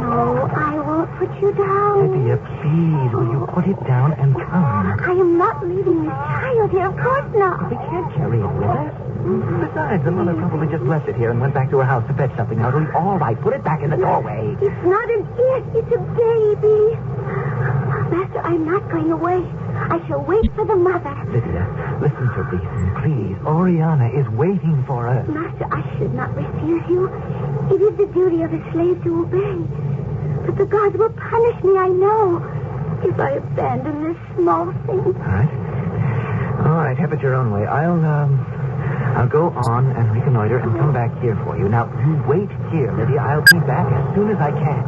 No, I won't put you down. Lydia, please, will you put it down and come? I am not leaving this child here. Of course not. We can't carry it with us. Besides, the mother probably just left it here and went back to her house to fetch something. Now, it'll be all right. Put it back in the doorway. It's not an it. It's a baby. Master, I'm not going away. I shall wait for the mother. Lydia, listen to reason, please. Oriana is waiting for us. Master, I should not refuse you. It is the duty of a slave to obey. But the gods will punish me, I know, if I abandon this small thing. All right, have it your own way. I'll go on and reconnoiter and come back here for you. Now, you wait here, Lydia. I'll be back as soon as I can.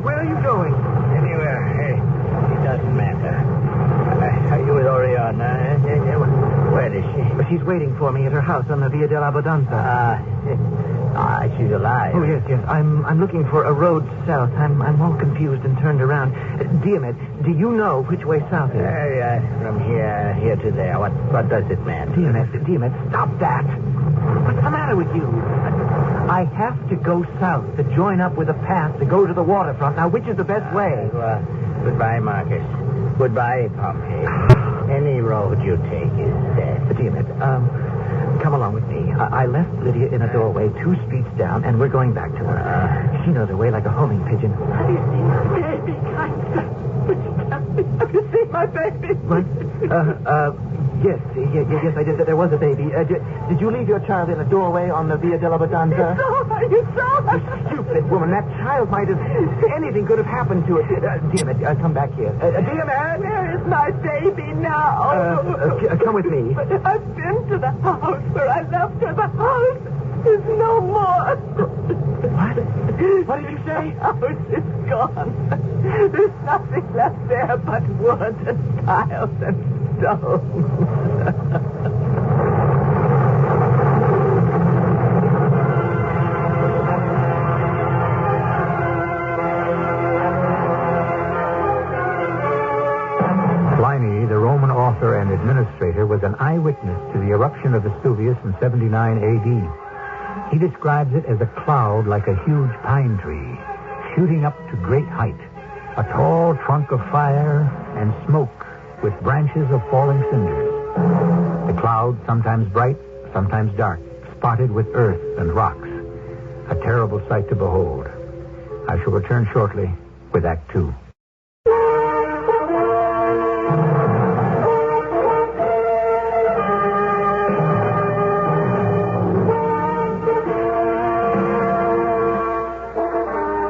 Where are you going? Anywhere. Hey, it doesn't matter. Are you with Oriana? Where is she? She's waiting for me at her house on the Via dell'Abbondanza. She's alive. Oh, yes. I'm looking for a road south. I'm all confused and turned around. Diomed, do you know which way south is? From here to there. What does it matter? Diomed, stop that. What's the matter with you? I have to go south to join up with a path to go to the waterfront. Now, which is the best way? Well, goodbye, Marcus. Goodbye, Pompey. Any road you take is death. Diomed, come along with me. I left Lydia in a doorway 2 streets down, and we're going back to her. She knows her way like a homing pigeon. Have you seen my baby? Have you seen my baby? What? Yes, I did. There was a baby. Did you leave your child in a doorway on the Via dell'Abbondanza? You saw her. You stupid woman. That child might have... Anything could have happened to it. Diomed, come back here. Diomed! Where is my baby now? Come with me. But I've been to the house where I left her. The house is no more. What? What did you say? The house is gone. There's nothing left there but wood and tiles and stone. Pliny, the Roman author and administrator, was an eyewitness to the eruption of Vesuvius in 79 A.D. He describes it as a cloud like a huge pine tree, shooting up to great height, a tall trunk of fire and smoke with branches of falling cinders. The cloud, sometimes bright, sometimes dark, spotted with earth and rocks. A terrible sight to behold. I shall return shortly with Act Two.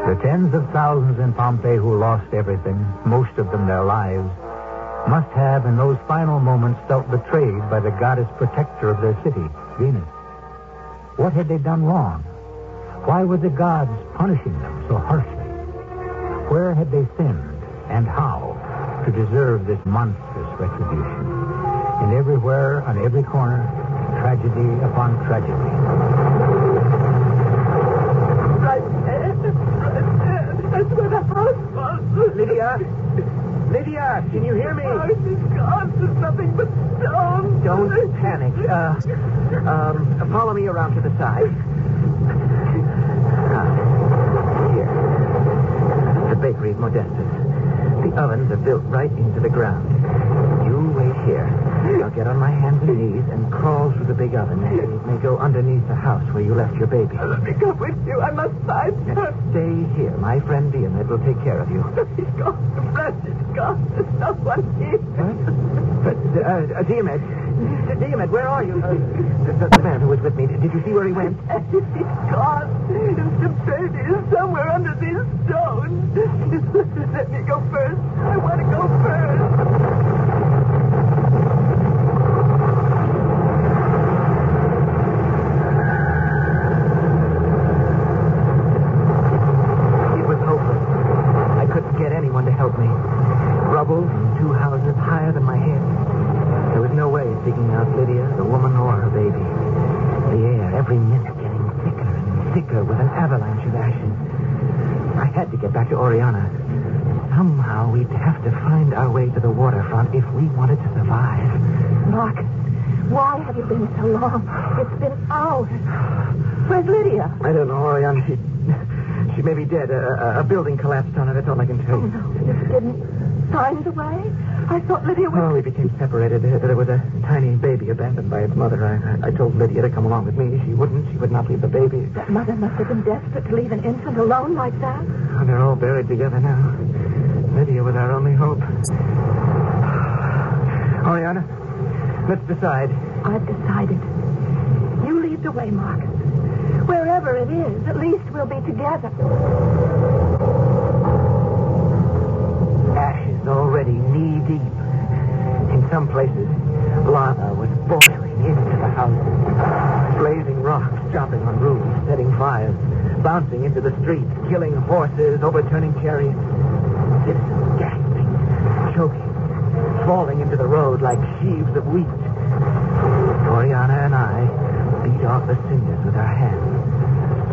The tens of thousands in Pompeii who lost everything, most of them their lives, must have in those final moments felt betrayed by the goddess protector of their city, Venus. What had they done wrong? Why were the gods punishing them so harshly? Where had they sinned, and how, to deserve this monstrous retribution? And everywhere, on every corner, tragedy upon tragedy. Right there. That's where the house was. Lydia? Lydia, can you hear me? Oh, it's gone. There's nothing but stone. Don't panic. Follow me around to the side. Here. The bakery of Modestus. The ovens are built right into the ground. You wait here. I'll get on my hands and knees and crawl through the big oven. It may go underneath the house where you left your baby. Let me go with you. I must find her. Stay here. My friend Diomed will take care of you. He's gone. The bread is gone. There's no one here. What? Diomed, where are you? The man who was with me. Did you see where he went? He's gone. The bread is somewhere under these stones. Let me go first. I want to go first. To help me. Rubble in two houses higher than my head. There was no way of digging out Lydia, the woman, or her baby. The air, every minute, getting thicker and thicker with an avalanche of ashes. I had to get back to Oriana. Somehow we'd have to find our way to the waterfront if we wanted to survive. Mark, why have you been so long? It's been hours. Where's Lydia? I don't know, Oriana. She may be dead. A building collapsed on her. That's all I can tell you. Oh, no. You didn't find the way? I thought Lydia was... Oh, we became separated. There was a tiny baby abandoned by its mother. I told Lydia to come along with me. She wouldn't. She would not leave the baby. That mother must have been desperate to leave an infant alone like that. Oh, they're all buried together now. Lydia was our only hope. Oriana, let's decide. I've decided. You lead the way, Marcus. Wherever it is, at least we'll be together. Ashes already knee-deep. In some places, lava was boiling into the houses. Blazing rocks chopping on roofs, setting fires, bouncing into the streets, killing horses, overturning chariots. Citizens gasping, choking, falling into the road like sheaves of wheat. Oriana and I beat off the cinders with our hands.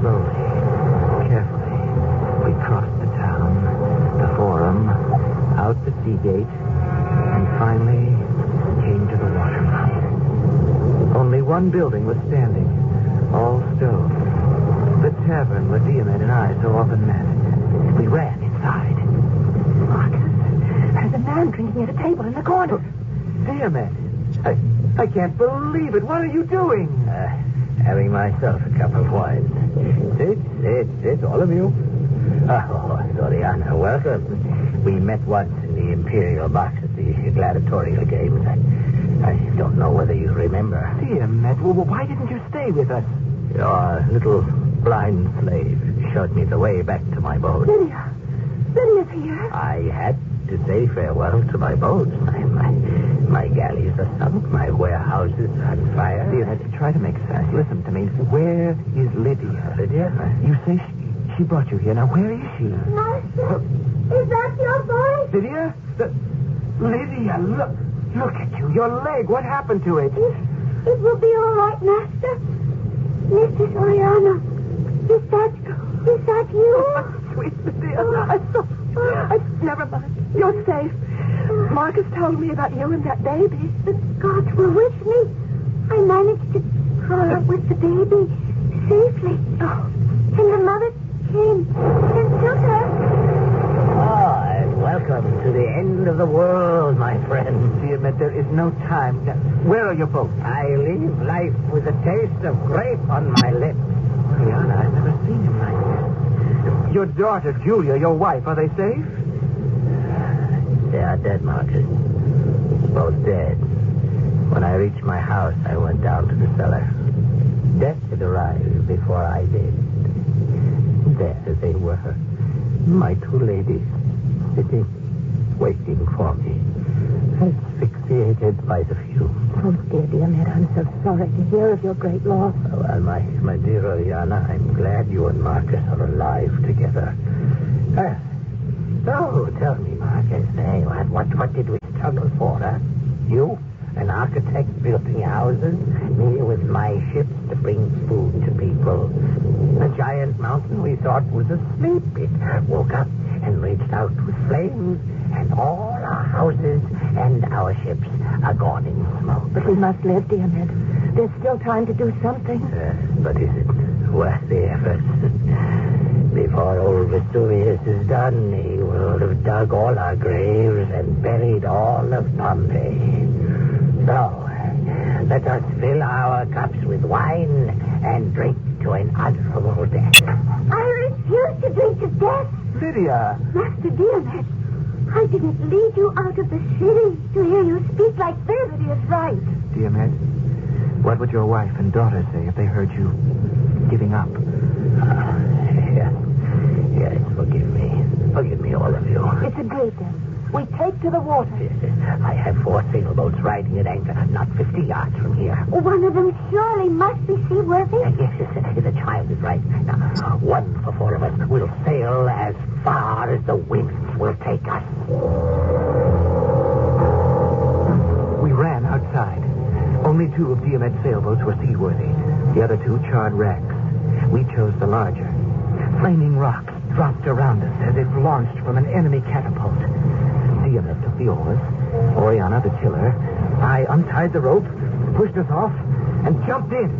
Slowly, carefully, we crossed the town, the forum, out the sea gate, and finally came to the waterfront. Only one building was standing, all stone. The tavern where Diomed and I so often met. We ran inside. Marcus, there's a man drinking at a table in the corner. Diomed, I can't believe it. What are you doing? Having myself a cup of wine. Sit, all of you. Oh, Soriana, welcome. We met once in the Imperial box at the gladiatorial games. I don't know whether you remember. Diomed, well, why didn't you stay with us? Your little blind slave showed me the way back to my boat. Lydia's here. I had to say farewell to my boat. My galleys are sunk, my warehouses on fire. Diomed, try to make sense. Listen to me. Where is Lydia? Lydia? You say she brought you here. Now, where is she? Master, is that your voice? Lydia? Lydia, look at you. Your leg. What happened to it? It will be all right, Master. Mrs. Oriana, is that you? Sweet Lydia, I never mind. You're safe. Marcus told me about you and that baby. The gods were with me. I managed to crawl out with the baby safely. Oh. And the mother came and took her. And welcome to the end of the world, my friend. Dear, there is no time. Where are your boats? I leave life with a taste of grape on my lips. Rihanna, I've never seen him like this. Your daughter, Julia, your wife, are they safe? They are dead, Marcus. Both dead. When I reached my house, I went down to the cellar. Death had arrived before I did. There they were, my two ladies, sitting, waiting for me, asphyxiated by the fumes. Oh, dear Ned, I'm so sorry to hear of your great loss. Well, my dear Oriana, I'm glad you and Marcus are alive together. So, tell me, Marcus, what did we struggle for, huh? You, an architect building houses, me with my ships to bring food to people. The giant mountain we thought was asleep, it woke up and reached out with flames, and all our houses and our ships are gone in smoke. But we must live, dear Ned. There's still time to do something. But is it worth the effort? Before old Vesuvius is done, he will have dug all our graves and buried all of Pompeii. So, let us fill our cups with wine and drink to an honorable death. I refuse to drink to death. Lydia. Master Diomed, I didn't lead you out of the city to hear you speak like this. Lydia's right. Diomed, what would your wife and daughter say if they heard you giving up? Yes, forgive me. Forgive me, all of you. It's agreed, then. We take to the water. Yes. I have 4 sailboats riding at anchor, not 50 yards from here. One of them surely must be seaworthy. Yes, the child is right. Now, one for 4 of us will sail as far as the winds will take us. We ran outside. Only 2 of Diomed's sailboats were seaworthy. The other 2 charred wrecks. We chose the larger. Flaming rocks dropped around us as if launched from an enemy catapult. Diomed took the oars, Oriana the tiller. I untied the rope, pushed us off, and jumped in.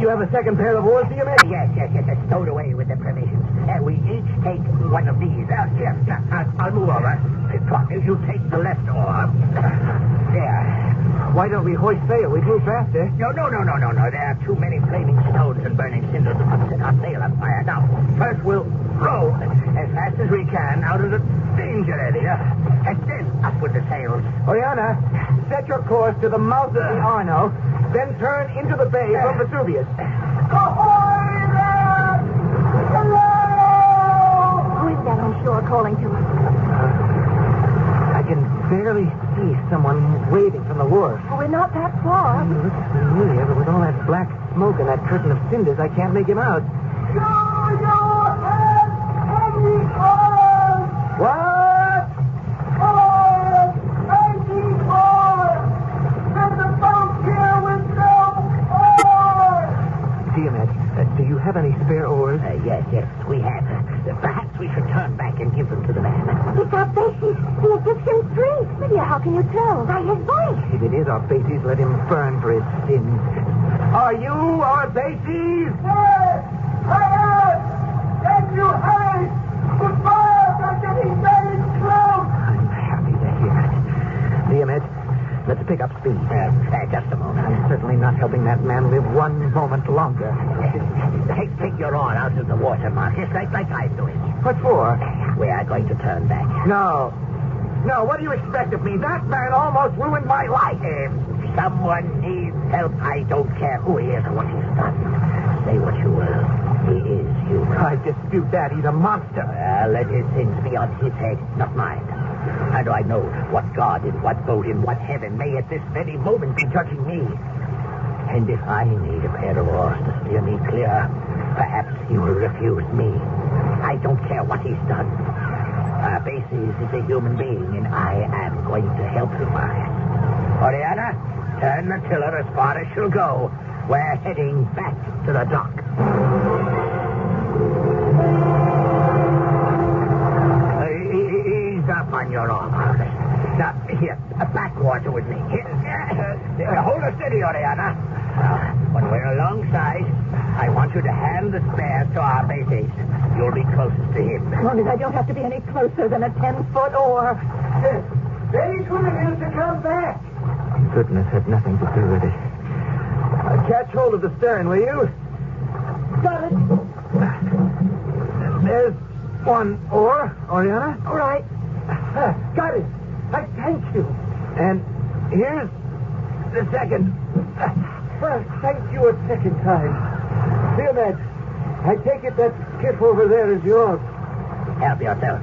You have a second pair of oars, Diomed? Yes. Stowed away with the provisions. We each take one of these. Here, I'll move over. You take the left oar. There. Why don't we hoist sail? We'd move faster. No. There are too many flaming stones and burning cinders to set our sail on fire. Now, first we'll row as fast as we can out of the danger area, and then up with the sails. Oriana, set your course to the mouth of the Arno, then turn into the bay from Vesuvius. Ahoy there! Hello! Who is that on shore calling to us? I can barely see someone waving from the wharf. Well, we're not that far. He looks familiar, but with all that black smoke and that curtain of cinders, I can't make him out. What? Diomed, do you have any spare oars? Yes, we have. Perhaps we should turn back and give them to the man. It's our faces, the Egyptian priest. Lydia, how can you tell? By his voice. If it is our faces, let him burn for his sins. Are you our faces? Yes, I am. Can you hurry? The fires are getting very close. I'm happy to hear it. Diomed, let's pick up speed. Just a moment. I'm certainly not helping that man live one moment longer. Take your oar out of the water, Marcus, like I'm doing. What for? We are going to turn back. No, what do you expect of me? That man almost ruined my life. If someone needs help, I don't care who he is or what he's done. Say what you will. He is human. I dispute that. He's a monster. Let his sins be on his head, not mine. How do I know what God in what boat in what heaven may at this very moment be judging me? And if I need a pair of oars to steer me clear, perhaps he will refuse me. I don't care what he's done. Basis is a human being, and I am going to help him out. Oriana, turn the tiller as far as she'll go. We're heading back to the dock. on your arm, Marcus. Now, here, backwater with me. Here, hold her steady, Oriana. When we're alongside, I want you to hand the spare to our base ace. You'll be closest to him. As long as I don't have to be any closer than a 10-foot oar. Wait for him to come back. Goodness had nothing to do with it. Catch hold of the stern, will you? Got it. There's one oar, Oriana. All right. Got it. I thank you. And here's the second. Well, thank you a second time. Leonard, I take it that skiff over there is yours. Help yourself.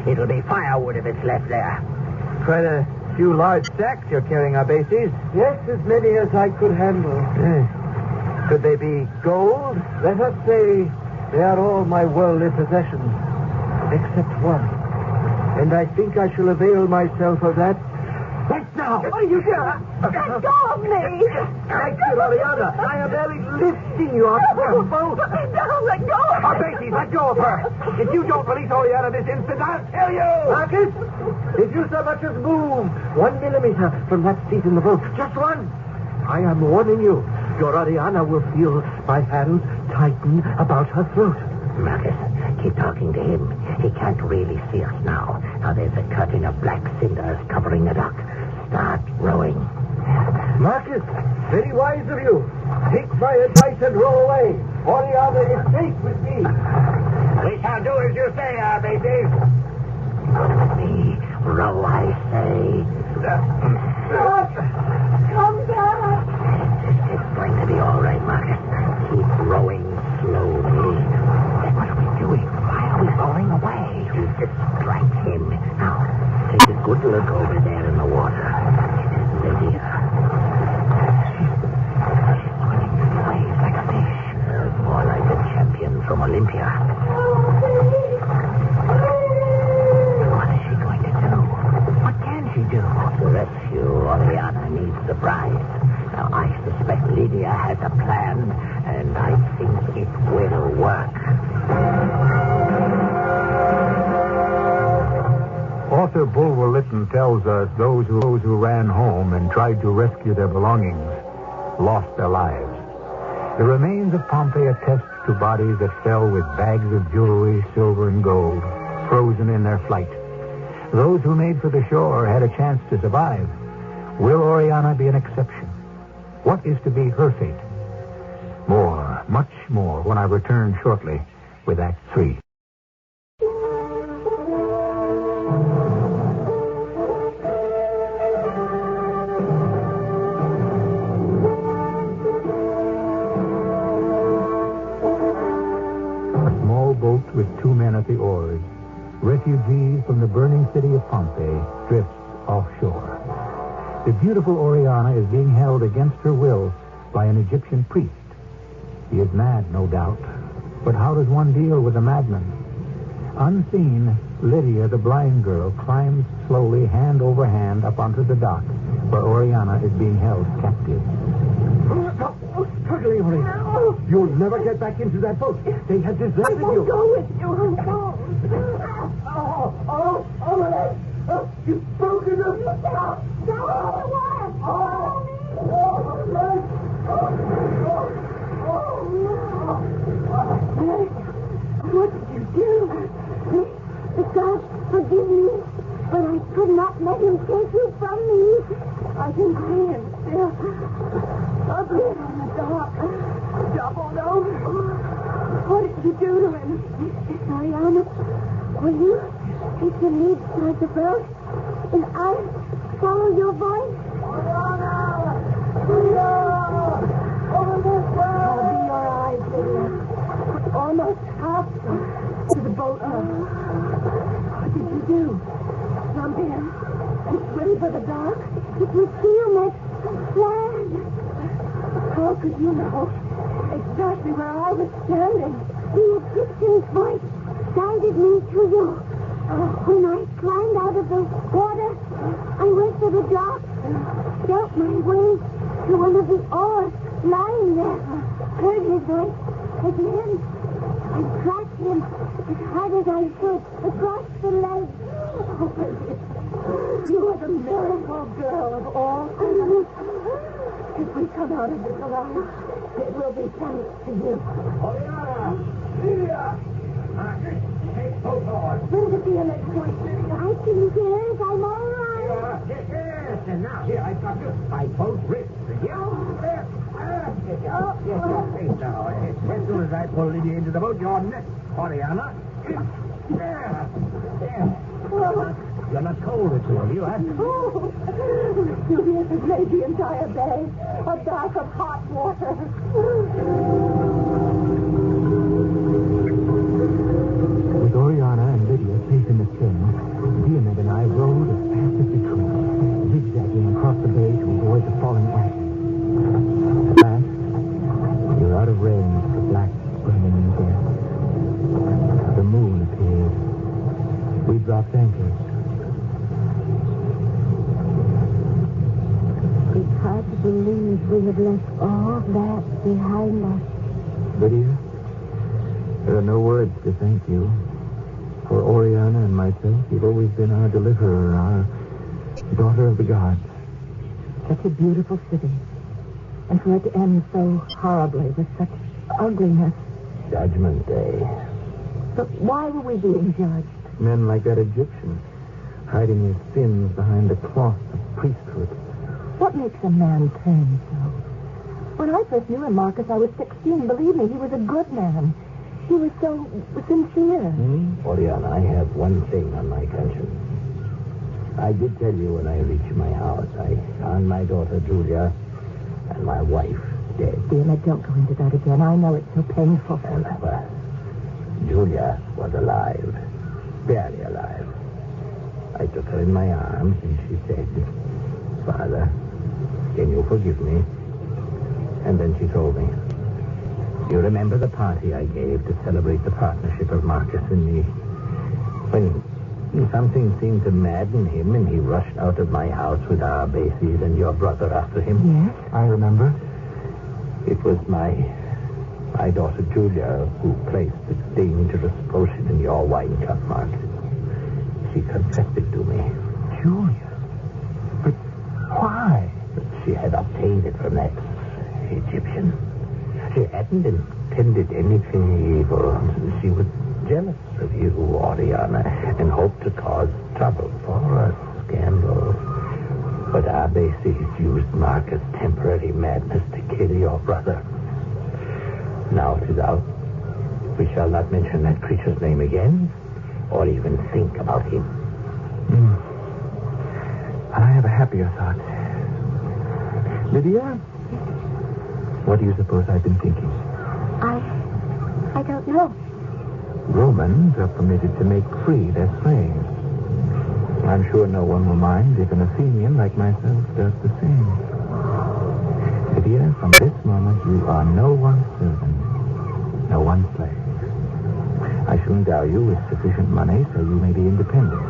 It'll be firewood if it's left there. Quite a few large sacks you're carrying, our bases. Yes, as many as I could handle. Could they be gold? Let us say they are all my worldly possessions, except one. And I think I shall avail myself of that right now. What are you doing? Let go of me. Thank you, Oriana. I am barely lifting you off the boat. Don't let go of Our bases, let go of her. If you don't release Oriana this instant, I'll tell you. Marcus, if you so much as move 1 millimeter from that seat in the boat, just one, I am warning you. Your Oriana will feel my hands tighten about her throat. Marcus, keep talking to him. He can't really see us now. Now there's a curtain of black cinders covering the dock. Start rowing. Marcus, very wise of you. Take my advice and row away. Oriana is safe with me. We shall do as you say, our babies. Me, row, I say. Come back. It's going to be all right, Marcus. Keep rowing slowly. What are we doing? Why are we going away? To distract him. Now, take a good look over there in the water. It is Lydia. She's swimming through the waves like a fish. More like a champion from Olympia. What is she going to do? What can she do? To rescue Oriana needs the prize. Now, I suspect Lydia has a plan, and I think it will work. Author Bulwer Lytton tells us those who ran home and tried to rescue their belongings lost their lives. The remains of Pompeii attest to bodies that fell with bags of jewelry, silver and gold, frozen in their flight. Those who made for the shore had a chance to survive. Will Oriana be an exception? What is to be her fate? More, much more, when I return shortly with Act 3. A small boat with 2 men at the oars, refugees from the burning city of Pompeii, drifts offshore. The beautiful Oriana is being held against her will by an Egyptian priest. He is mad, no doubt. But how does one deal with a madman? Unseen, Lydia, the blind girl, climbs slowly, hand over hand, up onto the dock, where Oriana is being held captive. Struggling, Oriana. You'll never get back into that boat. They have deserted you. I won't go with you. You've broken them. What did you do? God, forgive me, but I could not let him take you from me. I can see him still. Up here on the dock. Doubled over. What did you do to him? Oriana, will you take the lead toward the boat, and I'll follow your voice? Oriana! Over this way! I'll be your eyes, Lydia. Almost half to the boat now. What did you do? Jump in and swim for the dock? It was Tiamat's plan. How could you know exactly where I was standing? The Egyptian's voice guided me to you. When I climbed out of the water, I went to the dock, felt my way to one of the oars lying there, heard his voice again. I tracked him as hard as I could across the lake. Oh, baby. You are the miracle girl of all things. If we come out of this alive, it will be thanks to you. Bring the deal at once. I can guess I'm all right. Yes, and now here I've got you by both wrists. Yes, there. Yes, now. As soon as I pull Lydia into the boat, your neck, Oriana. There. You're not cold at all, you, huh? Oh, Julius has made the entire bay a bath of hot water. With Oriana and Lydia safe in the stern, Diomed and I rowed as fast as we could, zigzagging across the bay to avoid the falling ice. At last, we were out of range of the black burning in the air. The moon appeared. We dropped anchors. It's hard to believe we have left all that behind us. Lydia, there are no words to thank you. For Oriana and myself, you've always been our deliverer, our daughter of the gods. Such a beautiful city. And for it to end so horribly with such ugliness. Judgment Day. But why were we being judged? Men like that Egyptian, hiding his sins behind the cloth of priesthood. What makes a man turn so? When I first knew him, Marcus, I was 16. Believe me, he was a good man. He was so sincere. Oriana, I have one thing on my conscience. I did tell you when I reached my house, I found my daughter Julia and my wife dead. Dear, don't go into that again. I know it's so painful. Well, Julia was alive. Barely alive. I took her in my arms and she said, Father, can you forgive me? And then she told me, you remember the party I gave to celebrate the partnership of Marcus and me? When something seemed to madden him and he rushed out of my house with our bases and your brother after him? Yes? I remember. It was my daughter Julia who placed the dangerous potion in your wine cup, Marcus. She confessed it to me. Julia? But why? She had obtained it from that Egyptian. She hadn't intended anything evil. She was jealous of you, Oriana, and hoped to cause trouble for a scandal. But our bases used Marcus' temporary madness to kill your brother. Now it is out. We shall not mention that creature's name again, or even think about him. I have a happier thought. Lydia? What do you suppose I've been thinking? I don't know. Romans are permitted to make free their slaves. I'm sure no one will mind if an Athenian like myself does the same. Lydia, from this moment you are no one's servant, no one's slave. I shall endow you with sufficient money so you may be independent.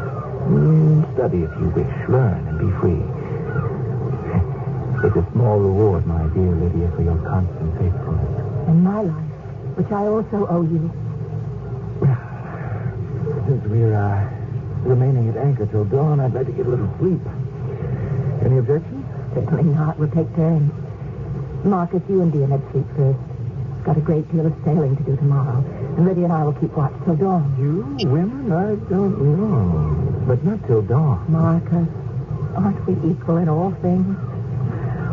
Study if you wish, learn and be free. It's a small reward, my dear Lydia, for your constant faithfulness. And my life, which I also owe you. Well, since we're remaining at anchor till dawn, I'd like to get a little sleep. Any objections? Certainly not. We'll take turns. Marcus, you and Diomed sleep first. Got a great deal of sailing to do tomorrow. And Lydia and I will keep watch till dawn. You women, I don't know. But not till dawn. Marcus, aren't we equal in all things?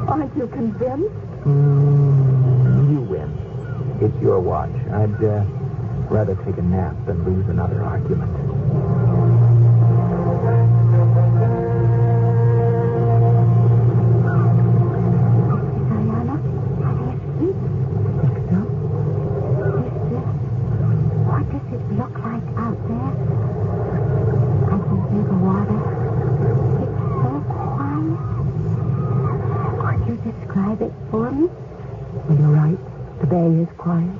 Aren't you convinced? You win. It's your watch. I'd rather take a nap than lose another argument. Diana, are they asleep? I think so. What does it look like out there? I can hear the water. It's so quiet. Could you describe it for me? Well, you're right. The bay is quiet.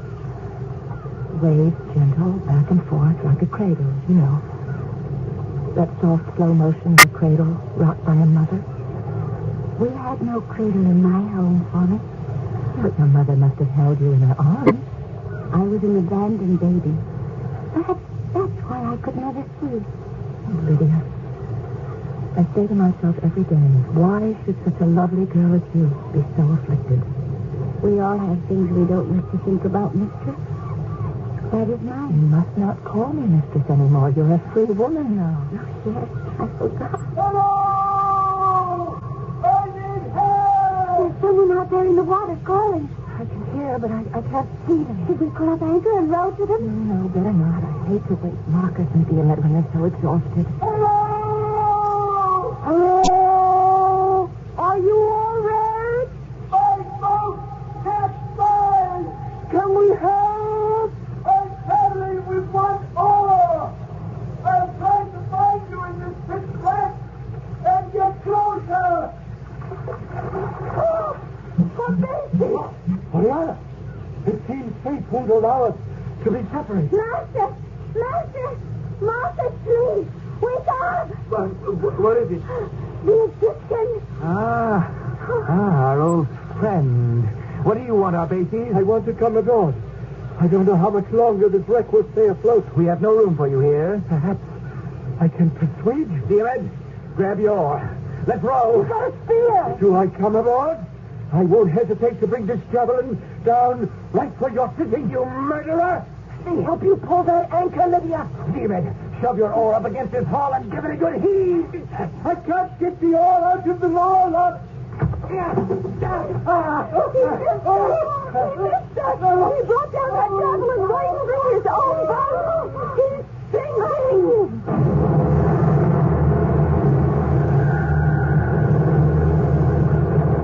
Waves gentle, back and forth, like a cradle, you know. That soft, slow motion of a cradle rocked by a mother. We had no cradle in my home, Father. But your mother must have held you in her arms. I was an abandoned baby. Perhaps that's why I could never see. Oh, Lydia, I say to myself every day, why should such a lovely girl as you be so afflicted? We all have things we don't like to think about, mistress. That is mine. You must not call me mistress anymore. You're a free woman now. Oh, yes, I forgot. Hello! I need help! There's someone out there in the water calling. I can hear, but I can't see them. Should we pull up anchor and row to them? No, better not. I hate to wake Marcus and Diomed when they're so exhausted. Hello! Hello? Are you all right? My boat capsized! Can we help? I'm paddling with one oar. I'm trying to find you in this pitch black and get closer. Oh, for Macy! Oriana, it seems fate won't allow us to be separated. Master! Master! Master, please! Wake up! What is it? The Egyptian! Our old friend. What do you want, Abesi? I want to come aboard. I don't know how much longer this wreck will stay afloat. We have no room for you here. Perhaps I can persuade you. Diomed, grab your oar. Let's row. You've got a spear! Do I come aboard? I won't hesitate to bring this javelin down right where you're sitting, you murderer! Let me help you pull that anchor, Lydia. Diomed, shove your oar up against this hull and give it a good heave. I can't get the oar out of the lower lot. He missed us! He brought down that javelin right through his own boat! He's sinking!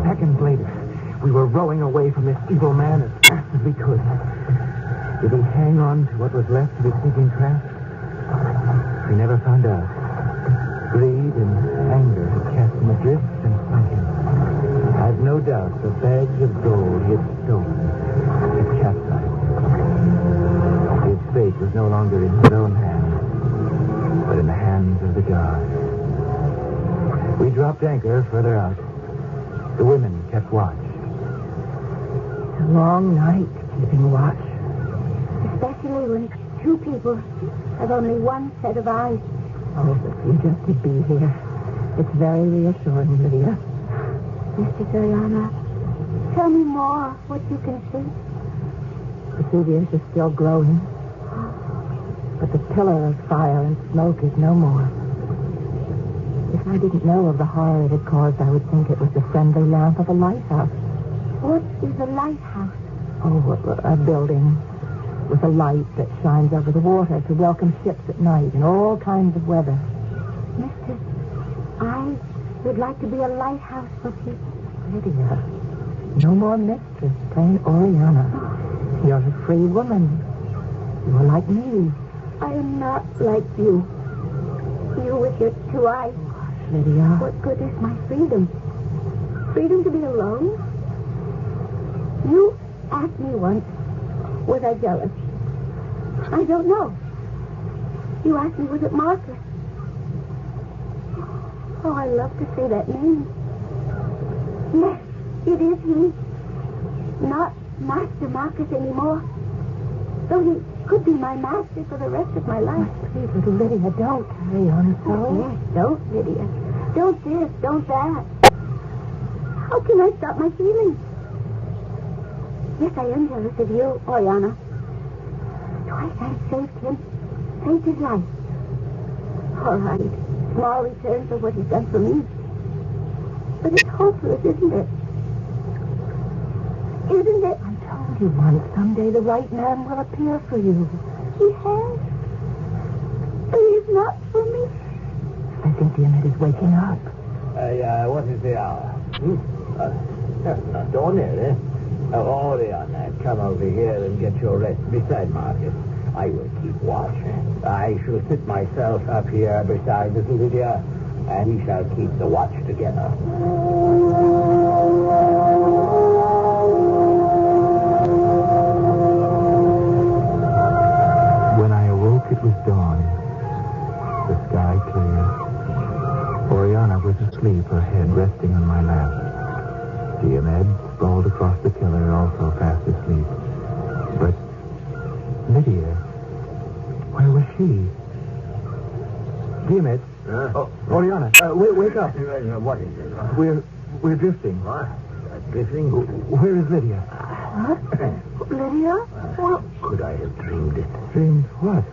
Seconds later, we were rowing away from this evil man as fast as we could. Did we hang on to what was left of his sinking craft? We never found out. Greed and anger had cast him adrift and sunk him. I've no doubt the bags of gold he had stolen had capsized. His fate was no longer in his own hands, but in the hands of the gods. We dropped anchor further out. The women kept watch. It's a long night keeping watch. Especially when two people have only one set of eyes. Oh, if you just could be here. It's very reassuring, Lydia. Mr. Oriana, tell me more what you can see. Vesuvius is still glowing. But the pillar of fire and smoke is no more. If I didn't know of the horror it had caused, I would think it was the friendly lamp of a lighthouse. What is a lighthouse? Oh, a building with a light that shines over the water to welcome ships at night in all kinds of weather. Mistress, I would like to be a lighthouse for people. Lydia, no more mistress, plain Oriana. You're a free woman. You're like me. I am not like you. You with your two eyes. Lydia. What good is my freedom? Freedom to be alone? You asked me once, was I jealous? I don't know. You asked me, was it Marcus? Oh, I love to say that name. Yes, it is he. Not Master Marcus anymore. Though he could be my master for the rest of my life. Please, little Lydia, don't carry on so. Yes, don't, Lydia. Don't this, don't that. How can I stop my feelings? Yes, I am jealous of you, Oriana. Twice I saved him. Saved his life. All right. Small return for what he's done for me. But it's hopeless, isn't it? Isn't it? I told you once, someday the right man will appear for you. He has. But he's not for me. I think Diomed is waking up. What is the hour? Don't near, eh? Oriana, come over here and get your rest beside Marcus. I will keep watch. I shall sit myself up here beside little Lydia, and we shall keep the watch together. When I awoke, it was dawn. The sky clear. Oriana was asleep, her head resting on my lap. Diomed, sprawled across the pillar, also fast asleep. But Lydia, where was she? Diomed, Oriana, wake up. What is it? We're drifting. What? Drifting? Where is Lydia? What? Lydia? Well, Could I have dreamed it? Dreamed what?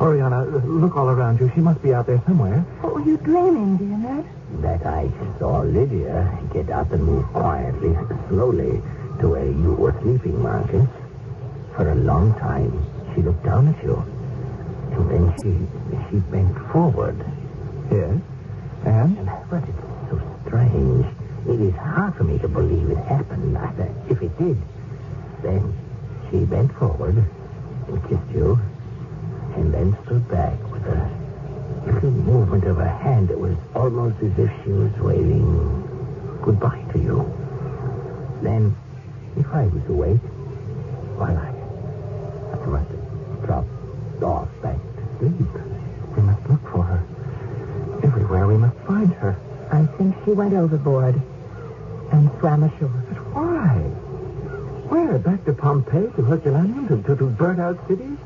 Oriana, look all around you. She must be out there somewhere. what were you dreaming, dear Ned? That I saw Lydia get up and move quietly, slowly, to where you were sleeping, Marcus. For a long time, she looked down at you. And then she bent forward. Yes? And? But it's so strange. It is hard for me to believe it happened. If it did, then she bent forward and kissed you, and then stood back with a little movement of her hand that was almost as if she was waving goodbye to you. Then, if I was awake, why, I must have dropped off back to sleep. We must look for her. Everywhere we must find her. I think she went overboard and swam ashore. But why? Where? Back to Pompeii, to Herculaneum, to burnt out cities?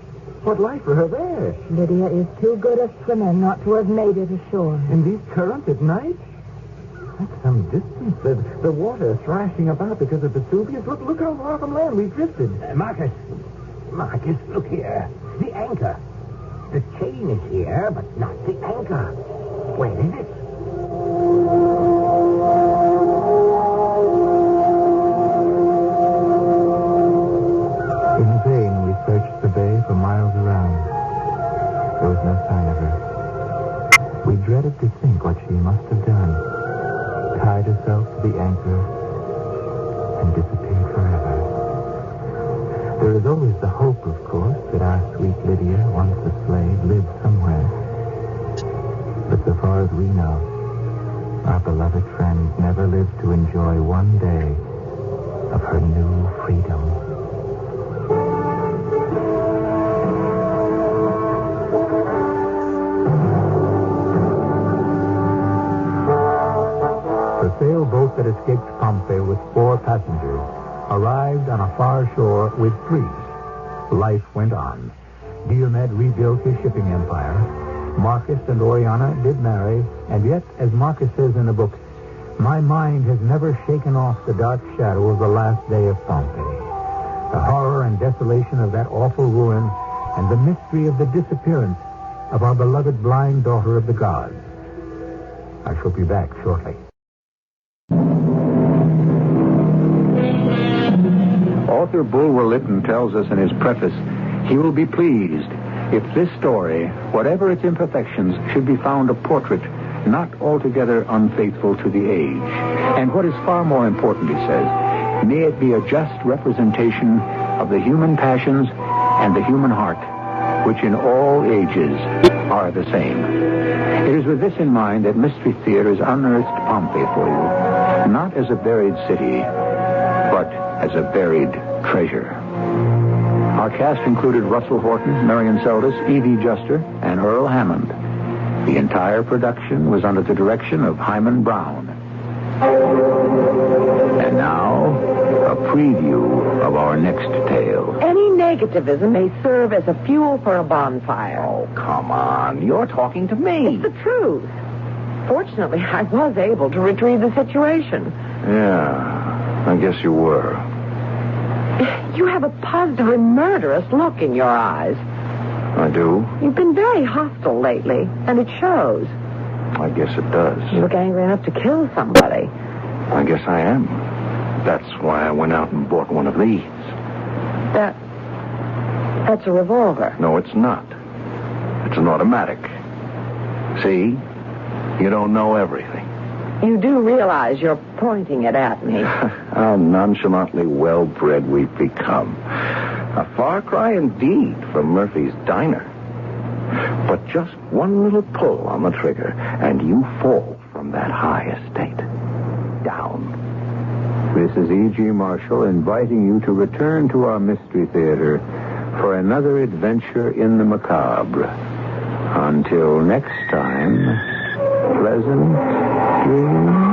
What life for her there? Lydia is too good a swimmer not to have made it ashore. In these currents at night? That's some distance. The water thrashing about because of Vesuvius. Look how far from land we've drifted. Marcus, look here. The anchor. The chain is here, but not the anchor. Where is it? In vain we searched the bay for miles around. There was no sign of her. We dreaded to think what she must have done. Tied herself to the anchor and disappeared forever. There is always the hope, of course, that our sweet Lydia, once a slave, lived somewhere. But so far as we know, our beloved friend never lived to enjoy one day of her new freedom. The sailboat that escaped Pompeii with 4 passengers arrived on a far shore with 3. Life went on. Diomed rebuilt his shipping empire. Marcus and Oriana did marry, and yet, as Marcus says in the book, my mind has never shaken off the dark shadow of the last day of Pompeii. The horror and desolation of that awful ruin, and the mystery of the disappearance of our beloved blind daughter of the gods. I shall be back shortly. Author Bulwer Lytton tells us in his preface, he will be pleased if this story, whatever its imperfections, should be found a portrait not altogether unfaithful to the age. And what is far more important, he says, may it be a just representation of the human passions and the human heart, which in all ages are the same. It is with this in mind that Mystery Theater's unearthed Pompeii for you, not as a buried city, but as a buried treasure. Our cast included Russell Horton, Marion Seldes, Evie Juster, and Earl Hammond. The entire production was under the direction of Hyman Brown. And now, a preview of our next tale. Any negativism may serve as a fuel for a bonfire. Oh, come on. You're talking to me. It's the truth. Fortunately, I was able to retrieve the situation. Yeah, I guess you were. You have a positively murderous look in your eyes. I do? You've been very hostile lately, and it shows. I guess it does. You look angry enough to kill somebody. I guess I am. That's why I went out and bought one of these. That's a revolver. No, it's not. It's an automatic. See? You don't know everything. You do realize you're pointing it at me. How nonchalantly well-bred we've become. A far cry indeed from Murphy's Diner. But just one little pull on the trigger, and you fall from that high estate. Down. This is E.G. Marshall inviting you to return to our Mystery Theater for another adventure in the macabre. Until next time, pleasant dreams.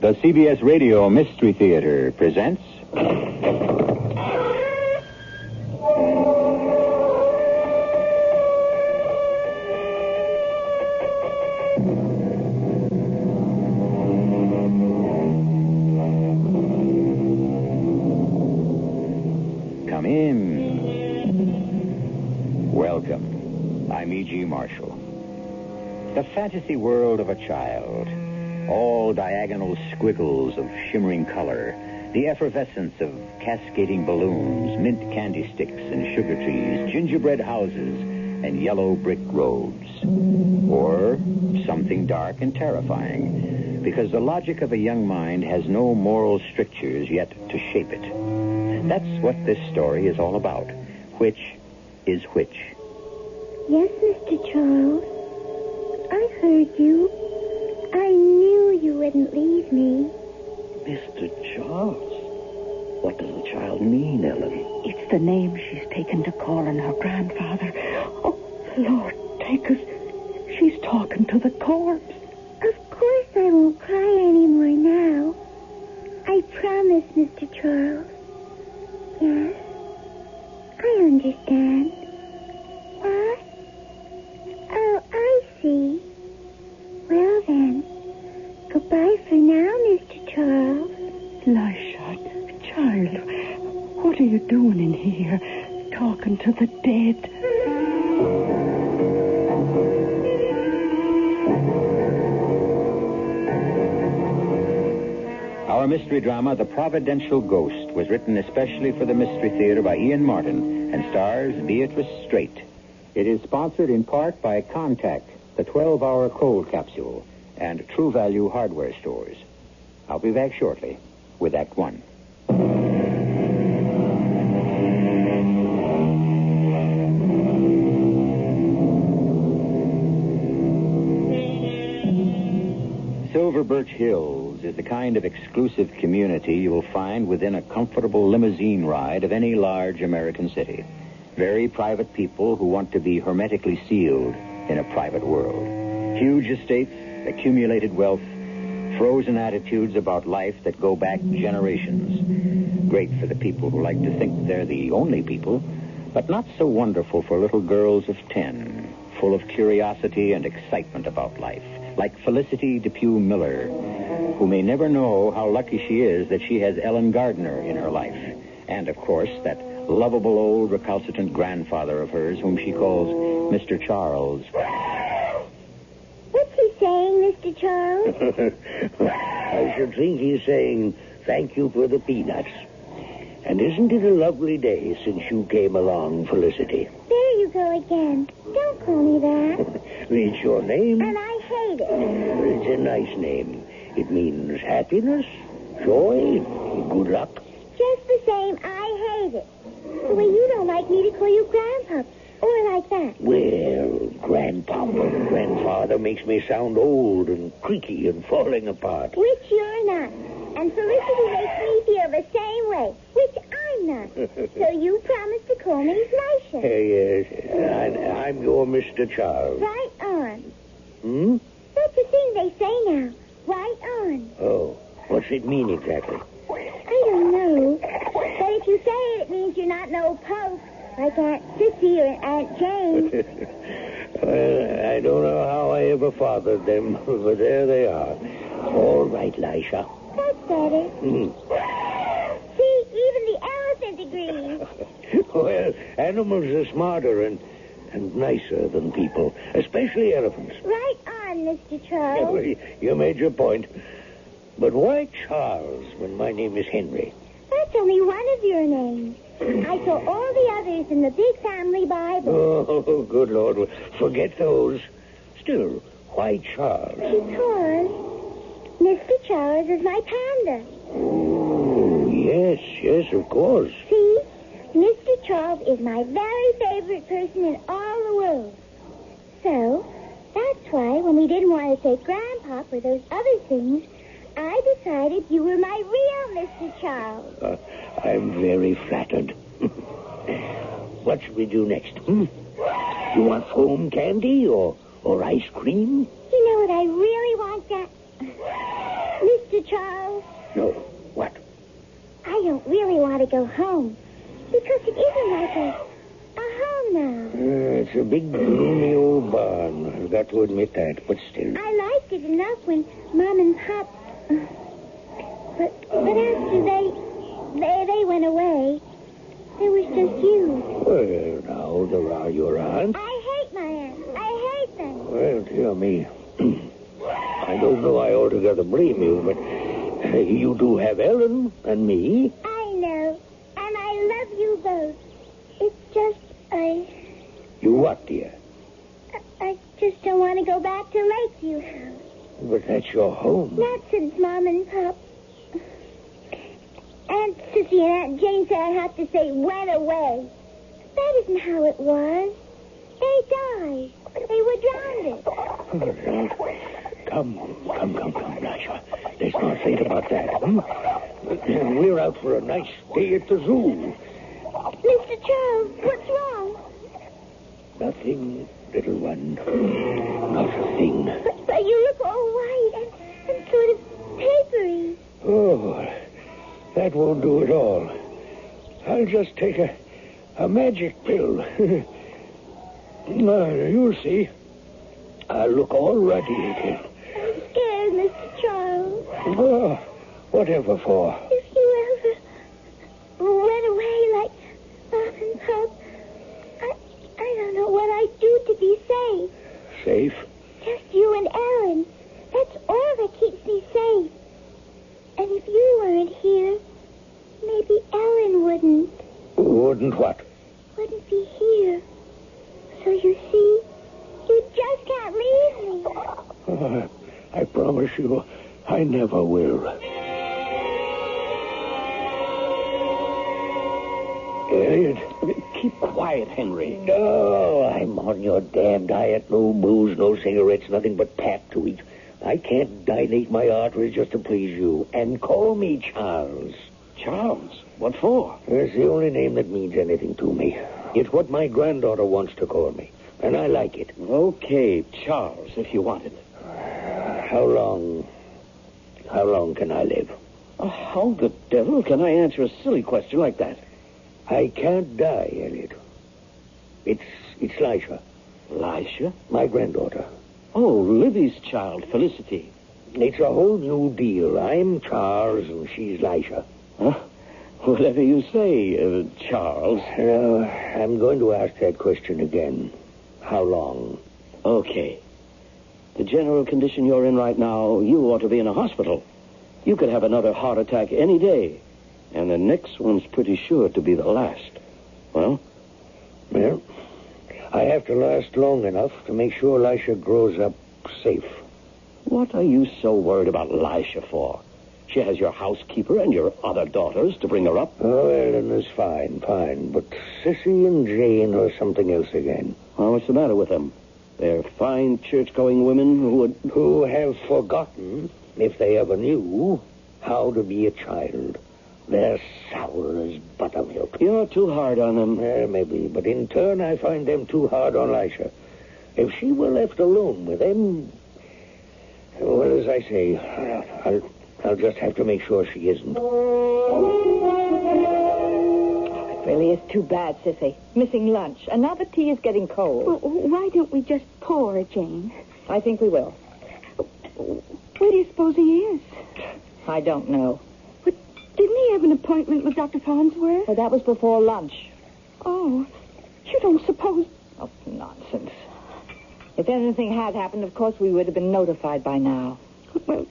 The CBS Radio Mystery Theater presents... Come in. Welcome. I'm E.G. Marshall. The fantasy world of a child. All diagonal squiggles of shimmering color, the effervescence of cascading balloons, mint candy sticks and sugar trees, gingerbread houses, and yellow brick roads. Or something dark and terrifying, because the logic of a young mind has no moral strictures yet to shape it. That's what this story is all about. Which is which? Yes, Mr. Charles. I heard you. I knew you wouldn't leave me. Mr. Charles? What does the child mean, Ellen? It's the name she's taken to calling her grandfather. Oh, Lord, take us. She's talking to the corpse. Of course I won't cry anymore now. I promise, Mr. Charles. Yes, I understand. What? Oh, I see. Well, then, goodbye for now, Mr. Charles. Lisha, child, what are you doing in here, talking to the dead? Our mystery drama, The Providential Ghost, was written especially for the Mystery Theater by Ian Martin and stars Beatrice Straight. It is sponsored in part by Contact, the 12-hour cold capsule, and True Value hardware stores. I'll be back shortly with Act One. Silver Birch Hills is the kind of exclusive community you will find within a comfortable limousine ride of any large American city. Very private people who want to be hermetically sealed in a private world. Huge estates, accumulated wealth, frozen attitudes about life that go back generations. Great for the people who like to think they're the only people, but not so wonderful for little girls of 10, full of curiosity and excitement about life, like Felicity Depew Miller, who may never know how lucky she is that she has Ellen Gardner in her life, and, of course, that lovable old recalcitrant grandfather of hers whom she calls Mr. Charles. What's he saying, Mr. Charles? I should think he's saying thank you for the peanuts. And isn't it a lovely day since you came along, Felicity? There you go again. Don't call me that. It's your name. And I hate it. It's a nice name. It means happiness, joy, good luck. Just the same, I hate it. The way you don't like me to call you Grandpa. Or like that. Well, Grandpapa and Grandfather makes me sound old and creaky and falling apart. Which you're not. And Felicity makes me feel the same way, which I'm not. So you promised to call me Lisha. Yes, I'm your Mr. Charles. Right on. Hmm? That's the thing they say now. Right on. Oh, what's it mean exactly? I don't know. But if you say it, it means you're not no pope. Like Aunt Sissy or Aunt Jane. Well, I don't know how I ever fathered them, but there they are. All right, Lisha. That's better. See, even the elephant agrees. Well, animals are smarter and nicer than people, especially elephants. Right on, Mr. Charles. You made your point. But why Charles when my name is Henry? That's only one of your names. I saw all the others in the big family Bible. Oh, good Lord. Well, forget those. Still, why Charles? Because Mr. Charles is my panda. Oh, yes, of course. See? Mr. Charles is my very favorite person in all the world. So, that's why when we didn't want to say Grandpa or those other things, I decided you were my real Mr. Charles. I'm very flattered. What should we do next? You want foam candy or ice cream? You know what I really want, Mr. Charles? go home. Because it isn't like a home now. It's a big, gloomy old barn. I've got to admit that, but still. I liked it enough when Mom and Pop... But after they went away, there was just you. Well, now, there are your aunts. I hate my aunts. I hate them. Well, dear me. I don't know I altogether blame you, but you do have Ellen and me. I know. And I love you both. It's just, You what, dear? I just don't want to go back to Lakeview House. But that's your home. Not since Mom and Pop... Aunt Sissy and Aunt Jane said I have to say went away. That isn't how it was. They died. They were drowned. Come, Lasha. Let's not think about that. We're out for a nice day at the zoo. Mr. Charles, what's wrong? Nothing, little one. Not a thing. But you look all white and sort of papery. Oh, that won't do at all. I'll just take a magic pill. You'll see. I'll look all ruddy again. I'm scared, Mr. Charles. Oh, whatever for? If you ever went away like Mom and Pop, I don't know what I'd do to be safe. Safe? Just you and Ellen. That's all that keeps me safe. And if you weren't here, maybe Ellen wouldn't. Wouldn't what? Wouldn't be here. So you see, you just can't leave me. Oh, I promise you, I never will. Keep quiet, Henry. No, I'm on your damn diet. No booze, no cigarettes, nothing but pap to eat. I can't dilate my arteries just to please you. And call me Charles. Charles? What for? It's the only name that means anything to me. It's what my granddaughter wants to call me. And I like it. Okay, Charles, if you want it. How long can I live? How the devil can I answer a silly question like that? I can't die, Elliot. It's Lisha. Lisha? My granddaughter. Oh, Libby's child, Felicity. It's a whole new deal. I'm Charles and she's Lisha. Huh? Whatever you say, Charles. I'm going to ask that question again. How long? Okay. The general condition you're in right now, you ought to be in a hospital. You could have another heart attack any day. And the next one's pretty sure to be the last. Well? Well, I have to last long enough to make sure Lisha grows up safe. What are you so worried about Lisha for? She has your housekeeper and your other daughters to bring her up. Oh, Ellen is fine. But Sissy and Jane are something else again. Oh, what's the matter with them? They're fine church-going women who have forgotten, if they ever knew, how to be a child. They're sour as buttermilk. You're too hard on them. Maybe, but in turn I find them too hard on Lisha. If she were left alone with them, well, as I say, I'll just have to make sure she isn't. It really is too bad, Sissy. Missing lunch. And now the tea is getting cold. Well, why don't we just pour, Jane? I think we will. Where do you suppose he is? I don't know. But didn't he have an appointment with Dr. Farnsworth? Well, that was before lunch. Oh, you don't suppose... Oh, nonsense. If anything had happened, of course, we would have been notified by now. Well,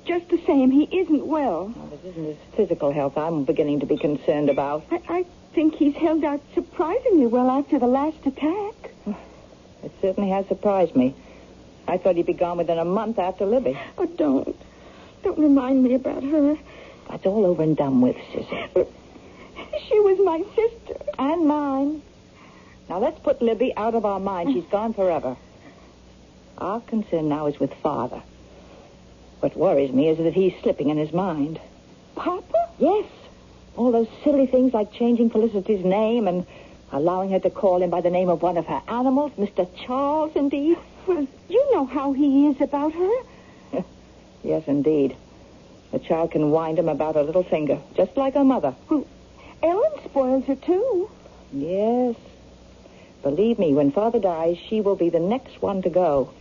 just the same, he isn't well. Well, this isn't his physical health I'm beginning to be concerned about. I think he's held out surprisingly well after the last attack. It certainly has surprised me. I thought he'd be gone within a month after Libby. Oh, don't remind me about her. That's all over and done with, Sissy. She was my sister. And mine. Now, let's put Libby out of our mind. She's gone forever. Our concern now is with Father. What worries me is that he's slipping in his mind. Papa? Yes. All those silly things like changing Felicity's name and allowing her to call him by the name of one of her animals, Mr. Charles, indeed. Well, you know how he is about her. Yes, indeed. The child can wind him about her little finger, just like her mother. Well, Ellen spoils her, too. Yes. Believe me, when Father dies, she will be the next one to go.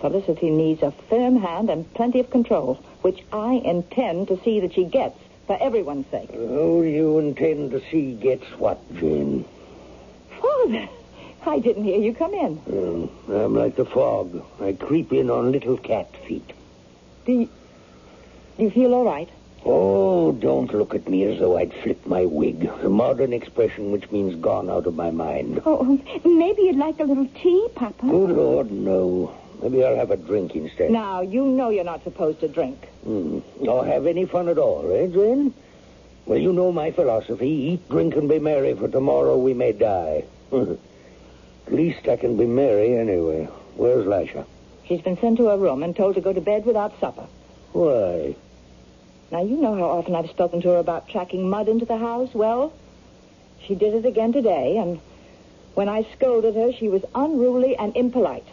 Felicity needs a firm hand and plenty of control, which I intend to see that she gets, for everyone's sake. Oh, you intend to see gets what, Jane? Father, I didn't hear you come in. I'm like the fog. I creep in on little cat feet. Do you feel all right? Oh, don't look at me as though I'd flip my wig. A modern expression which means gone out of my mind. Oh, maybe you'd like a little tea, Papa. Good Lord, no. Maybe I'll have a drink instead. Now, you know you're not supposed to drink. Or have any fun at all, eh, Jane? Well, you know my philosophy. Eat, drink, and be merry, for tomorrow we may die. At least I can be merry anyway. Where's Lisha? She's been sent to her room and told to go to bed without supper. Why? Now, you know how often I've spoken to her about tracking mud into the house. Well, she did it again today, and when I scolded her, she was unruly and impolite.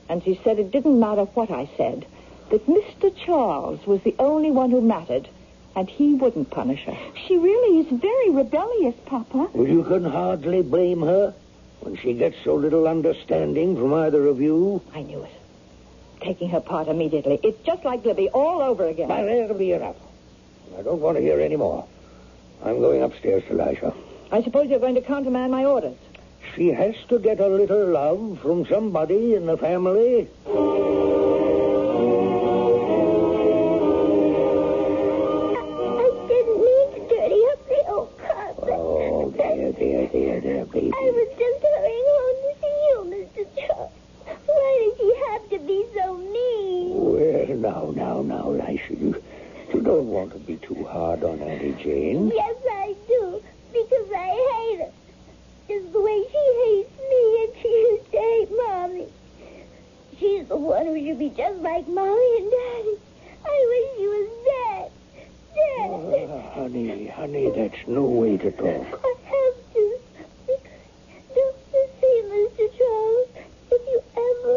And she said it didn't matter what I said, that Mr. Charles was the only one who mattered, and he wouldn't punish her. She really is very rebellious, Papa. Well, you can hardly blame her when she gets so little understanding from either of you. I knew it. Taking her part immediately. It's just like Libby all over again. Now, that'll be enough. I don't want to hear any more. I'm going upstairs to Lisha. I suppose you're going to countermand my orders. She has to get a little love from somebody in the family. I didn't mean to dirty up the old carpet. Oh, there, baby. I was just hurrying home to see you, Mr. Charles. Why did you have to be so mean? Well, now, Lisha, you don't want to be too hard on Auntie Jane. Yes, I do, because I hate her. Just the way she hates me and she used to hate Mommy. She's the one who should be just like Mommy and Daddy. I wish she was dead. Honey, that's no way to talk. I have to. Don't you see, Mr. Charles, if you ever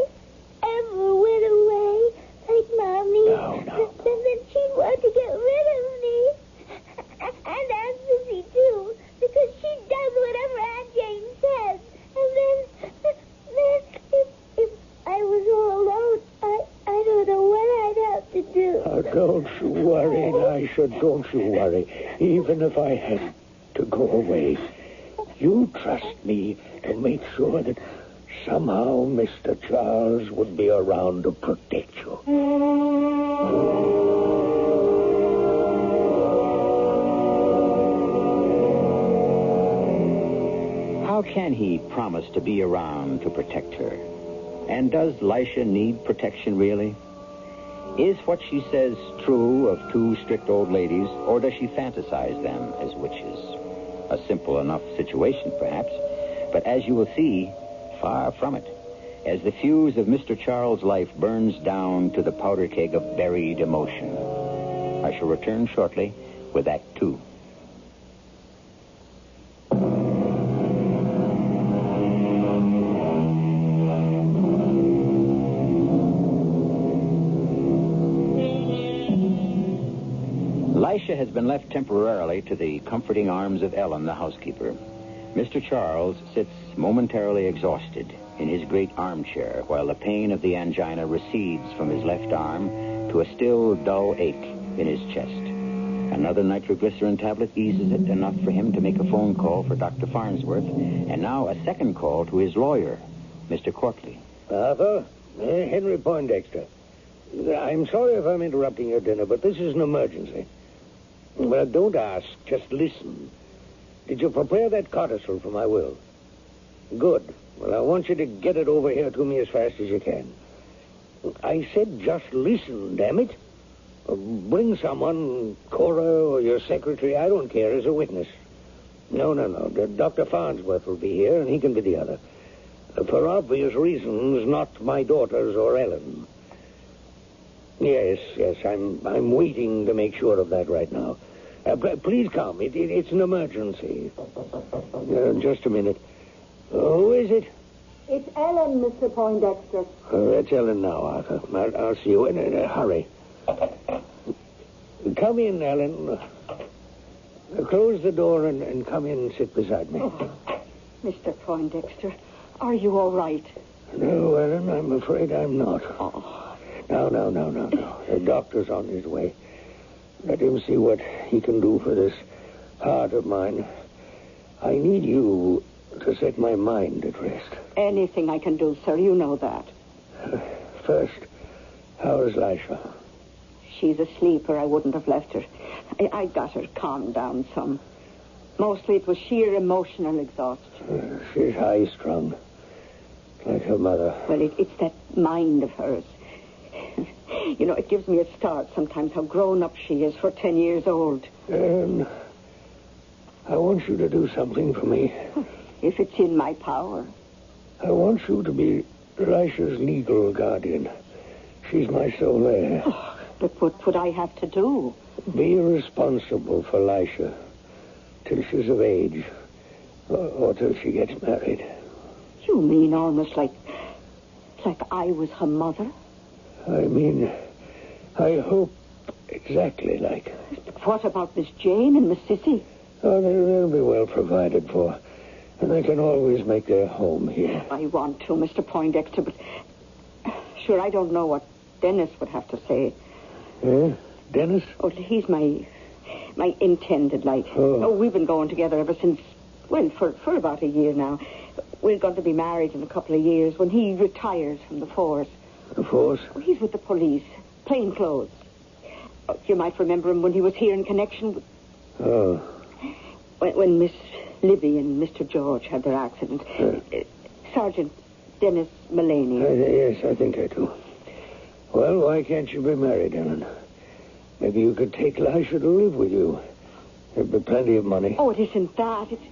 went away like Mommy, then she'd want to get rid of me. And Aunt Susie, too, because she does whatever Aunt Jane says. And then if I was all alone, I don't know what I'd have to do. Oh, don't you worry, Lisha, don't you worry. Even if I had to go away, you trust me to make sure that somehow Mr. Charles would be around to protect you. How can he promise to be around to protect her? And does Lisha need protection, really? Is what she says true of two strict old ladies, or does she fantasize them as witches? A simple enough situation, perhaps, but as you will see, far from it, as the fuse of Mr. Charles' life burns down to the powder keg of buried emotion. I shall return shortly with Act 2. Lisha has been left temporarily to the comforting arms of Ellen, the housekeeper. Mr. Charles sits momentarily exhausted in his great armchair while the pain of the angina recedes from his left arm to a still dull ache in his chest. Another nitroglycerin tablet eases it enough for him to make a phone call for Dr. Farnsworth, and now a second call to his lawyer, Mr. Courtley. Arthur, Henry Poindexter. I'm sorry if I'm interrupting your dinner, but this is an emergency. Well, don't ask, just listen. Did you prepare that codicil for my will? Good. Well, I want you to get it over here to me as fast as you can. I said just listen, damn it. Bring someone, Cora or your secretary, I don't care, as a witness. No. Dr. Farnsworth will be here, and he can be the other. For obvious reasons, not my daughters or Ellen. Yes, I'm waiting to make sure of that right now. Please come. It's an emergency. Just a minute. Who is it? It's Ellen, Mr. Poindexter. That's Ellen now, Arthur. I'll see you in a hurry. Come in, Ellen. Close the door and come in and sit beside me. Oh, Mr. Poindexter, are you all right? No, Ellen, I'm afraid I'm not. Oh. No. The doctor's on his way. Let him see what he can do for this heart of mine. I need you to set my mind at rest. Anything I can do, sir, you know that. First, how is Lisha? She's asleep or I wouldn't have left her. I got her calmed down some. Mostly it was sheer emotional exhaustion. She's high-strung, like her mother. Well, it's that mind of hers. You know, it gives me a start sometimes how grown up she is for 10 years old. I want you to do something for me. If it's in my power. I want you to be Lisha's legal guardian. She's my sole heir. Oh, but what would I have to do? Be responsible for Lisha till she's of age, or till she gets married. You mean almost like I was her mother? I mean, I hope exactly like. But what about Miss Jane and Miss Sissy? Oh, they'll be well provided for, and they can always make their home here. I want to, Mr. Poindexter, but sure, I don't know what Dennis would have to say. Eh? Dennis? Oh, he's my intended, like. Oh, we've been going together ever since, well, for about a year now. We're going to be married in a couple of years when he retires from the force. The force? Oh, he's with the police, plain clothes. Oh, you might remember him when he was here in connection with... Oh. When Miss Libby and Mr. George had their accident. Sergeant Dennis Mullaney. Yes, I think I do. Well, why can't you be married, Ellen? Maybe you could take Lisha to live with you. There'd be plenty of money. Oh, it isn't that. It's...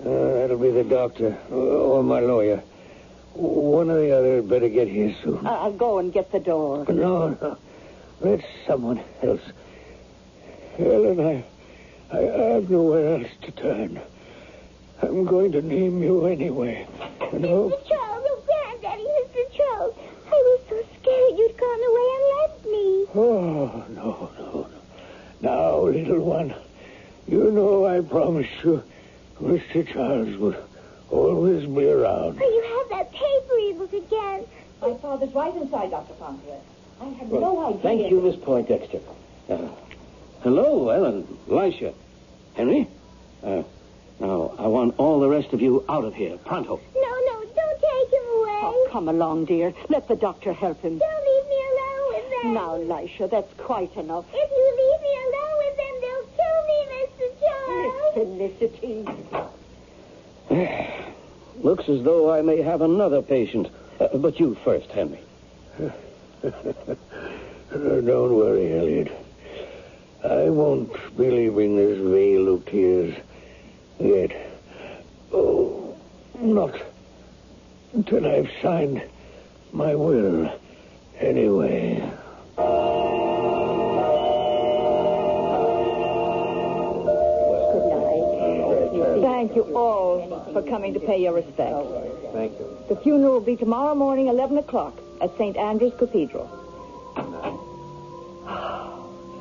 That'll be the doctor or my lawyer. One or the other had better get here soon. I'll go and get the door. No. Let someone else. Ellen, I have nowhere else to turn. I'm going to name you anyway. And Mr. Charles, oh, Granddaddy, Mr. Charles. I was so scared you'd gone away and left me. Oh, no. Now, little one, you know I promised you Mr. Charles would always be around. Oh, you have that paper book again. My father's right inside, Dr. Fauntleroy. I had no idea. Thank you, Miss Poindexter. Hello, Ellen, Lisha, Henry. Now, I want all the rest of you out of here, pronto. No, don't take him away. Oh, come along, dear. Let the doctor help him. Don't leave me alone with them. Now, Lisha, that's quite enough. If you leave me alone with them, they'll kill me, Mr. Charles. Felicity. Looks as though I may have another patient. But you first, Henry. Don't worry, Elliot. I won't be leaving this vale of tears yet. Oh, not until I've signed my will, anyway. Thank you all for coming to pay your respects. Thank you. The funeral will be tomorrow morning, 11 o'clock, at St. Andrew's Cathedral.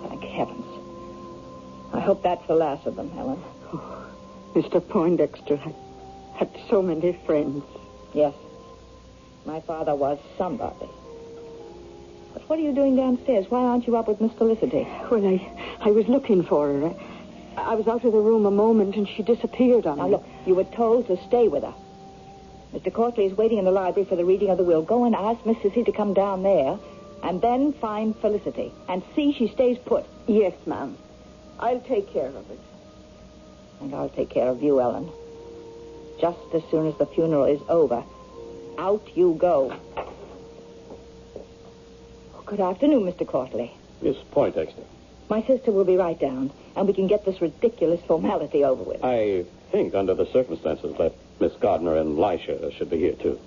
Thank heavens. I hope that's the last of them, Helen. Oh, Mr. Poindexter had so many friends. Yes. My father was somebody. But what are you doing downstairs? Why aren't you up with Miss Felicity? Well, I was looking for her. I was out of the room a moment and she disappeared on me. Now, look, you were told to stay with her. Mr. Courtley is waiting in the library for the reading of the will. Go and ask Miss Sissy to come down there and then find Felicity and see she stays put. Yes, ma'am. I'll take care of it. And I'll take care of you, Ellen. Just as soon as the funeral is over, out you go. Good afternoon, Mr. Courtley. Miss Poindexter. My sister will be right down, and we can get this ridiculous formality over with. I think, under the circumstances, that Miss Gardner and Lisha should be here, too.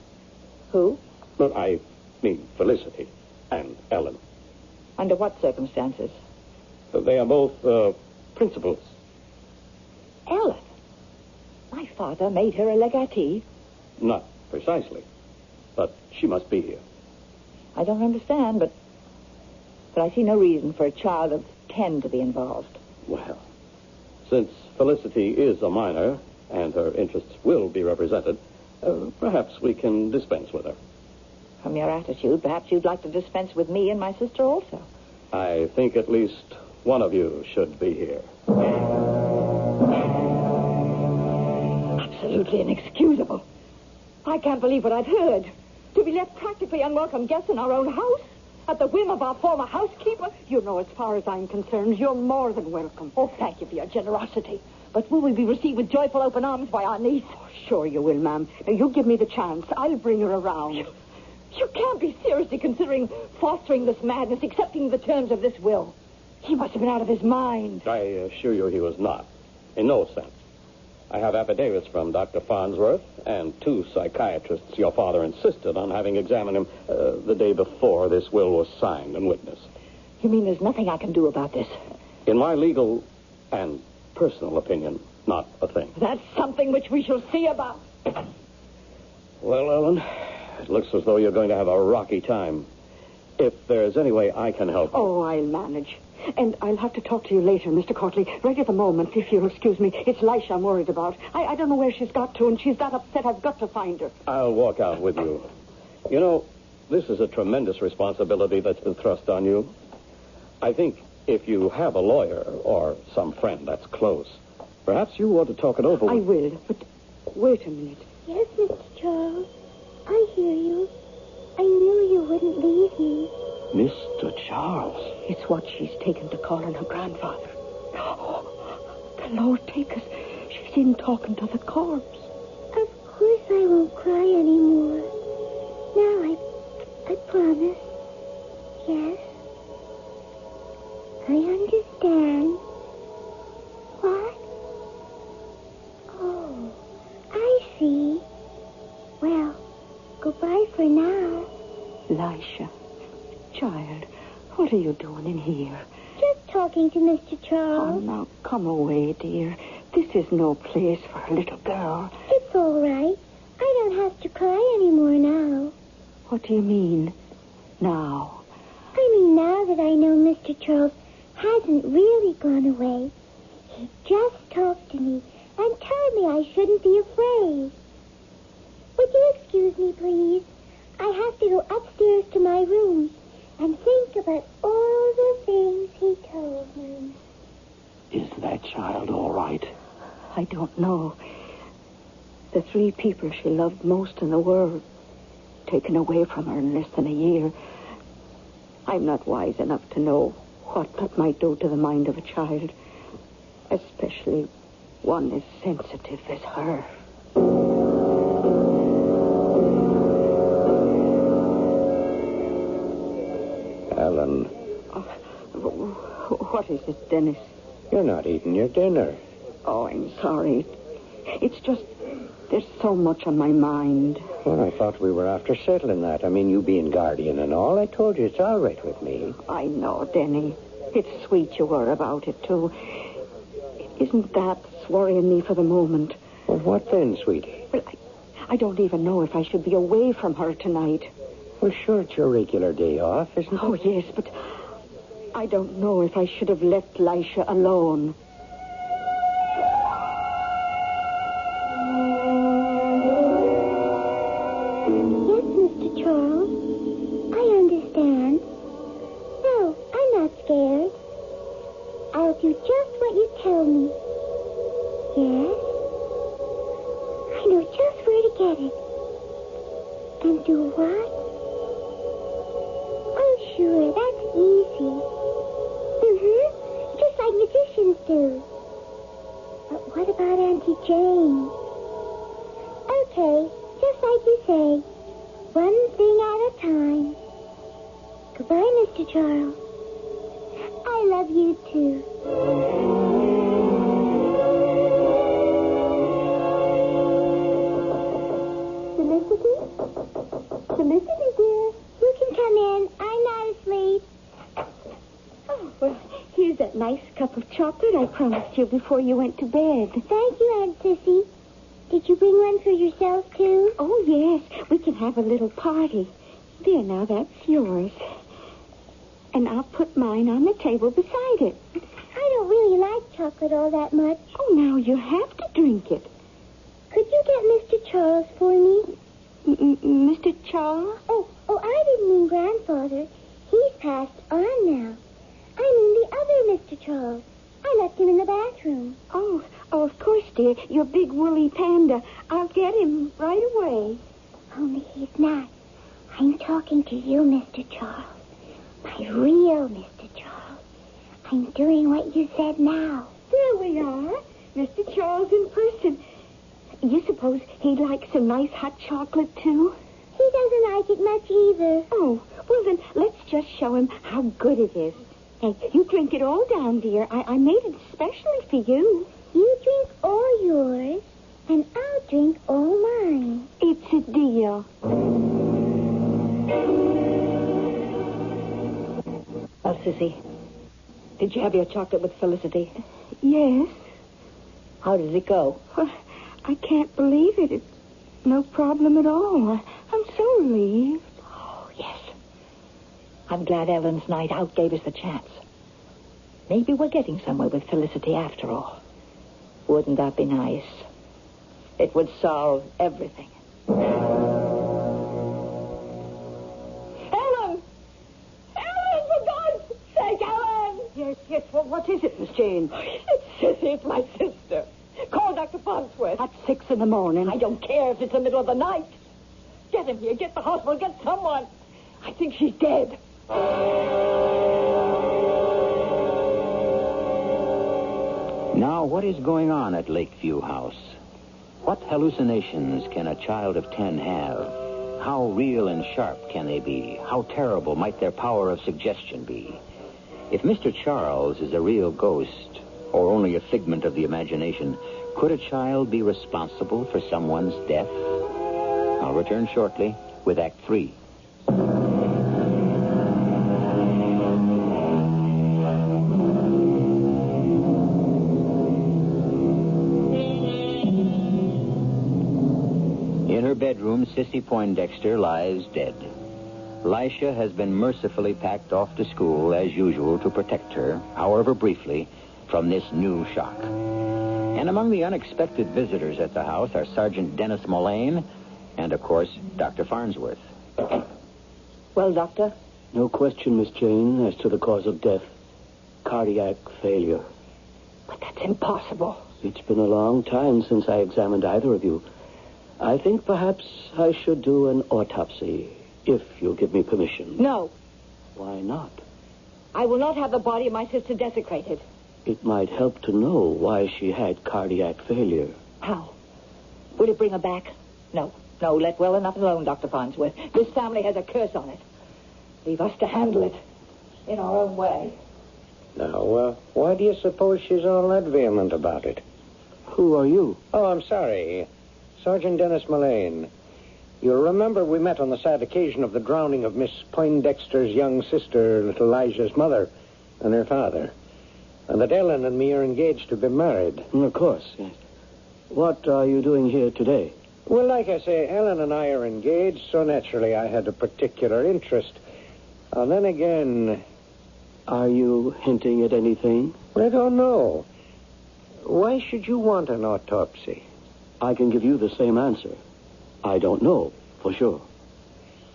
Who? Well, I mean Felicity and Ellen. Under what circumstances? They are both principals. Ellen? My father made her a legatee. Not precisely, but she must be here. I don't understand, but I see no reason for a child of 10 to be involved. Well, Since Felicity is a minor, and her interests will be represented, perhaps we can dispense with her. From your attitude, perhaps you'd like to dispense with me and my sister also. I think at least one of you should be here. Absolutely inexcusable. I can't believe what I've heard. To be left practically unwelcome guests in our own house? At the whim of our former housekeeper? You know, as far as I'm concerned, you're more than welcome. Oh, thank you for your generosity. But will we be received with joyful open arms by our niece? Oh, sure you will, ma'am. Now, you give me the chance. I'll bring her around. You can't be seriously considering fostering this madness, accepting the terms of this will. He must have been out of his mind. I assure you he was not. In no sense. I have affidavits from Dr. Farnsworth and 2 psychiatrists your father insisted on having examined him the day before this will was signed and witnessed. You mean there's nothing I can do about this? In my legal and personal opinion, not a thing. That's something which we shall see about. Well, Ellen, it looks as though you're going to have a rocky time. If there's any way I can help... Oh, I'll manage. And I'll have to talk to you later, Mr. Courtley. Right at the moment, if you'll excuse me. It's Lisha I'm worried about. I don't know where she's got to, and she's that upset I've got to find her. I'll walk out with you. You know, this is a tremendous responsibility that's been thrust on you. I think if you have a lawyer or some friend that's close, perhaps you ought to talk it over with... I will, but wait a minute. Yes, Mr. Charles. I hear you. I knew you wouldn't leave me. Mr. Charles. It's what she's taken to calling her grandfather. Oh, the Lord take us. She's in talking to the corpse. Of course I won't cry anymore. Now I promise. Yes. I understand. What? Oh, I see. Well, goodbye for now. Lisha, child, what are you doing in here? Just talking to Mr. Charles. Oh, now, come away, dear. This is no place for a little girl. It's all right. I don't have to cry anymore now. What do you mean, now? I mean now that I know Mr. Charles hasn't really gone away. He just talked to me and told me I shouldn't be afraid. Would you excuse me, please? I have to go upstairs to my room and think about all the things he told me. Is that child all right? I don't know. The 3 people she loved most in the world, taken away from her in less than a year. I'm not wise enough to know what that might do to the mind of a child, especially one as sensitive as her. Ellen. What is it, Dennis? You're not eating your dinner. Oh, I'm sorry. It's just there's so much on my mind. Well, I thought we were after settling that. I mean, you being guardian and all. I told you it's all right with me. I know, Denny. It's sweet you were about it, too. Isn't that worrying me for the moment? Well, what then, sweetie? Well, I don't even know if I should be away from her tonight. Well, sure, it's your regular day off, isn't it? Oh, yes, but I don't know if I should have left Lisha alone. Yes, Mr. Charles. I understand. No, I'm not scared. I'll do just what you tell me. Yes? I know just where to get it. And do what? Oh, sure, that's easy. Just like magicians do. But what about Auntie Jane? Okay, just like you say. One thing at a time. Goodbye, Mr. Charles. I love you, too. Felicity, dear. You can come in. I'm not asleep. Oh, well, here's that nice cup of chocolate I promised you before you went to bed. Thank you, Aunt Sissy. Did you bring one for yourself, too? Oh, yes. We can have a little party. There, now, that's yours. And I'll put mine on the table beside it. I don't really like like chocolate all that much. Oh, now you have to drink it. Could you get Mr. Charles for me? Mr. Charles? Oh, I didn't mean grandfather. He's passed on now. I mean the other Mr. Charles. I left him in the bathroom. Oh, of course, dear. Your big woolly panda. I'll get him right away. Only he's not. I'm talking to you, Mr. Charles. My real Mr. Charles. I'm doing what you said now. There we are. Mr. Charles in person. You suppose he'd like some nice hot chocolate, too? He doesn't like it much either. Oh, well, then let's just show him how good it is. Hey, you drink it all down, dear. I made it especially for you. You drink all yours, and I'll drink all mine. It's a deal. Well, Sissy, did you have your chocolate with Felicity? Yes. How did it go? Well, I can't believe it. It's no problem at all. I'm so relieved. Oh, yes. I'm glad Ellen's night out gave us the chance. Maybe we're getting somewhere with Felicity after all. Wouldn't that be nice? It would solve everything. Ellen! Ellen, for God's sake, Ellen! Yes, well, what is it, Miss Jane? It's Sissy, it's my sister. Call Dr. Farnsworth. At 6 in the morning. I don't care if it's the middle of the night. Get him here, get the hospital, get someone. I think she's dead. Now, what is going on at Lakeview House? What hallucinations can a child of 10 have? How real and sharp can they be? How terrible might their power of suggestion be? If Mr. Charles is a real ghost, or only a figment of the imagination, could a child be responsible for someone's death? I'll return shortly with Act 3. In her bedroom, Sissy Poindexter lies dead. Lisha has been mercifully packed off to school, as usual, to protect her, however briefly, from this new shock. And among the unexpected visitors at the house are Sergeant Dennis Mullane and, of course, Dr. Farnsworth. Well, Doctor? No question, Miss Jane, as to the cause of death. Cardiac failure. But that's impossible. It's been a long time since I examined either of you. I think perhaps I should do an autopsy, if you'll give me permission. No. Why not? I will not have the body of my sister desecrated. It might help to know why she had cardiac failure. How? Will it bring her back? No, let well enough alone, Dr. Farnsworth. This family has a curse on it. Leave us to handle it in our own way. Now, why do you suppose she's all that vehement about it? Who are you? Oh, I'm sorry. Sergeant Dennis Mullane. You'll remember we met on the sad occasion of the drowning of Miss Poindexter's young sister, little Elijah's mother, and her father. And that Ellen and me are engaged to be married. Of course, yes. What are you doing here today? Well, like I say, Ellen and I are engaged, so naturally I had a particular interest. And then again... Are you hinting at anything? I don't know. Why should you want an autopsy? I can give you the same answer. I don't know, for sure.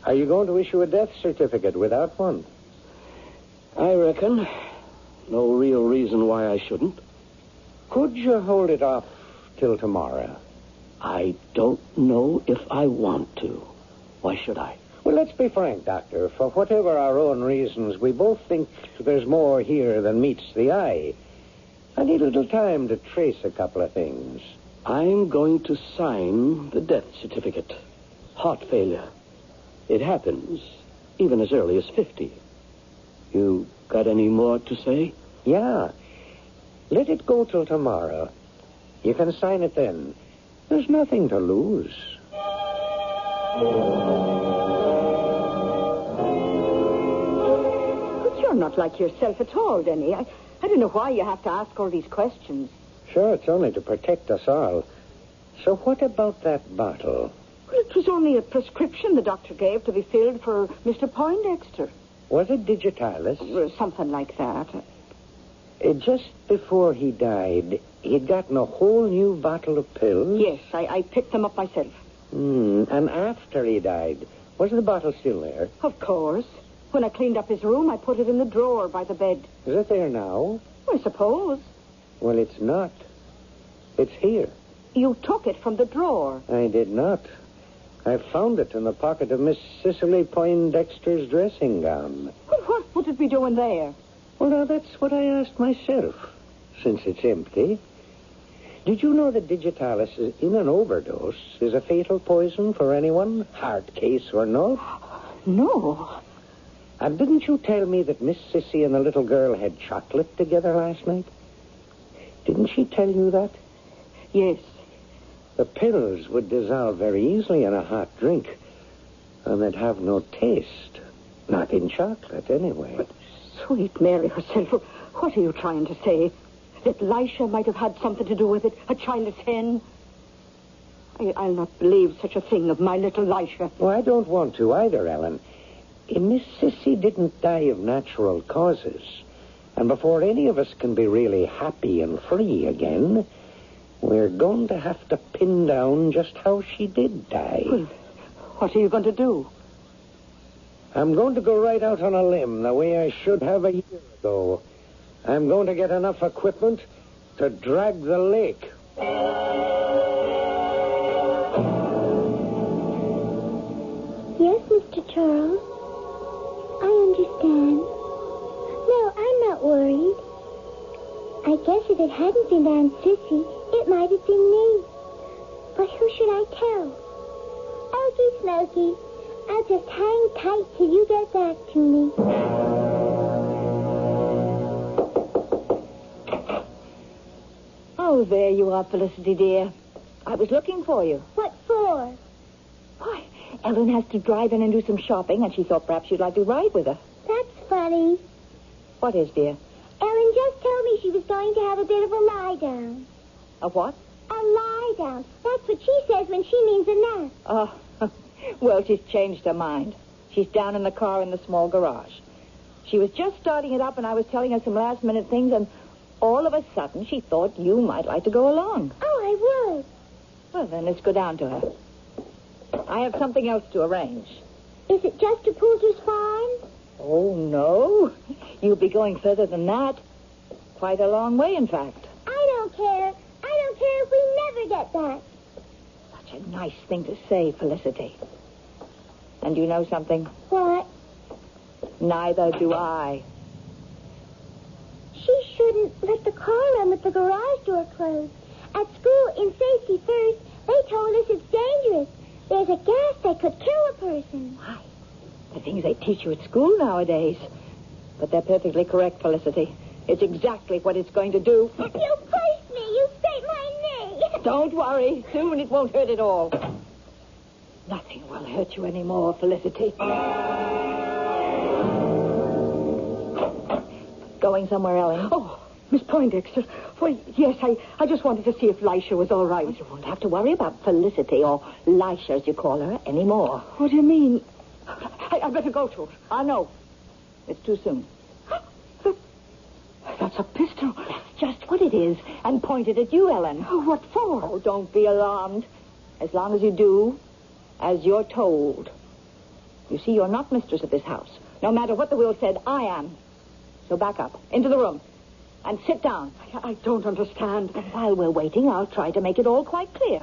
Are you going to issue a death certificate without one? I reckon. No real reason why I shouldn't. Could you hold it off till tomorrow? I don't know if I want to. Why should I? Well, let's be frank, Doctor. For whatever our own reasons, we both think there's more here than meets the eye. I need a little time to trace a couple of things. I'm going to sign the death certificate. Heart failure. It happens even as early as 50. You got any more to say? Yeah. Let it go till tomorrow. You can sign it then. There's nothing to lose. But you're not like yourself at all, Denny. I don't know why you have to ask all these questions. Sure, it's only to protect us all. So what about that bottle? Well, it was only a prescription the doctor gave to be filled for Mr. Poindexter. Was it digitalis? Something like that. Just before he died, he'd gotten a whole new bottle of pills? Yes, I picked them up myself. And after he died, was the bottle still there? Of course. When I cleaned up his room, I put it in the drawer by the bed. Is it there now? I suppose. Well, it's not. It's here. You took it from the drawer. I did not. I found it in the pocket of Miss Cicely Poindexter's dressing gown. Well, what would it be doing there? Well, now, that's what I asked myself, since it's empty. Did you know that digitalis in an overdose is a fatal poison for anyone, heart case or not? No. And didn't you tell me that Miss Sissy and the little girl had chocolate together last night? Didn't she tell you that? Yes. The pills would dissolve very easily in a hot drink, and they'd have no taste. Not in chocolate, anyway. But sweet Mary herself, what are you trying to say? That Lisha might have had something to do with it? A child of 10? I'll not believe such a thing of my little Lisha. Well, I don't want to either, Ellen. Miss Sissy didn't die of natural causes. And before any of us can be really happy and free again, we're going to have to pin down just how she did die. Well, what are you going to do? I'm going to go right out on a limb the way I should have a year ago. I'm going to get enough equipment to drag the lake. Yes, Mr. Charles. I understand. No, I'm not worried. I guess if it hadn't been Aunt Sissy, it might have been me. But who should I tell? Okie Smoky, I'll just hang tight till you get back to me. Oh, there you are, Felicity, dear. I was looking for you. What for? Why, Ellen has to drive in and do some shopping, and she thought perhaps you'd like to ride with her. That's funny. What is, dear? Ellen just told me she was going to have a bit of a lie down. A what? A lie down. That's what she says when she means a nap. Oh, well, she's changed her mind. She's down in the car in the small garage. She was just starting it up, and I was telling her some last-minute things, and all of a sudden she thought you might like to go along. Oh, I would. Well, then let's go down to her. I have something else to arrange. Is it just to Poulter's farm? Oh, no. You'll be going further than that. Quite a long way, in fact. I don't care. I don't care if we never get back. Such a nice thing to say, Felicity. And you know something? What? Neither do I. She shouldn't let the car run with the garage door closed. At school, in Safety First, they told us it's dangerous. There's a gas that could kill a person. Why? The things they teach you at school nowadays. But they're perfectly correct, Felicity. It's exactly what it's going to do. You pushed me. You scraped my knee. Don't worry. Soon it won't hurt at all. Nothing will hurt you anymore, Felicity. Going somewhere, Ellen? Oh, Miss Poindexter. Well, yes, I just wanted to see if Lisha was all right. Well, you won't have to worry about Felicity, or Lisha, as you call her, anymore. What do you mean? I better go to her. No. It's too soon. That's a pistol. That's just what it is, and pointed at you, Ellen. Oh, what for? Oh, don't be alarmed. As long as you do as you're told. You see, you're not mistress of this house. No matter what the will said, I am. So back up, into the room, and sit down. I don't understand. And while we're waiting, I'll try to make it all quite clear.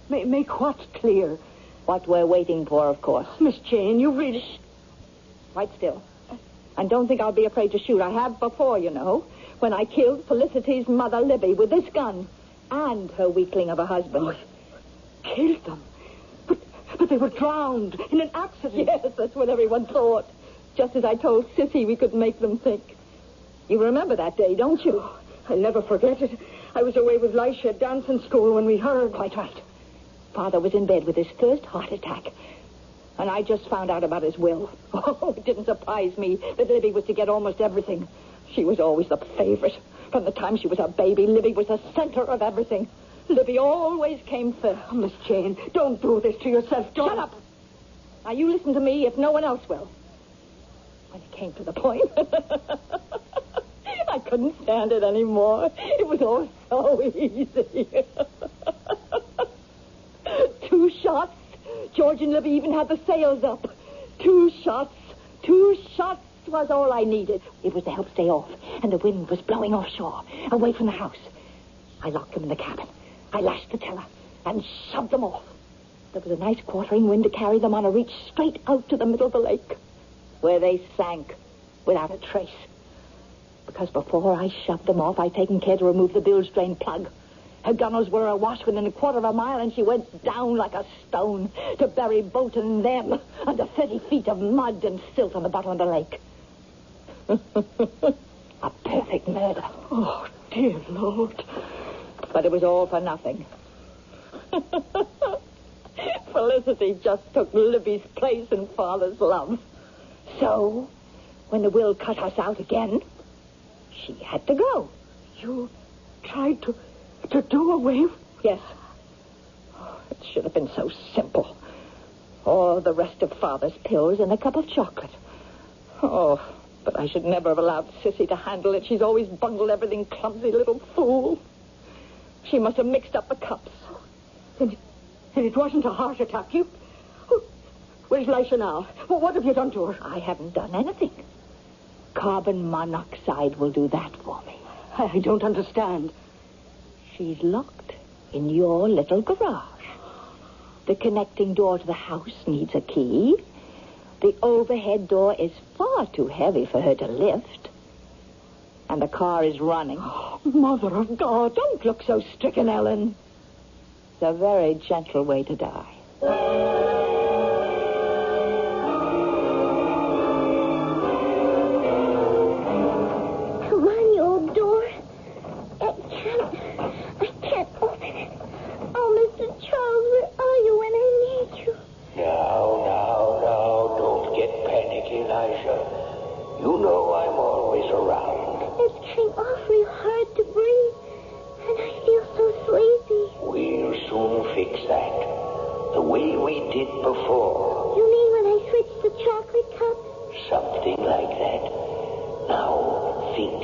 Make what clear? What we're waiting for, of course. Miss Jane, you really... Shh. Quite still. And don't think I'll be afraid to shoot. I have before, you know, when I killed Felicity's mother, Libby, with this gun, and her weakling of a husband. Oh, killed them? But they were drowned in an accident. Yes, that's what everyone thought. Just as I told Sissy we could make them think. You remember that day, don't you? Oh, I'll never forget it. I was away with Lisha at dancing school when we heard. Quite right. Father was in bed with his first heart attack. And I just found out about his will. Oh, it didn't surprise me that Libby was to get almost everything. She was always the favorite. From the time she was a baby, Libby was the center of everything. Libby always came first. Oh, Miss Jane, don't do this to yourself. Don't. Shut up. Now, you listen to me if no one else will. When it came to the point, I couldn't stand it anymore. It was all so easy. 2 shots. George and Libby even had the sails up. 2 shots. 2 shots was all I needed. It was to help stay off, and the wind was blowing offshore, away from the house. I locked them in the cabin. I lashed the tiller and shoved them off. There was a nice quartering wind to carry them on a reach straight out to the middle of the lake, where they sank without a trace. Because before I shoved them off, I'd taken care to remove the bilge drain plug. Her gunnels were awash within a quarter of a mile, and she went down like a stone to bury Bolton and them under 30 feet of mud and silt on the bottom of the lake. A perfect murder. Oh, dear Lord. But it was all for nothing. Felicity just took Libby's place in Father's love. So, when the will cut us out again, she had to go. You tried to do away with... Yes. Oh, it should have been so simple. All the rest of Father's pills and a cup of chocolate. Oh, but I should never have allowed Sissy to handle it. She's always bungled everything, clumsy little fool. She must have mixed up the cups. And it wasn't a heart attack. Where's Leisha now? Well, what have you done to her? I haven't done anything. Carbon monoxide will do that for me. I don't understand. She's locked in your little garage. The connecting door to the house needs a key. The overhead door is far too heavy for her to lift. And the car is running. Oh, Mother of God, don't look so stricken, Ellen. It's a very gentle way to die. Come on, you old door. I can't open it. Oh, Mr. Charles, where are you when I need you? Now, don't get panicky, Elisha. You know I'm always around. It's getting awfully hard to breathe, and I feel so sleepy. We'll soon fix that. The way we did before. You mean when I switched the chocolate cup? Something like that. Now, think.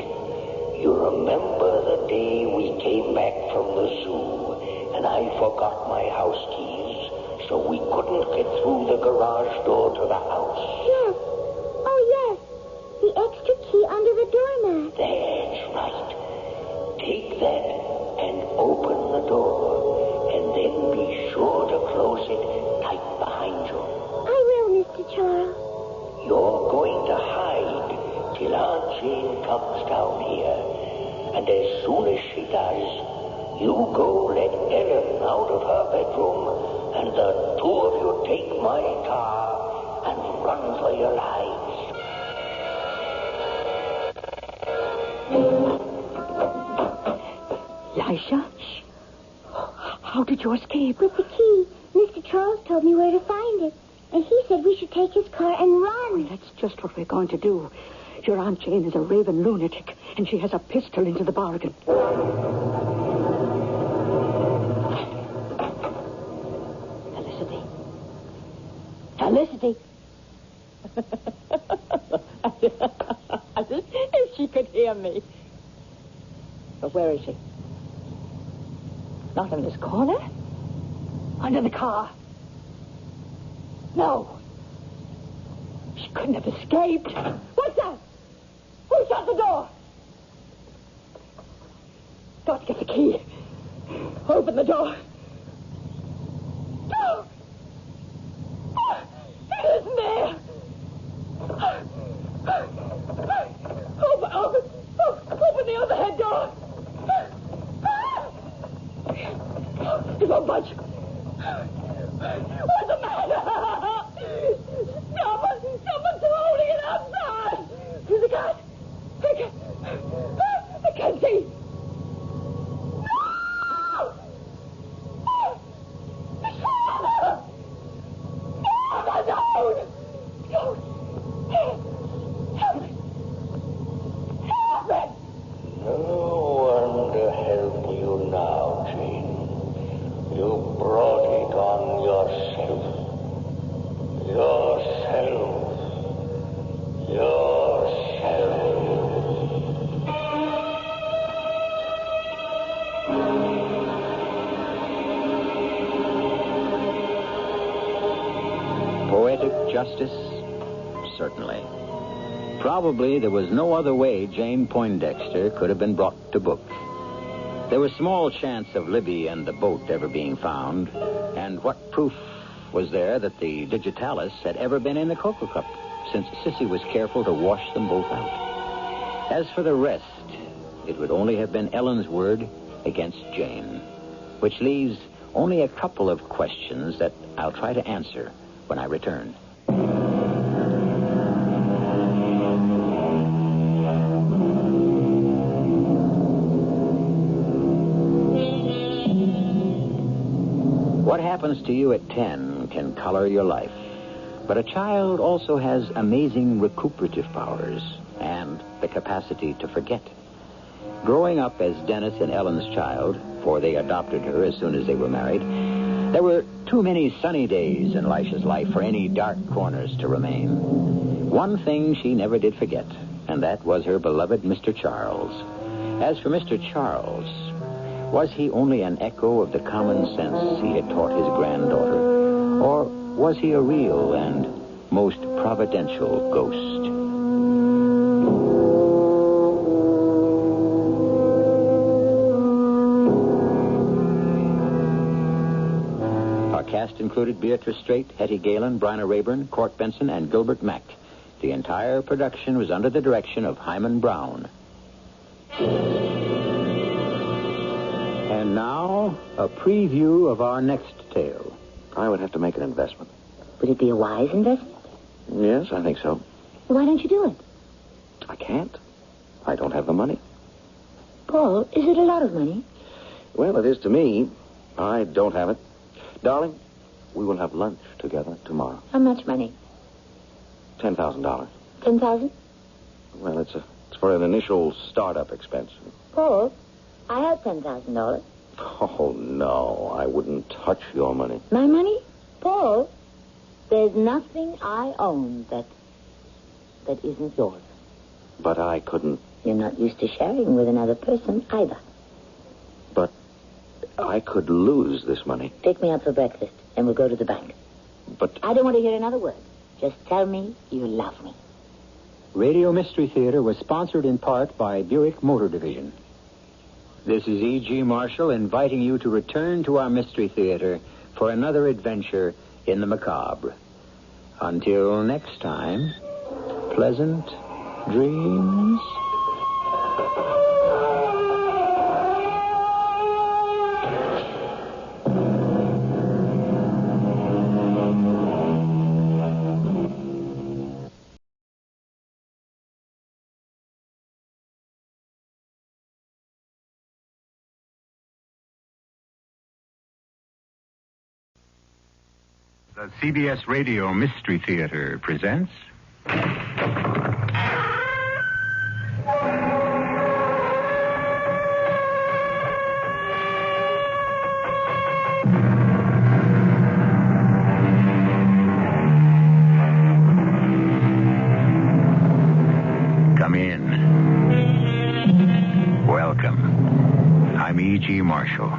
You remember the day we came back from the zoo, and I forgot my house keys, so we couldn't get through the garage door to the house? Yes. Oh, yes. The extra key under the doormat. That's right. Take that and open the door, and then be sure to close it tight behind you. I will, Mr. Charles. You're going to hide till Aunt Jane comes down here. And as soon as she does, you go let Ellen out of her bedroom, and the 2 of you take my car and run for your lives. Elisha? How did you escape? With the key. Mr. Charles told me where to find it. And he said we should take his car and run. Well, that's just what we're going to do. Your Aunt Jane is a raving lunatic, and she has a pistol into the bargain. Felicity. If she could hear me. But where is she? Not in this corner. Under the car. No. She couldn't have escaped. What's that? Who shut the door? Got to get the key. Open the door. No! It isn't there. Open the overhead door. It won't budge. What's the matter? Someone's holding it outside. There's a cat. I can't see. justice? Certainly. Probably there was no other way Jane Poindexter could have been brought to book. There was small chance of Libby and the boat ever being found, and what proof was there that the digitalis had ever been in the cocoa cup, since Sissy was careful to wash them both out? As for the rest, it would only have been Ellen's word against Jane, which leaves only a couple of questions that I'll try to answer when I return. What happens to you at 10 can color your life. But a child also has amazing recuperative powers and the capacity to forget. Growing up as Dennis and Ellen's child, for they adopted her as soon as they were married, there were too many sunny days in Lisha's life for any dark corners to remain. One thing she never did forget, and that was her beloved Mr. Charles. As for Mr. Charles, was he only an echo of the common sense he had taught his granddaughter, or was he a real and most providential ghost? Our cast included Beatrice Straight, Hetty Galen, Bryna Rayburn, Court Benson, and Gilbert Mack. The entire production was under the direction of Hyman Brown. And now, a preview of our next tale. I would have to make an investment. Would it be a wise investment? Yes, I think so. Why don't you do it? I can't. I don't have the money. Paul, is it a lot of money? Well, it is to me. I don't have it. Darling, we will have lunch together tomorrow. How much money? $10,000. 10,000? Well, it's for an initial startup expense. Paul, I have $10,000. Oh, no, I wouldn't touch your money. My money? Paul, there's nothing I own that isn't yours. But I couldn't. You're not used to sharing with another person either. But I could lose this money. Pick me up for breakfast, and we'll go to the bank. But I don't want to hear another word. Just tell me you love me. Radio Mystery Theater was sponsored in part by Buick Motor Division. This is E.G. Marshall inviting you to return to our Mystery Theater for another adventure in the macabre. Until next time, pleasant dreams. The CBS Radio Mystery Theater presents... Come in. Welcome. I'm E.G. Marshall.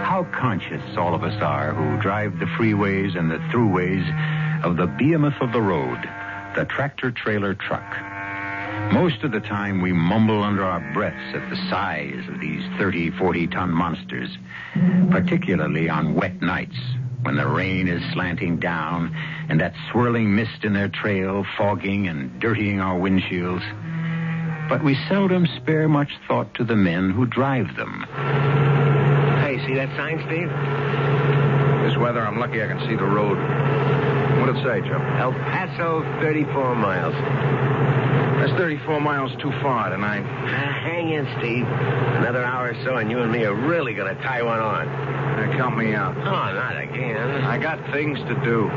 How conscious all of us are who drive the freeways and the throughways of the behemoth of the road, the tractor-trailer truck. Most of the time we mumble under our breaths at the size of these 30, 40-ton monsters, particularly on wet nights when the rain is slanting down and that swirling mist in their trail fogging and dirtying our windshields. But we seldom spare much thought to the men who drive them. See that sign, Steve? This weather, I'm lucky I can see the road. What'd it say, Joe? El Paso, 34 miles. That's 34 miles too far tonight. Hang in, Steve. Another hour or so, and you and me are really going to tie one on. Count me out. Oh, not again. I got things to do.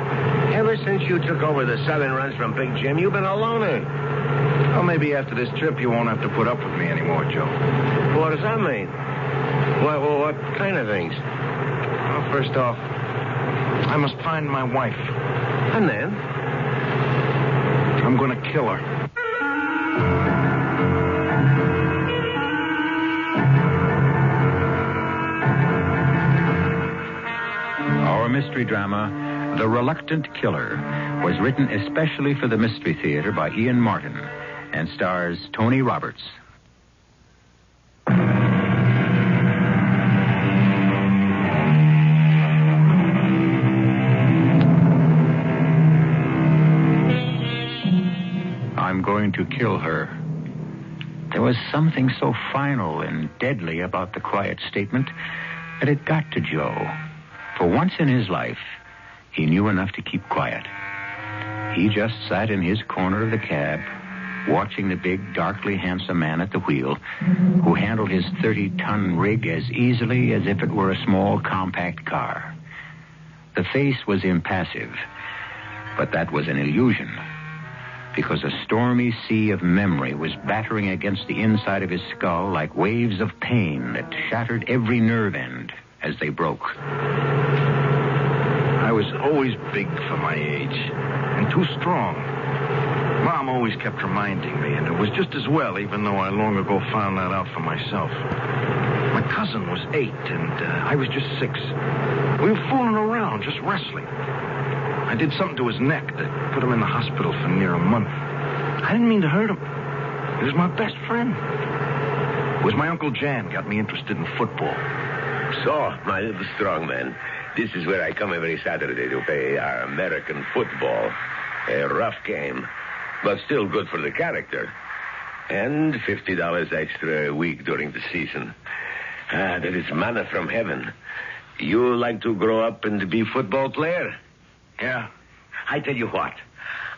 Ever since you took over the southern runs from Big Jim, you've been a loner. Well, maybe after this trip you won't have to put up with me anymore, Joe. What does that mean? What kind of things? Well, first off, I must find my wife. And then? I'm going to kill her. Our mystery drama, The Reluctant Killer was written especially for the Mystery Theater by Ian Martin and stars Tony Roberts. I'm going to kill her. There was something so final and deadly about the quiet statement that it got to Joe. For once in his life, he knew enough to keep quiet. He just sat in his corner of the cab, watching the big, darkly handsome man at the wheel, who handled his 30-ton rig as easily as if it were a small, compact car. The face was impassive, but that was an illusion, because a stormy sea of memory was battering against the inside of his skull like waves of pain that shattered every nerve end as they broke. I was always big for my age, and too strong. Mom always kept reminding me, and it was just as well, even though I long ago found that out for myself. My cousin was 8, and I was just 6. We were fooling around, just wrestling. I did something to his neck that put him in the hospital for near a month. I didn't mean to hurt him. He was my best friend. It was my Uncle Jan got me interested in football. So, my little strong man, this is where I come every Saturday to play our American football. A rough game, but still good for the character. And $50 extra a week during the season. That is manna from heaven. You like to grow up and be football player? Yeah. I tell you what.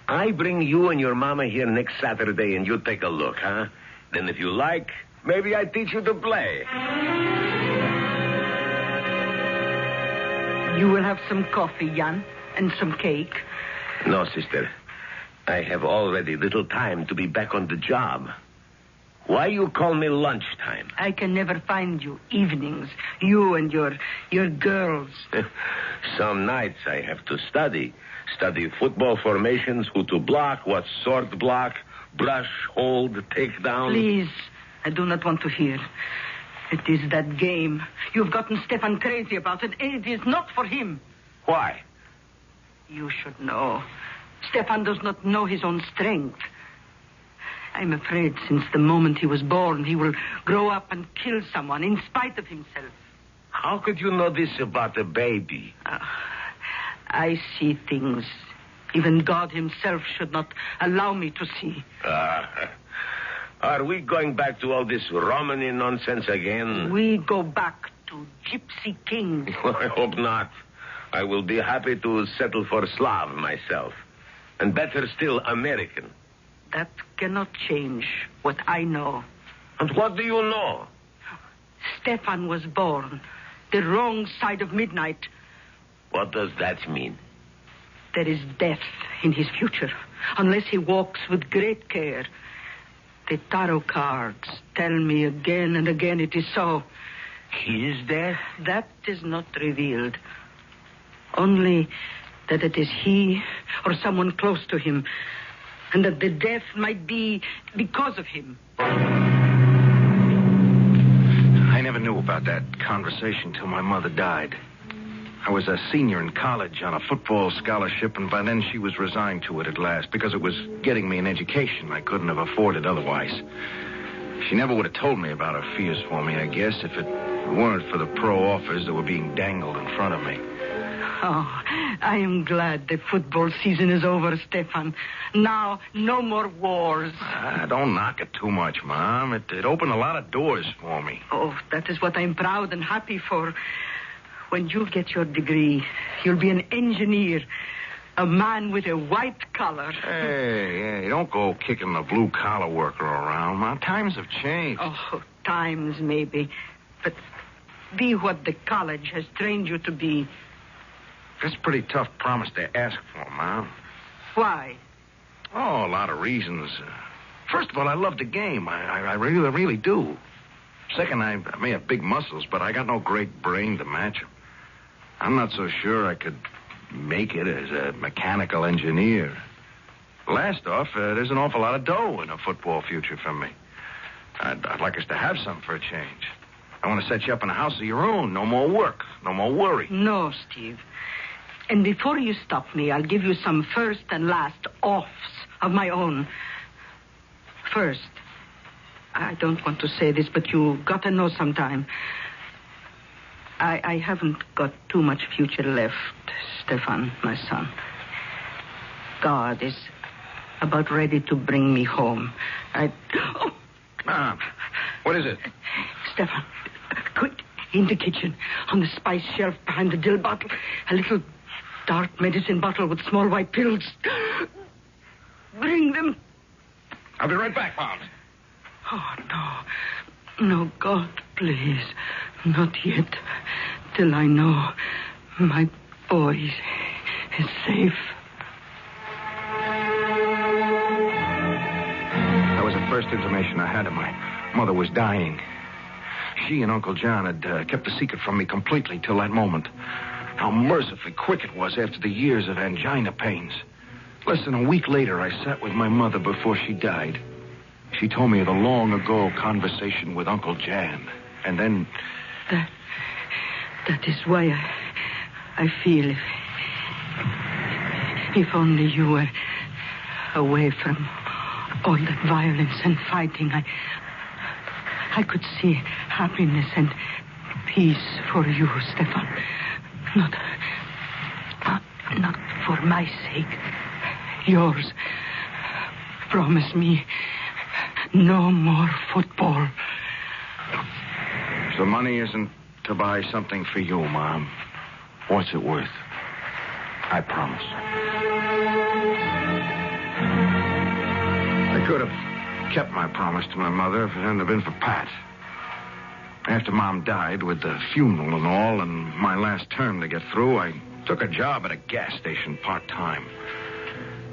I bring you and your mama here next Saturday and you take a look, huh? Then if you like, maybe I teach you to play. You will have some coffee, Jan, and some cake. No, sister. I have already little time to be back on the job. Why you call me lunchtime? I can never find you evenings. You and your girls. Some nights I have to study. Study football formations, who to block, what sort block, brush, hold, take down. Please, I do not want to hear. It is that game. You've gotten Stefan crazy about it. It is not for him. Why? You should know. Stefan does not know his own strength. I'm afraid since the moment he was born, he will grow up and kill someone in spite of himself. How could you know this about a baby? I see things even God himself should not allow me to see. Are we going back to all this Romany nonsense again? We go back to Gypsy Kings. I hope not. I will be happy to settle for Slav myself. And better still, American. That cannot change what I know. And what do you know? Stefan was born the wrong side of midnight. What does that mean? There is death in his future, unless he walks with great care. The tarot cards tell me again and again it is so. His death? That is not revealed. Only that it is he or someone close to him, and that the death might be because of him. I never knew about that conversation till my mother died. I was a senior in college on a football scholarship, and by then she was resigned to it at last because it was getting me an education I couldn't have afforded otherwise. She never would have told me about her fears for me, I guess, if it weren't for the pro offers that were being dangled in front of me. Oh, I am glad the football season is over, Stefan. Now, no more wars. Don't knock it too much, Mom. It opened a lot of doors for me. Oh, that is what I'm proud and happy for. When you get your degree, you'll be an engineer, a man with a white collar. Hey, don't go kicking the blue-collar worker around, Mom. Times have changed. Oh, times maybe. But be what the college has trained you to be. That's a pretty tough promise to ask for, Mom. Why? Oh, a lot of reasons. First of all, I love the game. I really, really do. Second, I may have big muscles, but I got no great brain to match them. I'm not so sure I could make it as a mechanical engineer. Last off, there's an awful lot of dough in a football future for me. I'd like us to have some for a change. I want to set you up in a house of your own. No more work. No more worry. No, Steve. And before you stop me, I'll give you some first and last offs of my own. First, I don't want to say this, but you got to know sometime. I haven't got too much future left, Stefan, my son. God is about ready to bring me home. What is it? Stefan, quick, in the kitchen, on the spice shelf behind the dill bottle, a little dark medicine bottle with small white pills. Bring them. I'll be right back, Pops. Oh, no. No, God, please. Not yet. Till I know my boy is safe. That was the first information I had of my mother was dying. She and Uncle John had kept the secret from me completely till that moment. How mercifully quick it was after the years of angina pains. Less than a week later, I sat with my mother before she died. She told me of the long-ago conversation with Uncle Jan. And then... That is why I feel if only you were away from all that violence and fighting, I could see happiness and peace for you, Stefan. Not for my sake. Yours. Promise me no more football. So money isn't to buy something for you, Mom. What's it worth? I promise. I could have kept my promise to my mother if it hadn't been for Pat. After Mom died, with the funeral and all, and my last term to get through, I took a job at a gas station part-time.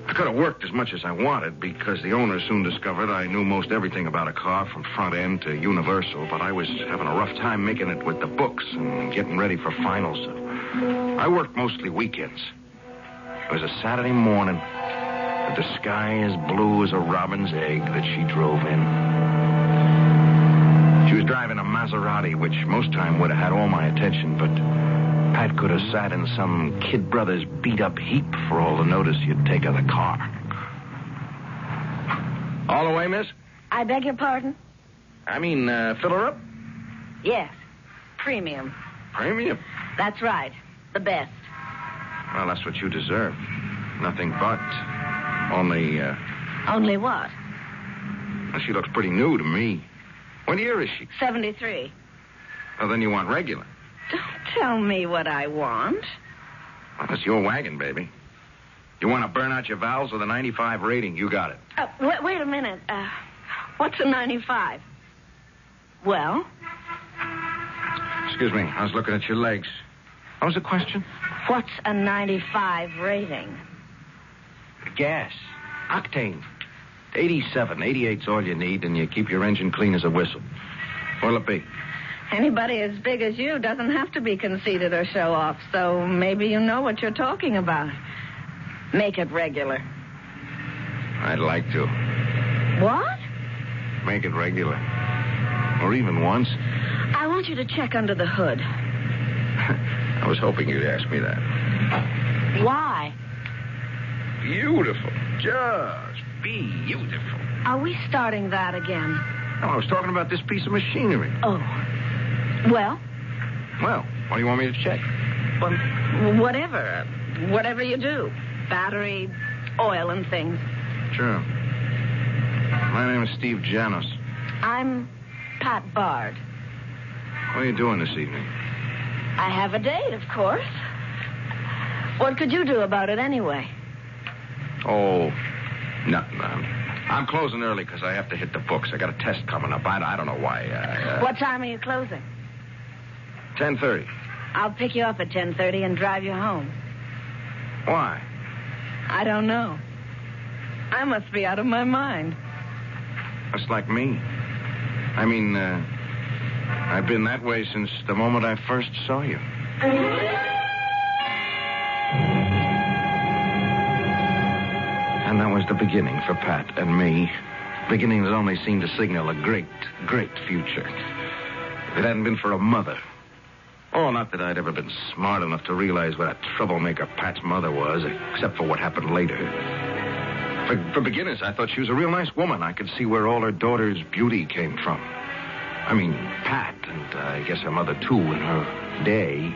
I could have worked as much as I wanted because the owner soon discovered I knew most everything about a car from front end to universal, but I was having a rough time making it with the books and getting ready for finals. So I worked mostly weekends. It was a Saturday morning with the sky as blue as a robin's egg that she drove in. She was driving a Maserati, which most time would have had all my attention, but Pat could have sat in some Kid Brothers beat-up heap for all the notice you'd take of the car. All the way, miss? I beg your pardon? I mean, fill her up? Yes. Premium. Premium? That's right. The best. Well, that's what you deserve. Nothing but. Only, Only what? Well, she looks pretty new to me. What year is she? 73. Well, then you want regular. Don't tell me what I want. Well, that's your wagon, baby. You want to burn out your valves with a 95 rating? You got it. Wait a minute. What's a 95? Well? Excuse me. I was looking at your legs. What was the question? What's a 95 rating? Gas. Octane. 87. 88's all you need, and you keep your engine clean as a whistle. What'll it be? Anybody as big as you doesn't have to be conceited or show off, so maybe you know what you're talking about. Make it regular. I'd like to. What? Make it regular. Or even once. I want you to check under the hood. I was hoping you'd ask me that. Why? Beautiful. Just beautiful. Are we starting that again? No, I was talking about this piece of machinery. Oh. Well? Well, what do you want me to check? Well, whatever. Whatever you do. Battery, oil, and things. Sure. My name is Steve Janos. I'm Pat Bard. What are you doing this evening? I have a date, of course. What could you do about it anyway? Oh, nothing. I'm closing early because I have to hit the books. I got a test coming up. I don't know why. What time are you closing? 10:30. I'll pick you up at 10:30 and drive you home. Why? I don't know. I must be out of my mind. That's like me. I mean, I've been that way since the moment I first saw you. And that was the beginning for Pat and me. Beginning that only seemed to signal a great, great future. If it hadn't been for a mother, Oh, not that I'd ever been smart enough to realize what a troublemaker Pat's mother was, except for what happened later. For beginners, I thought she was a real nice woman. I could see where all her daughter's beauty came from. I mean, Pat, and I guess her mother, too, in her day,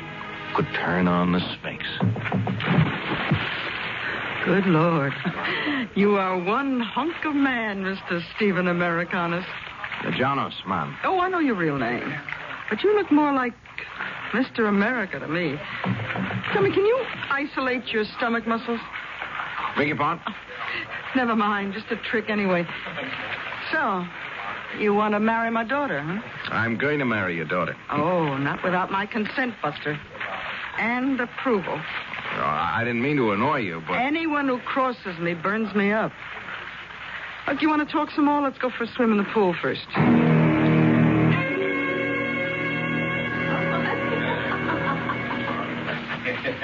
could turn on the Sphinx. Good Lord. You are one hunk of man, Mr. Stephen Americanus. Janos, man. Oh, I know your real name. But you look more like Mr. America to me. Tell me, can you isolate your stomach muscles? Beg your pardon? Never mind, just a trick anyway. So, you want to marry my daughter, huh? I'm going to marry your daughter. Oh, not without my consent, Buster. And approval. I didn't mean to annoy you, but... Anyone who crosses me burns me up. Look, you want to talk some more? Let's go for a swim in the pool first.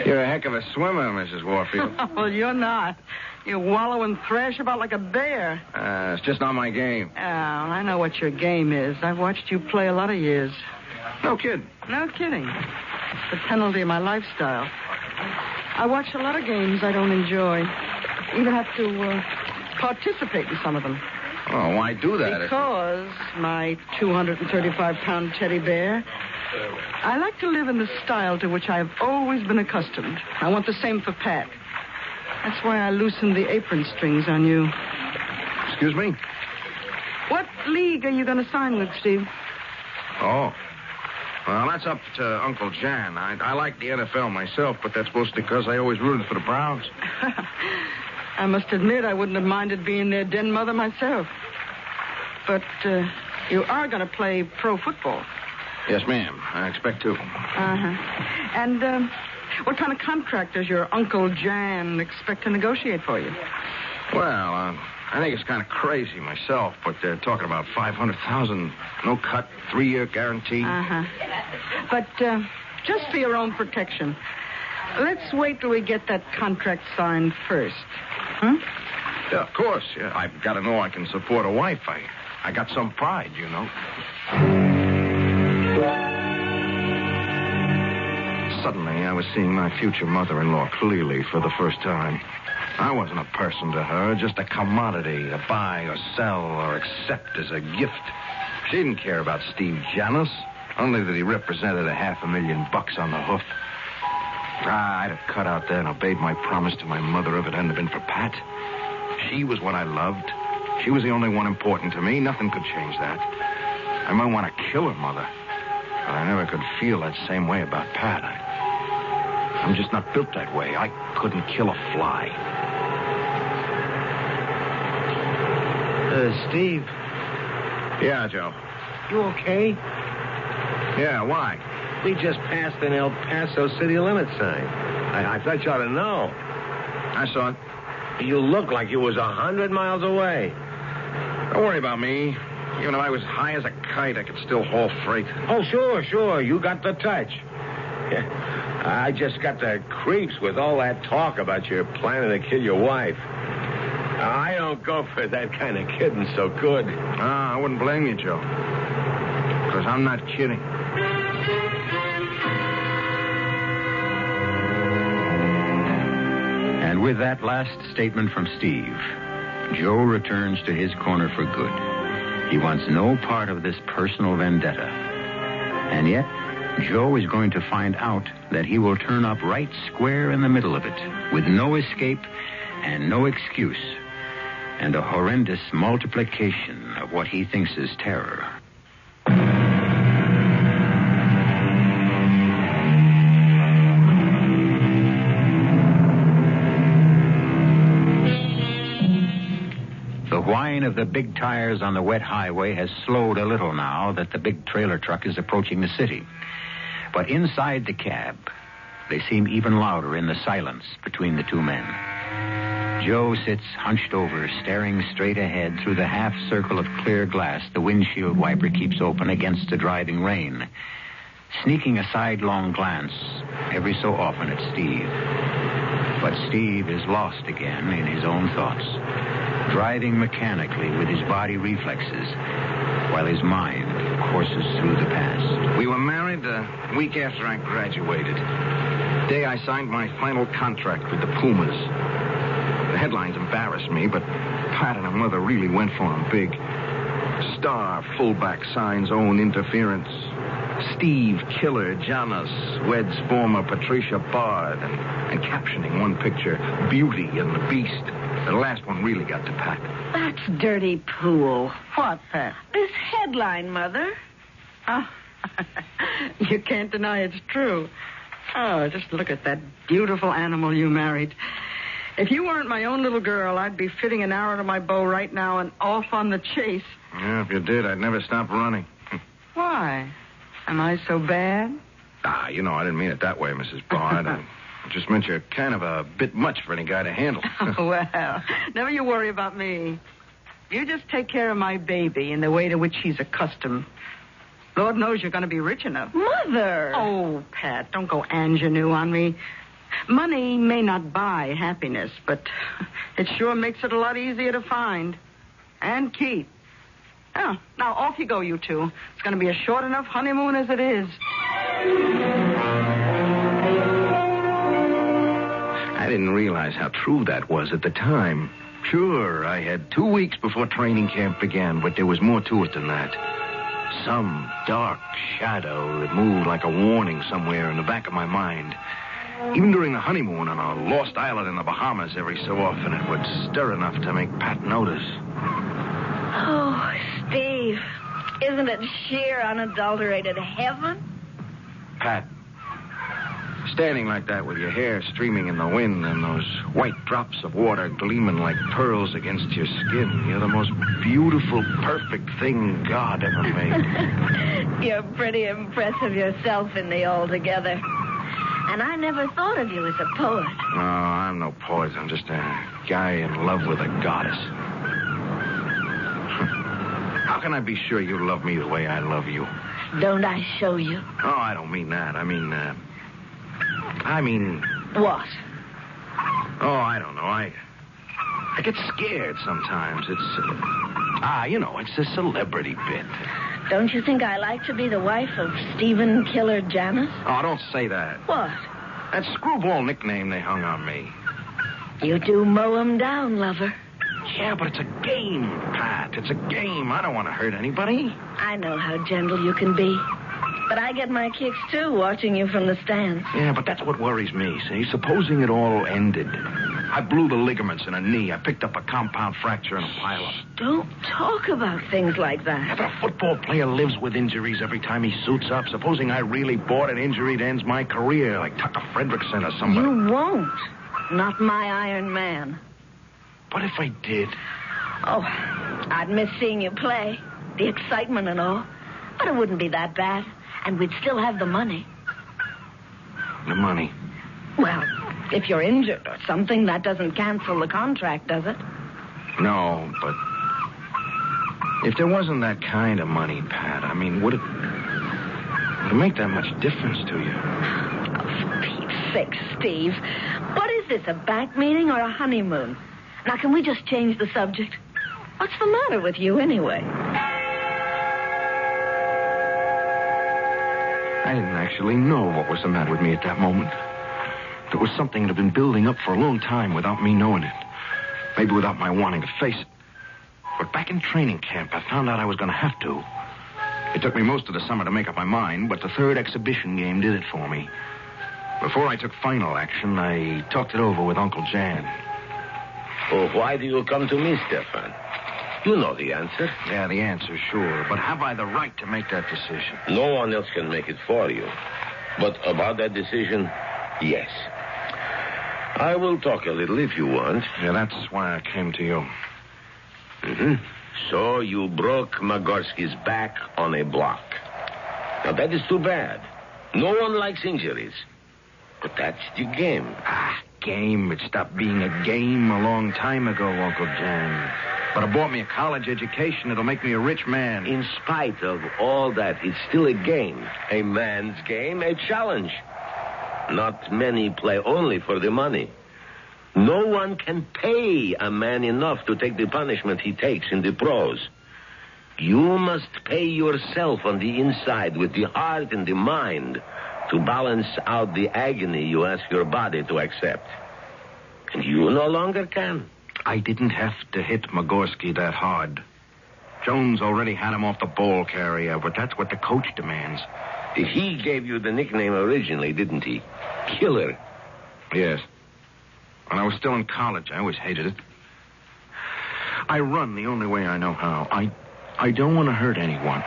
You're a heck of a swimmer, Mrs. Warfield. Well, you're not. You wallow and thrash about like a bear. It's just not my game. Oh, I know what your game is. I've watched you play a lot of years. No kidding. No kidding. It's the penalty of my lifestyle. I watch a lot of games I don't enjoy. Even have to participate in some of them. Oh, why do that? Because my 235-pound teddy bear, I like to live in the style to which I have always been accustomed. I want the same for Pat. That's why I loosened the apron strings on you. Excuse me? What league are you going to sign with, Steve? Oh. Well, that's up to Uncle Jan. I like the NFL myself, but that's mostly because I always rooted for the Browns. I must admit I wouldn't have minded being their den mother myself. But you are going to play pro football. Yes, ma'am. I expect to. Uh-huh. And what kind of contract does your Uncle Jan expect to negotiate for you? Well, I think it's kind of crazy myself, but they're talking about $500,000, no cut, 3-year guarantee. Uh-huh. But just for your own protection, let's wait till we get that contract signed first. Huh? Yeah, of course. Yeah, I've got to know I can support a wife. I got some pride, you know. Suddenly, I was seeing my future mother-in-law clearly for the first time. I wasn't a person to her, just a commodity to buy or sell or accept as a gift. She didn't care about Steve Janos, only that he represented $500,000 on the hoof. I'd have cut out there and obeyed my promise to my mother if it hadn't been for Pat. She was what I loved. She was the only one important to me. Nothing could change that. I might want to kill her mother, but I never could feel that same way about Pat. I'm just not built that way. I couldn't kill a fly. Steve? Yeah, Joe. You okay? Yeah, why? We just passed an El Paso city limit sign. I thought you ought to know. I saw it. You look like you was 100 miles away. Don't worry about me. Even if I was high as a kite, I could still haul freight. Oh, sure. You got the touch. Yeah. I just got the creeps with all that talk about you planning to kill your wife. I don't go for that kind of kidding so good. I wouldn't blame you, Joe. Because I'm not kidding. And with that last statement from Steve, Joe returns to his corner for good. He wants no part of this personal vendetta. And yet, Joe is going to find out that he will turn up right square in the middle of it, with no escape and no excuse, and a horrendous multiplication of what he thinks is terror. The whine of the big tires on the wet highway has slowed a little now that the big trailer truck is approaching the city. But inside the cab, they seem even louder in the silence between the two men. Joe sits hunched over, staring straight ahead through the half circle of clear glass the windshield wiper keeps open against the driving rain, sneaking a sidelong glance every so often at Steve. But Steve is lost again in his own thoughts, driving mechanically with his body reflexes, while his mind courses through the past. We were married a week after I graduated. The day I signed my final contract with the Pumas. The headlines embarrassed me, but Pat and her mother really went for him big. Star fullback signs own interference. Steve Killer Janis weds former Patricia Bard, and captioning one picture, Beauty and the Beast. The last one really got to Pat. That's dirty pool. What, Pat? This headline, Mother. Oh, you can't deny it's true. Oh, just look at that beautiful animal you married. If you weren't my own little girl, I'd be fitting an arrow to my bow right now and off on the chase. Yeah, if you did, I'd never stop running. Why? Am I so bad? I didn't mean it that way, Mrs. Bard. I just meant you're kind of a bit much for any guy to handle. Oh, well, never you worry about me. You just take care of my baby in the way to which he's accustomed. Lord knows you're going to be rich enough. Mother! Oh, Pat, don't go ingenue on me. Money may not buy happiness, but it sure makes it a lot easier to find and keep. Oh, now off you go, you two. It's going to be a short enough honeymoon as it is. I didn't realize how true that was at the time. Sure, I had 2 weeks before training camp began, but there was more to it than that. Some dark shadow that moved like a warning somewhere in the back of my mind. Even during the honeymoon on a lost island in the Bahamas, every so often it would stir enough to make Pat notice. Oh, Steve, isn't it sheer unadulterated heaven? Pat, standing like that with your hair streaming in the wind and those white drops of water gleaming like pearls against your skin, you're the most beautiful, perfect thing God ever made. You're pretty impressive yourself in the altogether. And I never thought of you as a poet. No, I'm no poet. I'm just a guy in love with a goddess. How can I be sure you love me the way I love you? Don't I show you? Oh, I don't mean that. I mean... What? Oh, I don't know. I get scared sometimes. It's a celebrity bit. Don't you think I like to be the wife of Stephen Killer Janis? Oh, don't say that. What? That screwball nickname they hung on me. You do mow 'em down, lover. Yeah, but it's a game, Pat. It's a game. I don't want to hurt anybody. I know how gentle you can be. But I get my kicks, too, watching you from the stands. Yeah, but that's what worries me, see? Supposing it all ended. I blew the ligaments in a knee. I picked up a compound fracture in a pileup. Don't talk about things like that. Yeah, but a football player lives with injuries every time he suits up. Supposing I really bought an injury that ends my career, like Tucker Fredrickson or somebody. You won't. Not my Iron Man. But if I did? Oh, I'd miss seeing you play. The excitement and all. But it wouldn't be that bad. And we'd still have the money. The money? Well, if you're injured or something, that doesn't cancel the contract, does it? No, but if there wasn't that kind of money, Pat, would it make that much difference to you? Oh, for Pete's sake, Steve. What is this, a back meeting or a honeymoon? Now, can we just change the subject? What's the matter with you, anyway? I didn't actually know what was the matter with me at that moment. There was something that had been building up for a long time without me knowing it. Maybe without my wanting to face it. But back in training camp, I found out I was going to have to. It took me most of the summer to make up my mind, but the third exhibition game did it for me. Before I took final action, I talked it over with Uncle Jan. Oh, why do you come to me, Stefan? You know the answer. Yeah, the answer, sure. But have I the right to make that decision? No one else can make it for you. But about that decision, yes. I will talk a little if you want. Yeah, that's why I came to you. Mm-hmm. So you broke Magorsky's back on a block. Now, that is too bad. No one likes injuries. But that's the game. Game? It stopped being a game a long time ago, Uncle Jan. But it bought me a college education. It'll make me a rich man. In spite of all that, it's still a game. A man's game, a challenge. Not many play only for the money. No one can pay a man enough to take the punishment he takes in the pros. You must pay yourself on the inside with the heart and the mind to balance out the agony you ask your body to accept. And you no longer can. I didn't have to hit Magorski that hard. Jones already had him off the ball carrier, but that's what the coach demands. He gave you the nickname originally, didn't he? Killer. Yes. When I was still in college, I always hated it. I run the only way I know how. I don't want to hurt anyone.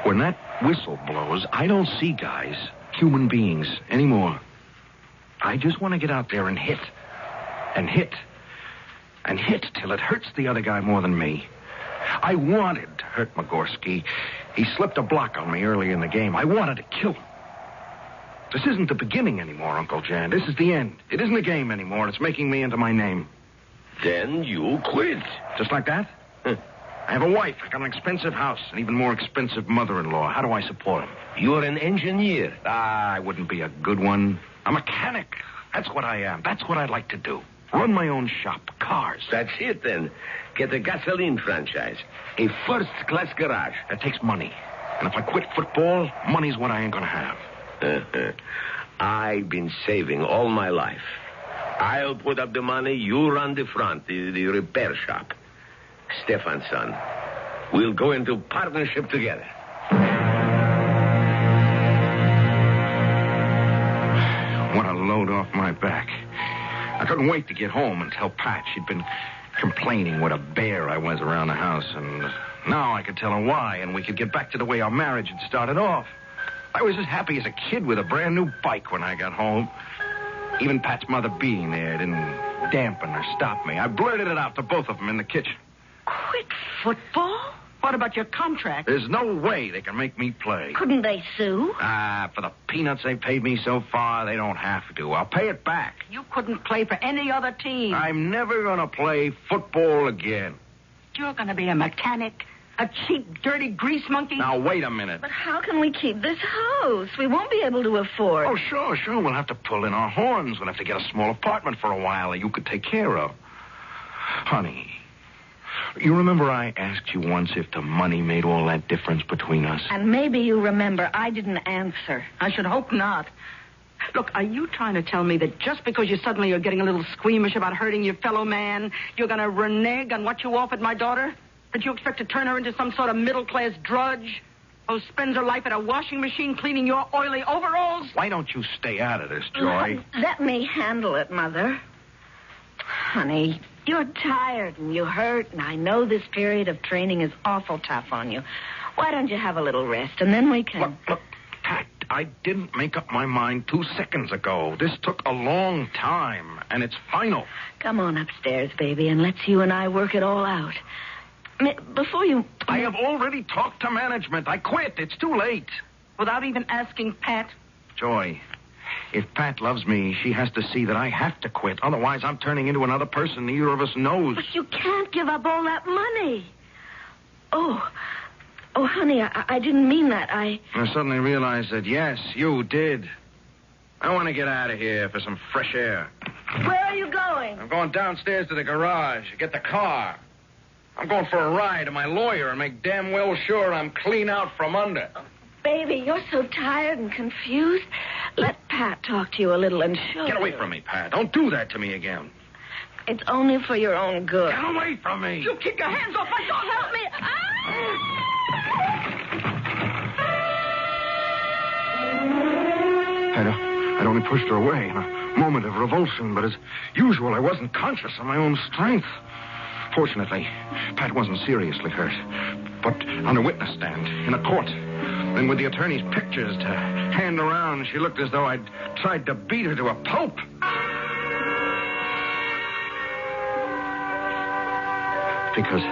When that whistle blows, I don't see guys, human beings, anymore. I just want to get out there and hit. And hit. And hit till it hurts the other guy more than me. I wanted to hurt Magorski. He slipped a block on me early in the game. I wanted to kill him. This isn't the beginning anymore, Uncle Jan. This is the end. It isn't a game anymore. It's making me into my name. Then you quit. Just like that? I have a wife. I got an expensive house, an even more expensive mother-in-law. How do I support him? You're an engineer. I wouldn't be a good one. A mechanic. That's what I am. That's what I'd like to do. Run my own shop. Cars. That's it, then. Get a gasoline franchise. A first-class garage. That takes money. And if I quit football, money's what I ain't gonna have. I've been saving all my life. I'll put up the money, you run the front, the repair shop. Stefan, son, we'll go into partnership together. What a load off my back. I couldn't wait to get home and tell Pat she'd been complaining what a bear I was around the house, and now I could tell her why, and we could get back to the way our marriage had started off. I was as happy as a kid with a brand new bike when I got home. Even Pat's mother being there didn't dampen or stop me. I blurted it out to both of them in the kitchen. Quit football? What about your contract? There's no way they can make me play. Couldn't they sue? For the peanuts they paid me so far, they don't have to. I'll pay it back. You couldn't play for any other team. I'm never going to play football again. You're going to be a mechanic. A cheap, dirty grease monkey? Now, wait a minute. But how can we keep this house? We won't be able to afford. Oh, sure. We'll have to pull in our horns. We'll have to get a small apartment for a while that you could take care of. Honey, you remember I asked you once if the money made all that difference between us? And maybe you remember I didn't answer. I should hope not. Look, are you trying to tell me that just because you suddenly are getting a little squeamish about hurting your fellow man, you're going to renege on what you offered my daughter? That you expect to turn her into some sort of middle-class drudge who spends her life at a washing machine cleaning your oily overalls? Why don't you stay out of this, Joy? Let me handle it, Mother. Honey, you're tired and you hurt, and I know this period of training is awful tough on you. Why don't you have a little rest, and then we can... Look, Pat, I didn't make up my mind 2 seconds ago. This took a long time, and it's final. Come on upstairs, baby, and let's you and I work it all out. Before you... I have already talked to management. I quit. It's too late. Without even asking Pat? Joy, if Pat loves me, she has to see that I have to quit. Otherwise, I'm turning into another person neither of us knows. But you can't give up all that money. Oh, honey, I didn't mean that. I suddenly realized that, yes, you did. I want to get out of here for some fresh air. Where are you going? I'm going downstairs to the garage to get the car. I'm going for a ride to my lawyer and make damn well sure I'm clean out from under. Oh, baby, you're so tired and confused. Let Pat talk to you a little and show you. Get away from me, Pat. Don't do that to me again. It's only for your own good. Get away from me. You keep your hands off my dog. Help me. I'd only pushed her away in a moment of revulsion, but as usual, I wasn't conscious of my own strength. Fortunately, Pat wasn't seriously hurt, but on a witness stand in a court. Then with the attorney's pictures to hand around, she looked as though I'd tried to beat her to a pulp. Because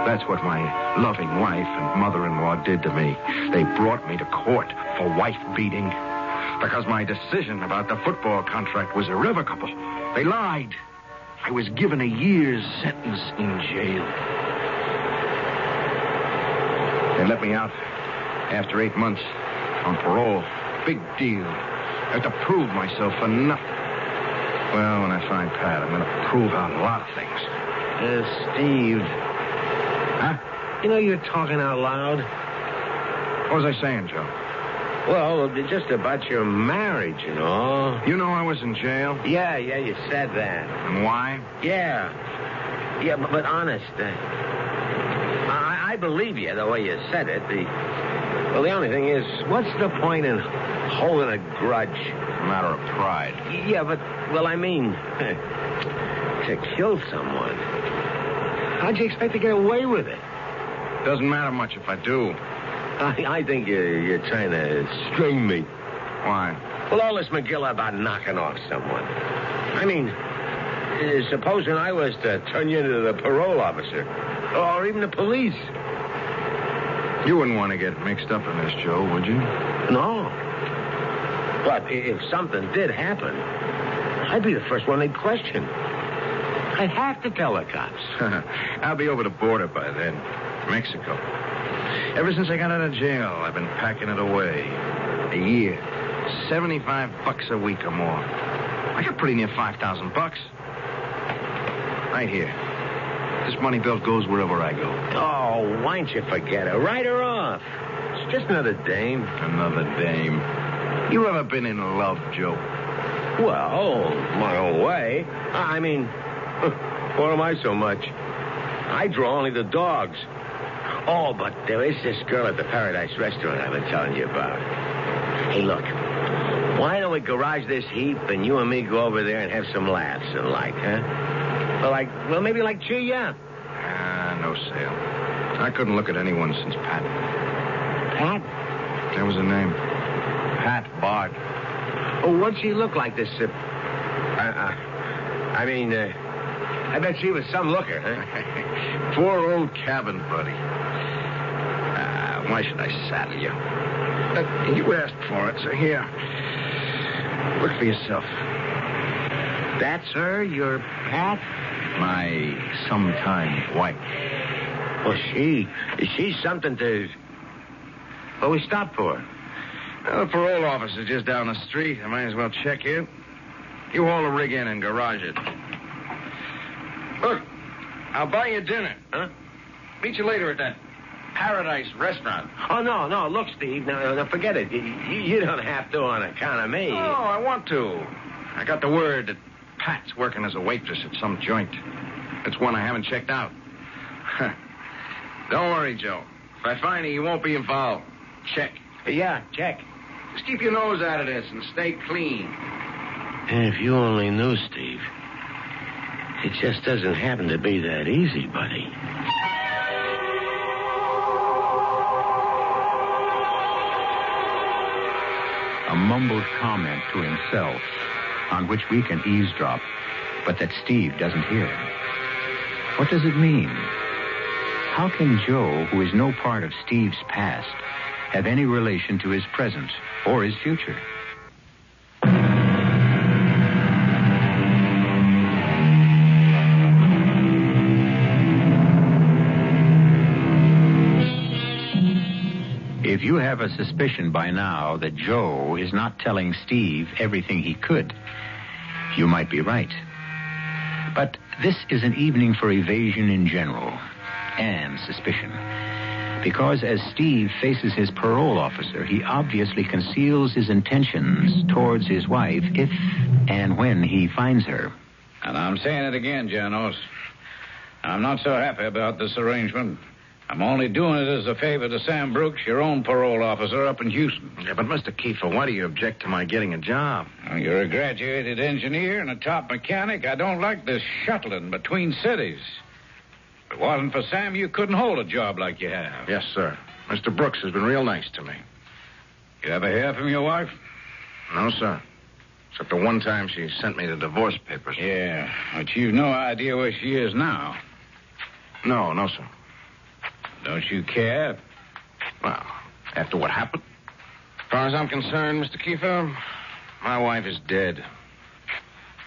that's what my loving wife and mother-in-law did to me. They brought me to court for wife beating. Because my decision about the football contract was irrevocable. They lied. I was given a year's sentence in jail. They let me out after 8 months on parole. Big deal. I have to prove myself for nothing. Well, when I find Pat, I'm going to prove out a lot of things. Steve. Huh? You know, you're talking out loud. What was I saying, Joe? Well, just about your marriage, you know. You know I was in jail? Yeah, you said that. And why? Yeah, but honest, I believe you the way you said it. The only thing is, what's the point in holding a grudge? A matter of pride. Yeah, but, I mean, to kill someone. How'd you expect to get away with it? Doesn't matter much if I do. I think you're trying to string me. Why? Well, all this McGill about knocking off someone. I mean, supposing I was to turn you into the parole officer, or even the police. You wouldn't want to get mixed up in this, Joe, would you? No. But if something did happen, I'd be the first one they'd question. I'd have to tell the cops. I'll be over the border by then. Mexico. Ever since I got out of jail, I've been packing it away. A year. $75 a week or more. I got pretty near $5,000. Right here. This money belt goes wherever I go. Oh, why don't you forget it? Write her off. It's just another dame. Another dame. You ever been in love, Joe? Well, my own way. I mean, what am I so much? I draw only the dogs. Oh, but there is this girl at the Paradise restaurant I've been telling you about. Hey, look. Why don't we garage this heap and you and me go over there and have some laughs and huh? Maybe cheer you up. No sale. I couldn't look at anyone since Pat. Pat? That was her name. Pat Bard. Oh, what'd she look like, this, I bet she was some looker, huh? Poor old cabin buddy. Why should I saddle you? You asked for it, so here. Look for yourself. That's her, your Pat? My sometime wife. Well, she's something to... What we stopped for? Well, the parole officer's just down the street. I might as well check you. You haul the rig in and garage it. Look, I'll buy you dinner. Huh? Meet you later at that Paradise restaurant. Oh, no. Look, Steve, no, forget it. You don't have to on account of me. Oh, I want to. I got the word that Pat's working as a waitress at some joint. It's one I haven't checked out. Don't worry, Joe. If I find her, you won't be involved. Check. Yeah, check. Just keep your nose out of this and stay clean. And if you only knew, Steve, it just doesn't happen to be that easy, buddy. A mumbled comment to himself on which we can eavesdrop, but that Steve doesn't hear. What does it mean? How can Joe, who is no part of Steve's past, have any relation to his present or his future? If you have a suspicion by now that Joe is not telling Steve everything he could, you might be right. But this is an evening for evasion in general and suspicion. Because as Steve faces his parole officer, he obviously conceals his intentions towards his wife if and when he finds her. And I'm saying it again, Janos. I'm not so happy about this arrangement. I'm only doing it as a favor to Sam Brooks, your own parole officer up in Houston. Yeah, but Mr. Kiefer, why do you object to my getting a job? Well, you're a graduated engineer and a top mechanic. I don't like this shuttling between cities. If it wasn't for Sam, you couldn't hold a job like you have. Yes, sir. Mr. Brooks has been real nice to me. You ever hear from your wife? No, sir. Except the one time she sent me the divorce papers. Yeah, but you've no idea where she is now. No, sir. Don't you care? Well, after what happened? As far as I'm concerned, Mr. Kiefer, my wife is dead.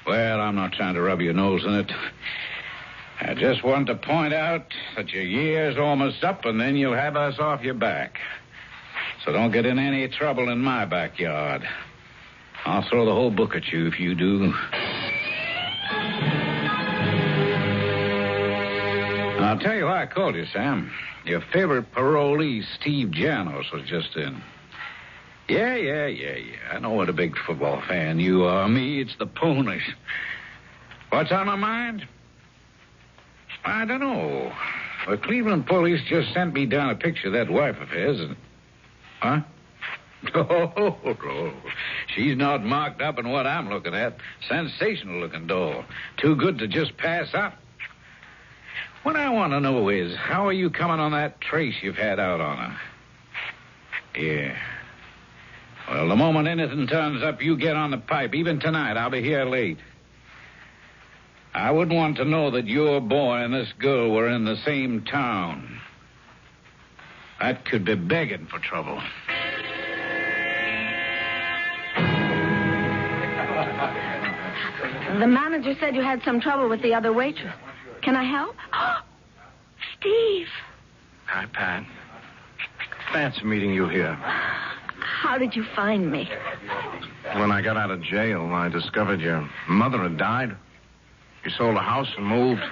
Well, I'm not trying to rub your nose in it. I just want to point out that your year's almost up, and then you'll have us off your back. So don't get in any trouble in my backyard. I'll throw the whole book at you if you do. I'll tell you why I called you, Sam. Your favorite parolee, Steve Janos, was just in. Yeah. I know what a big football fan you are. Me, it's the ponies. What's on my mind? I don't know. The Cleveland police just sent me down a picture of that wife of his. Huh? Oh, she's not marked up in what I'm looking at. Sensational-looking doll. Too good to just pass up. What I want to know is, how are you coming on that trace you've had out on her? Yeah. Well, the moment anything turns up, you get on the pipe. Even tonight, I'll be here late. I wouldn't want to know that your boy and this girl were in the same town. That could be begging for trouble. The manager said you had some trouble with the other waitress. Can I help? Steve. Hi, Pat. Fancy meeting you here. How did you find me? When I got out of jail, I discovered your mother had died. You sold a house and moved.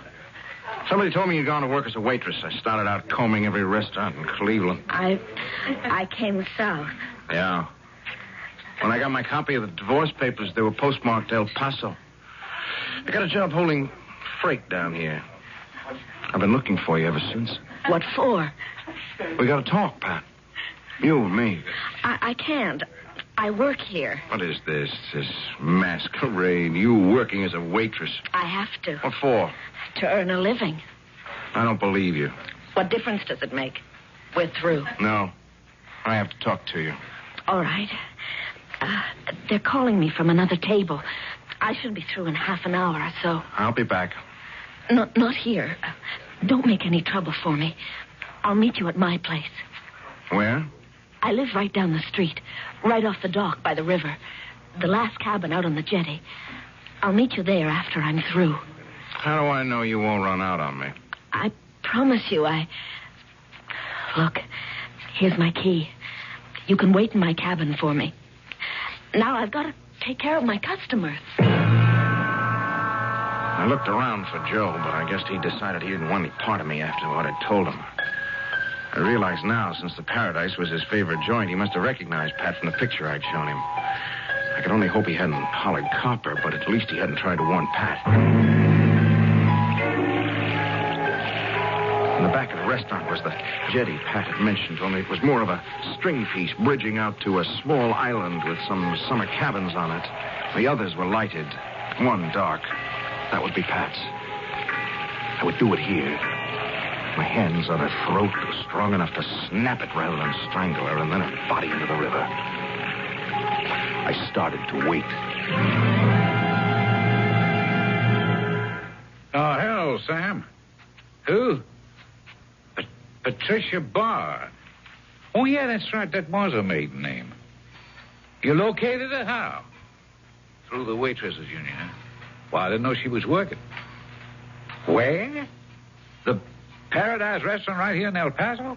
Somebody told me you'd gone to work as a waitress. I started out combing every restaurant in Cleveland. I came south. Yeah. When I got my copy of the divorce papers, they were postmarked El Paso. I got a job holding freight down here. I've been looking for you ever since. What for? We got to talk, Pat. You and me. I can't. I work here. What is this masquerade? You working as a waitress? I have to. What for? To earn a living. I don't believe you. What difference does it make? We're through. No. I have to talk to you. All right. They're calling me from another table. I should be through in half an hour or so. I'll be back. Not here. Don't make any trouble for me. I'll meet you at my place. Where? I live right down the street, right off the dock by the river. The last cabin out on the jetty. I'll meet you there after I'm through. How do I know you won't run out on me? I promise you, Look, here's my key. You can wait in my cabin for me. Now I've got to take care of my customers. I looked around for Joe, but I guess he decided he didn't want any part of me after what I told him. I realize now, since the Paradise was his favorite joint, he must have recognized Pat from the picture I'd shown him. I could only hope he hadn't hollered copper, but at least he hadn't tried to warn Pat. In the back of the restaurant was the jetty Pat had mentioned, only it was more of a string piece bridging out to a small island with some summer cabins on it. The others were lighted, one dark. That would be Pat's. I would do it here. My hands on her throat, strong enough to snap it rather than strangle her, and then her body into the river. I started to wait. Oh, hello, Sam. Who? Patricia Barr. Oh, yeah, that's right. That was her maiden name. You located her how? Through the waitresses union, huh? Well, I didn't know she was working. Where? The Paradise restaurant right here in El Paso?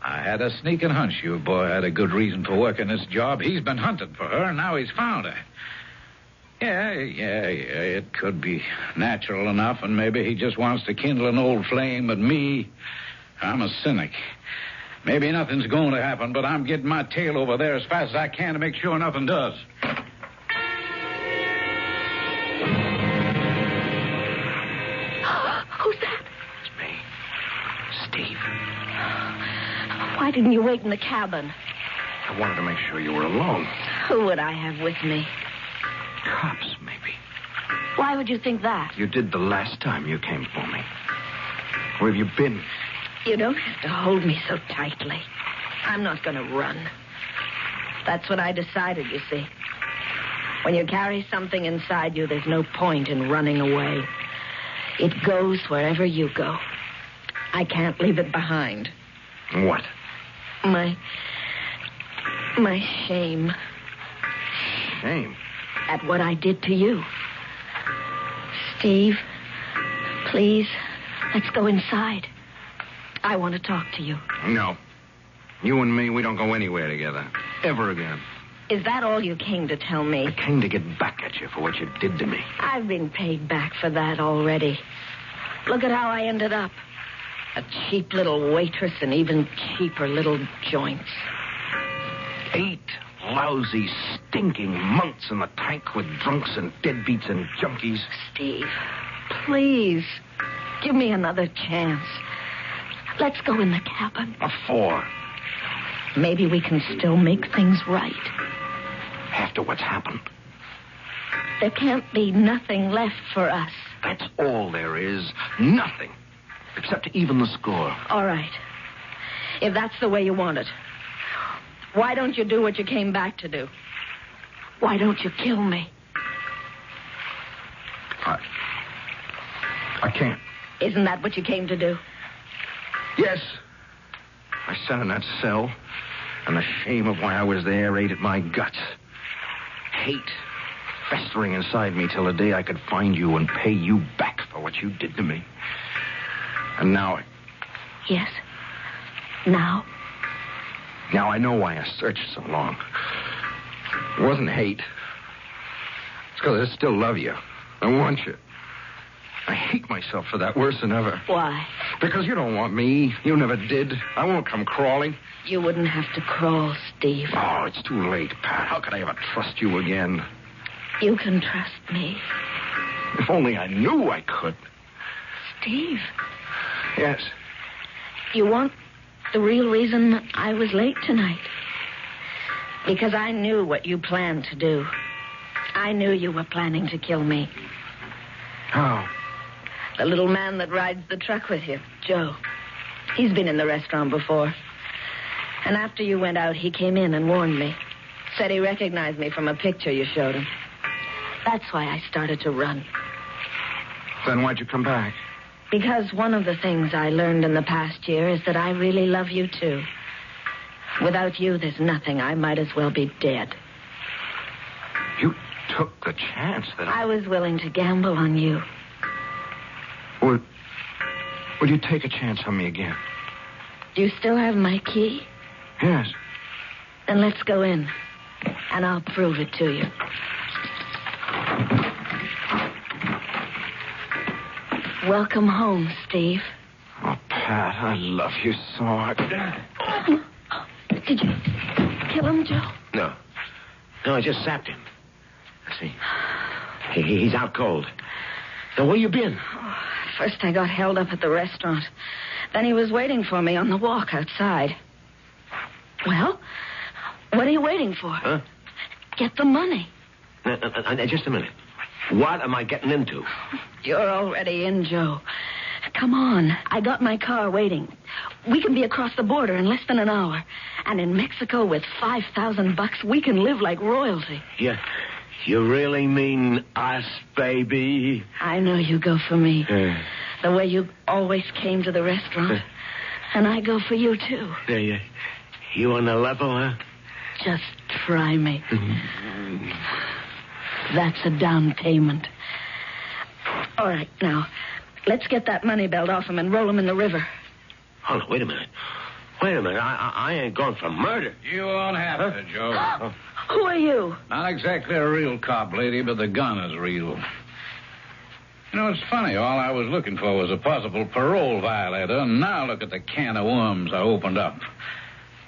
I had a sneaking hunch your boy had a good reason for working this job. He's been hunting for her, and now he's found her. Yeah, it could be natural enough, and maybe he just wants to kindle an old flame, but me, I'm a cynic. Maybe nothing's going to happen, but I'm getting my tail over there as fast as I can to make sure nothing does. Who's that? It's me. Steve. Why didn't you wait in the cabin? I wanted to make sure you were alone. Who would I have with me? Cops, maybe. Why would you think that? You did the last time you came for me. Where have you been? You don't have to hold me so tightly. I'm not going to run. That's what I decided, you see. When you carry something inside you, there's no point in running away. It goes wherever you go. I can't leave it behind. What? My shame. Shame? At what I did to you. Steve, please, let's go inside. I want to talk to you. No. You and me, we don't go anywhere together. Ever again. Is that all you came to tell me? I came to get back at you for what you did to me. I've been paid back for that already. Look at how I ended up. A cheap little waitress and even cheaper little joints. 8 lousy, stinking months in the tank with drunks and deadbeats and junkies. Steve, please, give me another chance. Let's go in the cabin. A 4. Maybe we can still make things right. After what's happened. There can't be nothing left for us. That's all there is. Nothing. Except to even the score. All right. If that's the way you want it, why don't you do what you came back to do? Why don't you kill me? I can't. Isn't that what you came to do? Yes. I sat in that cell, and the shame of why I was there ate at my guts. Hate festering inside me till the day I could find you and pay you back for what you did to me. And now... Yes. Now? Now I know why I searched so long. It wasn't hate. It's because I still love you. I want you. I hate myself for that worse than ever. Why? Because you don't want me. You never did. I won't come crawling. You wouldn't have to crawl, Steve. Oh, it's too late, Pat. How could I ever trust you again? You can trust me. If only I knew I could. Steve. Yes. You want the real reason I was late tonight? Because I knew what you planned to do. I knew you were planning to kill me. How? The little man that rides the truck with you, Joe. He's been in the restaurant before. And after you went out, he came in and warned me. Said he recognized me from a picture you showed him. That's why I started to run. Then why'd you come back? Because one of the things I learned in the past year is that I really love you, too. Without you, there's nothing. I might as well be dead. You took the chance that I was willing to gamble on you. Would you take a chance on me again? Do you still have my key? Yes. Then let's go in, and I'll prove it to you. Welcome home, Steve. Oh, Pat, I love you so much. Did you kill him, Joe? No, I just sapped him. I see. He's out cold. Now, where you been? First I got held up at the restaurant. Then he was waiting for me on the walk outside. Well, what are you waiting for? Huh? Get the money. Just a minute. What am I getting into? You're already in, Joe. Come on. I got my car waiting. We can be across the border in less than an hour. And in Mexico with $5,000, we can live like royalty. Yeah. You really mean us, baby? I know you go for me. The way you always came to the restaurant. And I go for you, too. Yeah. You on the level, huh? Just try me. That's a down payment. All right, now, let's get that money belt off him and roll him in the river. Hold on, wait a minute. I ain't going for murder. You won't have to, Joe. Who are you? Not exactly a real cop, lady, but the gun is real. You know, it's funny. All I was looking for was a possible parole violator, and now look at the can of worms I opened up.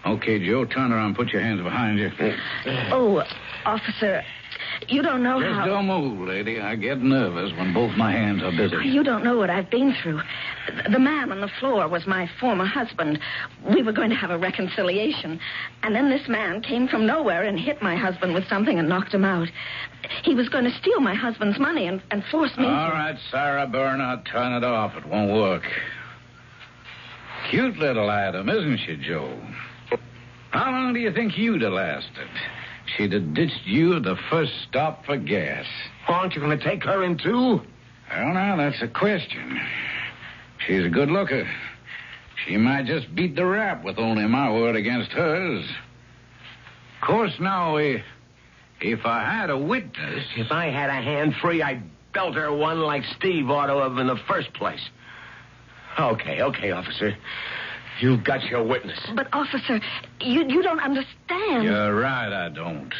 Okay, Joe, turn around and put your hands behind you. Oh, officer, you don't know Just how... don't move, lady. I get nervous when both my hands are busy. You don't know what I've been through. The man on the floor was my former husband. We were going to have a reconciliation. And then this man came from nowhere and hit my husband with something and knocked him out. He was going to steal my husband's money and force me... All right, Sarah Bernhardt, turn it off. It won't work. Cute little Adam, isn't she, Joe? How long do you think you'd have lasted? She'd have ditched you at the first stop for gas. Aren't you going to take her in, too? Well, now, that's a question. She's a good looker. She might just beat the rap with only my word against hers. Of course, now, if I had a witness... If I had a hand free, I'd belt her one like Steve ought to have in the first place. Okay, officer. You've got your witness. But, officer, you don't understand. You're right, I don't.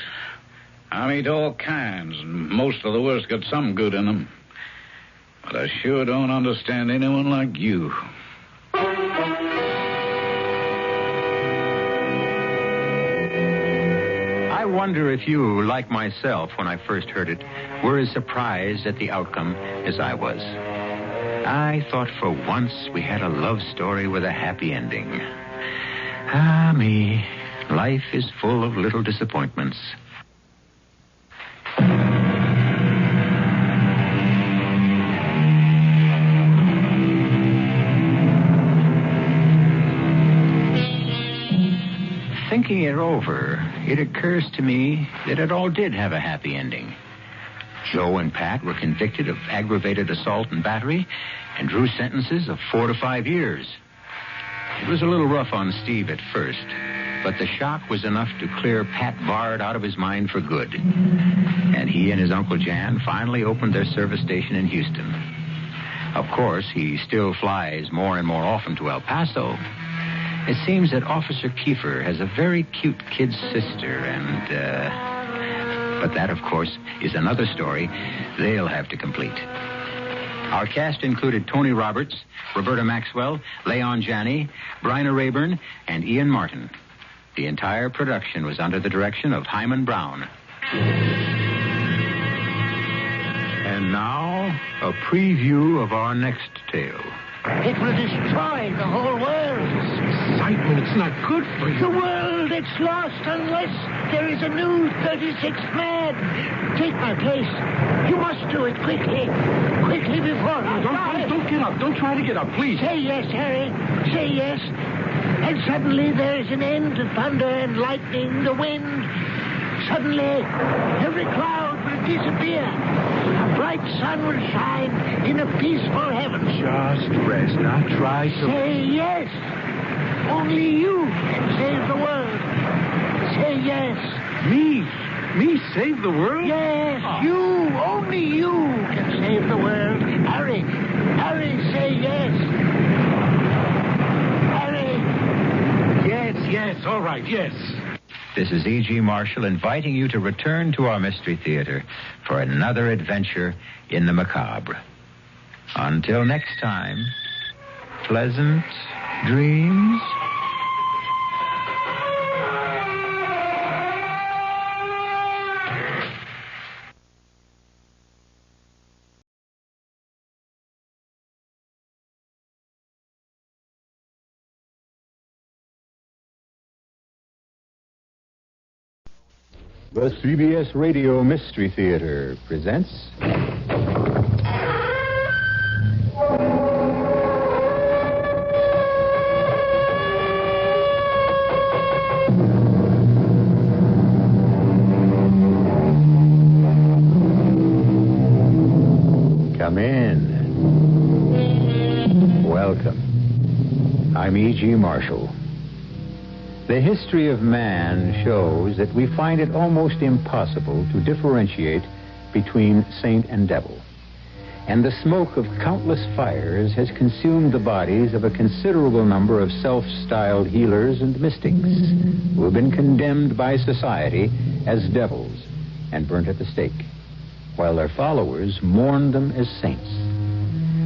I meet all kinds, and most of the worst got some good in them. But I sure don't understand anyone like you. wonder if you, like myself, when I first heard it, were as surprised at the outcome as I was. I thought for once we had a love story with a happy ending. Ah, me. Life is full of little disappointments. Thinking it over, it occurs to me that it all did have a happy ending. Joe and Pat were convicted of aggravated assault and battery and drew sentences of 4 to 5 years. It was a little rough on Steve at first, but the shock was enough to clear Pat Bard out of his mind for good. And he and his Uncle Jan finally opened their service station in Houston. Of course, he still flies more and more often to El Paso. It seems that Officer Kiefer has a very cute kid sister, but that, of course, is another story they'll have to complete. Our cast included Tony Roberts, Roberta Maxwell, Leon Janney, Bryna Rayburn, and Ian Martin. The entire production was under the direction of Hyman Brown. And now, a preview of our next tale. It will destroy the whole world. Excitement, it's not good for you. The world, it's lost unless there is a new 36th man. Take my place. You must do it quickly. Quickly before I die. Don't get up. Don't try to get up, please. Say yes, Harry. Say yes. And suddenly there is an end to thunder and lightning, the wind. Suddenly, every cloud will disappear. A bright sun will shine in a peaceful heaven. Just rest. Now try to... Say yes. Only you can save the world. Say yes. Me? Me save the world? Yes, you. Only you can save the world. Harry. Harry, say yes. Harry. Yes, all right, yes. This is E.G. Marshall inviting you to return to our Mystery Theater for another adventure in the macabre. Until next time, pleasant dreams. The CBS Radio Mystery Theater presents... Come in. Welcome. I'm E.G. Marshall. The history of man shows that we find it almost impossible to differentiate between saint and devil. And the smoke of countless fires has consumed the bodies of a considerable number of self-styled healers and mystics who have been condemned by society as devils and burnt at the stake, while their followers mourned them as saints.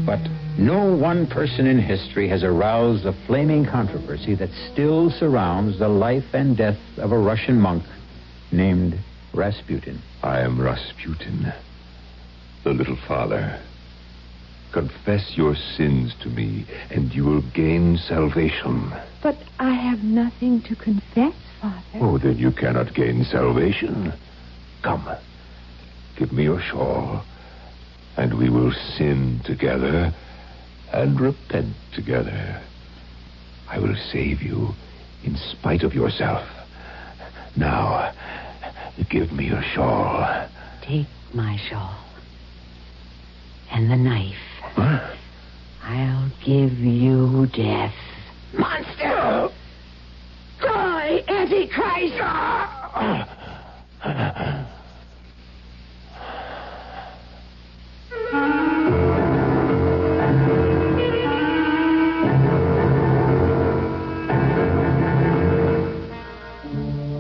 But no one person in history has aroused the flaming controversy that still surrounds the life and death of a Russian monk named Rasputin. I am Rasputin, the little father. Confess your sins to me, and you will gain salvation. But I have nothing to confess, Father. Oh, then you cannot gain salvation. Come, give me your shawl, and we will sin together and repent together. I will save you in spite of yourself. Now, give me your shawl. Take my shawl. And the knife. Huh? I'll give you death. Monster! Die, Antichrist!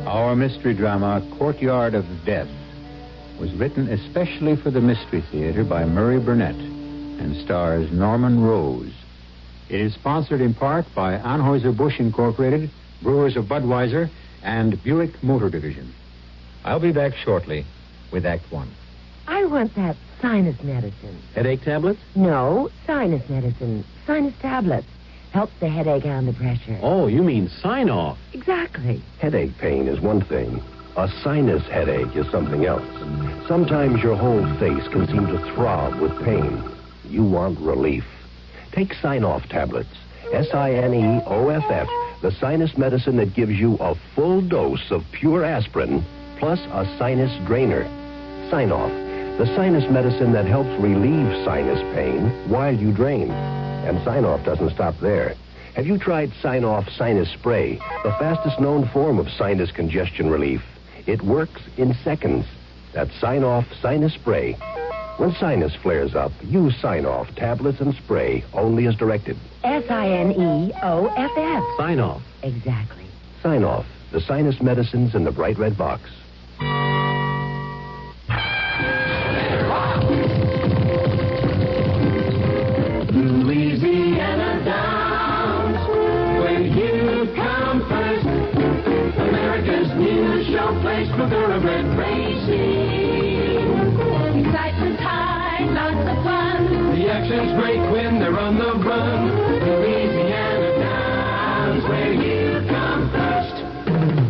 Our mystery drama, Courtyard of Death, was written especially for the Mystery Theater by Murray Burnett and stars Norman Rose. It is sponsored in part by Anheuser-Busch Incorporated, Brewers of Budweiser, and Buick Motor Division. I'll be back shortly with Act 1. I want that sinus medicine. Headache tablets? No, sinus medicine. Sinus tablets. Helps the headache and the pressure. Oh, you mean sign-off. Exactly. Headache pain is one thing. A sinus headache is something else. Sometimes your whole face can seem to throb with pain. You want relief. Take Sign-Off tablets. SINEOFF, the sinus medicine that gives you a full dose of pure aspirin plus a sinus drainer. Sign-Off, the sinus medicine that helps relieve sinus pain while you drain. And Sign-Off doesn't stop there. Have you tried Sign-Off Sinus Spray, the fastest known form of sinus congestion relief? It works in seconds. That's Sign-Off Sinus Spray. When sinus flares up, use Sign-Off tablets and spray only as directed. SINEOFF. Sign-Off. Exactly. Sign-Off, the sinus medicines in the bright red box. Louisiana Downs, where you come first. America's new show place for thoroughbred racing. Excitement's high, lots of fun. The action's great when they're on the run. Louisiana Downs, where you come first.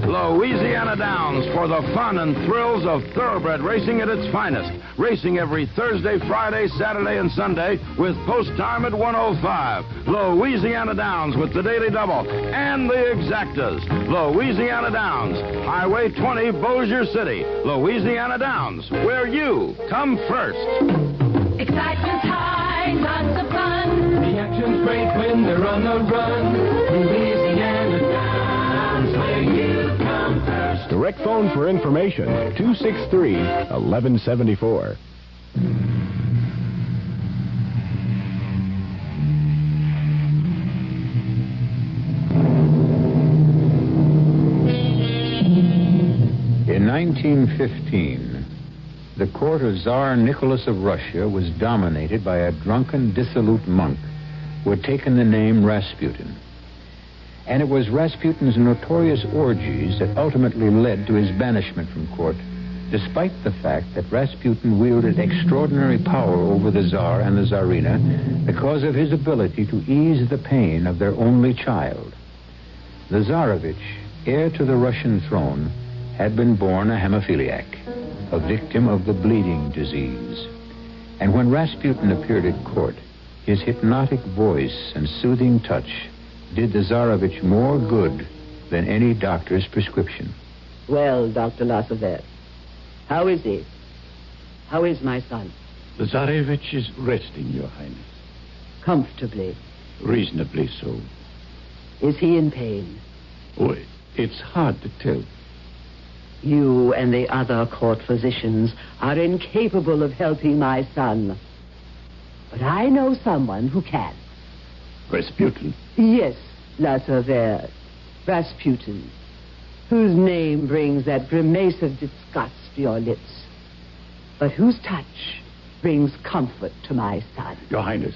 Louisiana Downs for the fun and thrills of thoroughbred racing at its finest. Racing every Thursday, Friday, Saturday, and Sunday with post time at 1:05. Louisiana Downs with the Daily Double and the Exactas. Louisiana Downs, Highway 20, Bossier City. Louisiana Downs, where you come first. Excitement's high, lots of fun. The action's great when they're on the run. Louisiana Downs, where you come first. Direct phone for information, 263-1174. In 1915, the court of Tsar Nicholas of Russia was dominated by a drunken, dissolute monk who had taken the name Rasputin. And it was Rasputin's notorious orgies that ultimately led to his banishment from court, despite the fact that Rasputin wielded extraordinary power over the Tsar and the Tsarina because of his ability to ease the pain of their only child. The Tsarevich, heir to the Russian throne, had been born a hemophiliac, a victim of the bleeding disease. And when Rasputin appeared at court, his hypnotic voice and soothing touch did the Tsarevich more good than any doctor's prescription. Well, Dr. Lasavet, how is he? How is my son? The Tsarevich is resting, Your Highness. Comfortably. Reasonably so. Is he in pain? Oh, it's hard to tell. You and the other court physicians are incapable of helping my son. But I know someone who can. Rasputin? Yes, Lasavet. Rasputin, whose name brings that grimace of disgust to your lips, but whose touch brings comfort to my son. Your Highness,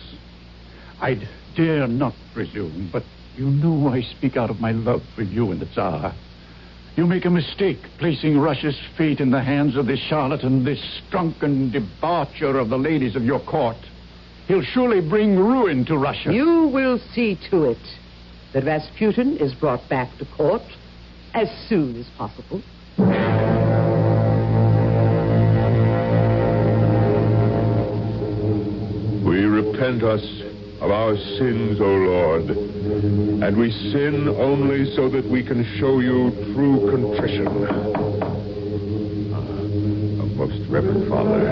I dare not presume, but you know I speak out of my love for you and the Tsar. You make a mistake placing Russia's fate in the hands of this charlatan, this drunken debaucher of the ladies of your court. He'll surely bring ruin to Russia. You will see to it that Rasputin is brought back to court as soon as possible. We repent us of our sins, O Lord, and we sin only so that we can show you true contrition. Most Reverend Father,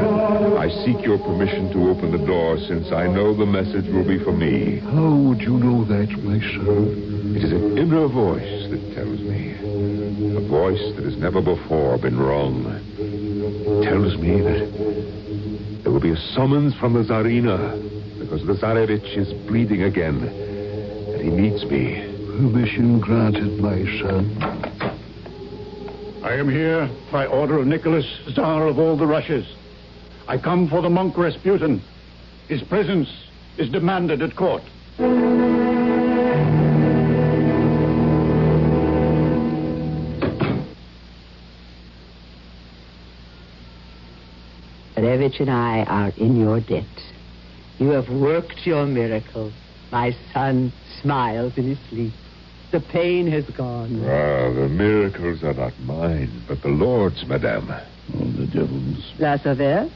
I seek your permission to open the door, since I know the message will be for me. How would you know that, my son? It is an inner voice that tells me. A voice that has never before been wrong. It tells me that there will be a summons from the Tsarina, because the Tsarevich is bleeding again, and he needs me. Permission granted, my son. I am here by order of Nicholas, Tsar of all the Russias. I come for the monk Rasputin. His presence is demanded at court. Satovich and I are in your debt. You have worked your miracle. My son smiles in his sleep. The pain has gone. Ah, the miracles are not mine, but the Lord's, madame. Oh, the devils. La Sauveur,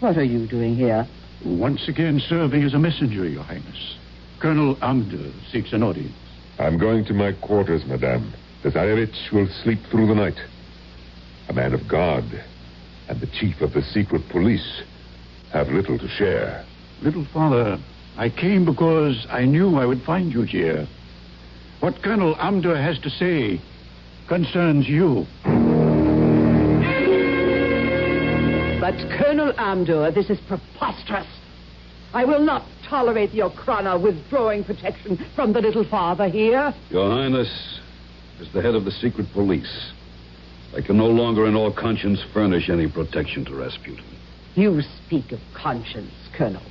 what are you doing here? Once again serving as a messenger, Your Highness. Colonel Amder seeks an audience. I'm going to my quarters, madame. The Tsarevich will sleep through the night. A man of God and the chief of the secret police have little to share. Little Father, I came because I knew I would find you here. What Colonel Amder has to say concerns you. But, Colonel Amdur, this is preposterous. I will not tolerate your Krana withdrawing protection from the little father here. Your Highness, as the head of the secret police, I can no longer in all conscience furnish any protection to Rasputin. You speak of conscience, Colonel.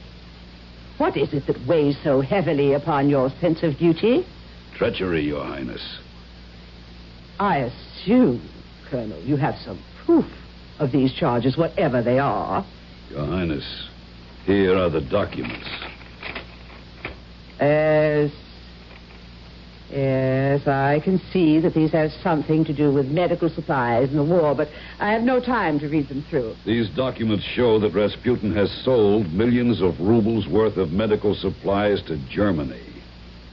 What is it that weighs so heavily upon your sense of duty? Treachery, Your Highness. I assume, Colonel, you have some proof of these charges, whatever they are. Your Highness, here are the documents. Yes, I can see that these have something to do with medical supplies and the war, but I have no time to read them through. These documents show that Rasputin has sold millions of rubles worth of medical supplies to Germany,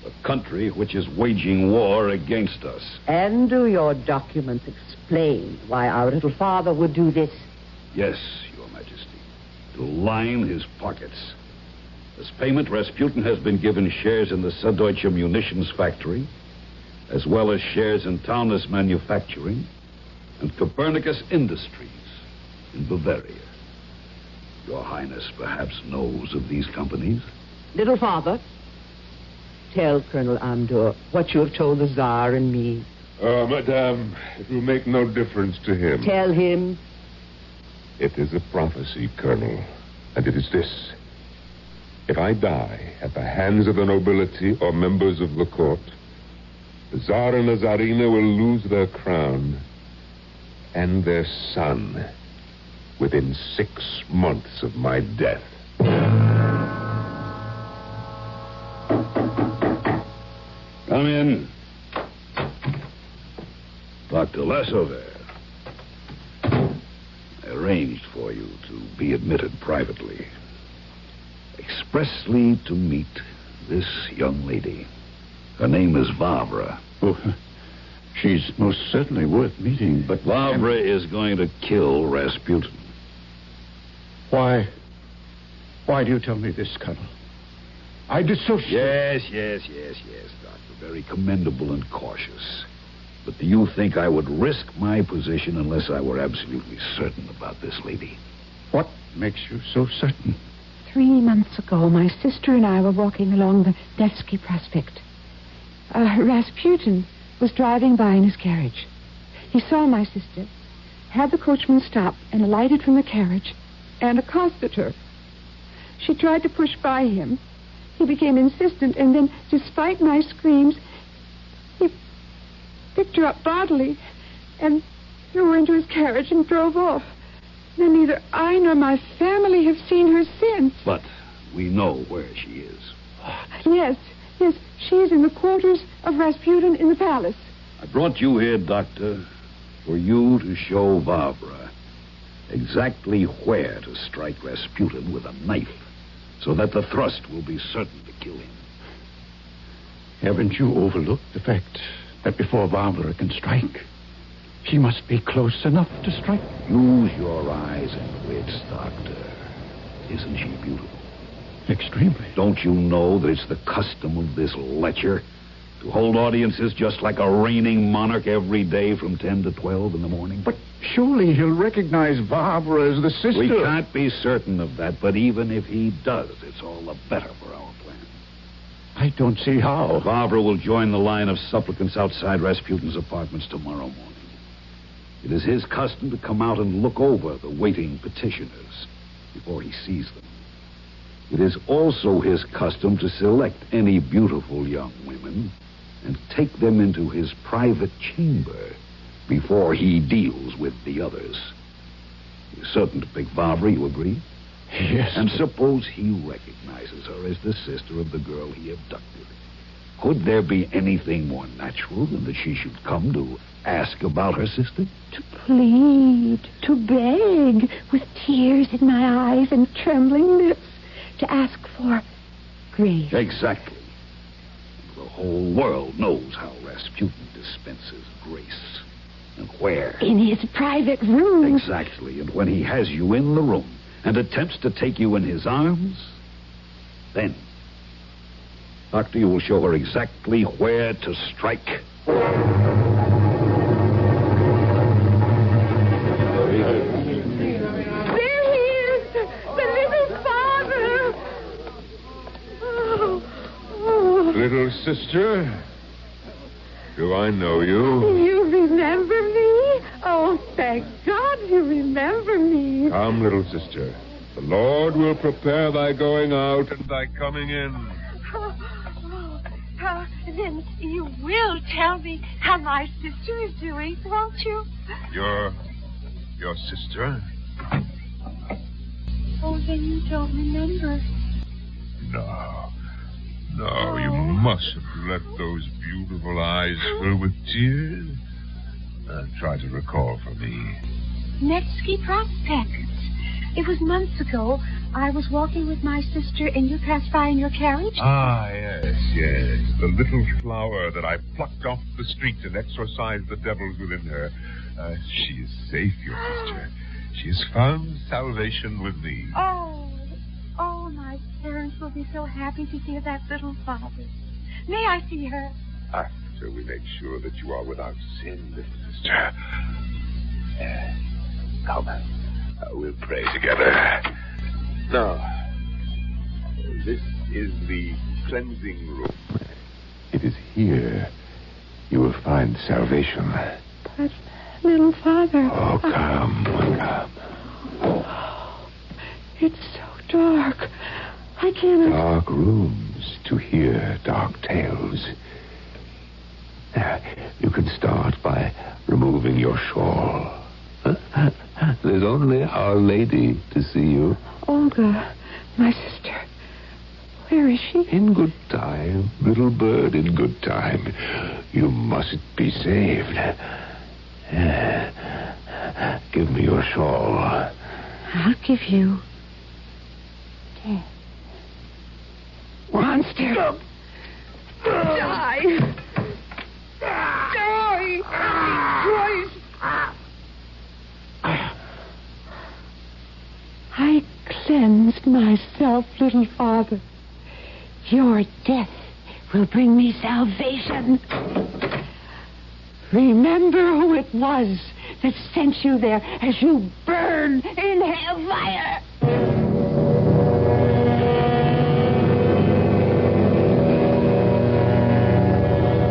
a country which is waging war against us. And do your documents explain why our little father would do this? Yes, Your Majesty, to line his pockets. As payment, Rasputin has been given shares in the Süddeutsche munitions factory, as well as shares in Taunus Manufacturing and Copernicus Industries in Bavaria. Your Highness perhaps knows of these companies? Little father, tell Colonel Amdur what you have told the Tsar and me. Madame, it will make no difference to him. Tell him. It is a prophecy, Colonel, and it is this. If I die at the hands of the nobility or members of the court, the Tsar and the Tsarina will lose their crown and their son within 6 months of my death. Come in. Dr. Lesauver. I arranged for you to be admitted privately. Expressly to meet this young lady. Her name is Vavra. Oh, she's most certainly worth meeting, but... Vavra is going to kill Rasputin. Why do you tell me this, Colonel? I dissociate... Yes, Doctor. Very commendable and cautious. But do you think I would risk my position unless I were absolutely certain about this lady? What makes you so certain? 3 months ago, my sister and I were walking along the Nevsky Prospect. Rasputin was driving by in his carriage. He saw my sister, had the coachman stop, and alighted from the carriage and accosted her. She tried to push by him. He became insistent, and then, despite my screams, he picked her up bodily and threw her into his carriage and drove off. Then neither I nor my family have seen her since. But we know where she is. Yes, she is in the quarters of Rasputin in the palace. I brought you here, Doctor, for you to show Vavra exactly where to strike Rasputin with a knife, so that the thrust will be certain to kill him. Haven't you overlooked the fact that before Vavra can strike, she must be close enough to strike? Use your eyes and wits, Doctor. Isn't she beautiful? Extremely. Don't you know that it's the custom of this lecher to hold audiences just like a reigning monarch every day from 10 to 12 in the morning? But surely he'll recognize Vavra as the sister. We can't be certain of that, but even if he does, it's all the better for our plan. I don't see how. Vavra will join the line of supplicants outside Rasputin's apartments tomorrow morning. It is his custom to come out and look over the waiting petitioners before he sees them. It is also his custom to select any beautiful young women and take them into his private chamber before he deals with the others. You're certain to pick Vavra, you agree? Yes. And suppose he recognizes her as the sister of the girl he abducted. Could there be anything more natural than that she should come to ask about her sister? To plead, to beg, with tears in my eyes and trembling lips, to ask for grace. Exactly. The whole world knows how Rasputin dispenses grace. And where? In his private room. Exactly. And when he has you in the room and attempts to take you in his arms, then, Doctor, you will show her exactly where to strike. There he is! The little father! Oh. Little sister, do I know you? You remember me? Oh, thank God you remember me. Come, little sister. The Lord will prepare thy going out and thy coming in. Then you will tell me how my sister is doing, won't you? Your sister? Oh, then you don't remember. No, you mustn't let those beautiful eyes fill with tears. Try to recall for me. Nevsky Prospect. It was months ago. I was walking with my sister, and you passed by in your carriage. Ah, yes. The little flower that I plucked off the street and exorcised the devils within her. She is safe, your sister. She has found salvation with me. Oh, my parents will be so happy to hear that little father. May I see her? After we make sure that you are without sin, little sister. Come, we'll pray together. Now, this is the cleansing room. It is here you will find salvation. But, little father... Oh, come. It's so dark. I cannot... Dark rooms to hear dark tales. You can start by removing your shawl. There's only Our Lady to see you. Olga, my sister. Where is she? In good time, little bird, in good time. You must be saved. Give me your shawl. I'll give you... death. Monster! Die! Die! Christ! I cleansed myself, little father. Your death will bring me salvation. Remember who it was that sent you there as you burn in hellfire.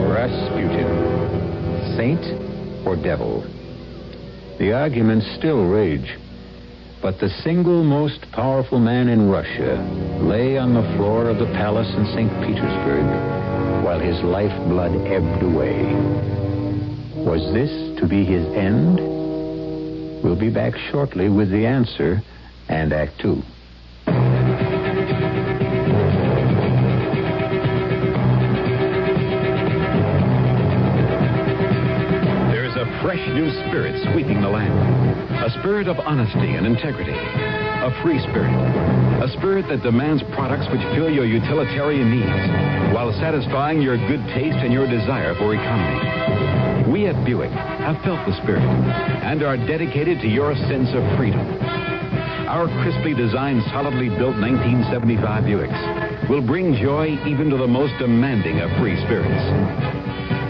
Rasputin, saint or devil? The arguments still rage. But the single most powerful man in Russia lay on the floor of the palace in St. Petersburg while his lifeblood ebbed away. Was this to be his end? We'll be back shortly with the answer and Act 2. There's a fresh new spirit sweeping the land. A spirit of honesty and integrity. A free spirit. A spirit that demands products which fill your utilitarian needs while satisfying your good taste and your desire for economy. We at Buick have felt the spirit and are dedicated to your sense of freedom. Our crisply designed, solidly built 1975 Buicks will bring joy even to the most demanding of free spirits.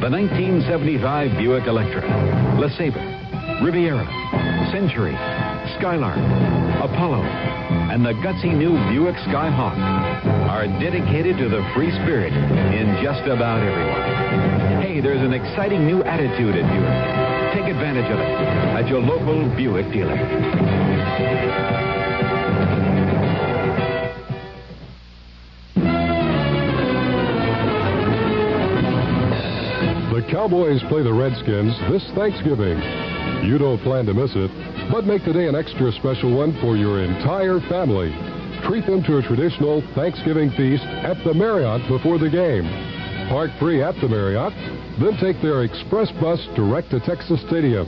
The 1975 Buick Electra, LeSabre, Riviera, Century, Skylark, Apollo, and the gutsy new Buick Skyhawk are dedicated to the free spirit in just about everyone. Hey, there's an exciting new attitude at Buick. Take advantage of it at your local Buick dealer. The Cowboys play the Redskins this Thanksgiving. You don't plan to miss it. But make today an extra special one for your entire family. Treat them to a traditional Thanksgiving feast at the Marriott before the game. Park free at the Marriott, then take their express bus direct to Texas Stadium.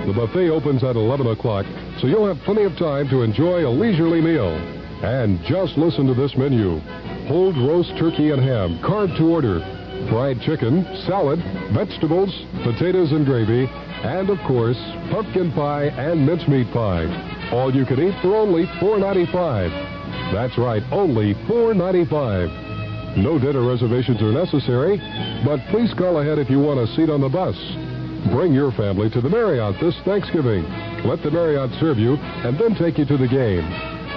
The buffet opens at 11 o'clock, so you'll have plenty of time to enjoy a leisurely meal. And just listen to this menu. Whole roast turkey and ham, carved to order. Fried chicken, salad, vegetables, potatoes and gravy, and of course, pumpkin pie and mincemeat pie. All you can eat for only $4.95. That's right, only $4.95. No dinner reservations are necessary, but please call ahead if you want a seat on the bus. Bring your family to the Marriott this Thanksgiving. Let the Marriott serve you and then take you to the game.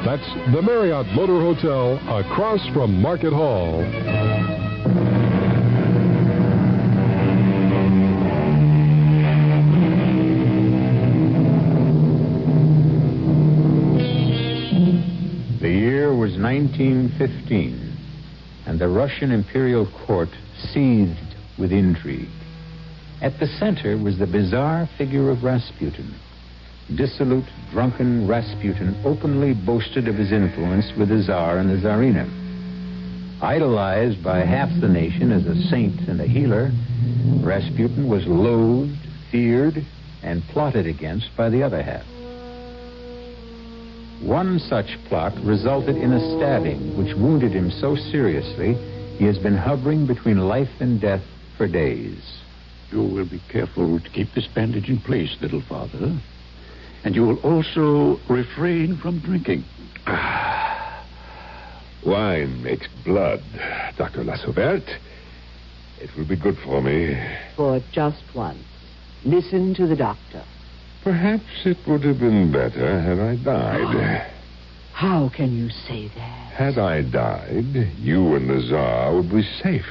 That's the Marriott Motor Hotel across from Market Hall. The year was 1915, and the Russian imperial court seethed with intrigue. At the center was the bizarre figure of Rasputin. Dissolute, drunken Rasputin openly boasted of his influence with the Tsar and the Tsarina. Idolized by half the nation as a saint and a healer, Rasputin was loathed, feared, and plotted against by the other half. One such plot resulted in a stabbing which wounded him so seriously he has been hovering between life and death for days. You will be careful to keep this bandage in place, little father. And you will also refrain from drinking. Wine makes blood, Dr. Lasauvert. It will be good for me. For just once. Listen to the doctor. Perhaps it would have been better had I died. How can you say that? Had I died, you and the Tsar would be safe.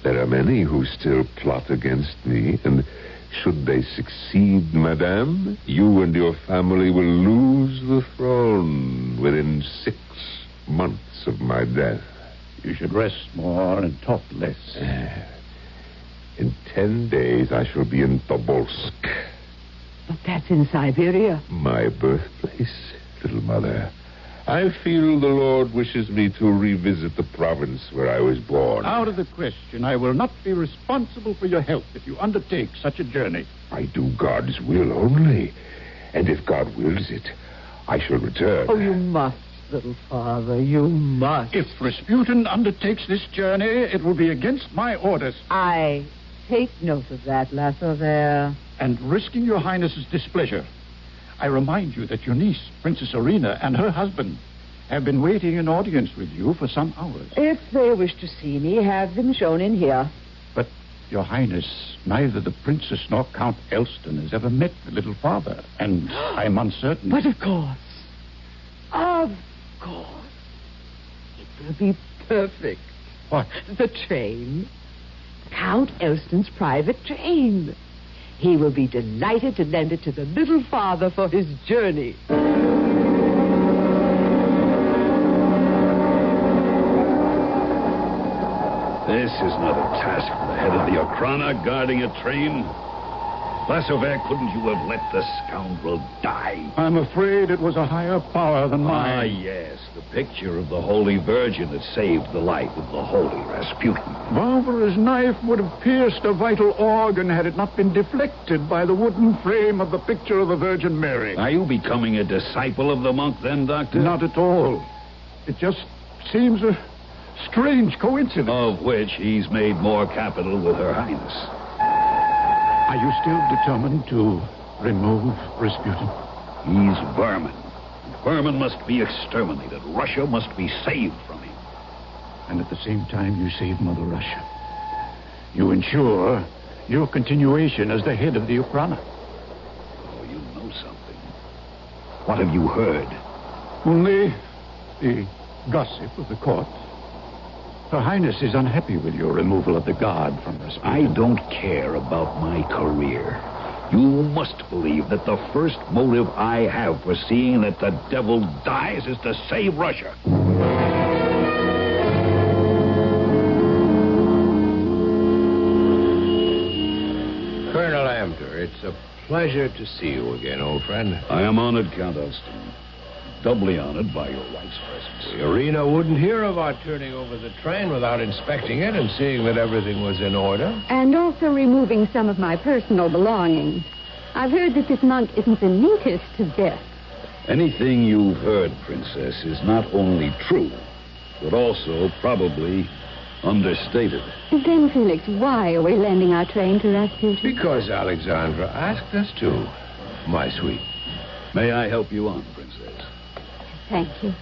There are many who still plot against me, and should they succeed, madame, you and your family will lose the throne within 6 months of my death. You should rest more and talk less. In 10 days, I shall be in Tobolsk. But that's in Siberia. My birthplace, little mother. I feel the Lord wishes me to revisit the province where I was born. Out of the question. I will not be responsible for your health if you undertake such a journey. I do God's will only. And if God wills it, I shall return. Oh, you must, little father. You must. If Rasputin undertakes this journey, it will be against my orders. I take note of that, Lasauvert. And risking your highness's displeasure, I remind you that your niece, Princess Irina, and her husband have been waiting in audience with you for some hours. If they wish to see me, have them shown in here. But, your highness, neither the princess nor Count Elston has ever met the little father, and I'm uncertain. But of course, it will be perfect. What? The train. Count Elston's private train. He will be delighted to lend it to the little father for his journey. This is not a task for the head of the Okhrana guarding a train. Lasauvert, couldn't you have let the scoundrel die? I'm afraid it was a higher power than mine. Ah, yes, the picture of the Holy Virgin that saved the life of the holy Rasputin. Barbara's knife would have pierced a vital organ had it not been deflected by the wooden frame of the picture of the Virgin Mary. Are you becoming a disciple of the monk then, Doctor? Not at all. It just seems a strange coincidence. Of which he's made more capital with Her Highness. Are you still determined to remove Rasputin? He's vermin. Vermin must be exterminated. Russia must be saved from him. And at the same time, you save Mother Russia. You ensure your continuation as the head of the Okhrana. Oh, you know something. What have you heard? Only the gossip of the court. Her Highness is unhappy with your removal of the guard from Rasputin. I don't care about my career. You must believe that the first motive I have for seeing that the devil dies is to save Russia. Colonel Amter, it's a Pleasure to see you again, old friend. I am honored, Count Elston. Doubly honored by your wife's presence. The arena wouldn't hear of our turning over the train without inspecting it and seeing that everything was in order. And also removing some of my personal belongings. I've heard that this monk isn't the neatest of death. Anything you've heard, Princess, is not only true, but also probably understated. Then, Felix, why are we lending our train to Rasputin? Because Alexandra asked us to, my sweet. May I help you on, Princess? Thank you.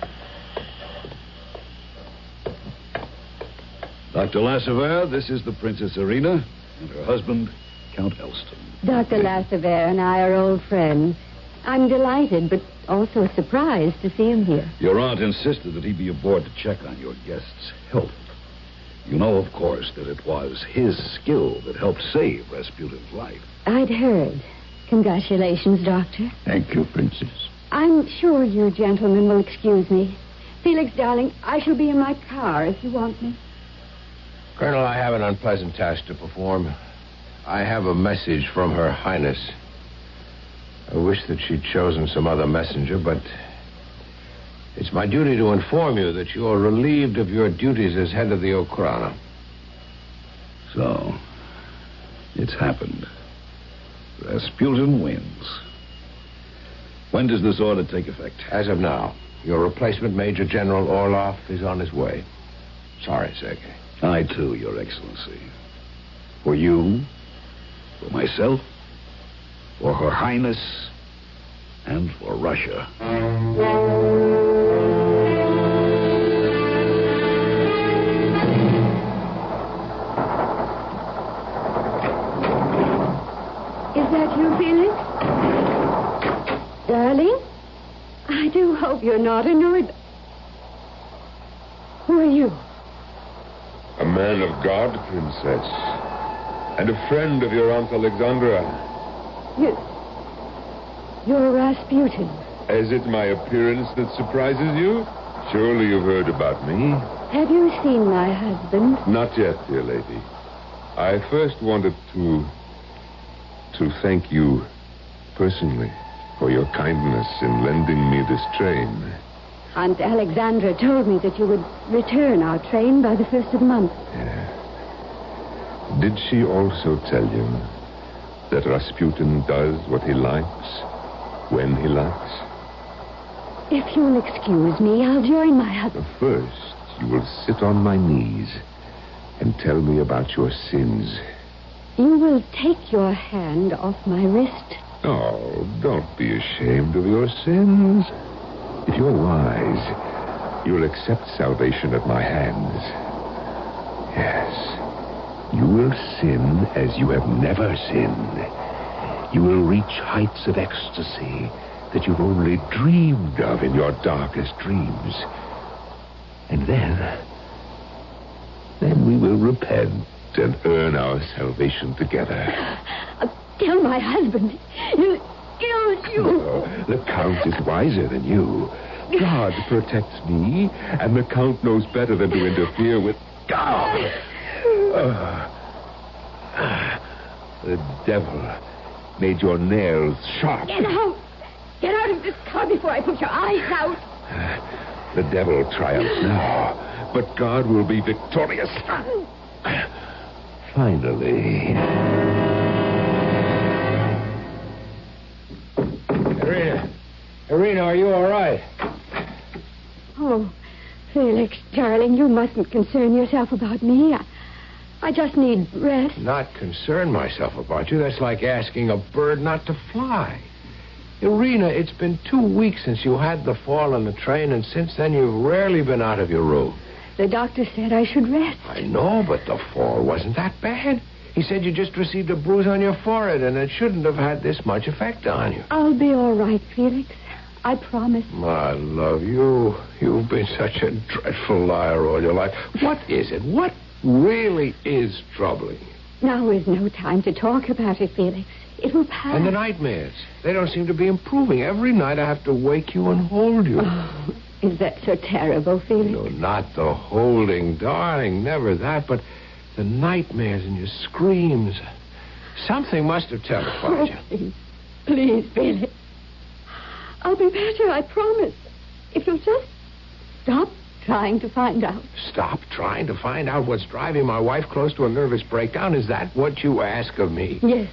Dr. Lassever, this is the Princess Irina and her husband, Count Elston. Dr. Lassever and I are old friends. I'm delighted, but also surprised to see him here. Your aunt insisted that he be aboard to check on your guest's health. You know, of course, that it was his skill that helped save Rasputin's life. I'd heard. Congratulations, Doctor. Thank you, Princess. I'm sure you gentlemen will excuse me. Felix, darling, I shall be in my car if you want me. Colonel, I have an unpleasant task to perform. I have a message from Her Highness. I wish that she'd chosen some other messenger, but it's my duty to inform you that you are relieved of your duties as head of the Okhrana. So, it's happened. Rasputin wins. When does this order take effect? As of now. Your replacement, Major General Orloff, is on his way. Sorry, Sergei. I, too, Your Excellency. For you, for myself, for Her Highness, and for Russia. Is that you, Felix? Darling? I do hope you're not annoyed. Who are you? A man of God, Princess. And a friend of your Aunt Alexandra. You're Rasputin. Is it my appearance that surprises you? Surely you've heard about me. Have you seen my husband? Not yet, dear lady. I first wanted to thank you personally for your kindness in lending me this train. Aunt Alexandra told me that you would return our train by the 1st of the month. Yeah. Did she also tell you that Rasputin does what he likes, when he likes? If you'll excuse me, I'll join my husband. First, you will sit on my knees and tell me about your sins. You will take your hand off my wrist. Oh, don't be ashamed of your sins. If you're wise, you'll accept salvation at my hands. Yes. You will sin as you have never sinned. You will reach heights of ecstasy that you've only dreamed of in your darkest dreams. And then we will repent and earn our salvation together. Tell my husband. You. Oh, the Count is wiser than you. God protects me, and the Count knows better than to interfere with... God! The devil made your nails sharp. Get out! Get out of this car before I put your eyes out. The devil triumphs now, but God will be victorious. Finally. Irina, are you all right? Oh, Felix, darling, you mustn't concern yourself about me. I just need rest. Not concern myself about you? That's like asking a bird not to fly. Irina, it's been 2 weeks since you had the fall on the train, and since then you've rarely been out of your room. The doctor said I should rest. I know, but the fall wasn't that bad. He said you just received a bruise on your forehead, and it shouldn't have had this much effect on you. I'll be all right, Felix. I promise. My love, you've been such a dreadful liar all your life. What is it? What really is troubling you? Now is no time to talk about it, Felix. It will pass. And the nightmares. They don't seem to be improving. Every night I have to wake you and hold you. Oh, is that so terrible, Felix? No, not the holding, darling. Never that, but the nightmares and your screams. Something must have terrified you. Please, Felix. I'll be better, I promise. If you'll just stop trying to find out. Stop trying to find out what's driving my wife close to a nervous breakdown? Is that what you ask of me? Yes.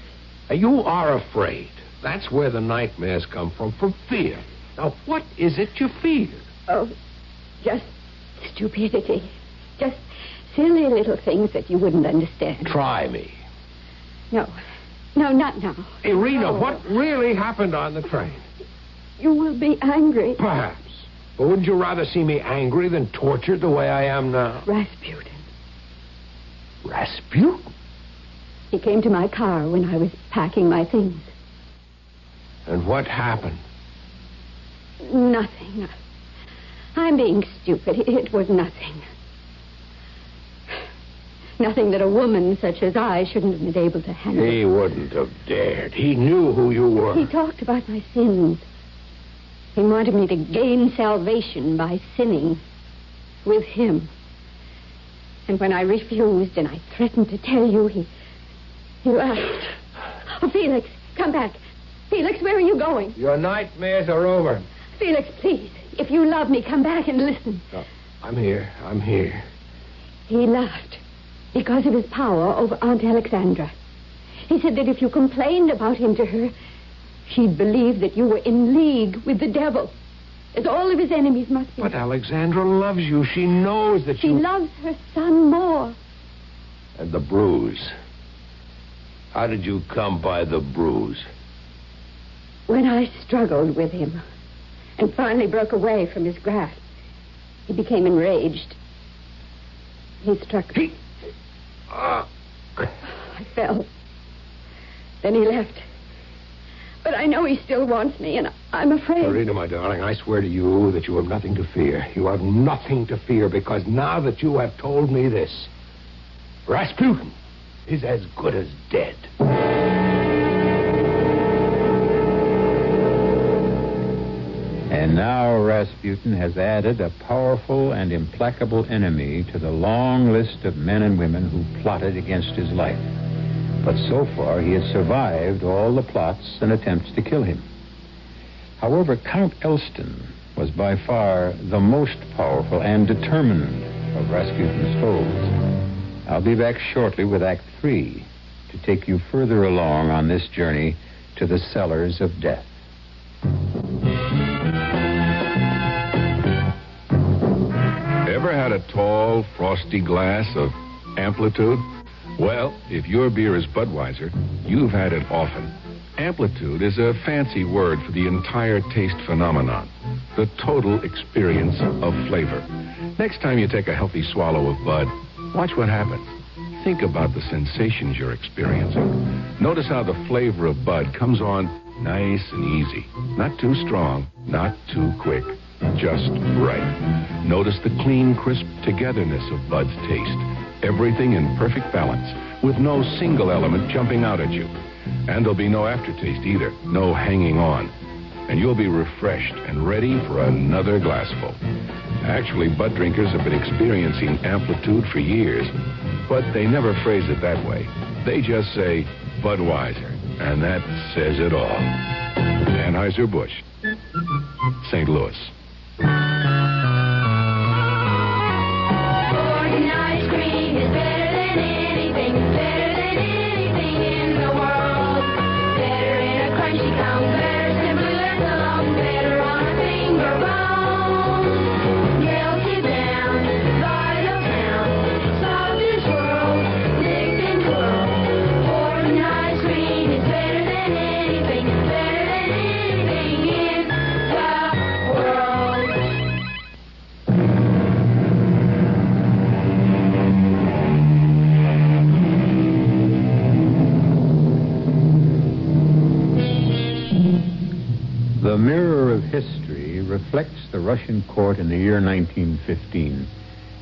You are afraid. That's where the nightmares come from fear. Now, what is it you fear? Oh, just stupidity. Just silly little things that you wouldn't understand. Try me. No, not now. Irina, what really happened on the train? You will be angry. Perhaps. But wouldn't you rather see me angry than tortured the way I am now? Rasputin. Rasputin? He came to my car when I was packing my things. And what happened? Nothing. I'm being stupid. It was nothing. Nothing that a woman such as I shouldn't have been able to handle. He wouldn't have dared. He knew who you were. He talked about my sins. He wanted me to gain salvation by sinning with him. And when I refused and I threatened to tell you, he laughed. Oh, Felix, come back. Felix, where are you going? Your nightmares are over. Felix, please, if you love me, come back and listen. No, I'm here. He laughed because of his power over Aunt Alexandra. He said that if you complained about him to her, she'd believe that you were in league with the devil, as all of his enemies must be. But Alexandra loves you. She knows that She loves her son more. And the bruise. How did you come by the bruise? When I struggled with him and finally broke away from his grasp, he became enraged. He struck me. I fell. Then he left. But I know he still wants me, and I'm afraid. Irina, my darling, I swear to you that you have nothing to fear. You have nothing to fear, because now that you have told me this, Rasputin is as good as dead. And now Rasputin has added a powerful and implacable enemy to the long list of men and women who plotted against his life. But so far, he has survived all the plots and attempts to kill him. However, Count Elston was by far the most powerful and determined of Rasputin's foes. I'll be back shortly with Act 3 to take you further along on this journey to the cellars of death. Ever had a tall, frosty glass of Amplitude? Well, if your beer is Budweiser, you've had it often. Amplitude is a fancy word for the entire taste phenomenon, the total experience of flavor. Next time you take a healthy swallow of Bud, watch what happens. Think about the sensations you're experiencing. Notice how the flavor of Bud comes on nice and easy. Not too strong, not too quick, just right. Notice the clean, crisp togetherness of Bud's taste. Everything in perfect balance, with no single element jumping out at you. And there'll be no aftertaste either, no hanging on. And you'll be refreshed and ready for another glassful. Actually, Bud drinkers have been experiencing Amplitude for years, but they never phrase it that way. They just say Budweiser, and that says it all. Anheuser-Busch, St. Louis. The mirror of history reflects the Russian court in the year 1915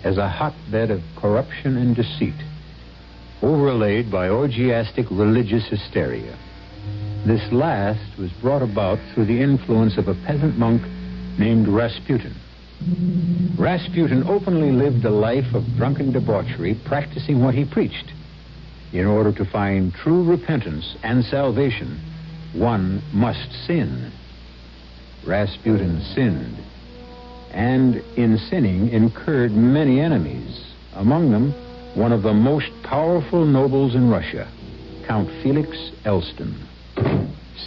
as a hotbed of corruption and deceit, overlaid by orgiastic religious hysteria. This last was brought about through the influence of a peasant monk named Rasputin. Rasputin openly lived a life of drunken debauchery, practicing what he preached. In order to find true repentance and salvation, one must sin. Rasputin sinned, and in sinning incurred many enemies, among them one of the most powerful nobles in Russia, Count Felix Elston.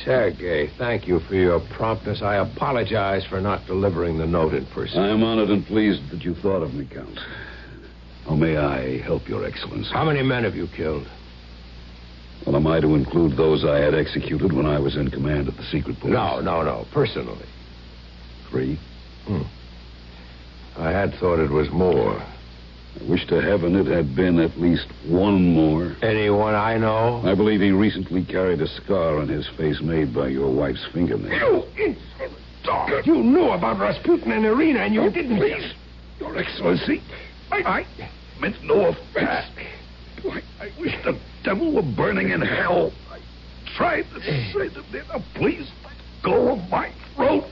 Sergei, thank you for your promptness. I apologize for not delivering the note in person. I am honored and pleased that you thought of me, Count. How may I help Your Excellency? How many men have you killed? Well, am I to include those I had executed when I was in command of the secret police? No. Personally. 3. I had thought it was more. I wish to heaven it had been at least one more. Anyone I know? I believe he recently carried a scar on his face made by your wife's fingernail. You insolent dog! You knew about Rasputin and Irina, and you didn't... Please, Your Excellency, I meant no offense. I wish the devil were burning in hell. I tried to say to them, please let go of my throat.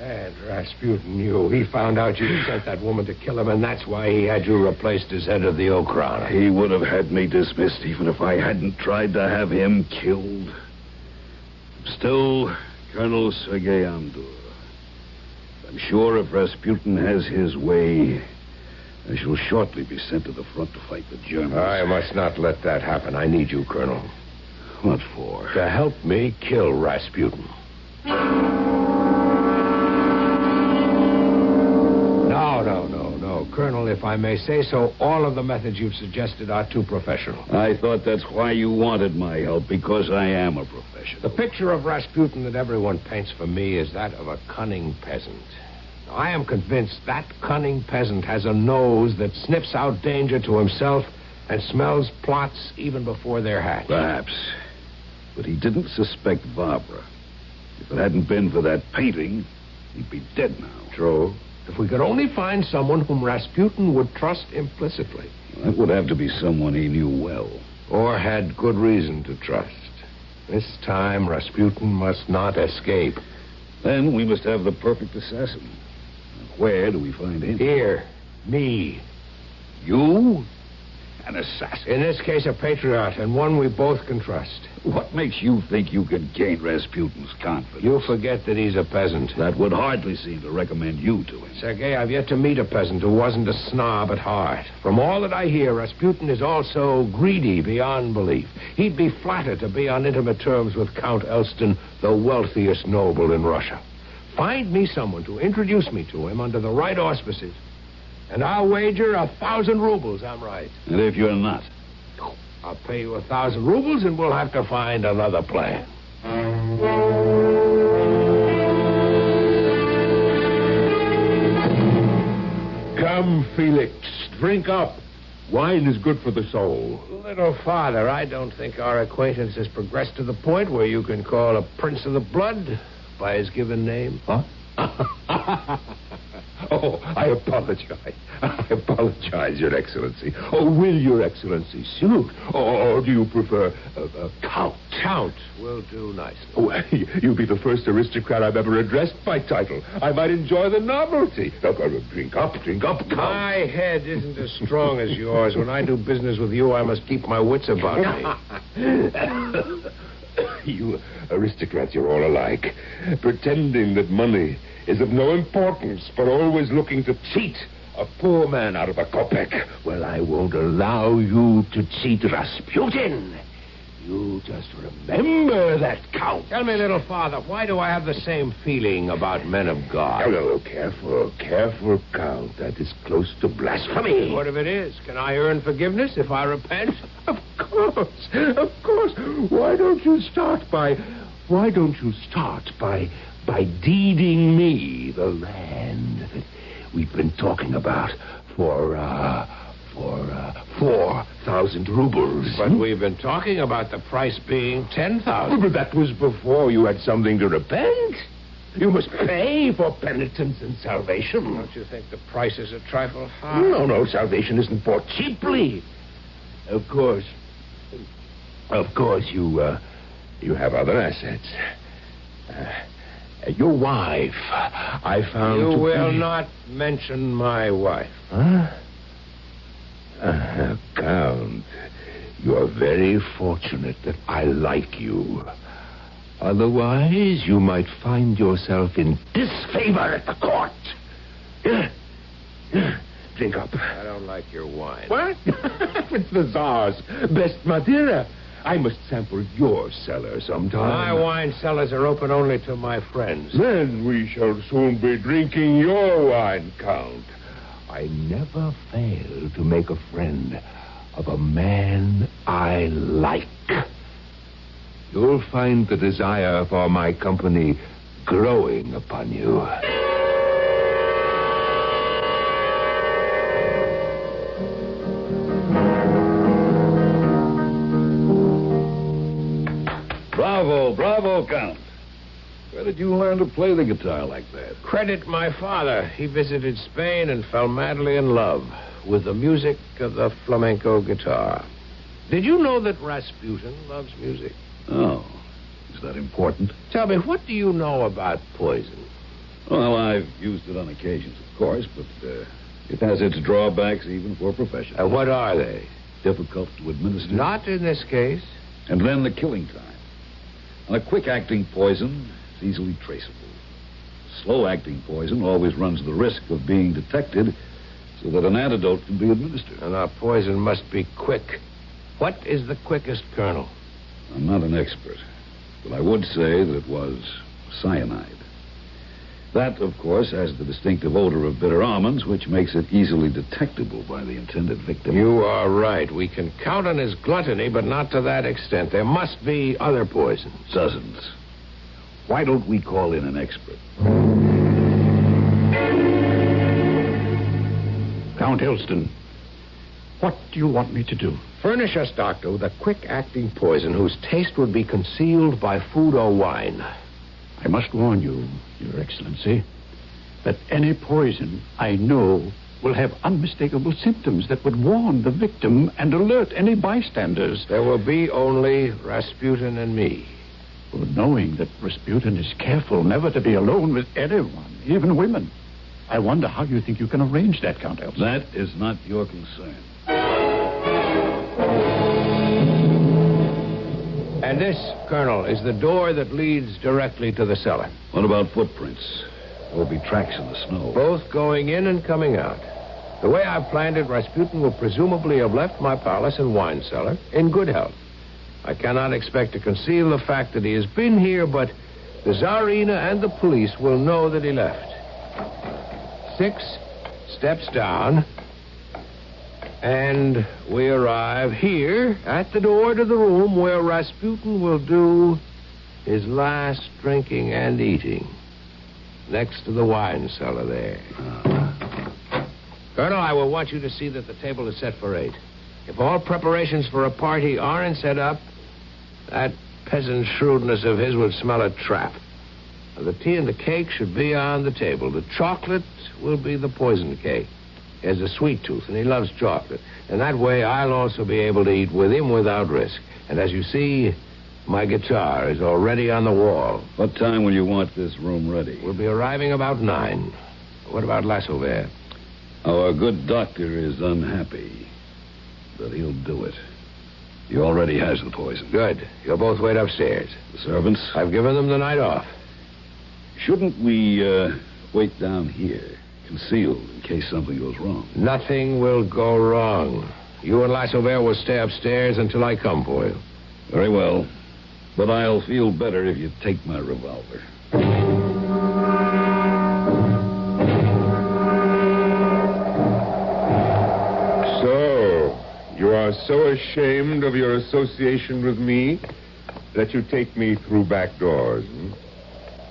And Rasputin knew. He found out you sent that woman to kill him, and that's why he had you replaced as head of the Okhrana. He would have had me dismissed even if I hadn't tried to have him killed. Still, Colonel Sergei Amdur, I'm sure if Rasputin has his way, I shall shortly be sent to the front to fight the Germans. I must not let that happen. I need you, Colonel. What for? To help me kill Rasputin. No, Colonel, if I may say so, all of the methods you've suggested are too professional. I thought that's why you wanted my help, because I am a professional. The picture of Rasputin that everyone paints for me is that of a cunning peasant. Now, I am convinced that cunning peasant has a nose that sniffs out danger to himself and smells plots even before they're hatched. Perhaps. But he didn't suspect Barbara. If it hadn't been for that painting, he'd be dead now. True. If we could only find someone whom Rasputin would trust implicitly. That would have to be someone he knew well. Or had good reason to trust. This time, Rasputin must not escape. Then we must have the perfect assassin. Where do we find him? Here. Me. You? An assassin? In this case, a patriot, and one we both can trust. What makes you think you can gain Rasputin's confidence? You forget that he's a peasant. That would hardly seem to recommend you to him. Sergei, I've yet to meet a peasant who wasn't a snob at heart. From all that I hear, Rasputin is also greedy beyond belief. He'd be flattered to be on intimate terms with Count Elston, the wealthiest noble in Russia. Find me someone to introduce me to him under the right auspices, and I'll wager 1,000 rubles I'm right. And if you're not? I'll pay you 1,000 rubles, and we'll have to find another plan. Come, Felix, drink up. Wine is good for the soul. Little father, I don't think our acquaintance has progressed to the point where you can call a prince of the blood by his given name. Huh? Oh, I apologize. I apologize, Your Excellency. Oh, will Your Excellency suit? Or do you prefer Count? Count will do nicely. Oh, you'll be the first aristocrat I've ever addressed by title. I might enjoy the novelty. Now, drink up, Count. My head isn't as strong as yours. When I do business with you, I must keep my wits about me. You aristocrats, you're all alike. Pretending that money is of no importance, but always looking to cheat a poor man out of a kopeck. Well, I won't allow you to cheat Rasputin. You just remember that, Count. Tell me, little father, why do I have the same feeling about men of God? Oh, careful, Count. That is close to blasphemy. What if it is? Can I earn forgiveness if I repent? Of course. Why don't you start by deeding me the land that we've been talking about for 4,000 rubles. But we've been talking about the price being 10,000. But that was before you had something to repent. You must pay for penitence and salvation. Don't you think the price is a trifle high? No, salvation isn't bought cheaply. Of course, you have other assets. Your wife, I found. You will not mention my wife. Huh? Count, you're very fortunate that I like you. Otherwise, you might find yourself in disfavor at the court. Here. Drink up. I don't like your wine. What? It's the Tsar's best Madeira. I must sample your cellar sometime. My wine cellars are open only to my friends. Then we shall soon be drinking your wine, Count. I never fail to make a friend of a man I like. You'll find the desire for my company growing upon you. Bravo, Count. Where did you learn to play the guitar like that? Credit my father. He visited Spain and fell madly in love with the music of the flamenco guitar. Did you know that Rasputin loves music? Oh, is that important? Tell me, what do you know about poison? Well, I've used it on occasions, of course, but it has its drawbacks even for professionals. What are they? Difficult to administer. Not in this case. And then the killing time. And a quick-acting poison is easily traceable. Slow-acting poison always runs the risk of being detected so that an antidote can be administered. And our poison must be quick. What is the quickest, Colonel? I'm not an expert, but I would say that it was cyanide. That, of course, has the distinctive odor of bitter almonds, which makes it easily detectable by the intended victim. You are right. We can count on his gluttony, but not to that extent. There must be other poisons. Dozens. Why don't we call in an expert? Count Helston, what do you want me to do? Furnish us, Doctor, with a quick-acting poison whose taste would be concealed by food or wine. I must warn you, Your Excellency, that any poison I know will have unmistakable symptoms that would warn the victim and alert any bystanders. There will be only Rasputin and me. Well, knowing that Rasputin is careful never to be alone with anyone, even women, I wonder how you think you can arrange that, Count Elspeth. That is not your concern. And this, Colonel, is the door that leads directly to the cellar. What about footprints? There will be tracks in the snow. Both going in and coming out. The way I've planned it, Rasputin will presumably have left my palace and wine cellar in good health. I cannot expect to conceal the fact that he has been here, but the Tsarina and the police will know that he left. 6 steps down, and we arrive here at the door to the room where Rasputin will do his last drinking and eating. Next to the wine cellar there. Colonel, I will want you to see that the table is set for 8. If all preparations for a party aren't set up, that peasant shrewdness of his would smell a trap. The tea and the cake should be on the table. The chocolate will be the poison cake. He has a sweet tooth, and he loves chocolate. And that way, I'll also be able to eat with him without risk. And as you see, my guitar is already on the wall. What time will you want this room ready? We'll be arriving about 9. What about Lassover? Our good doctor is unhappy, but he'll do it. He already has the poison. Good. You'll both wait upstairs. The servants? I've given them the night off. Shouldn't we wait down here, concealed, in case something goes wrong? Nothing will go wrong. You and Lassover will stay upstairs until I come for you. Very well. But I'll feel better if you take my revolver. So, you are so ashamed of your association with me that you take me through back doors, hmm?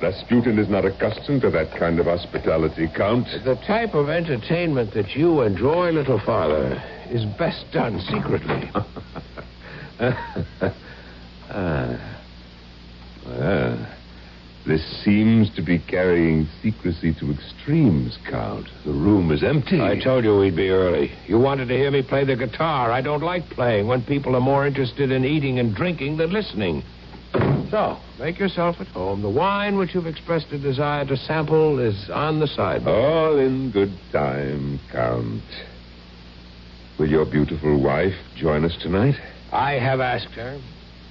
Rasputin is not accustomed to that kind of hospitality, Count. The type of entertainment that you enjoy, little father, is best done secretly. This seems to be carrying secrecy to extremes, Count. The room is empty. I told you we'd be early. You wanted to hear me play the guitar. I don't like playing when people are more interested in eating and drinking than listening. So, make yourself at home. The wine which you've expressed a desire to sample is on the sideboard. All in good time, Count. Will your beautiful wife join us tonight? I have asked her.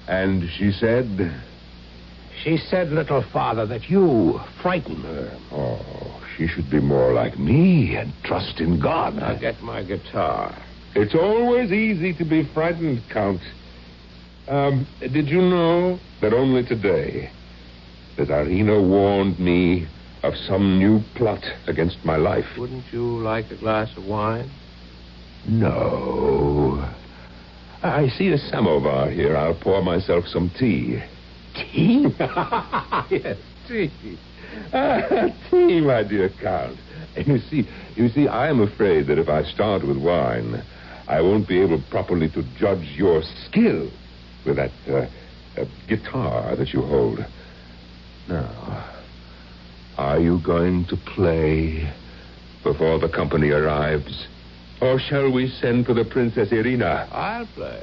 And she said? She said, little father, that you frighten her. Oh, she should be more like me and trust in God. I'll get my guitar. It's always easy to be frightened, Count. Did you know that only today that Arena warned me of some new plot against my life? Wouldn't you like a glass of wine? No. I see a samovar here. I'll pour myself some tea. Tea? Yes, tea. Tea, my dear Count. You see, I am afraid that if I start with wine, I won't be able properly to judge your skill with that guitar that you hold. Now, are you going to play before the company arrives? Or shall we send for the Princess Irina? I'll play.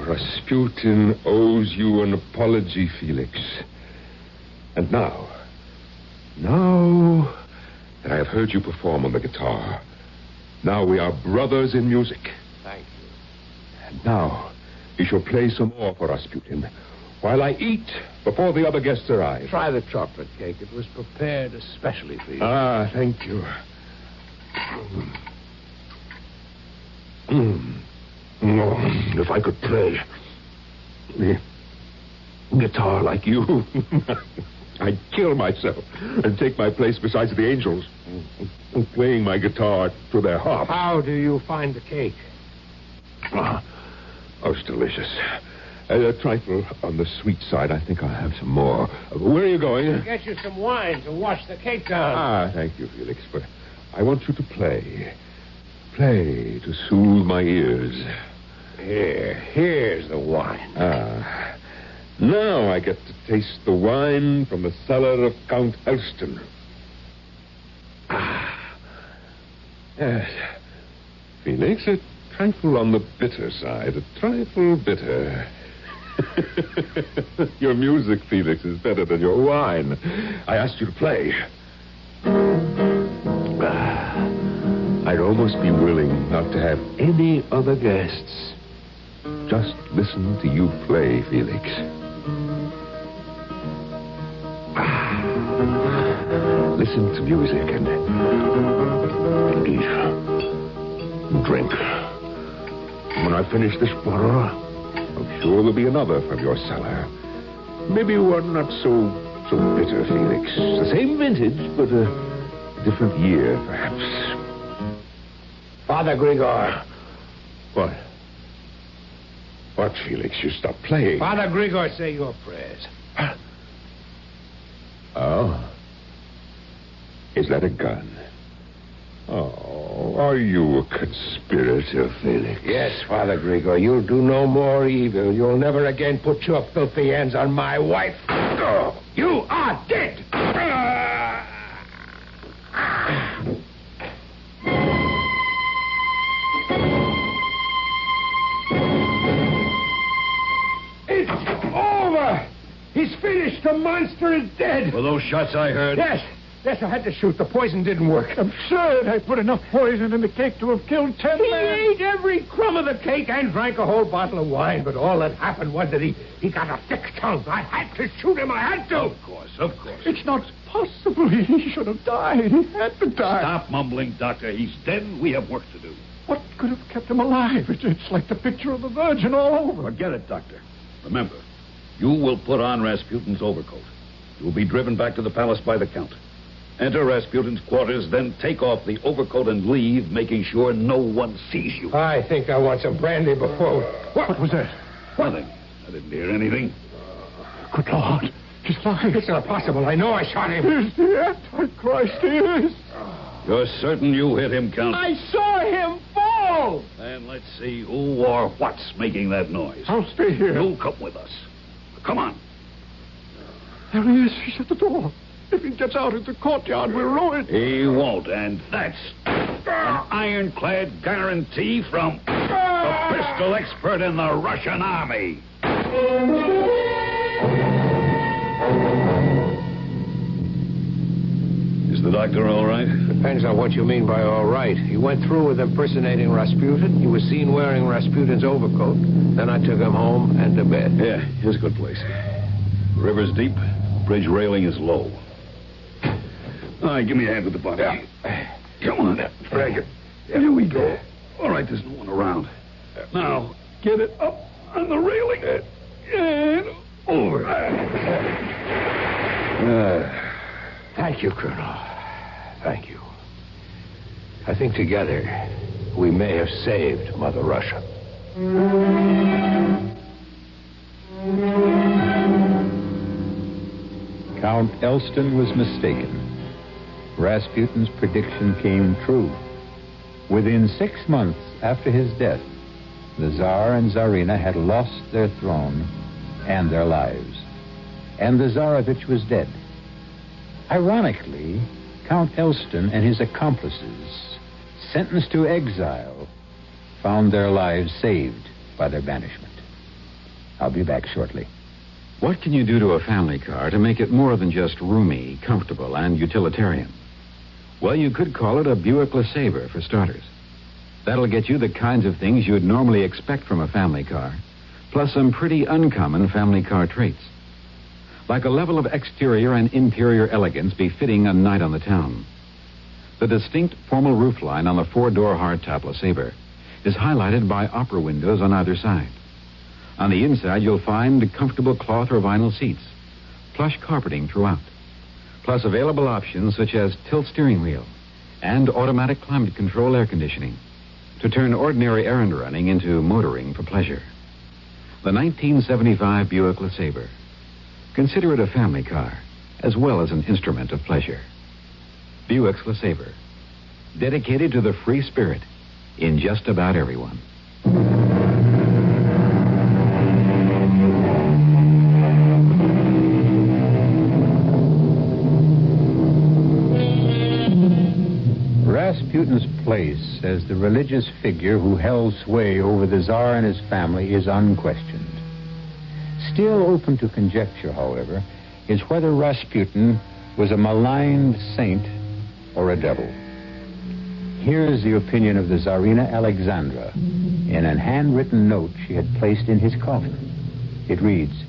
Rasputin owes you an apology, Felix. And now that I have heard you perform on the guitar, now we are brothers in music. Thank you. And now you shall play some more for Rasputin while I eat before the other guests arrive. Try the chocolate cake. It was prepared especially for you. Ah, thank you. If I could play the guitar like you, I'd kill myself and take my place beside the angels, playing my guitar to their harp. How do you find the cake? It's delicious. A trifle on the sweet side. I think I'll have some more. Where are you going? Get you some wine to wash the cake down. Thank you, Felix, but I want you to play. Play to soothe my ears. Here's the wine. Now I get to taste the wine from the cellar of Count Elston. Yes. Felix, a trifle on the bitter side. A trifle bitter. Your music, Felix, is better than your wine. I asked you to play. I'd almost be willing not to have any other guests. Just listen to you play, Felix. Listen to music and eat and drink. When I finish this bottle, I'm sure there'll be another from your cellar. Maybe one not so bitter, Felix. The same vintage, but a different year, perhaps. Father Grigor. What? What, Felix? You stopped playing. Father Grigor, say your prayers. Oh? Is that a gun? Oh, are you a conspirator, Felix? Yes, Father Grigor. You'll do no more evil. You'll never again put your filthy hands on my wife. Oh, you are dead! He's finished. The monster is dead. Were those shots I heard? Yes, I had to shoot. The poison didn't work. Absurd. I put enough poison in the cake to have killed 10 men. He ate every crumb of the cake and drank a whole bottle of wine, but all that happened was that he got a thick tongue. I had to shoot him. I had to. Of course. It's not possible. He should have died. He had to die. Stop mumbling, Doctor. He's dead and we have work to do. What could have kept him alive? It's like the picture of the Virgin all over. Forget it, Doctor. Remember, you will put on Rasputin's overcoat. You will be driven back to the palace by the Count. Enter Rasputin's quarters, then take off the overcoat and leave, making sure no one sees you. I think I want some brandy before... What was that? Nothing. I didn't hear anything. Good Lord. He's alive. It's not possible. I know I shot him. He's the Antichrist. He is. You're certain you hit him, Count? I saw him fall. Then let's see who or what's making that noise. I'll stay here. You'll come with us. Come on. There he is. He's at the door. If he gets out into the courtyard, we're ruined. He won't, and that's an ironclad guarantee from the pistol expert in the Russian army. Is the doctor all right? Depends on what you mean by all right. He went through with impersonating Rasputin. He was seen wearing Rasputin's overcoat. Then I took him home and to bed. Yeah, here's a good place. River's deep. Bridge railing is low. All right, give me a hand with the body. Yeah. Come on. Drag it. Here we go. All right, there's no one around. Now, get it up on the railing. And over. Thank you, Colonel. Thank you. I think together we may have saved Mother Russia. Count Elston was mistaken. Rasputin's prediction came true. Within 6 months after his death, the Tsar and Tsarina had lost their throne and their lives. And the Tsarevich was dead. Ironically, Count Elston and his accomplices, sentenced to exile, found their lives saved by their banishment. I'll be back shortly. What can you do to a family car to make it more than just roomy, comfortable, and utilitarian? Well, you could call it a Buick LeSabre, for starters. That'll get you the kinds of things you'd normally expect from a family car, plus some pretty uncommon family car traits. Like a level of exterior and interior elegance befitting a night on the town. The distinct formal roofline on the 4-door hardtop LeSabre is highlighted by opera windows on either side. On the inside, you'll find comfortable cloth or vinyl seats, plush carpeting throughout, plus available options such as tilt steering wheel and automatic climate control air conditioning to turn ordinary errand running into motoring for pleasure. The 1975 Buick LeSabre. Consider it a family car as well as an instrument of pleasure. Buick's LeSabre, dedicated to the free spirit in just about everyone. Rasputin's place as the religious figure who held sway over the Tsar and his family is unquestioned. Still open to conjecture, however, is whether Rasputin was a maligned saint or a devil. Here is the opinion of the Tsarina Alexandra in a handwritten note she had placed in his coffin. It reads,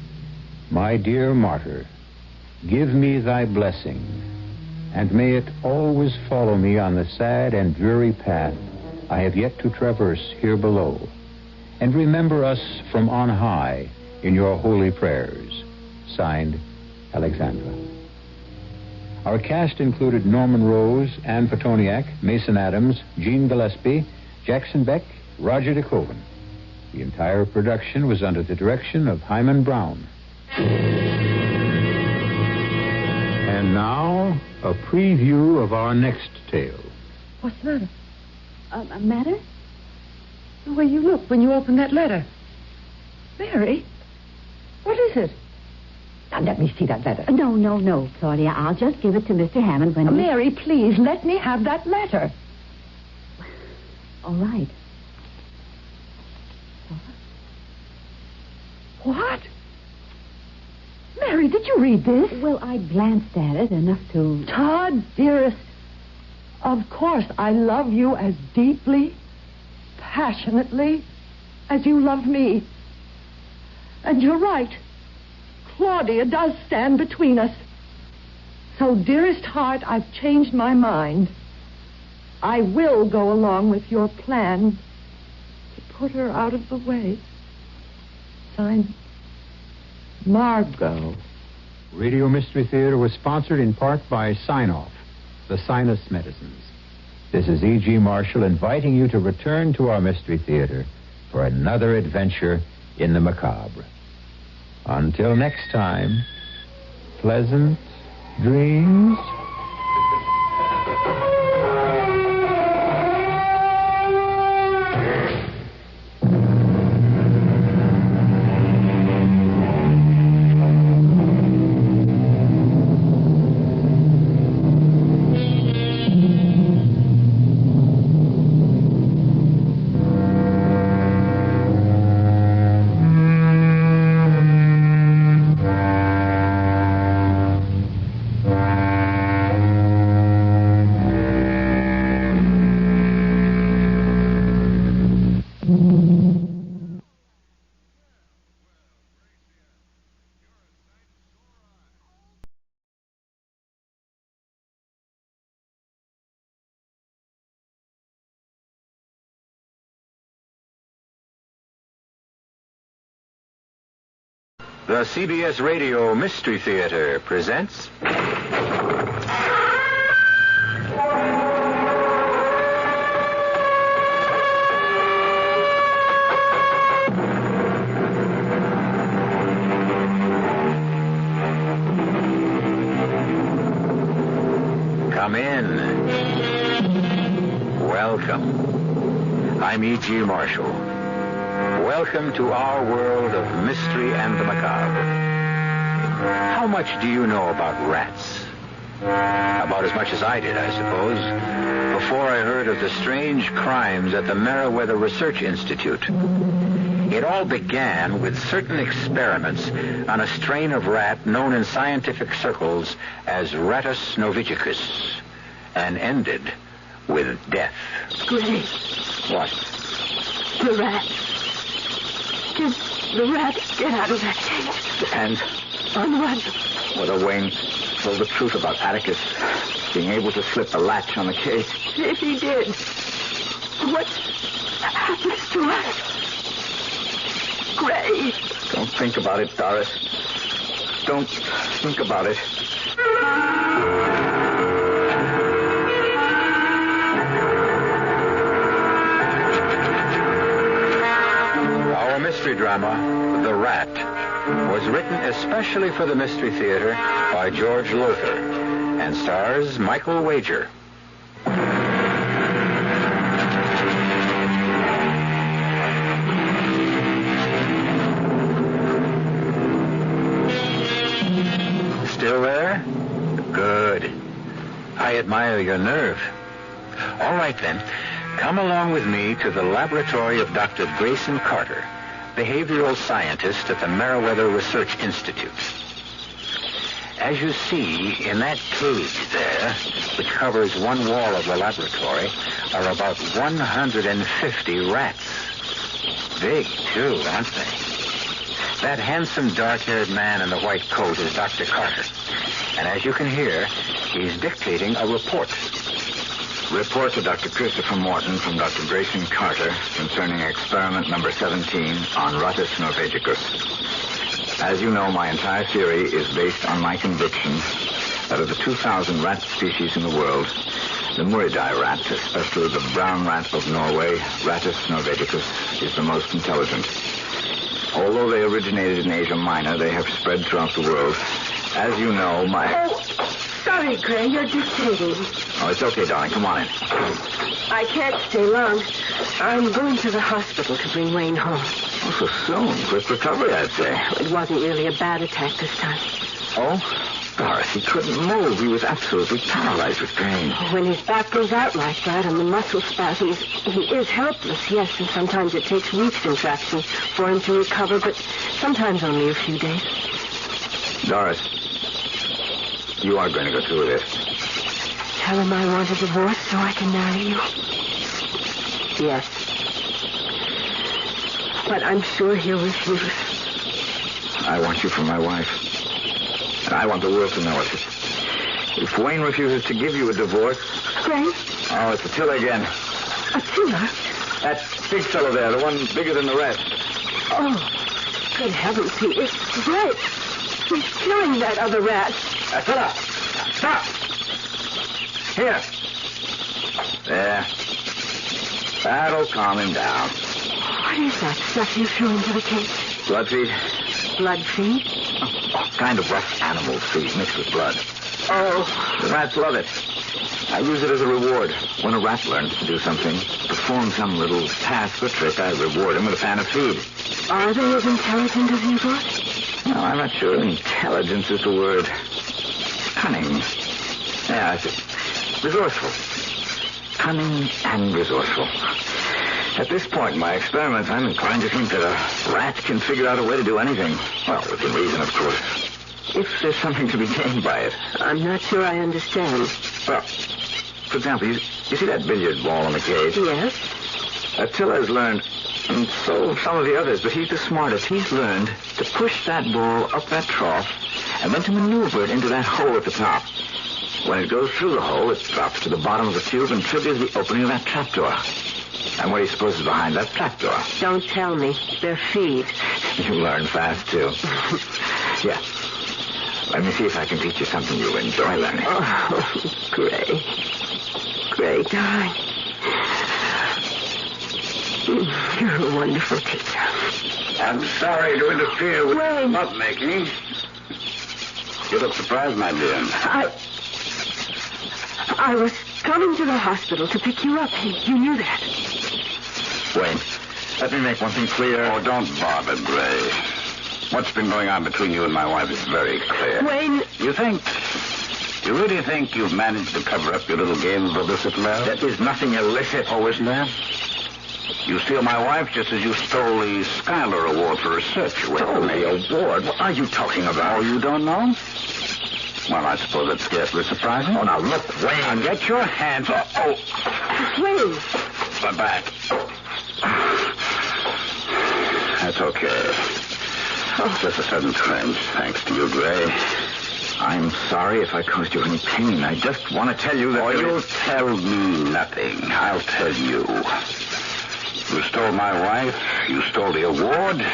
"My dear martyr, give me thy blessing, and may it always follow me on the sad and dreary path I have yet to traverse here below, and remember us from on high in your holy prayers." Signed, Alexandra. Our cast included Norman Rose, Anne Petoniak, Mason Adams, Jean Gillespie, Jackson Beck, Roger DeCoven. The entire production was under the direction of Hyman Brown. And now, a preview of our next tale. What's the matter? A matter? The way you looked when you opened that letter. Mary, what is it? Now, let me see that letter. No, Claudia. I'll just give it to Mr. Hammond when Mary, please, let me have that letter. All right. What? Mary, did you read this? Well, I glanced at it enough to... Todd, dearest, of course I love you as deeply, passionately as you love me. And you're right. Claudia does stand between us. So, dearest heart, I've changed my mind. I will go along with your plan to put her out of the way. Signed, Margot. Radio Mystery Theater was sponsored in part by Sign-Off, the sinus medicines. This is E.G. Marshall inviting you to return to our Mystery Theater for another adventure in the macabre. Until next time, pleasant dreams. The CBS Radio Mystery Theater presents... Come in. Welcome. I'm E.G. Marshall. Welcome to our world of mystery and the macabre. How much do you know about rats? About as much as I did, I suppose, before I heard of the strange crimes at the Meriwether Research Institute. It all began with certain experiments on a strain of rat known in scientific circles as Rattus novicicus, and ended with death. Gray. What? The rat. The rat get out of that cage. And Unrun. whether Wayne told the truth about Atticus being able to slip the latch on the cage. If he did, what happens to us? Gray. Don't think about it, Doris. Don't think about it. Our mystery drama, The Rat, was written especially for the Mystery Theater by George Lothar and stars Michael Wager. Still there? Good. I admire your nerve. All right, then. Come along with me to the laboratory of Dr. Grayson Carter, behavioral scientist at the Meriwether Research Institute. As you see, in that cage there, which covers one wall of the laboratory, are about 150 rats. Big, too, aren't they? That handsome dark-haired man in the white coat is Dr. Carter. And as you can hear, he's dictating a report. Report to Dr. Christopher Morton from Dr. Grayson Carter concerning experiment number 17 on Rattus novicicus. As you know, my entire theory is based on my conviction that of the 2,000 rat species in the world, the Muridae rat, especially the brown rat of Norway, Rattus novicicus, is the most intelligent. Although they originated in Asia Minor, they have spread throughout the world. As you know, Sorry, Gray, you're dictating. Oh, it's okay, darling. Come on in. I can't stay long. I'm going to the hospital to bring Wayne home. Oh, so soon. Quick recovery, I'd say. It wasn't really a bad attack this time. Oh? Doris, he couldn't move. He was absolutely paralyzed with pain. When his back goes out like that and the muscle spasms, he is helpless, yes, and sometimes it takes weeks, in fact, for him to recover, but sometimes only a few days. Doris, you are going to go through with this. Tell him I want a divorce so I can marry you. Yes. But I'm sure he'll refuse. I want you for my wife. And I want the world to know it. If Wayne refuses to give you a divorce... Gray? Oh, it's Attila again. Attila? That big fellow there, the one bigger than the rest. Oh, good heavens, he is Gray. He's killing that other rat. Attila! Stop! Here. There. That'll calm him down. What is that stuff you threw into the cage? Blood feed? Blood feed? Oh, kind of rough animal feed mixed with blood. Oh. The rats love it. I use it as a reward. When a rat learns to do something, perform some little task or trick, I reward him with a pan of food. Are they as intelligent as you thought? No, I'm not sure intelligence is the word. Cunning. Yeah, that's it. Resourceful. Cunning and resourceful. At this point in my experiments, I'm inclined to think that a rat can figure out a way to do anything. Well, within reason, of course. If there's something to be gained by it. I'm not sure I understand. Well, for example, you see that billiard ball in the cage? Yes. Attila has learned, and so some of the others, but he's the smartest. He's learned to push that ball up that trough and then to maneuver it into that hole at the top. When it goes through the hole, it drops to the bottom of the tube and triggers the opening of that trapdoor. And what do you suppose is behind that trapdoor? Don't tell me. They're feet. You learn fast, too. Yeah. Let me see if I can teach you something you'll enjoy learning. Oh, Gray. Gray, darling. You're a wonderful teacher. I'm sorry to interfere with lovemaking. You look surprised, my dear. I was coming to the hospital to pick you up. You knew that. Wayne, let me make one thing clear. Oh, don't bother, Gray. What's been going on between you and my wife is very clear. Wayne... You really think you've managed to cover up your little game of illicit love? There is nothing illicit. Oh, isn't there? You steal my wife just as you stole the Schuyler Award for research. Stole the award? What are you talking about? Oh, you don't know? Well, I suppose that's scarcely surprising. Oh, now, look, Wayne. Now, get your hands off. Oh. Wayne. My back. That's okay. Oh, just a sudden twinge, thanks to you, Gray. I'm sorry if I caused you any pain. I just want to tell you that... Oh, you'll tell me nothing. I'll tell you. You stole my wife. You stole the award.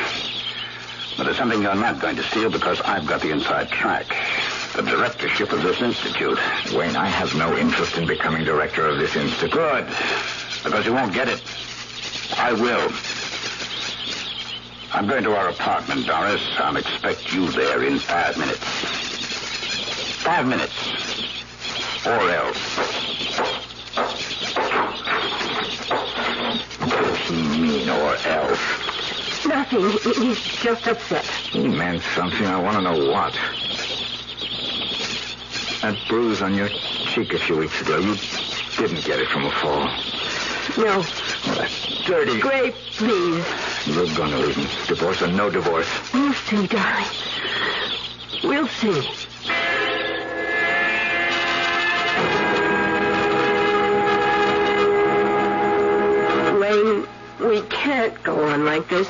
But there's something you're not going to steal because I've got the inside track. The directorship of this institute. Wayne, I have no interest in becoming director of this institute. Good. Because you won't get it. I will. I'm going to our apartment, Doris. I'll expect you there in 5 minutes. 5 minutes. Or else. What does he mean, or else? Nothing. He's just upset. He meant something. I want to know what. That bruise on your cheek a few weeks ago, you didn't get it from a fall. No. Well, that's dirty. Gray, please. You're going to leave me. Divorce or no divorce. We'll see, darling. We'll see. Wayne, we can't go on like this.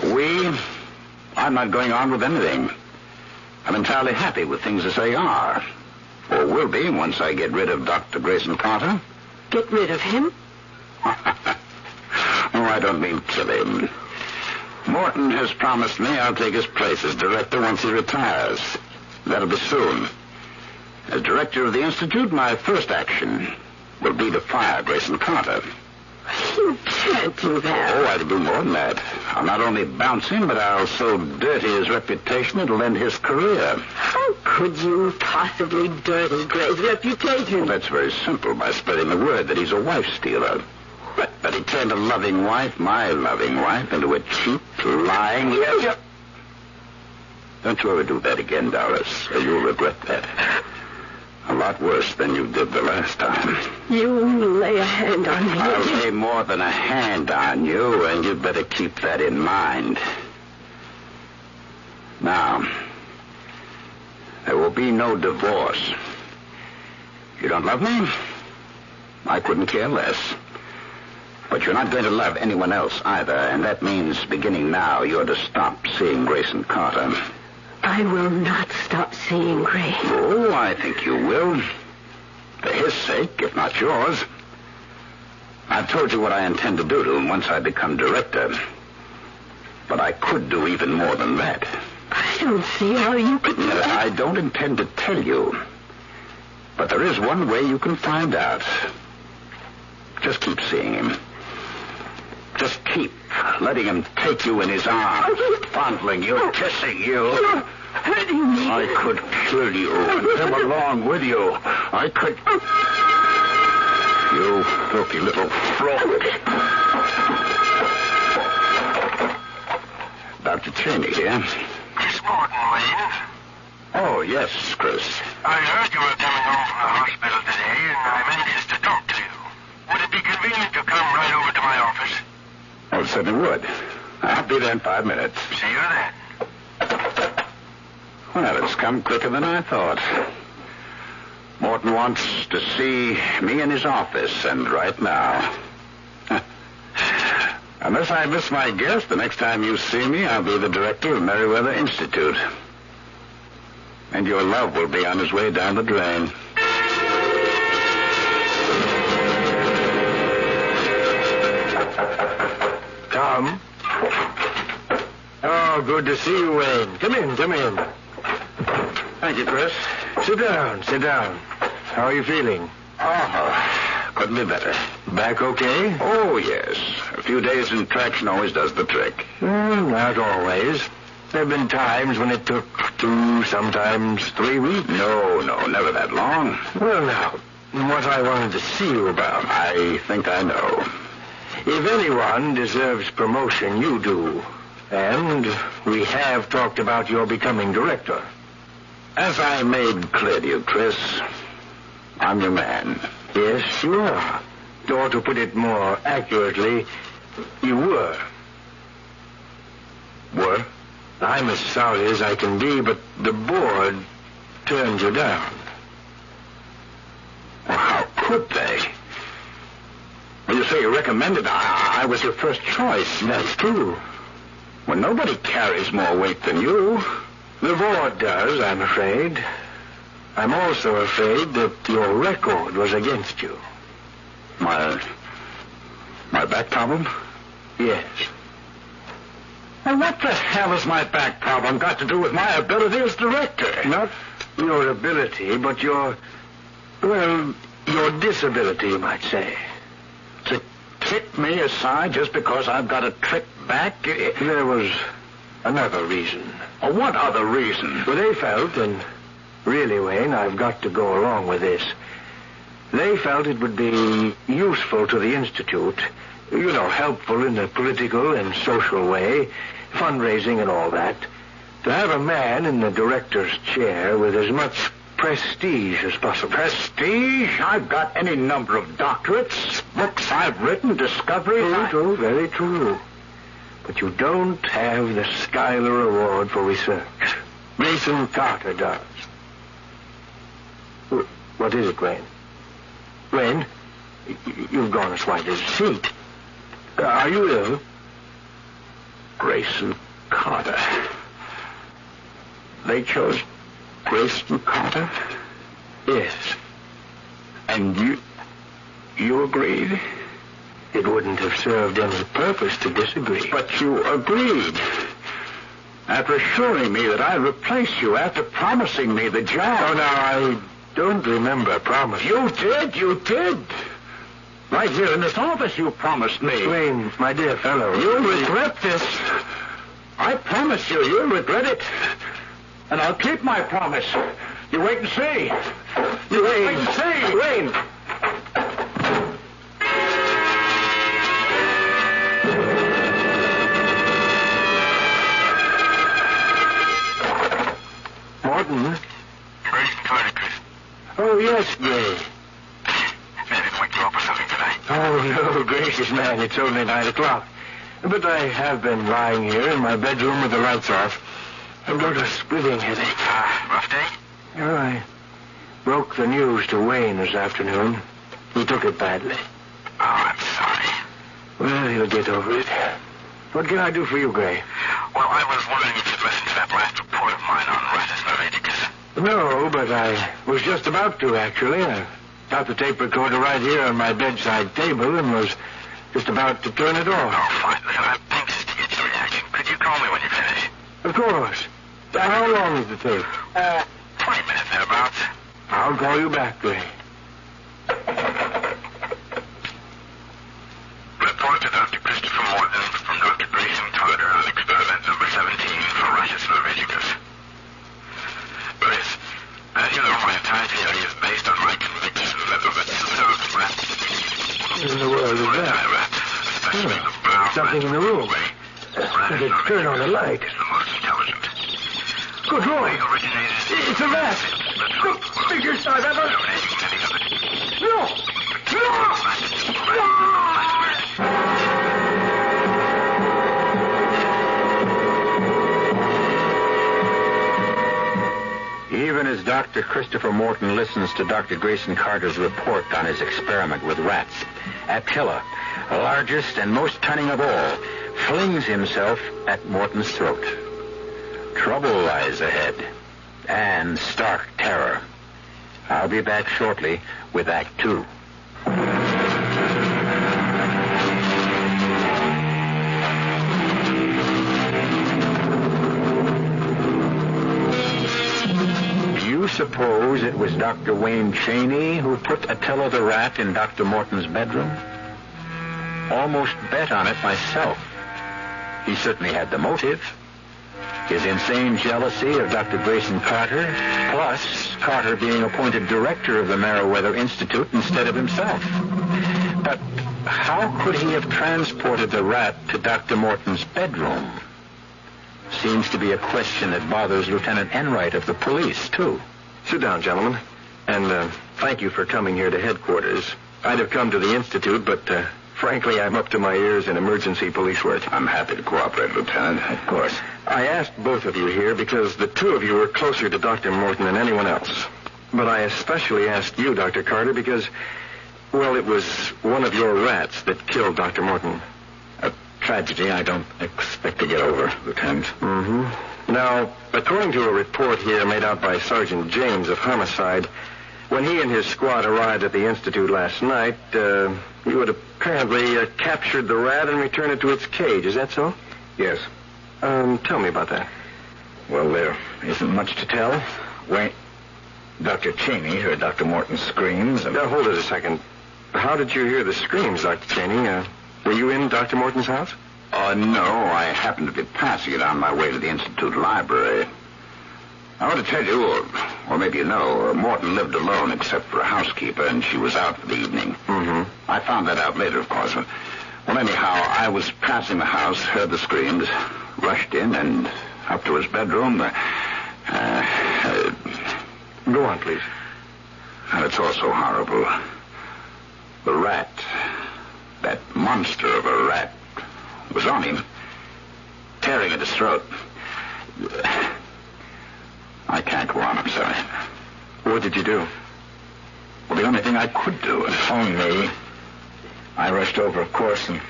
I'm not going on with anything. I'm entirely happy with things as they are. Or will be once I get rid of Dr. Grayson Carter. Get rid of him? Oh, I don't mean kill him. Morton has promised me I'll take his place as director once he retires. That'll be soon. As director of the Institute, my first action will be to fire Grayson Carter. You can't do that. Oh, I'll do more than that. I'll not only bounce him, but I'll so dirty his reputation it'll end his career. How could you possibly dirty Gray's reputation? Well, that's very simple, by spreading the word that he's a wife-stealer. But he turned a loving wife, my loving wife, into a cheap, lying... Don't you ever do that again, Doris, or you'll regret that. A lot worse than you did the last time. You lay a hand on me. I'll lay more than a hand on you, and you'd better keep that in mind. Now, there will be no divorce. You don't love me? I couldn't care less. But you're not going to love anyone else either, and that means beginning now you're to stop seeing Grayson Carter. I will not stop seeing Gray. Oh, I think you will. For his sake, if not yours. I've told you what I intend to do to him once I become director. But I could do even more than that. I don't see how you could do that. I don't intend to tell you. But there is one way you can find out. Just keep seeing him. Just keep letting him take you in his arms, fondling you, kissing you. You're hurting me. I could kill you and come along with you. I could... You filthy little fraud. Dr. Cheney here. Miss Morton, Wayne. Oh, yes, Chris. I heard you were coming home from the hospital today, and I'm anxious to talk to you. Would it be convenient to come right over to my office? Oh, it certainly would. I'll be there in 5 minutes. See you then. Well, it's come quicker than I thought. Morton wants to see me in his office, and right now. Unless I miss my guess, the next time you see me, I'll be the director of Meriwether Institute. And your love will be on his way down the drain. come. Oh, good to see you, Wayne. Come in. Thank you, Chris. Sit down. How are you feeling? Oh, couldn't be better. Back okay? Oh, yes. A few days in traction always does the trick. Not always. There have been times when it took 2, sometimes 3 weeks. No, never that long. Well, now, what I wanted to see you about. I think I know. If anyone deserves promotion, you do. And we have talked about your becoming director. As I made clear to you, Chris, I'm your man. Yes, you are. Or to put it more accurately, you were. Were? I'm as sorry as I can be, but the board turned you down. Well, how could they? When you say you recommended, I was your first choice. That's true. Well, nobody carries more weight than you. The board does, I'm afraid. I'm also afraid that your record was against you. My back problem? Yes. And what the hell has my back problem got to do with my ability as director? Not your ability, but your disability, you might say. To kick me aside just because I've got a trick back? There was another reason. What other reason? Well, they felt, and really, Wayne, I've got to go along with this. They felt it would be useful to the Institute, helpful in a political and social way, fundraising and all that, to have a man in the director's chair with as much prestige as possible. Prestige? I've got any number of doctorates, books I've written, discoveries. True, very true. But you don't have the Schuyler Award for research. Grayson Carter does. What is it, Wayne? Wayne, you've gone as white as a sheet. Are you ill? Grayson Carter. They chose Grayson Carter? Yes. And you agreed? It wouldn't have served any purpose to disagree. But you agreed. After assuring me that I'd replace you, after promising me the job. Oh, now, I don't remember promising. You did. Right here in this office you promised me. Wayne, my dear fellow. You'll regret this. I promise you'll regret it. And I'll keep my promise. You wait and see. Wait and see. Wayne. Morton? Oh, yes, Gray. Anything wake you up or something tonight? Oh, no, gracious man, it's only 9 o'clock. But I have been lying here in my bedroom with the lights off. I've got a splitting headache. Rough day? Oh, I broke the news to Wayne this afternoon. He took it badly. Oh, I'm sorry. Well, he'll get over it. What can I do for you, Gray? Well, I was wondering if you'd listened to that last report of mine on Rattus Norvegicus. No, but I was just about to, actually. I got the tape recorder right here on my bedside table and was just about to turn it off. Oh, fine. I'm anxious to get your reaction. Could you call me when you finish? Of course. How long is the tape? 20 minutes thereabouts. I'll call you back, Gray. Report to Dr. Christopher Morton from Dr. Grayson Carter on experiment number 17 for Rattus Norvegicus. Chris, as you know, my entire theory is based on my conviction that the observed rat What in the world is that? especially the brown Something in the room. Did it turn on the light? is the most intelligent. Good Lord! Originated It's a rat! The biggest I've ever... No! Even as Dr. Christopher Morton listens to Dr. Grayson Carter's report on his experiment with rats, Attila, largest and most cunning of all, flings himself at Morton's throat. Trouble lies ahead, and stark terror. I'll be back shortly with Act 2. suppose it was Dr. Wayne Cheney who put Attila the rat in Dr. Morton's bedroom? Almost bet on it myself. He certainly had the motive. His insane jealousy of Dr. Grayson Carter, plus Carter being appointed director of the Meriwether Institute instead of himself. But how could he have transported the rat to Dr. Morton's bedroom? Seems to be a question that bothers Lieutenant Enright of the police, too. Sit down, gentlemen. And thank you for coming here to headquarters. I'd have come to the Institute, but frankly, I'm up to my ears in emergency police work. I'm happy to cooperate, Lieutenant. Of course. I asked both of you here because the two of you are closer to Dr. Morton than anyone else. But I especially asked you, Dr. Carter, because, well, it was one of your rats that killed Dr. Morton. A tragedy I don't expect to get over, Lieutenant. Mm-hmm. Now, according to a report here made out by Sergeant James of Homicide, when he and his squad arrived at the Institute last night, you had apparently captured the rat and returned it to its cage. Is that so? Yes. Tell me about that. Well, there isn't much to tell. Wait. Dr. Cheney heard Dr. Morton's screams and... Now, hold it a second. How did you hear the screams, Dr. Cheney? Were you in Dr. Morton's house? No. I happened to be passing it on my way to the Institute library. I want to tell you, or maybe you know, Morton lived alone except for a housekeeper, and she was out for the evening. Mm-hmm. I found that out later, of course. Well, anyhow, I was passing the house, heard the screams, rushed in, and up to his bedroom. Go on, please. And it's all so horrible. The rat, that monster of a rat, was on him, tearing at his throat. I can't go on, I'm sorry. What did you do? Well, the only thing I could do is phone me. I rushed over, of course, and...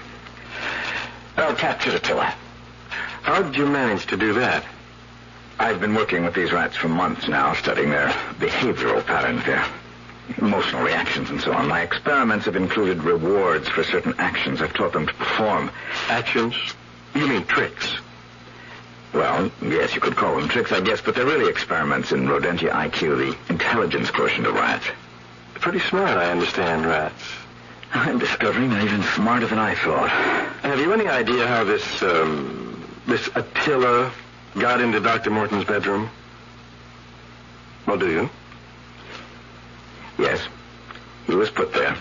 well, captured Attila. How did you manage to do that? I've been working with these rats for months now, studying their behavioral patterns, their emotional reactions and so on. My experiments have included rewards for certain actions I've taught them to perform. Actions? You mean tricks? Well, yes, you could call them tricks, I guess, but they're really experiments in Rodentia IQ, the intelligence quotient of rats. Pretty smart, I understand, rats. I'm discovering they're even smarter than I thought. Have you any idea how this Attila got into Dr. Morton's bedroom? Well, do you? Yes. He was put there.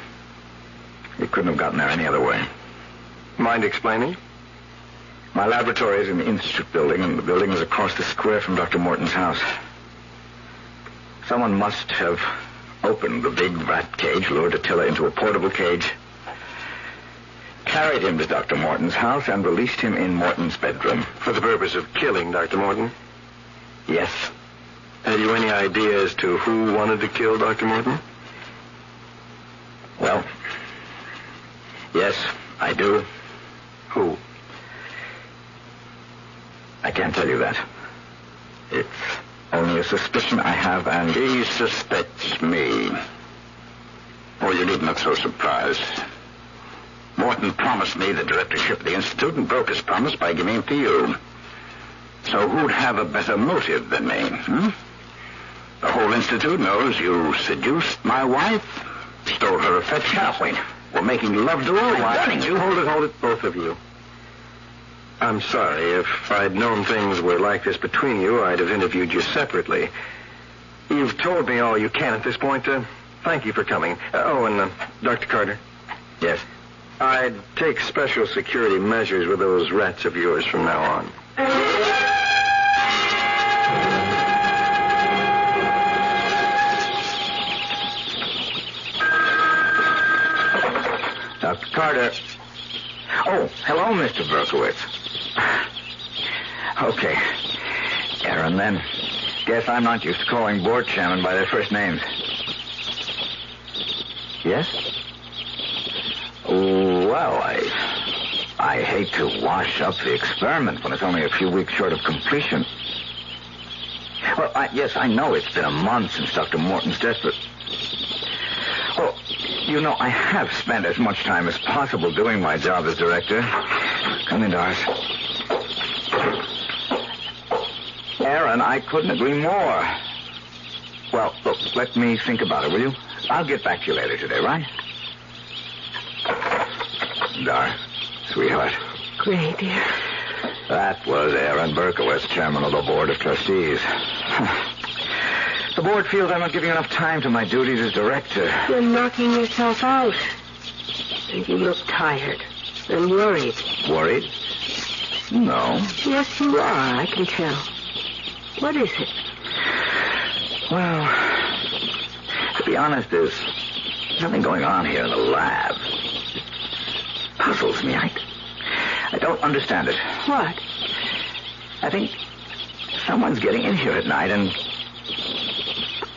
He couldn't have gotten there any other way. Mind explaining? My laboratory is in the Institute building, and the building is across the square from Dr. Morton's house. Someone must have opened the big rat cage, lured Attila into a portable cage, carried him to Dr. Morton's house, and released him in Morton's bedroom. For the purpose of killing Dr. Morton? Yes. Have you any idea as to who wanted to kill Dr. Morton? Well, yes, I do. Who? I can't tell you that. It's only a suspicion I have, and he suspects me. Oh, you needn't look so surprised. Morton promised me the directorship of the Institute and broke his promise by giving it to you. So who'd have a better motive than me, The whole Institute knows you seduced my wife, stole her affection, were making love to her while running you. Hold it, both of you. I'm sorry. If I'd known things were like this between you, I'd have interviewed you separately. You've told me all you can at this point. Thank you for coming. And Dr. Carter? Yes? I'd take special security measures with those rats of yours from now on. Dr. Carter. Oh, hello, Mr. Berkowitz. Okay. Aaron, then. Guess I'm not used to calling board chairmen by their first names. Yes? Well, I hate to wash up the experiment when it's only a few weeks short of completion. Well, yes, I know it's been a month since Dr. Morton's death, but... Well, you know, I have spent as much time as possible doing my job as director. Come in, Doris. Aaron, I couldn't agree more. Well, look, let me think about it, will you? I'll get back to you later today, right? Dar, sweetheart. Gray, dear. That was Aaron Berkowitz, chairman of the Board of Trustees. The board feels I'm not giving enough time to my duties as director. You're knocking yourself out. And you look tired and worried. Worried? No. Yes, you are, I can tell. What is it? Well, to be honest, there's something going on here in the lab. It puzzles me. I don't understand it. What? I think someone's getting in here at night and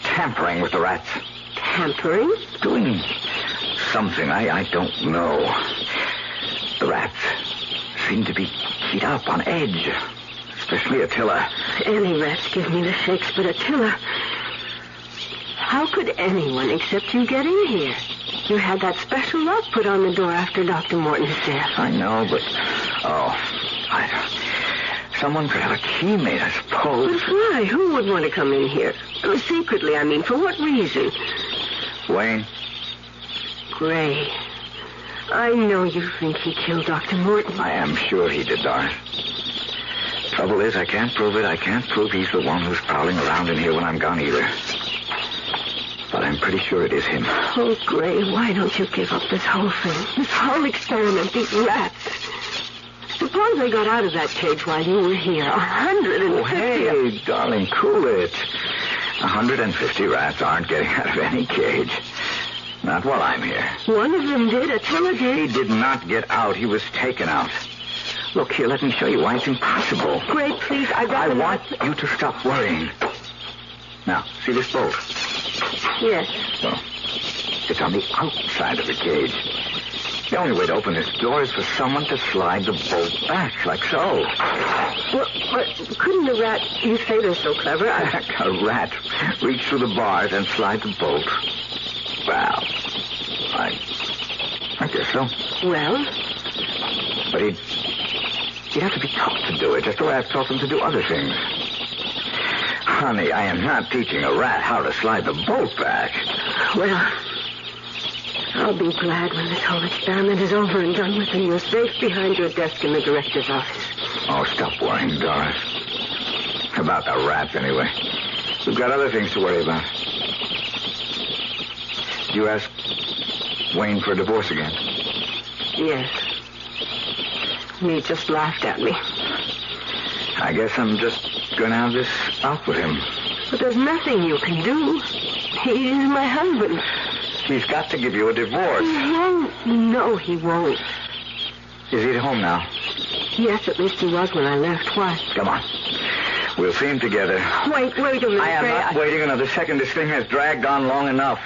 tampering with the rats. Tampering? Doing something I don't know. The rats seem to be keyed up on edge, especially Attila. Any rats give me the shakes, but Attila... How could anyone except you get in here? You had that special lock put on the door after Dr. Morton's death. I know, but... Someone could have a key made, I suppose. But why? Who would want to come in here? Secretly, I mean. For what reason? Wayne. Gray. I know you think he killed Dr. Morton. I am sure he did, Doris. Trouble is, I can't prove it. I can't prove he's the one who's prowling around in here when I'm gone either. But I'm pretty sure it is him. Oh, Gray, why don't you give up this whole thing? This whole experiment, these rats. Suppose they got out of that cage while you were here. 150. Oh, hey, darling, cool it. 150 rats aren't getting out of any cage. Not while I'm here. One of them did. Attila did. He did not get out. He was taken out. Look, here, let me show you why it's impossible. Gray, please, I want you to stop worrying. Now, see this bolt? Yes. Well, it's on the outside of the cage. The only way to open this door is for someone to slide the bolt back, like so. Well, couldn't a rat... You say they're so clever. A rat reach through the bars and slide the bolt. Well, I guess so. Well? But he'd have to be taught to do it, just the way I've taught them to do other things. Honey, I am not teaching a rat how to slide the bolt back. Well, I'll be glad when this whole experiment is over and done with and you're safe behind your desk in the director's office. Oh, stop worrying, Doris. About the rats, anyway. We've got other things to worry about. You ask Wayne for a divorce again? Yes. He just laughed at me. I guess I'm just going to have this out with him. But there's nothing you can do. He is my husband. He's got to give you a divorce. He won't. No, he won't. Is he at home now? Yes, at least he was when I left. Why? Come on. We'll see him together. Wait a minute. I am not waiting another second. This thing has dragged on long enough.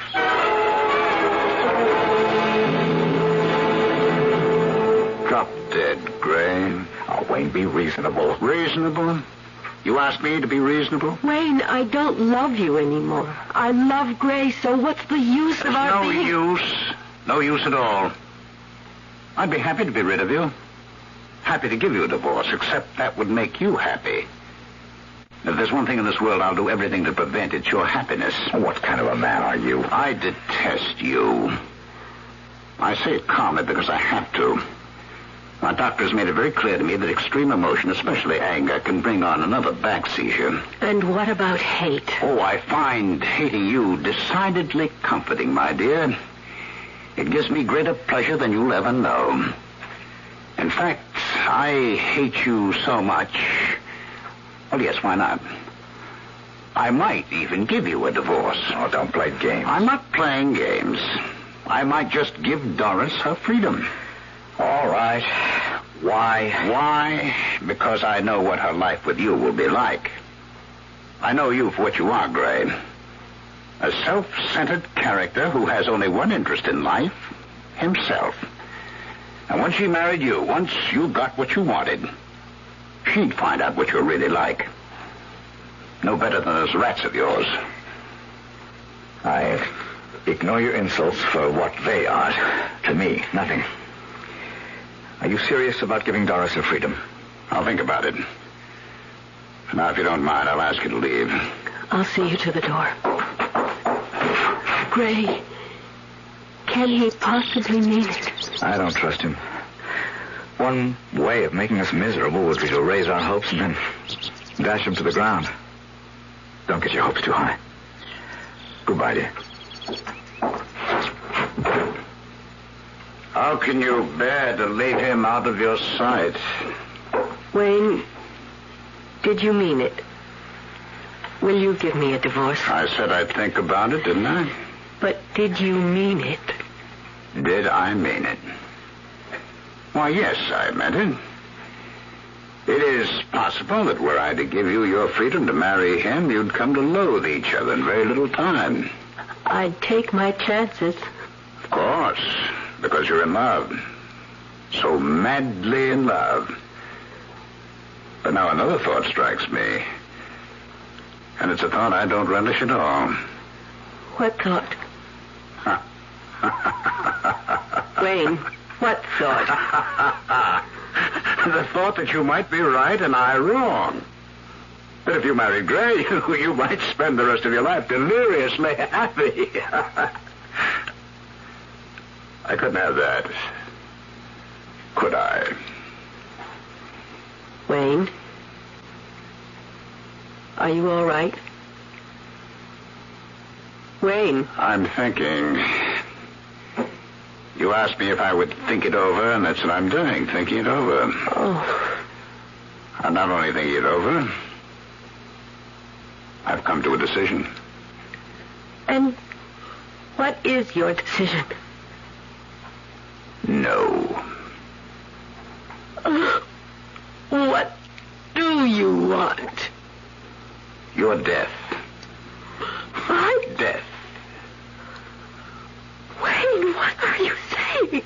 Drop dead, Gray. Oh, Wayne, be reasonable. Reasonable? You asked me to be reasonable? Wayne, I don't love you anymore. I love Gray, so what's the use of our being... No use. No use at all. I'd be happy to be rid of you. Happy to give you a divorce, except that would make you happy. If there's one thing in this world I'll do everything to prevent, it's your happiness. What kind of a man are you? I detest you. I say it calmly because I have to. My doctor's made it very clear to me that extreme emotion, especially anger, can bring on another back seizure. And what about hate? Oh, I find hating you decidedly comforting, my dear. It gives me greater pleasure than you'll ever know. In fact, I hate you so much. Well, yes, why not? I might even give you a divorce. Oh, don't play games. I'm not playing games. I might just give Doris her freedom. All right. Why? Why? Because I know what her life with you will be like. I know you for what you are, Gray. A self-centered character who has only one interest in life, himself. And once she married you, once you got what you wanted, she'd find out what you're really like. No better than those rats of yours. I ignore your insults for what they are. To me, nothing. Are you serious about giving Doris her freedom? I'll think about it. Now, if you don't mind, I'll ask you to leave. I'll see you to the door. Gray, can he possibly mean it? I don't trust him. One way of making us miserable would be to raise our hopes and then dash them to the ground. Don't get your hopes too high. Goodbye, dear. How can you bear to leave him out of your sight? Wayne, did you mean it? Will you give me a divorce? I said I'd think about it, didn't I? But did you mean it? Did I mean it? Why, yes, I meant it. It is possible that were I to give you your freedom to marry him, you'd come to loathe each other in very little time. I'd take my chances. Of course, because you're in love. So madly in love. But now another thought strikes me. And it's a thought I don't relish at all. What thought? Wayne, what thought? The thought that you might be right and I wrong. That if you married Gray, you might spend the rest of your life deliriously happy. I couldn't have that. Could I? Wayne, are you all right? Wayne. I'm thinking. You asked me if I would think it over, and that's what I'm doing, thinking it over. Oh. I'm not only thinking it over, I've come to a decision. And what is your decision? No. What do you want? Your death. My death. Wayne, what are you saying?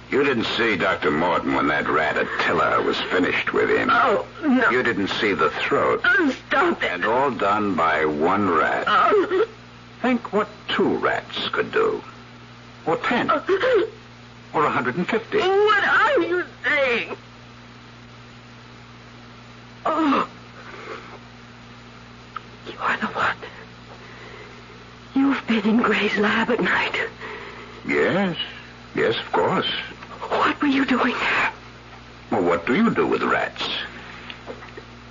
You didn't see Dr. Morton when that rat Attila was finished with him. Oh, no. You didn't see the throat. Stop it. And all done by one rat. Think what 2 rats could do. Or 10. Or 150. What are you saying? Oh. You are the one. You've been in Gray's lab at night. Yes. Yes, of course. What were you doing there? Well, what do you do with rats?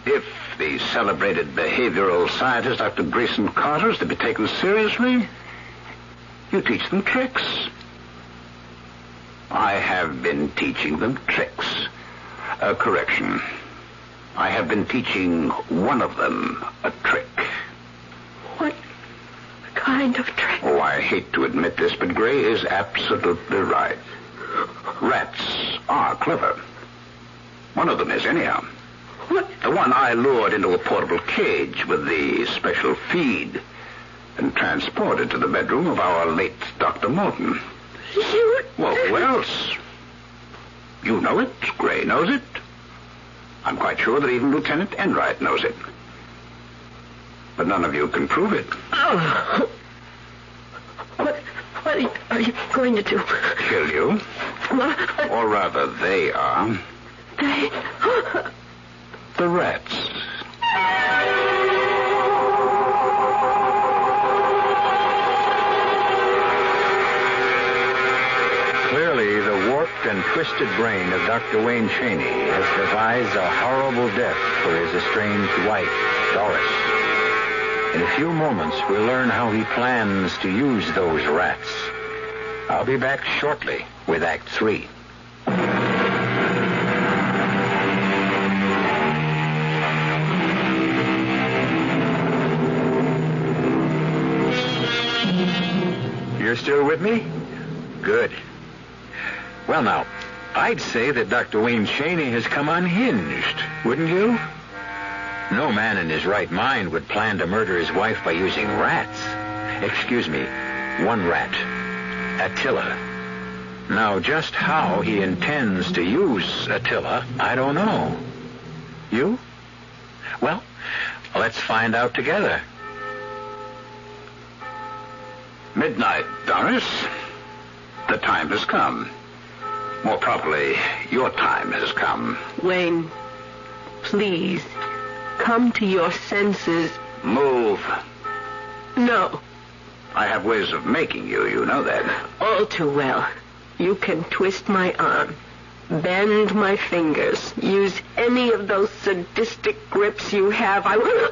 If the celebrated behavioral scientist, Dr. Grayson Carter, is to be taken seriously, you teach them tricks. I have been teaching them tricks. Correction. I have been teaching one of them a trick. What kind of trick? Oh, I hate to admit this, but Gray is absolutely right. Rats are clever. One of them is, anyhow. What? The one I lured into a portable cage with the special feed and transported to the bedroom of our late Dr. Morton. You... Well, who else? You know it. Gray knows it. I'm quite sure that even Lieutenant Enright knows it. But none of you can prove it. Oh. What are you going to do? Kill you. What? Or rather, they are. They? The rats. Clearly, the warped and twisted brain of Dr. Wayne Cheney has devised a horrible death for his estranged wife, Doris. In a few moments, we'll learn how he plans to use those rats. I'll be back shortly with Act 3. You're still with me? Good. Well, now, I'd say that Dr. Wayne Cheney has come unhinged, wouldn't you? No man in his right mind would plan to murder his wife by using rats. Excuse me, one rat. Attila. Now, just how he intends to use Attila, I don't know. You? Well, let's find out together. Midnight, Doris. The time has come. More properly, your time has come. Wayne, please, come to your senses. Move. No. I have ways of making you. You know that. All too well. You can twist my arm, bend my fingers, use any of those sadistic grips you have. I will...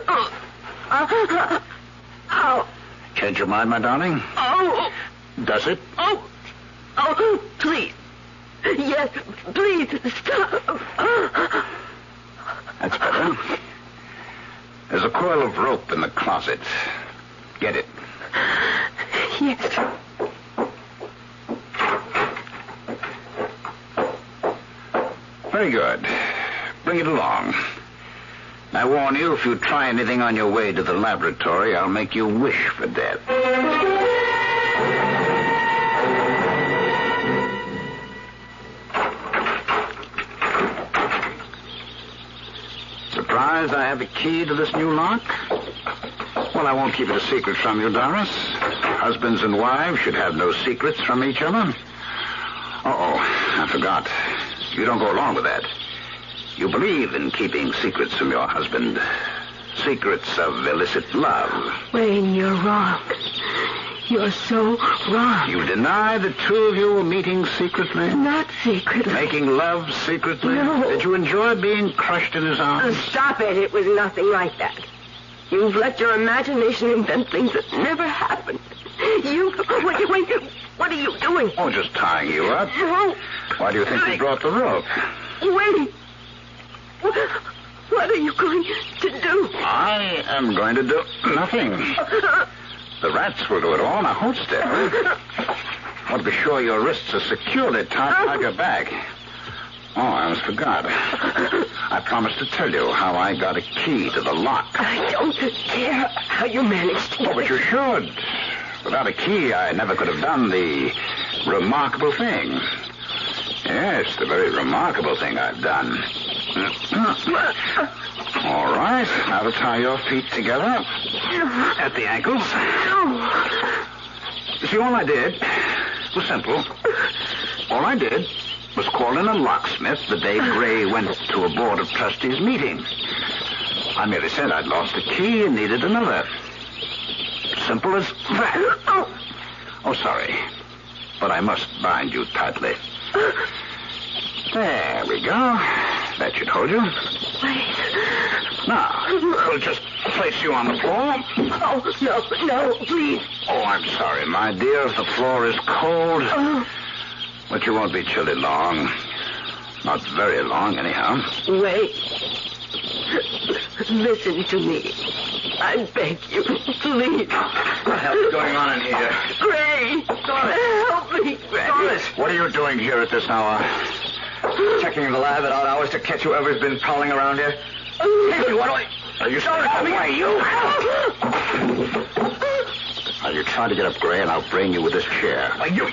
Ow. Can't you mind, my darling? Oh. Does it? Oh, please. Yes, please, stop. That's better. There's a coil of rope in the closet. Get it. Yes. Very good. Bring it along. I warn you, if you try anything on your way to the laboratory, I'll make you wish for death. Surprised I have a key to this new lock? Well, I won't keep it a secret from you, Doris. Husbands and wives should have no secrets from each other. I forgot. You don't go along with that. You believe in keeping secrets from your husband. Secrets of illicit love. Wayne, you're wrong. You're so wrong. You deny the two of you were meeting secretly? Not secretly. Making love secretly? No. Did you enjoy being crushed in his arms? Stop it. It was nothing like that. You've let your imagination invent things that never happened. What are you doing? Oh, just tying you up. No. Why do you think you brought the rope? Wait. What are you going to do? I am going to do nothing. The rats will do it all. Now, hold still. I want to be sure your wrists are securely tied behind your back. Oh, I almost forgot. I promised to tell you how I got a key to the lock. I don't care how you managed to. Oh, but you should. Without a key, I never could have done the remarkable thing. Yes, the very remarkable thing I've done. All right, now to tie your feet together at the ankles. See, all I did was simple. All I did was call in a locksmith the day Gray went to a board of trustees meeting. I merely said I'd lost a key and needed another. Simple as that. Oh, sorry. But I must bind you tightly. There we go. That should hold you. Wait. Now, we'll just place you on the floor. Oh, no, please. Oh, I'm sorry, my dear, if the floor is cold. But you won't be chilly long. Not very long, anyhow. Wait. Listen to me. I beg you, please. What the hell's going on in here? Gray! Help me, Gray! Doris, what are you doing here at this hour? Checking the lab at odd hours to catch whoever's been prowling around here. Hey, what do I... Are you sorry? Away, you! Now, you try to get up, Gray, and I'll brain you with this chair. You...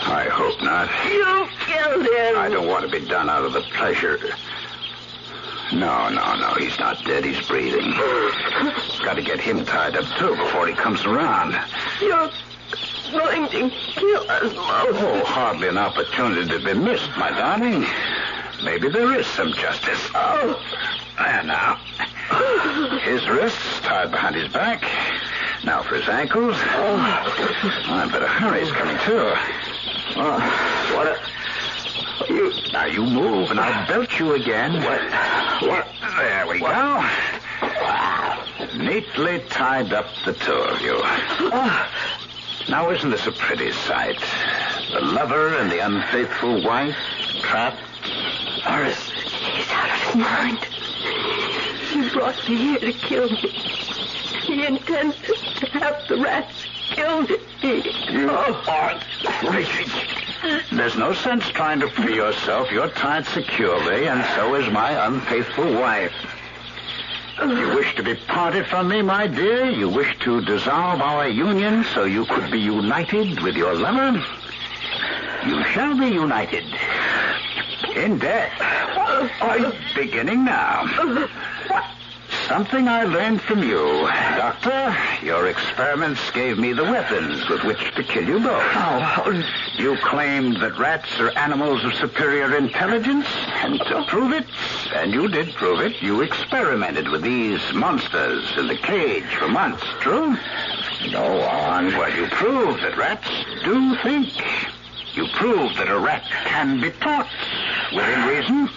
I hope not. You killed him. I don't want to be done out of the pleasure. No. He's not dead. He's breathing. Got to get him tied up, too, before he comes around. You're going to kill us both. Oh, hardly an opportunity to be missed, my darling. Maybe there is some justice. Oh. There now. His wrists tied behind his back. Now for his ankles. I better hurry. He's coming, too. Now you move, and I'll belt you again. What? There we go. Neatly tied up, the two of you. Now, isn't this a pretty sight? The lover and the unfaithful wife trapped. Horace, he's out of his mind. He brought me here to kill me. He intends to have the rats killed. You are crazy. There's no sense trying to free yourself. You're tied securely, and so is my unfaithful wife. You wish to be parted from me, my dear? You wish to dissolve our union so you could be united with your lover? You shall be united. In death. Beginning now. something I learned from you. Doctor, your experiments gave me the weapons with which to kill you both. You claimed that rats are animals of superior intelligence, and to prove it, and you did prove it, you experimented with these monsters in the cage for months, true? Go on. Well, you proved that rats do think. You proved that a rat can be taught, within reason,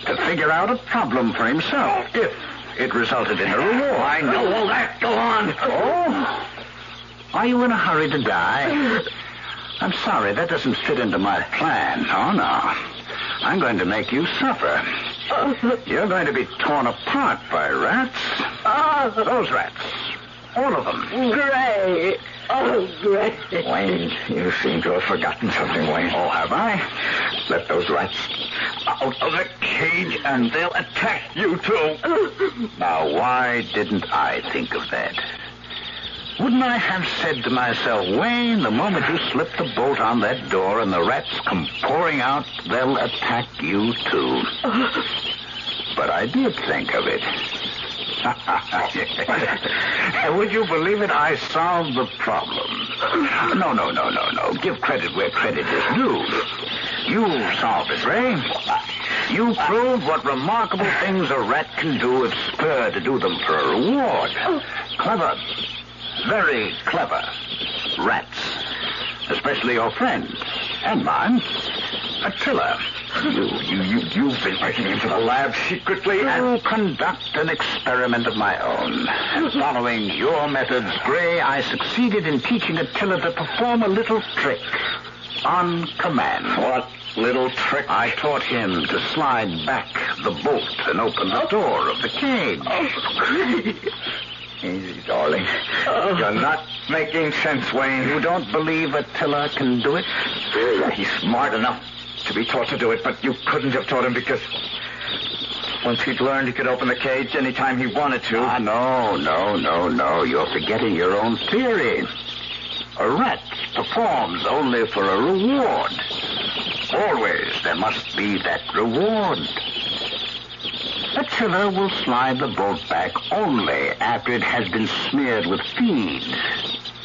to figure out a problem for himself, if it resulted in a reward. I know all that. Go on. Oh? Are you in a hurry to die? I'm sorry, that doesn't fit into my plan. Oh, no. I'm going to make you suffer. You're going to be torn apart by rats. Those rats. All of them. Gray. Oh, Gray. Wayne, you seem to have forgotten something, Wayne. Oh, have I? Let those rats out of the cage and they'll attack you, too. Now, why didn't I think of that? Wouldn't I have said to myself, Wayne, the moment you slip the bolt on that door and the rats come pouring out, they'll attack you, too. But I did think of it. And would you believe it? I solved the problem. No. Give credit where credit is due. You solved it, Ray. You proved what remarkable things a rat can do if spurred to do them for a reward. Clever. Very clever. Rats. Especially your friends. And mine. Attila. You've been breaking into the lab secretly and conduct an experiment of my own. And following your methods, Gray, I succeeded in teaching Attila to perform a little trick. On command. What little trick? I taught him to slide back the bolt and open the door of the cage. Easy, darling. You're not making sense, Wayne. You don't believe Attila can do it? He's smart enough to be taught to do it, but you couldn't have taught him because once he'd learned he could open the cage anytime he wanted to. No. You're forgetting your own theory. A rat performs only for a reward. Always there must be that reward. Attila will slide the bolt back only after it has been smeared with feed.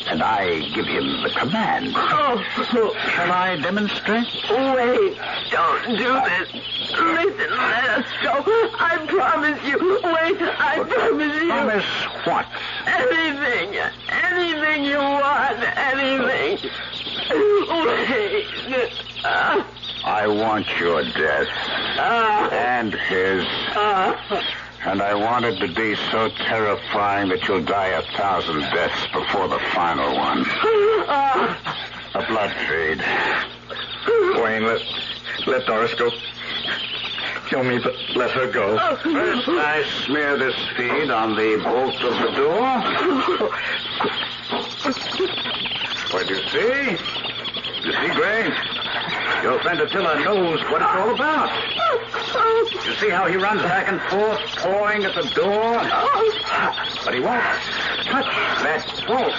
And I give him the command. Shall I demonstrate? Wait, don't do this. Listen, let us go. I promise you. Wait, I promise you. Promise what? Anything. Anything you want. Anything. Wait. I want your death. And his. And I want it to be so terrifying that you'll die 1,000 deaths before the final one. A blood feed. Wayne, let Doris go. Kill me, but let her go. First, I smear this feed on the bolt of the door. What do you see? You see, Gray? Your friend Attila knows what it's all about. You see how he runs back and forth, pawing at the door? But he won't touch that bolt.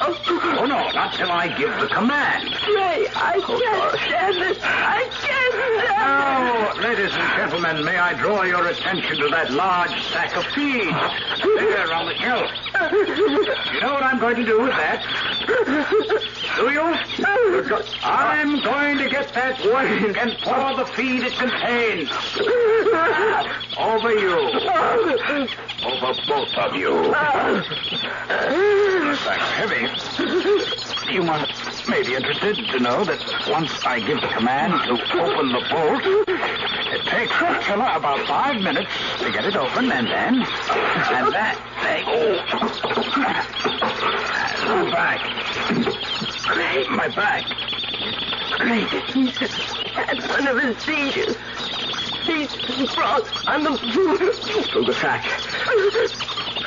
Oh, no, not till I give the command. Ray, I can't stand it. I can't stand it. Now, ladies and gentlemen, may I draw your attention to that large sack of feed there on the shelf. You know what I'm going to do with that? Do you? I'm going to get that wing and pour the feed it contains. Over you. Over both of you. The sack's heavy. You may be interested to know that once I give the command to open the bolt, it takes Attila about 5 minutes to get it open, and that my back. My back. Great. He's had one of his seizures. He's brought on the floor. Through the sack.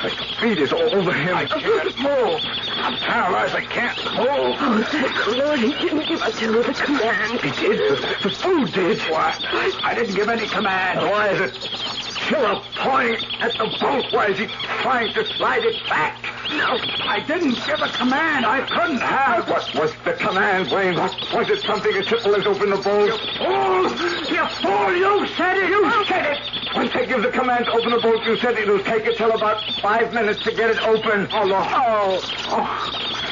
Like the feed is all over him. I can't move. I'm paralyzed. I can't move. Oh, thank the Lord, he didn't give Attila the command. He did. The food did. What? I didn't give any command. Why is it Attila pointing at the boat? Why is he trying to slide it back? No, I didn't give a command. I couldn't have. What was the command, Wayne? What was it? Something Attila has opened the boat? You fool! You fool! You said it! You said it! Once I give the command to open the bolt, you said it'll take it till about 5 minutes to get it open. Oh, Lord. Oh,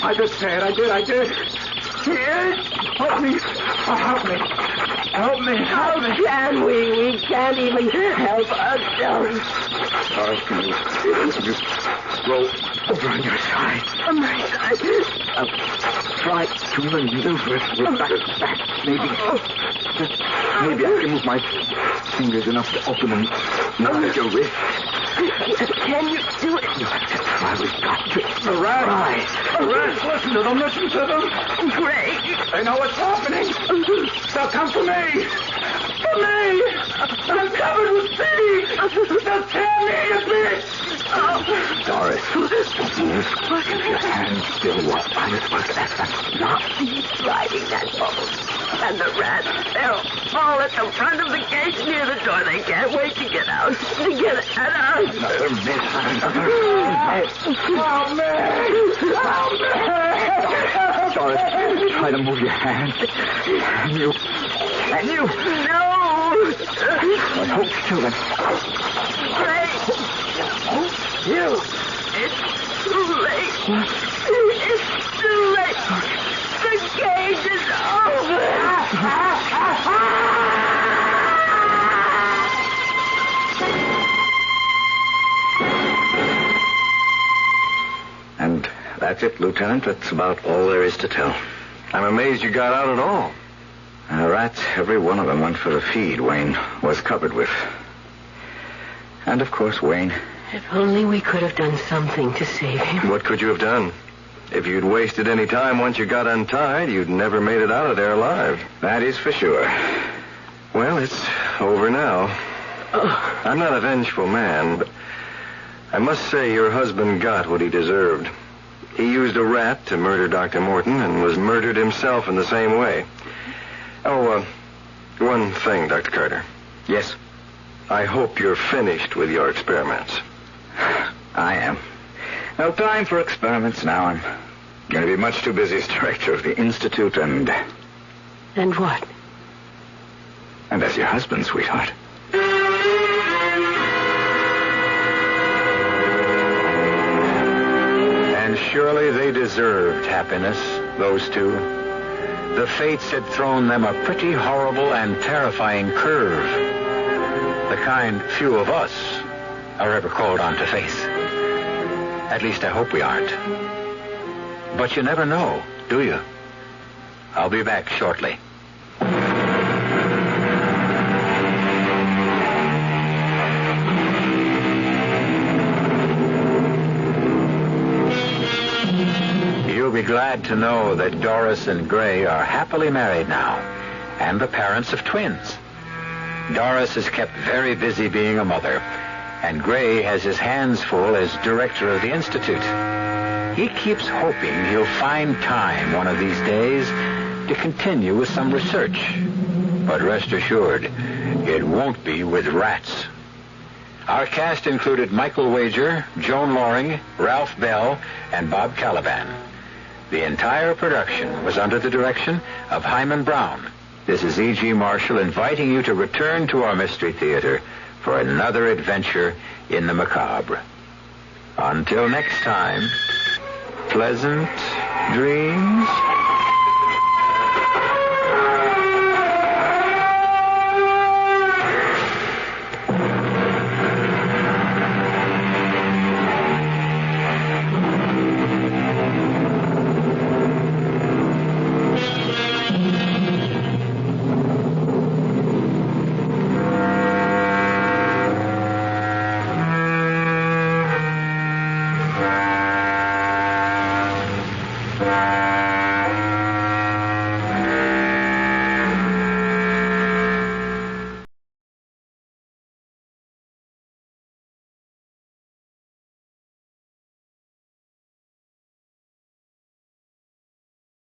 I did say it. I did. Here. Help me. Oh, help me. Help me. Help me. Can we? We can't even help ourselves. Doris, can you roll over on your side? On my side. Try to maneuver it with back. Maybe. Just maybe I can move my fingers enough to open and not your wrist. Can you do it? Try. We've got to. The rats. The rats, listen to them. Listen to them. Great. They know what's happening. They'll come for me. For me. I'm covered with seeds. They'll tear me to bits. Doris, if your hands still what I was not sliding that bolt. And the rats, they're all at the front of the gate near the door. They can't wait to get out. To get at us. Another miss. Help me. Help me. Doris, try to move your hand. Can you? No. I hope so. Great. You. It's too late. It's too late. The cage is over. And that's it, Lieutenant. That's about all there is to tell. I'm amazed you got out at all. Rats, every one of them went for the feed Wayne was covered with. And, of course, Wayne. If only we could have done something to save him. What could you have done? If you'd wasted any time once you got untied, you'd never made it out of there alive. That is for sure. Well, it's over now. Oh. I'm not a vengeful man, but I must say your husband got what he deserved. He used a rat to murder Dr. Morton and was murdered himself in the same way. Oh, one thing, Dr. Carter. Yes? I hope you're finished with your experiments. I am. No time for experiments now. I'm going to be much too busy as director of the Institute and... And what? And as your husband, sweetheart. And surely they deserved happiness, those two. The fates had thrown them a pretty horrible and terrifying curve. The kind few of us are ever called on to face. At least I hope we aren't. But you never know, do you? I'll be back shortly. You'll be glad to know that Doris and Gray are happily married now, and the parents of twins. Doris is kept very busy being a mother, and Gray has his hands full as director of the Institute. He keeps hoping he'll find time one of these days to continue with some research. But rest assured, it won't be with rats. Our cast included Michael Wager, Joan Loring, Ralph Bell, and Bob Caliban. The entire production was under the direction of Hyman Brown. This is E.G. Marshall inviting you to return to our Mystery Theater for another adventure in the macabre. Until next time, pleasant dreams.